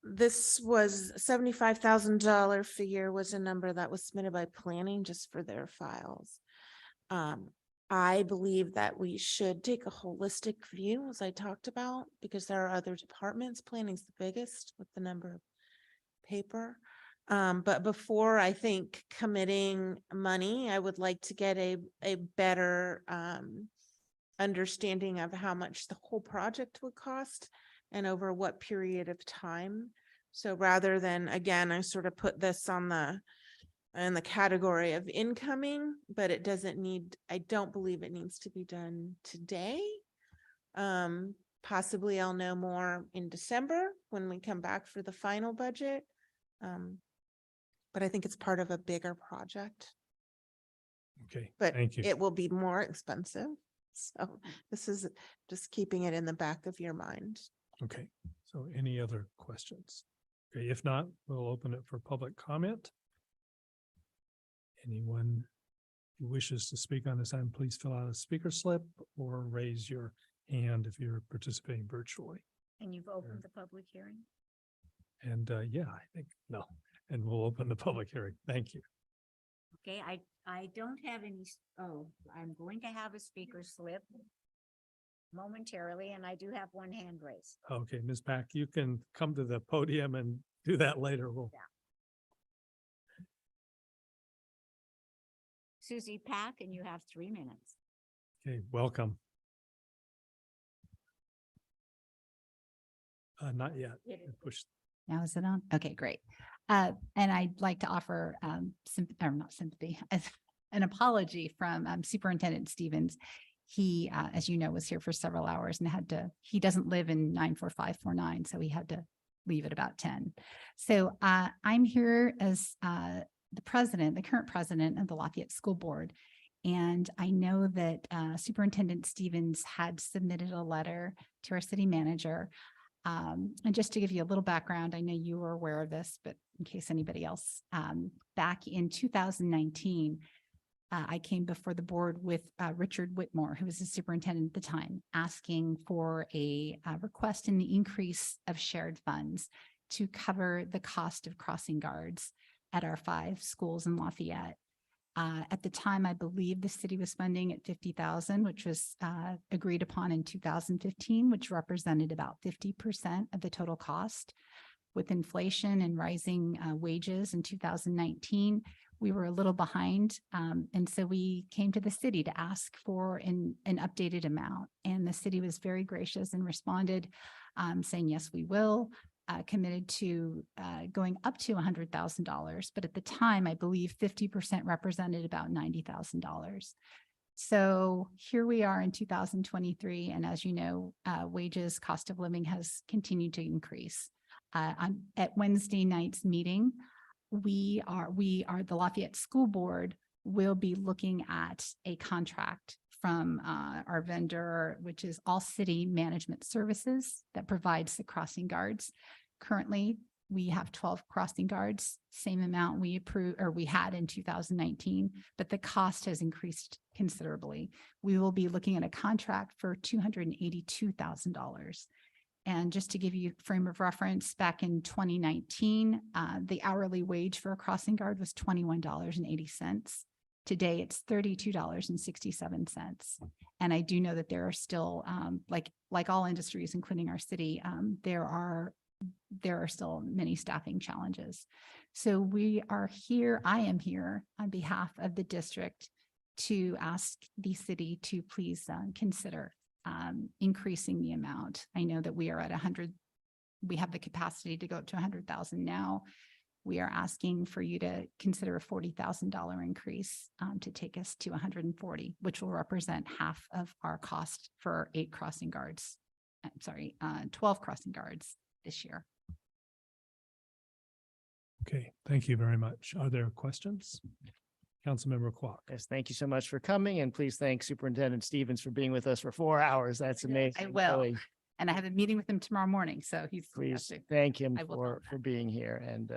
this was $75,000 figure was a number that was submitted by planning just for their files. I believe that we should take a holistic view, as I talked about, because there are other departments. Planning's the biggest with the number of paper. But before I think committing money, I would like to get a better understanding of how much the whole project would cost and over what period of time. So rather than, again, I sort of put this in the category of incoming, but it doesn't need, I don't believe it needs to be done today. Possibly I'll know more in December when we come back for the final budget. But I think it's part of a bigger project. Okay, But thank you. it will be more expensive. So this is just keeping it in the back of your mind. Okay, So any other questions? Okay, if not, we'll open it for public comment. Anyone who wishes to speak on this item, please fill out a speaker slip or raise your hand if you're participating virtually. And you've opened the public hearing? And yeah, I think, no, and we'll open the public hearing. Thank you. Okay, I don't have any, I'm going to have a speaker slip momentarily, and I do have one hand raised. Okay, Ms. Pack, you can come to the podium and do that later. We'll, Susie Pack, and you have 3 minutes. okay, welcome. Not yet. Push. Now is it on? Okay, great. And I'd like to offer not sympathy, an apology from Superintendent Stevens. He, as you know, was here for several hours and he doesn't live in 94549, so he had to leave at about 10. So I'm here as the current president of the Lafayette School Board. And I know that Superintendent Stevens had submitted a letter to our city manager. And just to give you a little background, I know you were aware of this, but in case anybody else, back in 2019, I came before the board with Richard Whitmore, who was the superintendent at the time, asking for a request in the increase of shared funds to cover the cost of crossing guards at our 5 schools in Lafayette. At the time, I believe the city was funding at $50,000, which was agreed upon in 2015, which represented about 50% of the total cost. With inflation and rising wages in 2019, we were a little behind. And so we came to the city to ask for an updated amount. And the city was very gracious and responded saying, yes, we will. Committed to going up to $100,000. But at the time, I believe 50% represented about $90,000. So here we are in 2023. And as you know, wages, cost of living has continued to increase. At Wednesday night's meeting, the Lafayette School Board will be looking at a contract from our vendor, which is All City Management Services, that provides the crossing guards. Currently, we have 12 crossing guards, same amount we had in 2019, but the cost has increased considerably. We will be looking at a contract for $282,000. And just to give you a frame of reference, back in 2019, the hourly wage for a crossing guard was $21.80. Today, it's $32.67. And I do know that there are still, like all industries, including our city, there are still many staffing challenges. So I am here on behalf of the district to ask the city to please consider increasing the amount. I know that we are at 100. We have the capacity to go up to 100,000 now. We are asking for you to consider a $40,000 increase to take us to 140, which will represent half of our cost for 12 crossing guards this year. Okay, thank you very much. Are there questions? Councilmember Kwok. Yes, thank you so much for coming, and please thank Superintendent Stevens for being with us for 4 hours. That's amazing. I will. Really. And I have a meeting with him tomorrow morning, so Please thank him I will for being here. And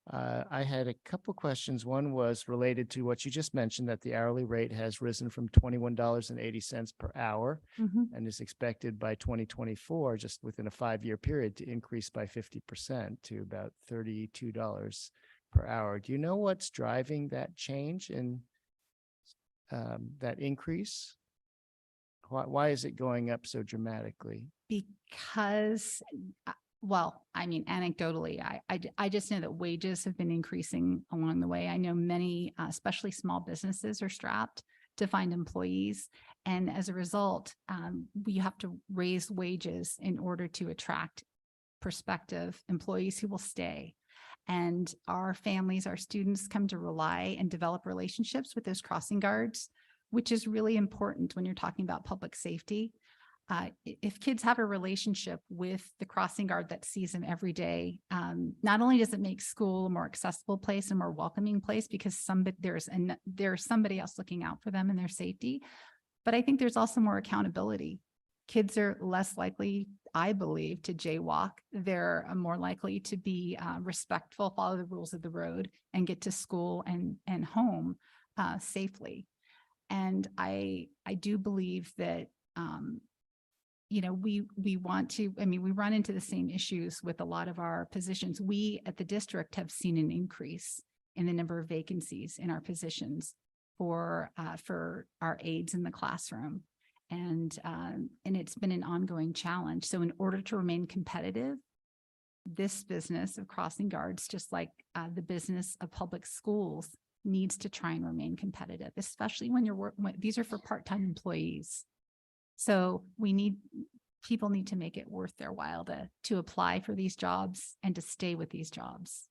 I had a couple questions. One was related to what you just mentioned, that the hourly rate has risen from $21.80 per hour and is expected by 2024, just within a 5-year period, to increase by 50% to about $32 per hour. Do you know what's driving that change in that increase? Why is it going up so dramatically? Because, well, I mean, anecdotally, I just know that wages have been increasing along the way. I know many, especially small businesses, are strapped to find employees. And as a result, we have to raise wages in order to attract prospective employees who will stay. And our families, our students come to rely and develop relationships with those crossing guards, which is really important when you're talking about public safety. If kids have a relationship with the crossing guard that sees them every day, not only does it make school a more accessible place, a more welcoming place, because there's somebody else looking out for them and their safety, but I think there's also more accountability. kids are less likely, I believe, to jaywalk. They're more likely to be respectful, follow the rules of the road, and get to school and home safely. And I do believe that, we want to, we run into the same issues with a lot of our positions. We at the district have seen an increase in the number of vacancies in our positions for our aides in the classroom. And it's been an ongoing challenge. So in order to remain competitive, this business of crossing guards, just like the business of public schools, needs to try and remain competitive, especially when these are for part-time employees. So people need to make it worth their while to apply for these jobs and to stay with these jobs.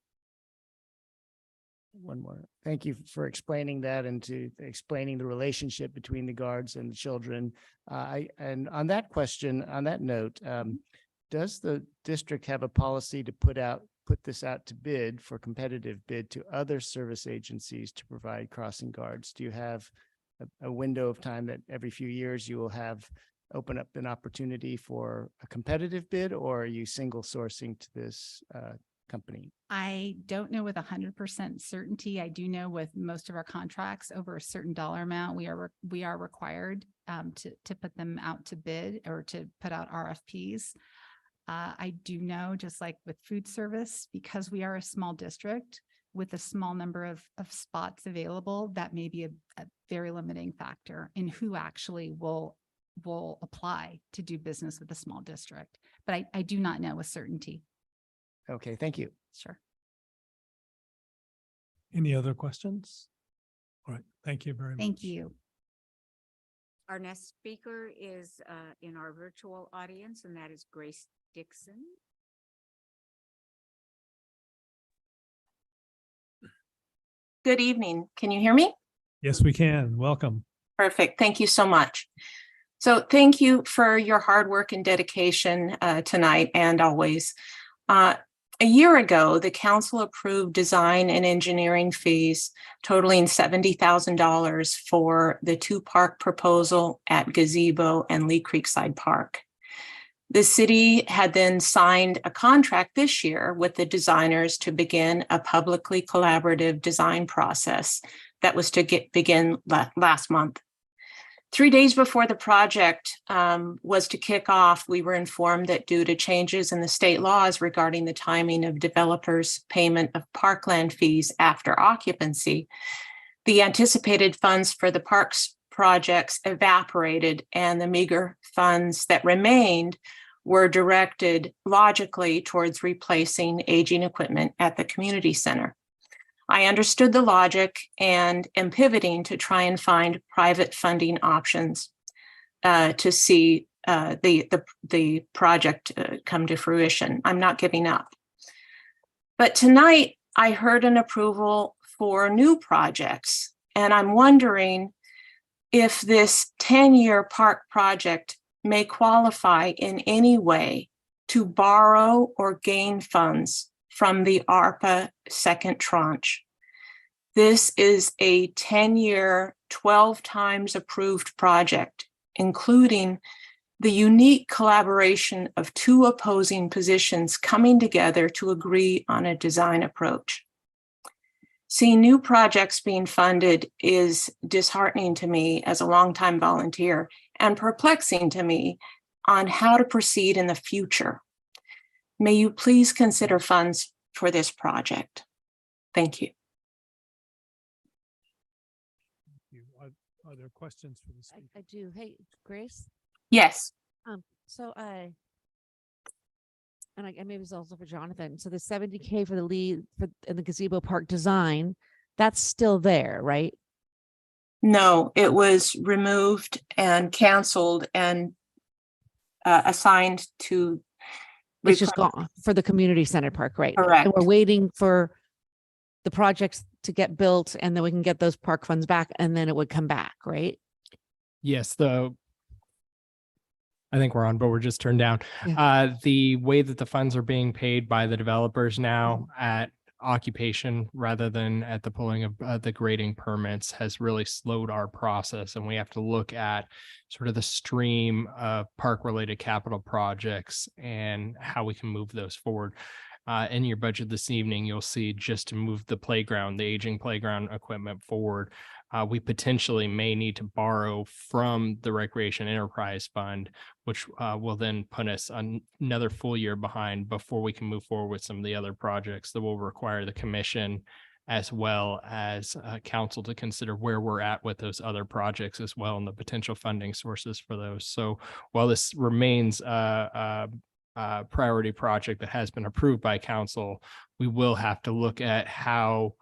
One more. Thank you for explaining that and to explaining the relationship between the guards and the children. And on that question, on that note, does the district have a policy to put this out to bid for competitive bid to other service agencies to provide crossing guards? Do you have a window of time that every few years you will open up an opportunity for a competitive bid, or are you single sourcing to this company? I don't know with 100% certainty. I do know with most of our contracts over a certain dollar amount, we are required to put them out to bid or to put out RFPs. I do know, just like with food service, because we are a small district with a small number of spots available, that may be a very limiting factor in who actually will apply to do business with a small district. But I do not know with certainty. Okay, thank you. Sure. Any other questions? All right, thank you very much. Thank you. Our next speaker is in our virtual audience, and that is Grace Dixon. Good evening. Can you hear me? Yes, we can. Welcome. Perfect. Thank you so much. So thank you for your hard work and dedication tonight and always. A year ago, the council approved design and engineering fees totaling $70,000 for the two-park proposal at Gazebo and Lee Creekside Park. The city had then signed a contract this year with the designers to begin a publicly collaborative design process that was to begin last month. 3 days before the project was to kick off, we were informed that due to changes in the state laws regarding the timing of developers' payment of parkland fees after occupancy, the anticipated funds for the parks projects evaporated, and the meager funds that remained were directed logically towards replacing aging equipment at the community center. I understood the logic and am pivoting to try and find private funding options to see the project come to fruition. I'm not giving up. But tonight I heard an approval for new projects, and I'm wondering if this 10-year park project may qualify in any way to borrow or gain funds from the ARPA second tranche. This is a 10-year, 12 times approved project, including the unique collaboration of two opposing positions coming together to agree on a design approach. Seeing new projects being funded is disheartening to me as a longtime volunteer and perplexing to me on how to proceed in the future. May you please consider funds for this project. Thank you. Are there questions for the speaker? I do. Hey, Grace. Yes. So and maybe it's also for Jonathan. So the $70K for the lead in the gazebo park design, that's still there, right? No, it was removed and canceled and assigned to. It's just gone for the community center park, right? Correct. And we're waiting for the projects to get built, and then we can get those park funds back, and then it would come back, right? Yes, I think we're on, but we're just turned down. Yeah. The way that the funds are being paid by the developers now at occupation rather than at the pulling of the grading permits has really slowed our process. And we have to look at sort of the stream of park related capital projects and how we can move those forward. In your budget this evening, you'll see just to move the playground, the aging playground equipment forward. We potentially may need to borrow from the Recreation Enterprise Fund, which will then put us another full year behind before we can move forward with some of the other projects that will require the commission as well as council to consider where we're at with those other projects as well and the potential funding sources for those. So while this remains priority project that has been approved by council, we will have to look at how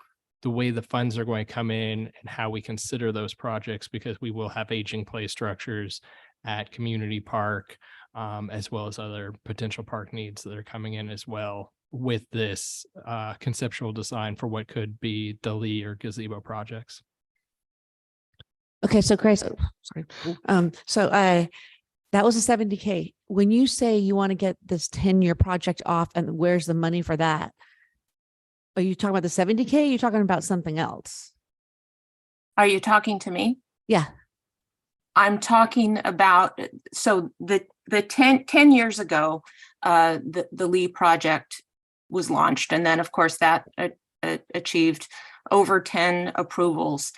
the way the funds are going to come in and how we consider those projects, because we will have aging play structures at Community Park, as well as other potential park needs that are coming in as well with this conceptual design for what could be the Lee or gazebo projects. Okay, so Grace, that was a 70K. When you say you want to get this 10-year project off, and where's the money for that? Are you talking about the 70K? Are you talking about something else? Are you talking to me? Yeah. I'm talking about, so the 10 years ago, the Lee project was launched. And then of course that achieved over 10 approvals.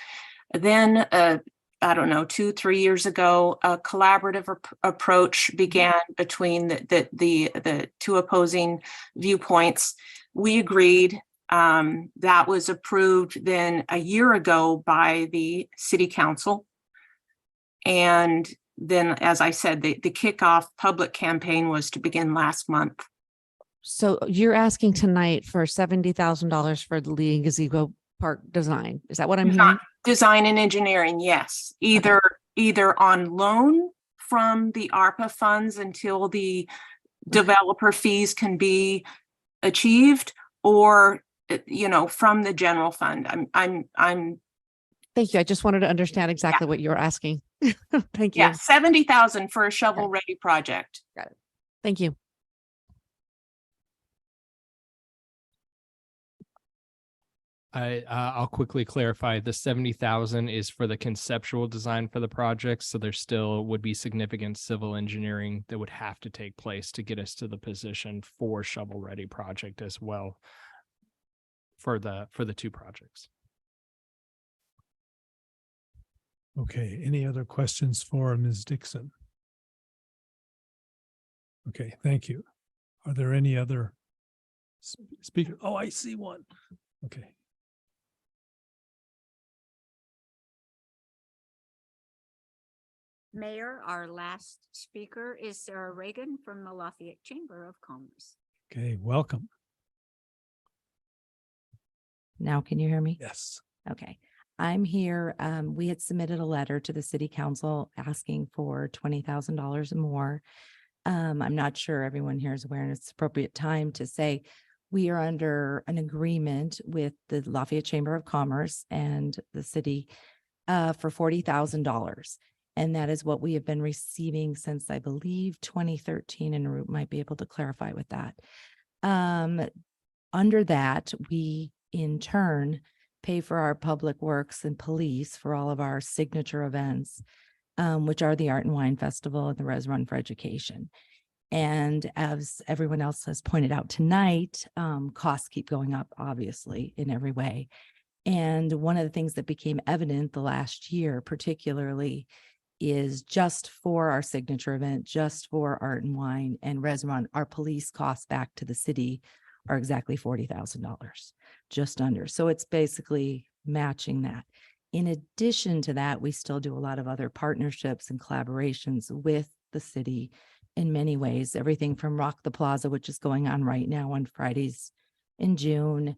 Then, I don't know, 2-3 years ago, a collaborative approach began between the two opposing viewpoints. We agreed. That was approved then a year ago by the city council. And then, as I said, the kickoff public campaign was to begin last month. So you're asking tonight for $70,000 for the Lee and Gazebo Park design. Is that what I'm hearing? Design and engineering, yes. Either on loan from the ARPA funds until the developer fees can be achieved, or from the general fund. I'm Thank you. I just wanted to understand exactly what you're asking. Thank you. Yeah, 70,000 for a shovel ready project. Got it. Thank you. I'll quickly clarify. The 70,000 is for the conceptual design for the project. So there still would be significant civil engineering that would have to take place to get us to the position for shovel ready project as well for the two projects. Okay, any other questions for Ms. Dixon? Okay, thank you. Are there any other speakers? Oh, I see one. Okay. Mayor, our last speaker is Sarah Reagan from the Lafayette Chamber of Commerce. Okay, welcome. Now, can you hear me? Yes. Okay. I'm here. We had submitted a letter to the city council asking for $20,000 more. I'm not sure everyone here is aware, and it's appropriate time to say we are under an agreement with the Lafayette Chamber of Commerce and the city for $40,000. And that is what we have been receiving since, I believe, 2013, and Root might be able to clarify with that. Under that, we in turn pay for our public works and police for all of our signature events, which are the Art and Wine Festival and the Res Run for Education. And as everyone else has pointed out tonight, costs keep going up, obviously, in every way. And one of the things that became evident the last year, particularly, is just for our signature event, just for Art and Wine and Res Run, our police costs back to the city are exactly $40,000, just under. So it's basically matching that. In addition to that, we still do a lot of other partnerships and collaborations with the city in many ways, everything from Rock the Plaza, which is going on right now on Fridays in June,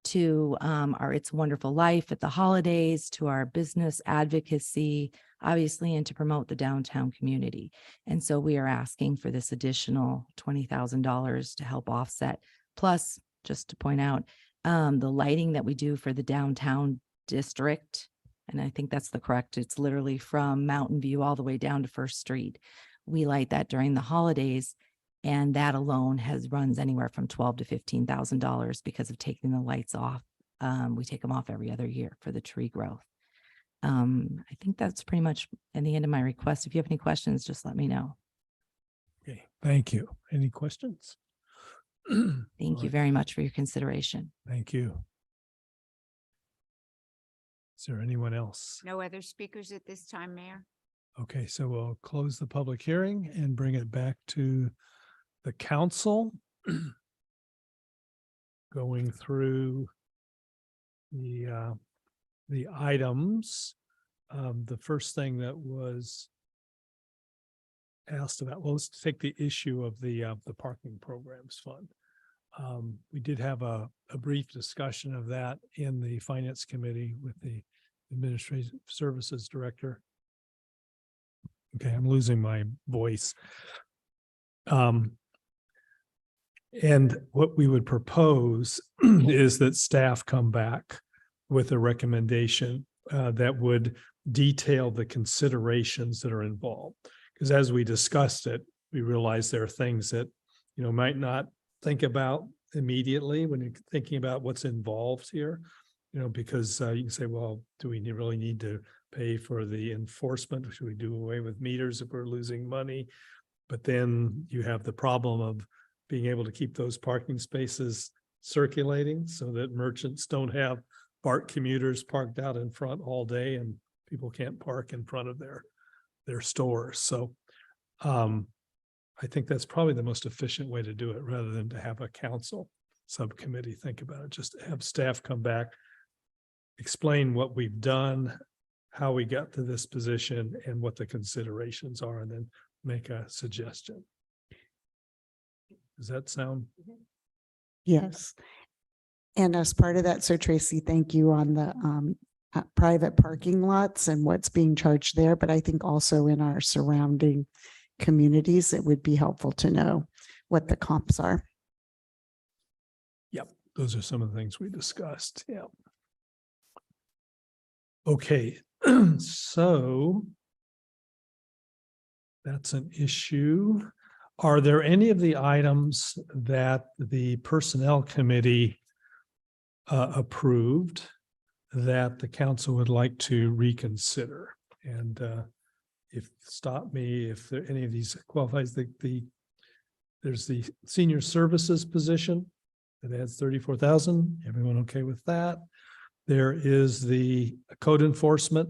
to our It's Wonderful Life at the holidays, to our business advocacy, obviously, and to promote the downtown community. And so we are asking for this additional $20,000 to help offset. Plus, just to point out, the lighting that we do for the downtown district, and I think that's the correct, it's literally from Mountain View all the way down to First Street. We light that during the holidays. And that alone runs anywhere from $12,000 to $15,000 because of taking the lights off. We take them off every other year for the tree growth. I think that's pretty much at the end of my request. If you have any questions, just let me know. Okay, thank you. Any questions? Thank you very much for your consideration. Thank you. Is there anyone else? No other speakers at this time, Mayor? Okay, so we'll close the public hearing and bring it back to the council. Going through the items. The first thing that was asked about, well, let's take the issue of the parking programs fund. We did have a brief discussion of that in the finance committee with the administrative services director. Okay, I'm losing my voice. And what we would propose is that staff come back with a recommendation that would detail the considerations that are involved. Because as we discussed it, we realized there are things that, might not think about immediately when you're thinking about what's involved here, because you can say, well, do we really need to pay for the enforcement? Should we do away with meters if we're losing money? But then you have the problem of being able to keep those parking spaces circulating so that merchants don't have BART commuters parked out in front all day and people can't park in front of their stores. So I think that's probably the most efficient way to do it rather than to have a council subcommittee think about it. Just have staff come back, explain what we've done, how we got to this position and what the considerations are, and then make a suggestion. Does that sound? Yes. And as part of that, so Tracy, thank you on the private parking lots and what's being charged there. But I think also in our surrounding communities, it would be helpful to know what the comps are. Yep, those are some of the things we discussed. Yeah. Okay, so that's an issue. Are there any of the items that the personnel committee approved that the council would like to reconsider? And stop me if there any of these qualifies. There's the senior services position that adds 34,000. Everyone okay with that? There is the code enforcement.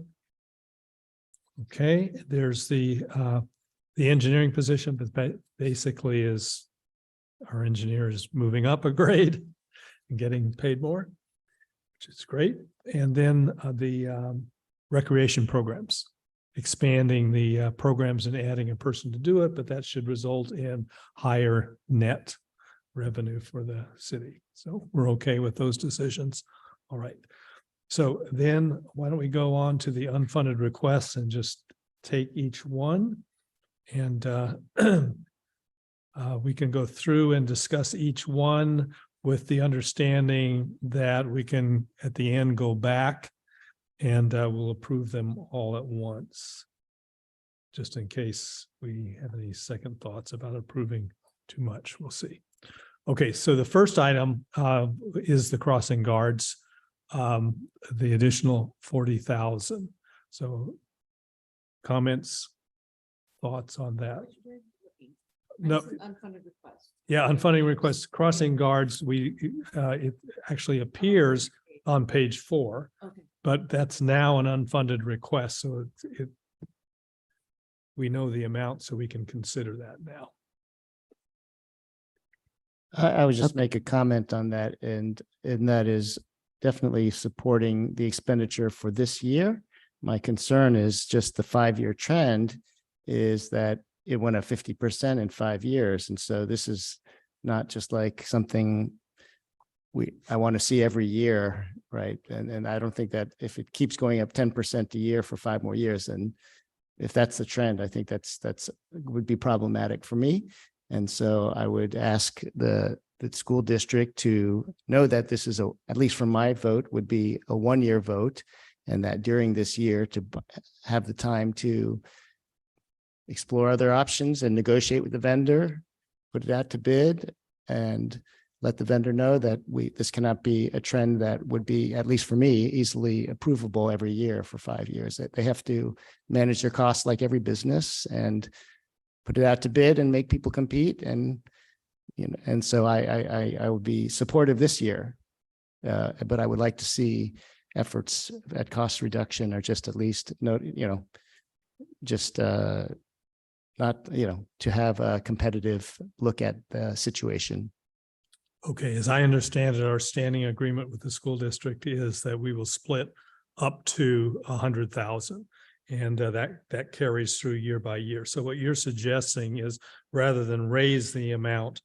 Okay, there's the engineering position, but basically is our engineer is moving up a grade and getting paid more, which is great. And then the recreation programs, expanding the programs and adding a person to do it, but that should result in higher net revenue for the city. So we're okay with those decisions. All right. So then why don't we go on to the unfunded requests and just take each one, and we can go through and discuss each one with the understanding that we can at the end go back and we'll approve them all at once, just in case we have any second thoughts about approving too much. We'll see. Okay, so the first item is the crossing guards, the additional 40,000. So comments, thoughts on that? No. Unfunded request. Yeah, unfunded requests, crossing guards, it actually appears on page 4, Okay. but that's now an unfunded request. So we know the amount, so we can consider that now. I would just make a comment on that, and that is definitely supporting the expenditure for this year. My concern is just the 5-year trend is that it went up 50% in 5 years. And so this is not just like something I want to see every year, right? And I don't think that if it keeps going up 10% a year for 5 more years, and if that's the trend, I think that's would be problematic for me. And so I would ask the school district to know that this is at least from my vote, would be a 1-year vote, and that during this year to have the time to explore other options and negotiate with the vendor put it out to bid and let the vendor know that this cannot be a trend that would be, at least for me, easily approvable every year for 5 years. That they have to manage their costs like every business and put it out to bid and make people compete. And, and so I would be supportive this year. But I would like to see efforts at cost reduction, or just at least not, to have a competitive look at the situation. Okay, as I understand it, our standing agreement with the school district is that we will split up to 100,000. And that carries through year by year. So what you're suggesting is, rather than raise the amount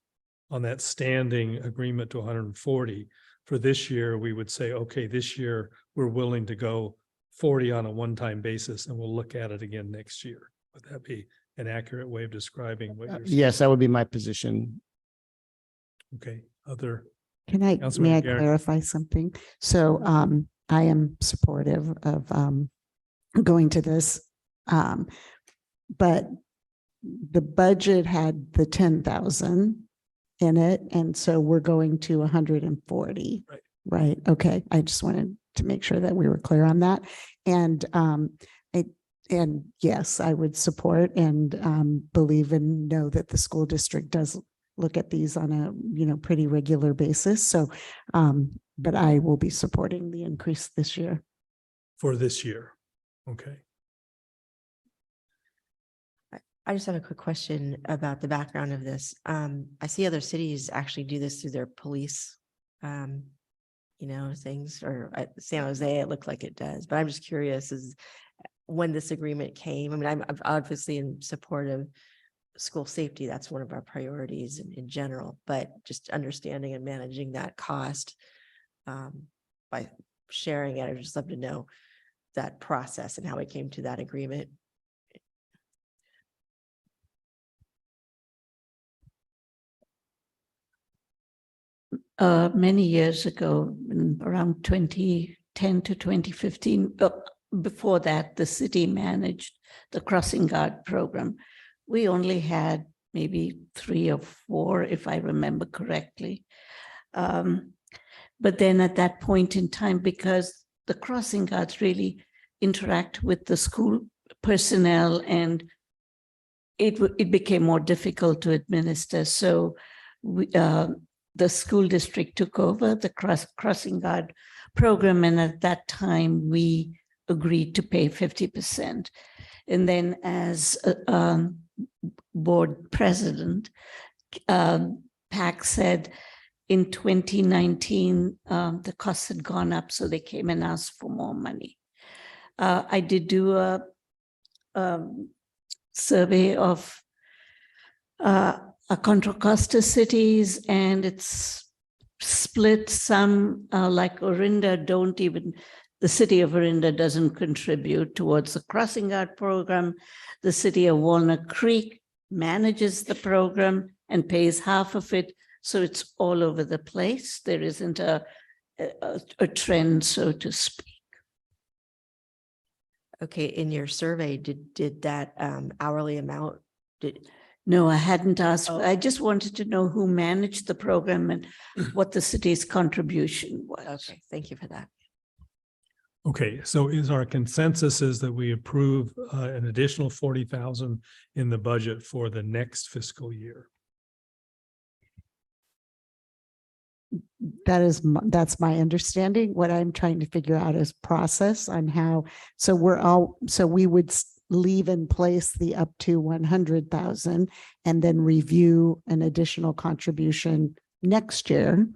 on that standing agreement to 140, for this year, we would say, okay, this year we're willing to go 40 on a one-time basis, and we'll look at it again next year. Would that be an accurate way of describing what you're saying? Yes, that would be my position. Okay, other. May I Councilmember Garrett. clarify something? So I am supportive of going to this. But the budget had the 10,000 in it, and so we're going to 140. Right. Right. Okay. I just wanted to make sure that we were clear on that. And and yes, I would support and believe and know that the school district does look at these on a pretty regular basis. So but I will be supporting the increase this year. For this year. Okay. I just have a quick question about the background of this. I see other cities actually do this through their police, things, or at San Jose, it looked like it does, but I'm just curious is when this agreement came. I mean, I'm obviously in support of school safety. That's one of our priorities in general, but just understanding and managing that cost by sharing it. I'd just love to know that process and how it came to that agreement. Many years ago, around 2010 to 2015, before that, the city managed the crossing guard program. We only had maybe 3 or 4, if I remember correctly. But then at that point in time, because the crossing guards really interact with the school personnel, and it became more difficult to administer. So the school district took over the crossing guard program, and at that time we agreed to pay 50%. And then as board president, PAC said in 2019 the costs had gone up, so they came and asked for more money. I did do a survey of Contra Costa cities, and it's split. Some like Orinda the city of Orinda doesn't contribute towards the crossing guard program. The city of Walnut Creek manages the program and pays half of it. So it's all over the place. There isn't a trend, so to speak. Okay, in your survey, did that hourly amount, No, I hadn't asked. Oh. I just wanted to know who managed the program and what the city's contribution was. Okay, thank you for that. Okay, so is our consensus is that we approve an additional 40,000 in the budget for the next fiscal year? That's my understanding. What I'm trying to figure out is process on how, so we would leave in place the up to 100,000 and then review an additional contribution next year,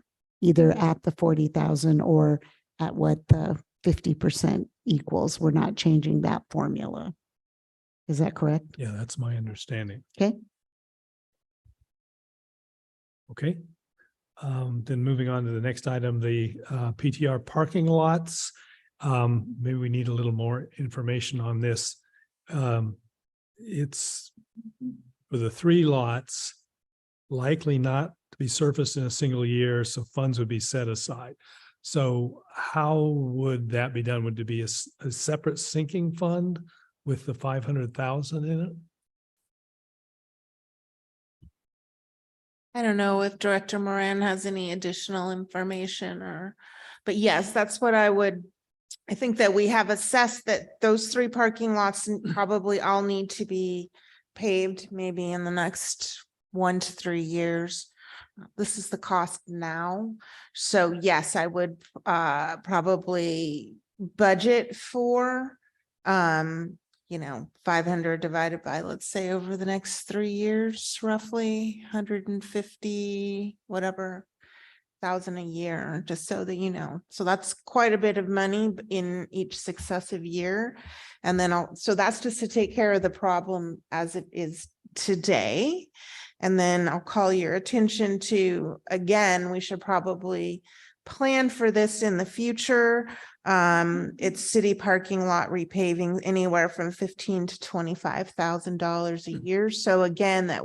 either at the 40,000 or at what the 50% equals. We're not changing that formula. Is that correct? Yeah, that's my understanding. Okay. Okay. Then moving on to the next item, the PTR parking lots. Maybe we need a little more information on this. It's for the 3 lots, likely not to be surfaced in a single year, so funds would be set aside. So how would that be done? Would it be a separate sinking fund with the 500,000 in it? I don't know if Director Moran has any additional information but yes, that's what I think that we have assessed that those 3 parking lots probably all need to be paved maybe in the next 1 to 3 years. This is the cost now. So yes, I would probably budget for 500 divided by, let's say, over the next 3 years, roughly 150, whatever, thousand a year, just so that you know. So that's quite a bit of money in each successive year. And then so that's just to take care of the problem as it is today. And then I'll call your attention to, again, we should probably plan for this in the future. It's city parking lot repaving anywhere from $15,000 to $25,000 a year. So again, this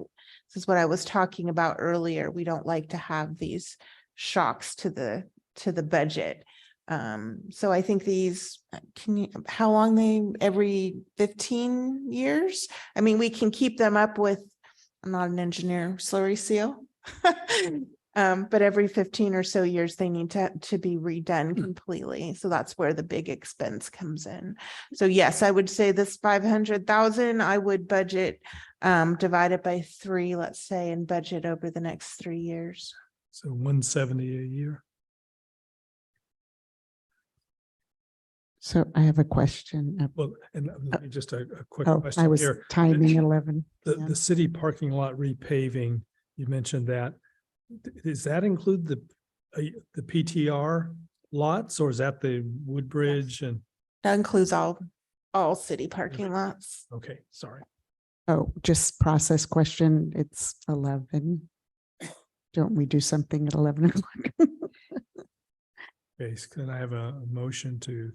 is what I was talking about earlier. We don't like to have these shocks to the budget. So I think these, how long every 15 years? I mean, we can keep them up with, I'm not an engineer, slurry seal. But every 15 or so years, they need to be redone completely. So that's where the big expense comes in. So yes, I would say this 500,000, I would budget, divide it by 3, let's say, and budget over the next 3 years. So 170 a year. So I have a question. Well, and let me just a quick Oh, question I was here. timing 11. Yeah. The city parking lot repaving, you mentioned that. Does that include the PTR lots, or is that the Woodbridge and? That includes all city parking lots. Okay, sorry. Oh, just process question. It's 11. Don't we do something at 11 o'clock? Okay, so can I have a motion to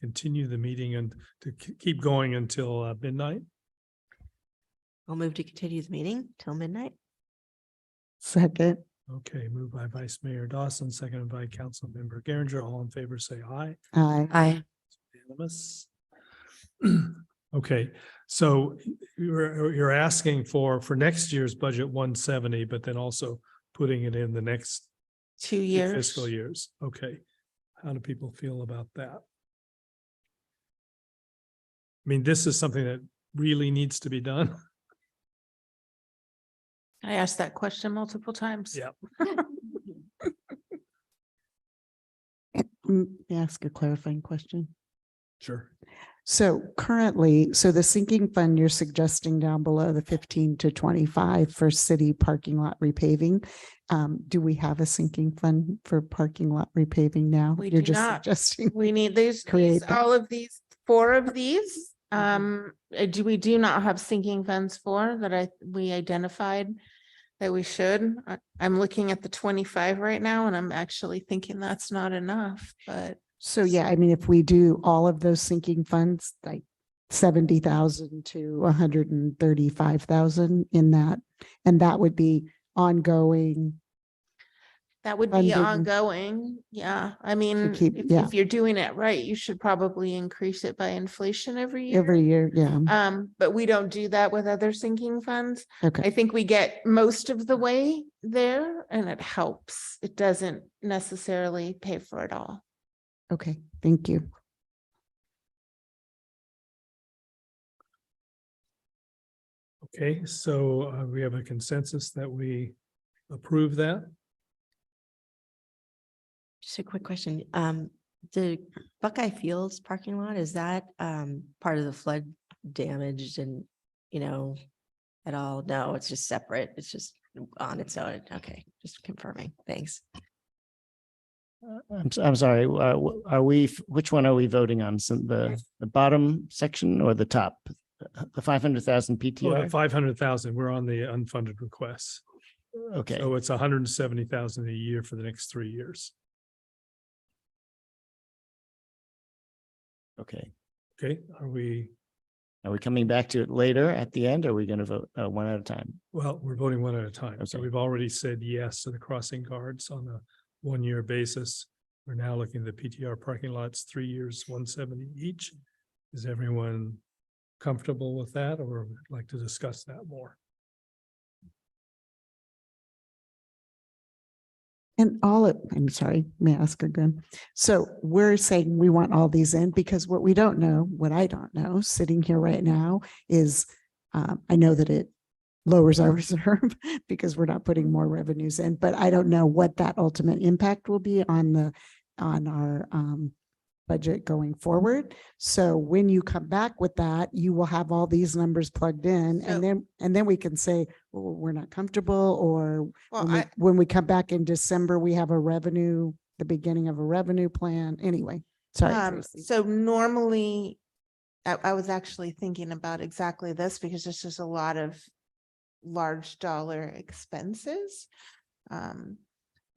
continue the meeting and to keep going until midnight? I'll move to continue the meeting till midnight. Second. Okay, moved by Vice Mayor Dawson, seconded by Council Member Geringer. All in favor, say aye. Aye. Aye. Unanimous. Okay, so you're asking for next year's budget 170, but then also putting it in the next 2 2 years. fiscal years. Okay. How do people feel about that? I mean, this is something that really needs to be done. I asked that question multiple times. Yeah. May I ask a clarifying question? Sure. So currently, the sinking fund you're suggesting down below the 15 to 25 for city parking lot repaving. Do we have a sinking fund for parking lot repaving now? We You're do just not. suggesting. We need these, Create that. all of these, 4 of these. We do not have sinking funds for that we identified that we should. I'm looking at the 25 right now and I'm actually thinking that's not enough, but. So yeah, I mean, if we do all of those sinking funds, like 70,000 to 135,000 in that, and that would be ongoing. That would be funding ongoing. Yeah. I mean, keep- if you're doing it right, you should probably increase it by inflation every year. Every year, yeah. But we don't do that with other sinking funds. I Okay, think we get most of the way there and it helps. It doesn't necessarily pay for it all. okay, thank you. Okay, so we have a consensus that we approve that. Just a quick question. The Buckeye Fields parking lot, is that part of the flood damaged and, at all? No, it's just separate. It's just on its own. Okay, just confirming. Thanks. I'm sorry, are we, which one are we voting on? The bottom section or the top? The 500,000 Oh, the PTR? 500,000, we're on the unfunded requests. Okay, So it's 170,000 a year for the next 3 years. okay. Okay, are we, coming back to it later at the end? Or are we going to vote one at a time? well, we're voting one at a time. So Okay. we've already said yes to the crossing guards on a 1-year basis. We're now looking at the PTR parking lots, 3 years, 170 each. Is everyone comfortable with that, or would like to discuss that more? And I'm sorry, may I ask again? So we're saying we want all these in because what we don't know, what I don't know, sitting here right now is, I know that it lowers our reserve because we're not putting more revenues in, but I don't know what that ultimate impact will be on our budget going forward. So when you come back with that, you will have all these numbers plugged in, So- and then we can say, well, we're not comfortable, or Well, when we come back in December, we have the beginning of a revenue plan. Anyway, sorry. Tracy. So normally, I was actually thinking about exactly this because there's just a lot of large dollar expenses.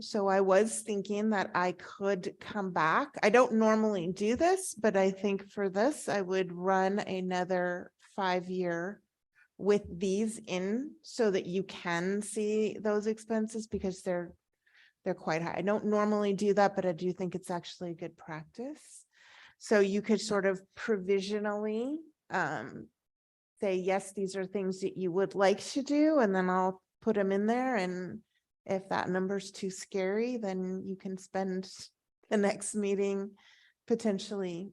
So I was thinking that I could come back. I don't normally do this, but I think for this, I would run another 5-year with these in so that you can see those expenses because they're quite high. I don't normally do that, but I do think it's actually good practice. So you could sort of provisionally say, yes, these are things that you would like to do, and then I'll put them in there. And if that number's too scary, then you can spend the next meeting potentially,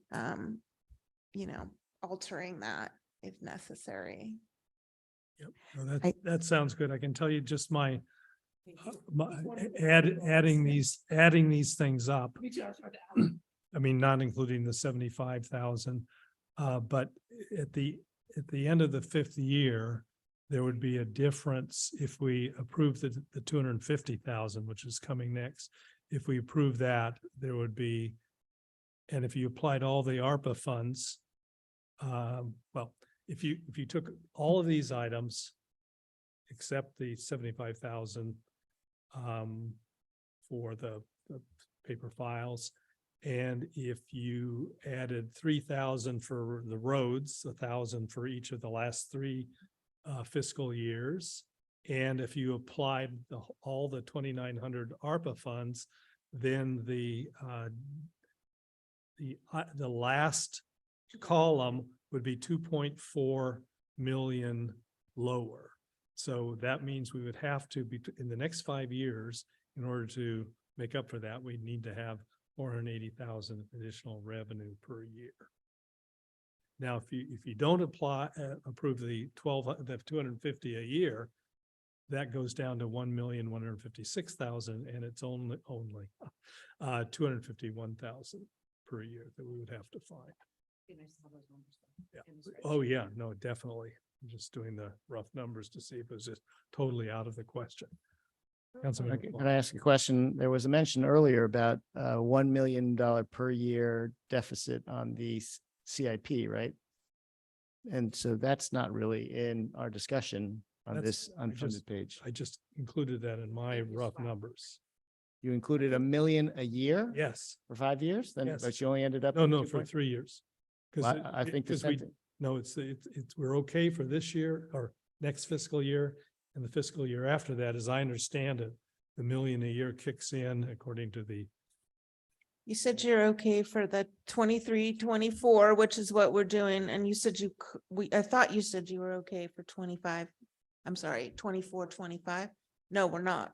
altering that if necessary. Yep, no, that sounds good. I can tell you just adding these things up. I mean, not including the 75,000, but at the end of the 5th year, there would be a difference if we approve the 250,000, which is coming next. If we approve that, there would be, and if you applied all the ARPA funds, well, if you took all of these items except the 75,000 for the paper files, and if you added 3,000 for the roads, 1,000 for each of the last 3 fiscal years, and if you applied all the 2,900 ARPA funds, then the last column would be 2.4 million lower. So that means we would have to be in the next 5 years, in order to make up for that, we'd need to have 480,000 additional revenue per year. Now, if you don't approve the 250 a year, that goes down to 1,156,000, and it's only 251,000 per year that we would have to find. Yeah. Oh, yeah, no, definitely. I'm just doing the rough numbers to see if it was just totally out of the question. Councilmember Can Clark. I ask a question? There was a mention earlier about $1 million per year deficit on the CIP, right? And so that's not really in our discussion on this unfunded page. I just included that in my rough numbers. You included $1 million a year? Yes. For 5 years? Then, Yes. but you only ended up. No, with for 2 3 years. Well, I think the sentence. No, it's we're okay for this year or next fiscal year, and the fiscal year after that, as I understand it, the $1 million a year kicks in according to the. You said you're okay for the 23-24, which is what we're doing. And you said I thought you said you were okay for 25. I'm sorry, 24-25. No, we're not.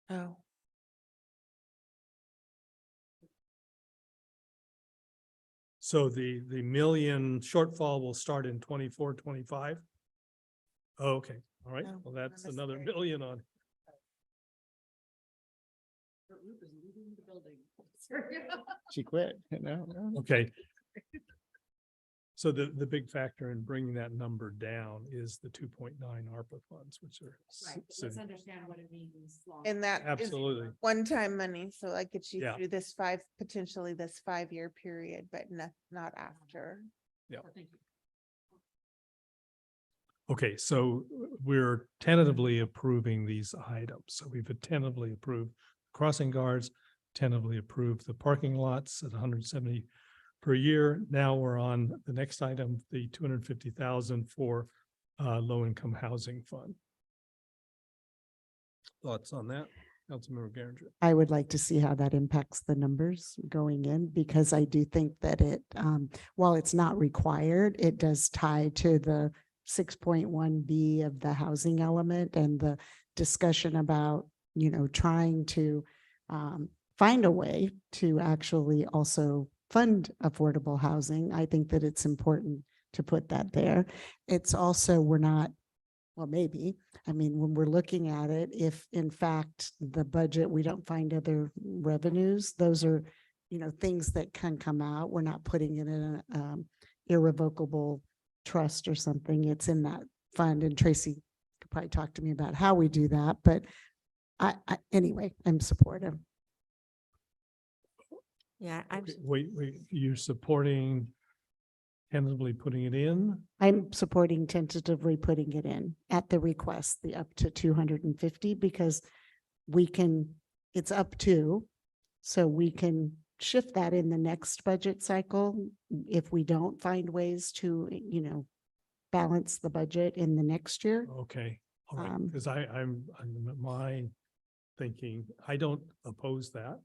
Oh. So the million shortfall will start in 24-25. Oh, okay, all right. Oh, Well, that's my another mistake. million on. She quit. No. Okay. So the big factor in bringing that number down is the 2.9 ARPA funds, which are. understand what it means. And that is Absolutely. one-time money. So that gets you Yeah. through potentially this 5-year period, but not after. Yeah. Okay, so we're tentatively approving these items. So we've tentatively approved crossing guards, tentatively approved the parking lots at 170 per year. Now we're on the next item, the 250,000 for low-income housing fund. Thoughts on that, Councilmember Geringer? I would like to see how that impacts the numbers going in, because I do think that while it's not required, it does tie to the 6.1B of the housing element and discussion about, trying to find a way to actually also fund affordable housing. I think that it's important to put that there. It's also, we're not, well, maybe, I mean, when we're looking at it, if in fact the budget, we don't find other revenues, those are, things that can come out. We're not putting it in an irrevocable trust or something. It's in that fund, and Tracy could probably talk to me about how we do that, but anyway, I'm supportive. Yeah, I'm, Okay, wait, you're supporting tentatively putting it in? I'm supporting tentatively putting it in at the request, the up to 250, because it's up to, so we can shift that in the next budget cycle if we don't find ways to, balance the budget in the next year. Okay, all right, because I'm my thinking, I don't oppose that.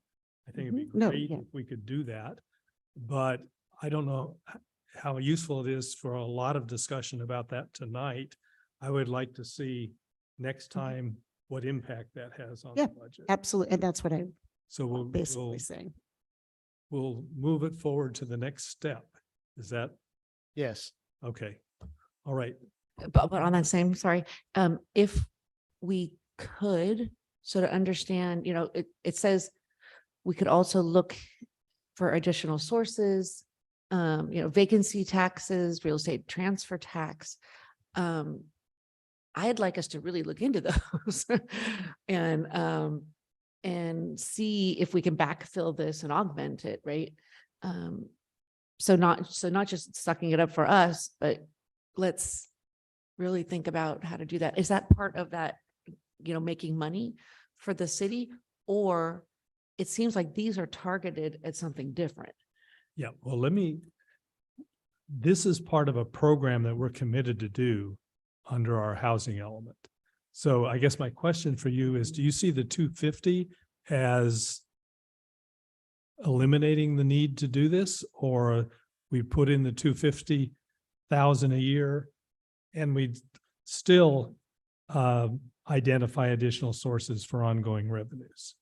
I think it'd be No, great yeah. if we could do that, but I don't know how useful it is for a lot of discussion about that tonight. I would like to see next time what impact that has on the Yeah, budget. absolutely. And that's what I So we'll basically saying. we'll move it forward to the next step. Is that Yes. okay? All right. But on that same, sorry, if we could sort of understand, it says we could also look for additional sources, vacancy taxes, real estate transfer tax. I'd like us to really look into those and see if we can backfill this and augment it, right? So not just sucking it up for us, but let's really think about how to do that. Is that part of that, making money for the city? Or it seems like these are targeted at something different. Yeah, well, this is part of a program that we're committed to do under our housing element. So I guess my question for you is, do you see the 250 as eliminating the need to do this? Or we put in the 250,000 a year and we still identify additional sources for ongoing revenues?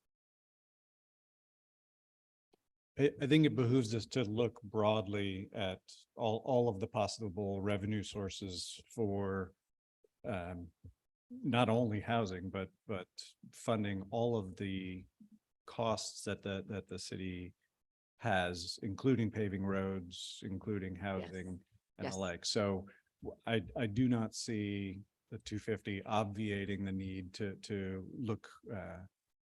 I think it behooves us to look broadly at all of the possible revenue sources for not only housing, but funding all of the costs that the city has, including paving roads, including housing and Yes. the like. So I do not see the 250 obviating the need to look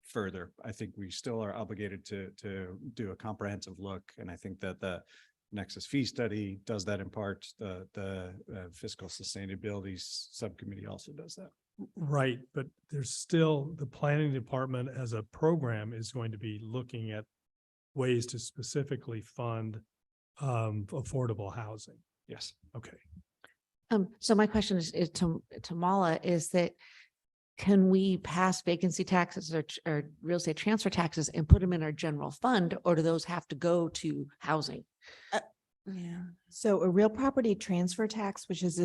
further. I think we still are obligated to do a comprehensive look, and I think that the Nexus fee study does that in part. The fiscal sustainability subcommittee also does that. Right, but there's still, the planning department as a program is going to be looking at ways to specifically fund affordable housing. Yes. Okay. So my question is to Mala, is that can we pass vacancy taxes or real estate transfer taxes and put them in our general fund, or do those have to go to housing? Yeah. So a real property transfer tax, which has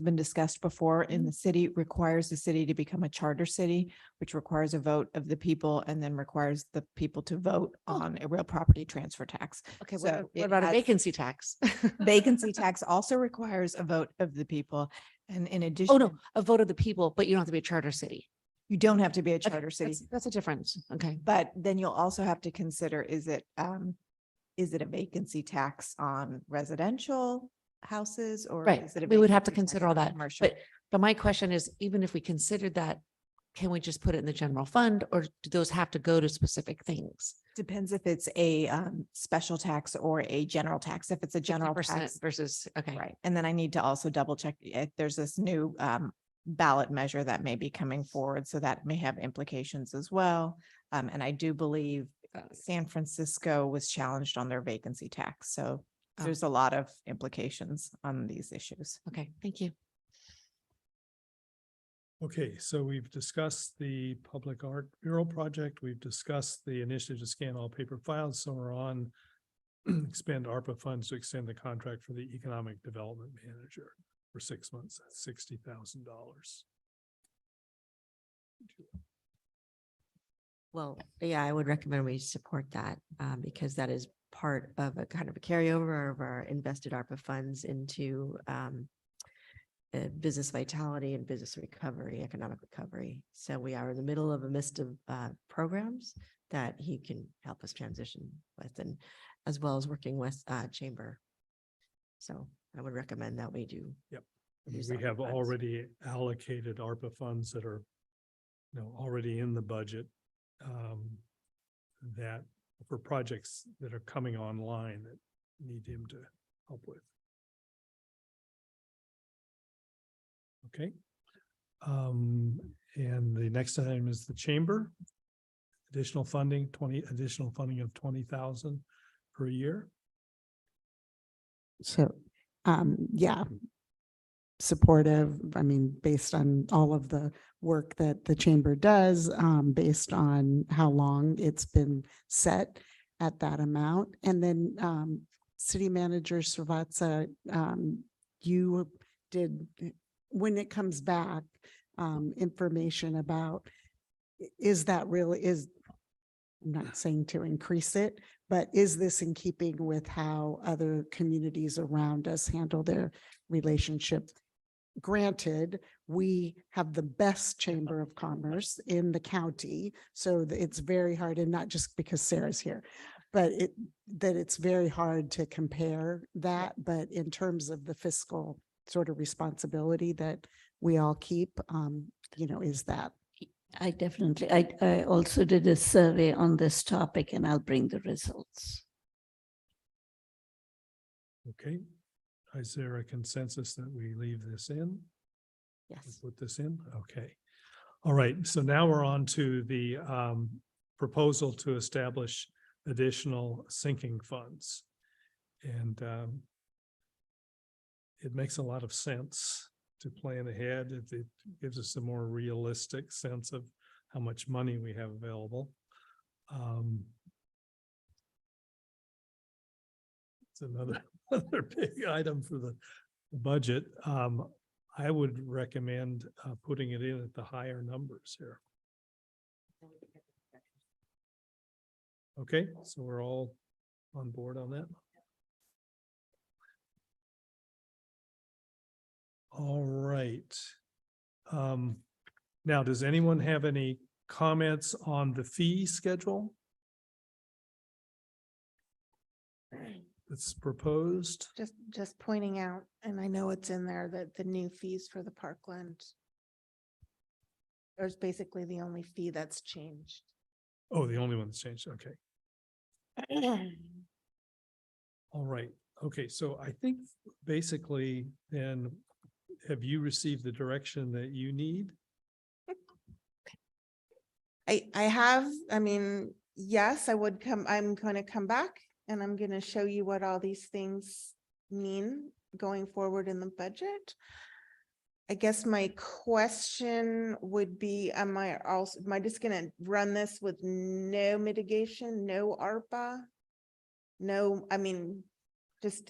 been discussed before in the city, requires the city to become a charter city, which requires a vote of the people and then requires the people to vote on a real property transfer tax. Okay, So what about a vacancy tax? Vacancy tax also requires a vote of the people. And in addition. Oh, no, a vote of the people, but you don't have to be a charter city. You don't have to be a Okay, charter city, That's a difference. Okay. but then you'll also have to consider, is it a vacancy tax on residential houses or? Right. is it a We would have to vacancy tax consider all on that. commercial? But my question is, even if we considered that, can we just put it in the general fund, or do those have to go to specific things? Depends if it's a special tax or a general tax. If it's a general 50% tax. versus, okay. Right. And then I need to also double check if there's this new ballot measure that may be coming forward. So that may have implications as well. And I do believe San Francisco was challenged on their vacancy tax. So Oh. there's a lot of implications on these issues. Okay, thank you. Okay, so we've discussed the Public Art Bureau project. We've discussed the initiative to scan all paper files. So we're on expend ARPA funds to extend the contract for the Economic Development Manager for 6 months, that's $60,000. Well, yeah, I would recommend we support that because that is part of a kind of a carryover of our invested ARPA funds into business vitality and business recovery, economic recovery. So we are in the middle of a mist of programs that he can help us transition with, and as well as working with Chamber. So I would recommend that we do. Yep. use We ARPA have funds. already allocated ARPA funds that are, already in the budget. That for projects that are coming online that need him to help with. Okay. And the next item is the chamber. Additional funding, additional funding of 20,000 per year. So, yeah. Supportive, I mean, based on all of the work that the chamber does, based on how long it's been set at that amount. And then, City Manager Srivatsa, you did, when it comes back, information about, is that really, I'm not saying to increase it, but is this in keeping with how other communities around us handle their relationship? Granted, we have the best Chamber of Commerce in the county, so it's very hard, and not just because Sarah's here, but it's very hard to compare that. But in terms of the fiscal sort of responsibility that we all keep, is that. I definitely, I also did a survey on this topic and I'll bring the results. Okay. Is there a consensus that we leave this in? Yes. Put this in? Okay. All right. So now we're on to the proposal to establish additional sinking funds. And it makes a lot of sense to plan ahead. It gives us a more realistic sense of how much money we have available. It's another big item for the budget. I would recommend putting it in at the higher numbers here. Okay, so we're all on board on that. All right. Now, does anyone have any comments on the fee schedule that's proposed? Just pointing out, and I know it's in there, that the new fees for the Parkland is basically the only fee that's changed. Oh, the only one that's changed. Okay. All right. Okay. So I think basically then, have you received the direction that you need? I have, I mean, yes, I'm going to come back and I'm going to show you what all these things mean going forward in the budget. I guess my question would be, am I just going to run this with no mitigation, no ARPA? No, I mean,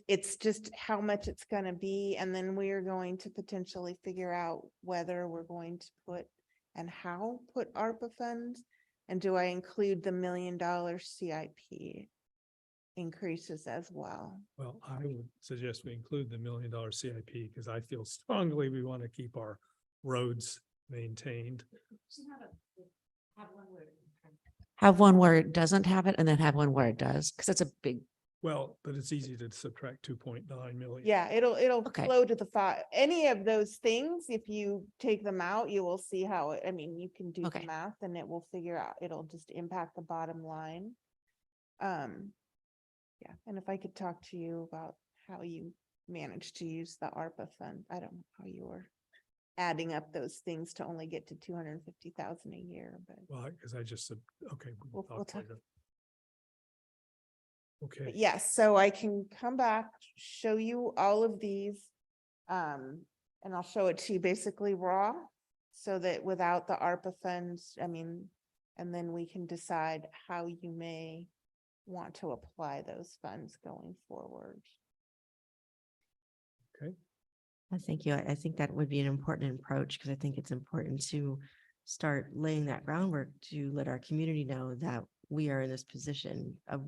it's just how much it's going to be. And then we are going to potentially figure out whether we're going to put and how put ARPA funds. And do I include the $1 million CIP increases as well? Well, I would suggest we include the $1 million CIP because I feel strongly we want to keep our roads maintained. Have one where it doesn't have it and then have one where it does, because that's a big. Well, but it's easy to subtract 2.9 million. Yeah, it'll Okay. flow to the five. Any of those things, if you take them out, you will see how, I mean, you can do the Okay. math and it will figure out, it'll just impact the bottom line. Yeah, and if I could talk to you about how you managed to use the ARPA fund, I don't know how you were adding up those things to only get to 250,000 a year, but. Well, because I just said, okay. We'll talk. later. Okay. But yes, so I can come back, show you all of these. And I'll show it to you basically raw, so that without the ARPA funds, I mean, and then we can decide how you may want to apply those funds going forward. Okay. Thank you. I think that would be an important approach because I think it's important to start laying that groundwork to let our community know that we are in this position of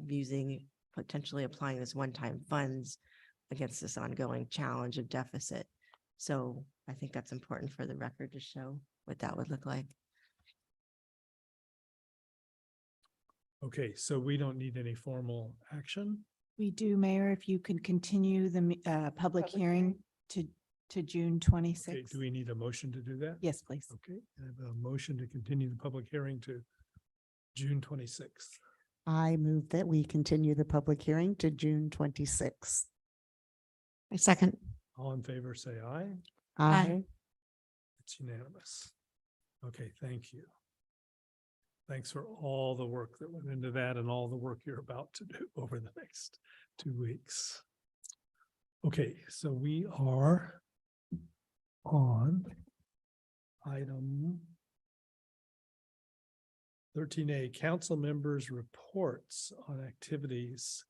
potentially applying this one-time funds against this ongoing challenge of deficit. So I think that's important for the record to show what that would look like. Okay, so we don't need any formal action. We do, Mayor, if you could continue the public hearing to June Okay, 26th. do we need a motion to do that? Yes, please. Okay, I have a motion to continue the public hearing to June 26th. I move that we continue the public hearing to June 26th. I second. All in favor, say aye. Aye. It's unanimous. Okay, thank you. Thanks for all the work that went into that and all the work you're about to do over the next 2 weeks. Okay, so we are on item 13A, council members' reports on activities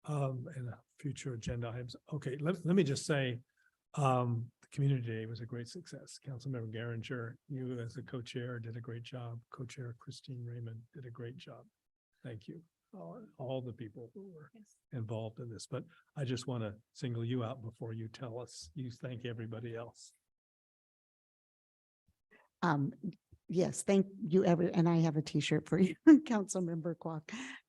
and future agenda items. Okay, let me just say, the community day was a great success. Councilmember Garinger, you as a co-chair did a great job. Co-chair Christine Raymond did a great job. Thank you. All the people who were involved in this, but I just want to single you out before you tell us. You thank everybody else. Yes, thank you, and I have a T-shirt for you, Councilmember Kwok,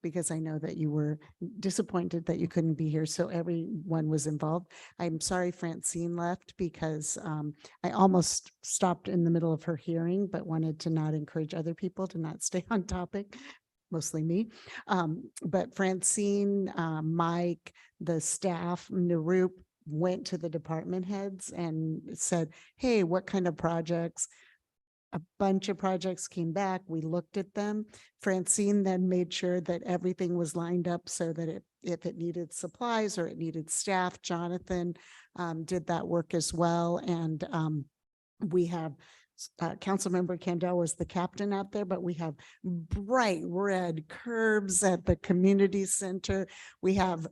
because I know that you were disappointed that you couldn't be here, so everyone was involved. I'm sorry Francine left because I almost stopped in the middle of her hearing, but wanted to not encourage other people to not stay on topic, mostly me. But Francine, Mike, the staff, Narup went to the department heads and said, hey, what kind of projects? A bunch of projects came back. We looked at them. Francine then made sure that everything was lined up so that if it needed supplies or it needed staff, Jonathan did that work as well. And we have Councilmember Candell was the captain out there, but we have bright red curbs at the community center. We have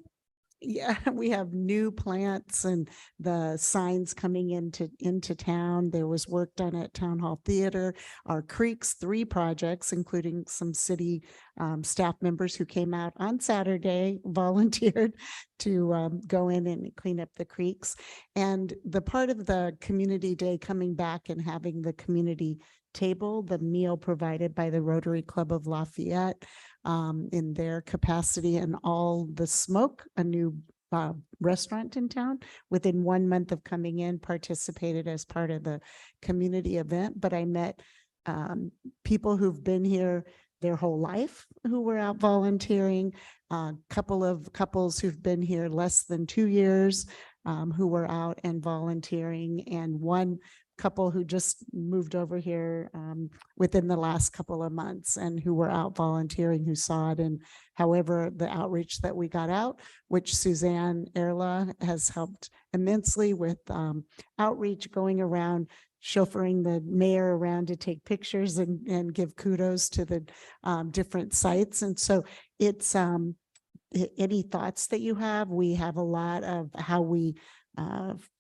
we have new plants and the signs coming into town. There was work done at Town Hall Theater. Our creeks, 3 projects, including some city staff members who came out on Saturday, volunteered to go in and clean up the creeks. And the part of the community day coming back and having the community table, the meal provided by the Rotary Club of Lafayette in their capacity, and all the smoke, a new restaurant in town within 1 month of coming in, participated as part of the community event. But I met people who've been here their whole life who were out volunteering, a couple of couples who've been here less than 2 years who were out and volunteering, and one couple who just moved over here within the last couple of months and who were out volunteering, who saw it. And however, the outreach that we got out, which Suzanne Erla has helped immensely with outreach, going around, chauffeuring the mayor around to take pictures and give kudos to the different sites. And so it's any thoughts that you have? We have a lot of how we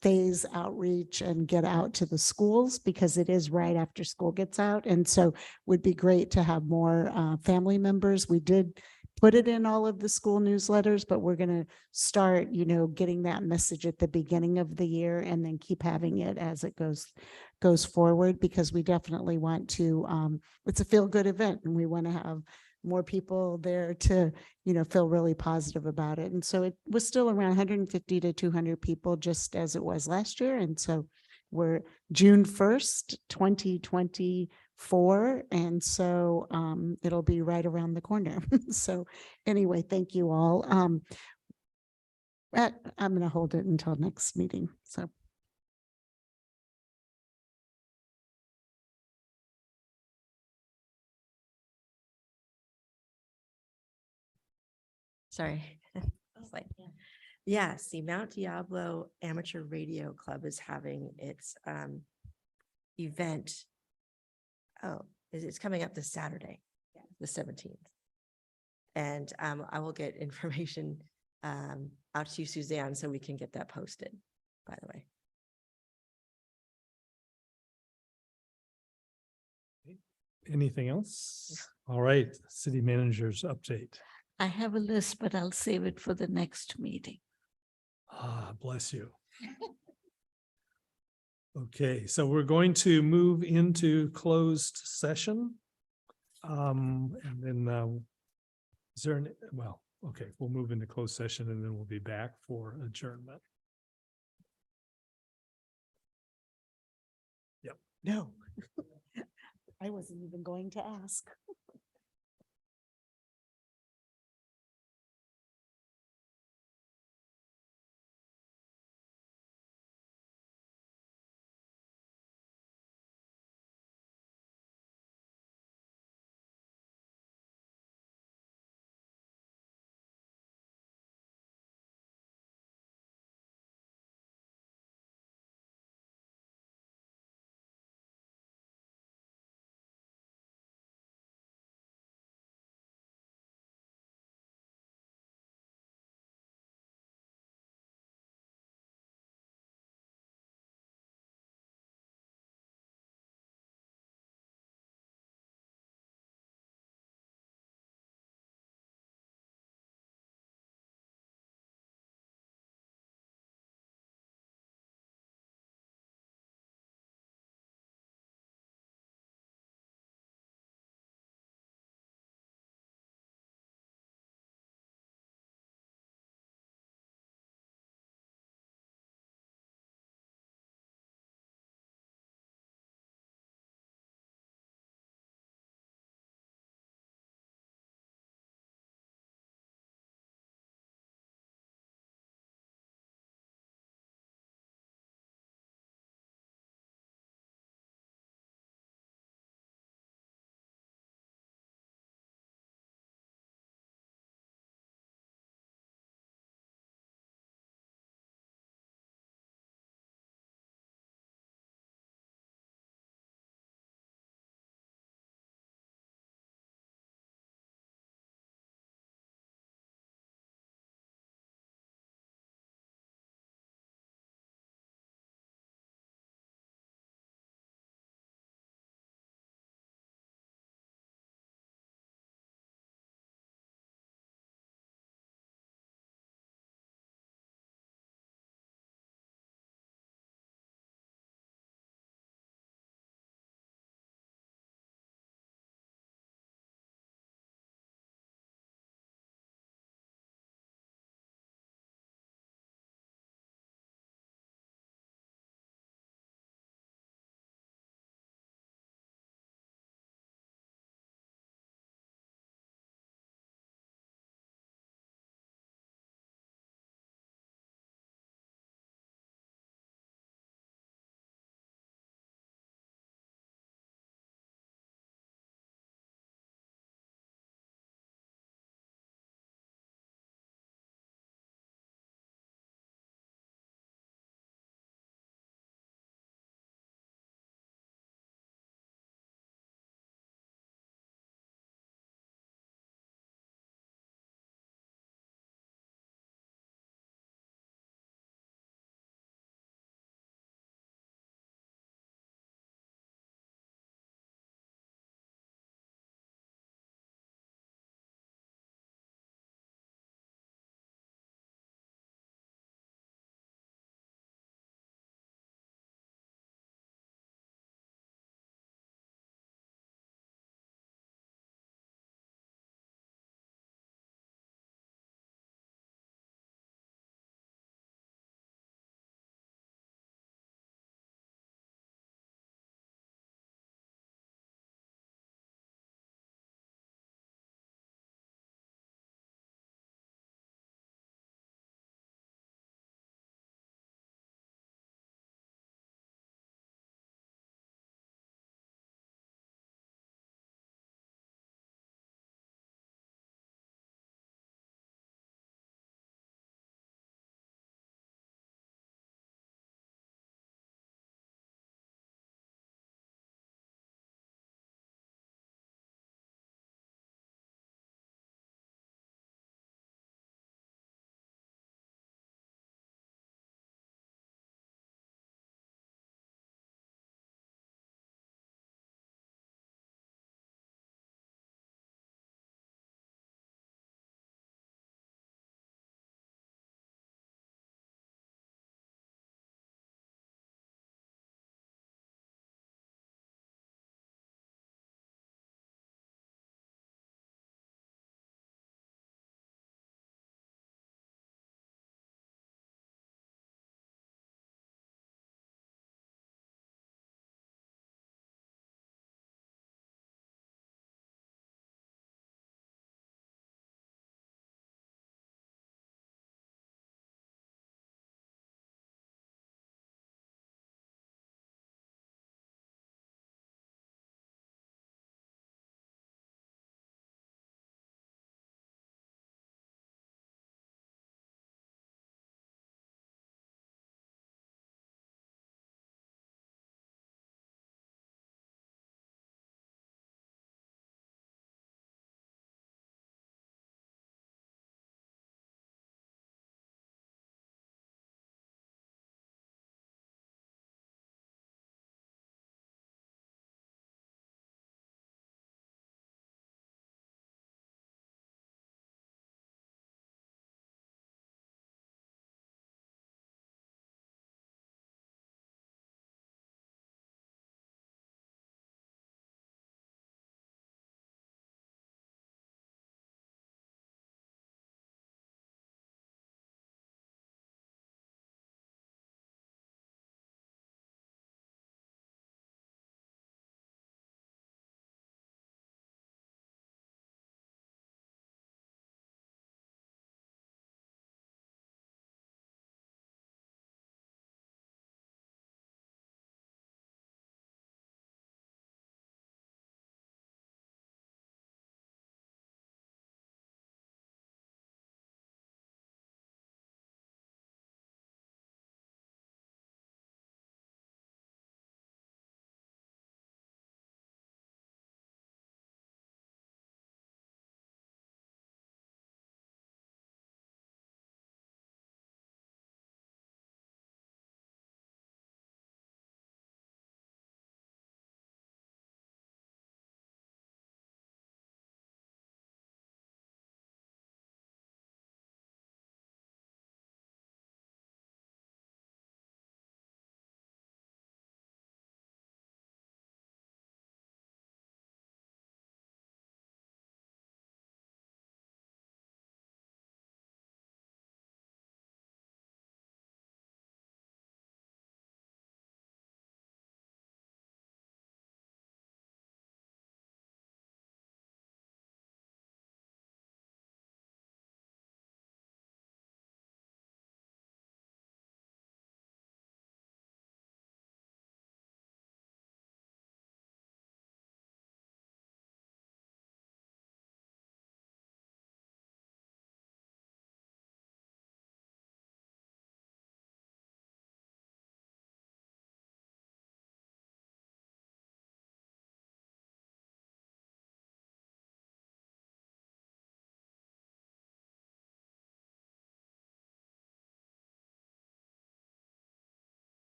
phase outreach and get out to the schools, because it is right after school gets out. And so would be great to have more family members. We did put it in all of the school newsletters, but we're going to start, getting that message at the beginning of the year and then keep having it as it goes forward, because we definitely want to, it's a feel-good event and we want to have more people there to, feel really positive about it. And so it was still around 150 to 200 people, just as it was last year. And so we're June 1st, 2024. And so it'll be right around the corner. So anyway, thank you all. I'm going to hold it until next meeting. So. Sorry. I was like, yes, the Mount Diablo Amateur Radio Club is having its event. Oh, it's coming up this Saturday, the 17th. And I will get information out to you, Suzanne, so we can get that posted, by the way. Anything else? All right, city manager's update. I have a list, but I'll save it for the next meeting. Ah, bless you. Okay, so we're going to move into closed session. And then, is there an, well, okay, we'll move into closed session and then we'll be back for adjournment. Yep. No. I wasn't even going to ask.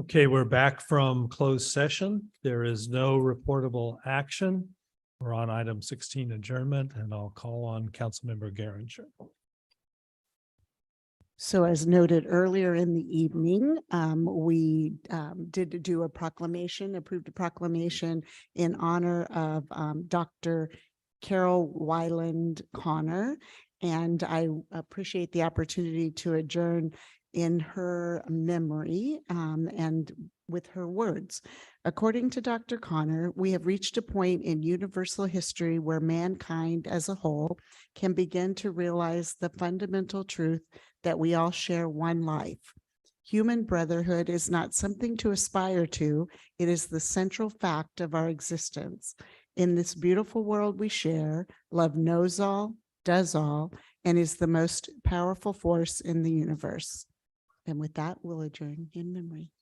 Okay, we're back from closed session. There is no reportable action. We're on item 16 adjournment, and I'll call on Councilmember Garinger. So as noted earlier in the evening, we did do a proclamation, approved a proclamation in honor of Dr. Carol Wyland Connor. And I appreciate the opportunity to adjourn in her memory and with her words. According to Dr. Connor, we have reached a point in universal history where mankind as a whole can begin to realize the fundamental truth that we all share one life. Human brotherhood is not something to aspire to, it is the central fact of our existence. In this beautiful world we share, love knows all, does all, and is the most powerful force in the universe. And with that, we'll adjourn in memory.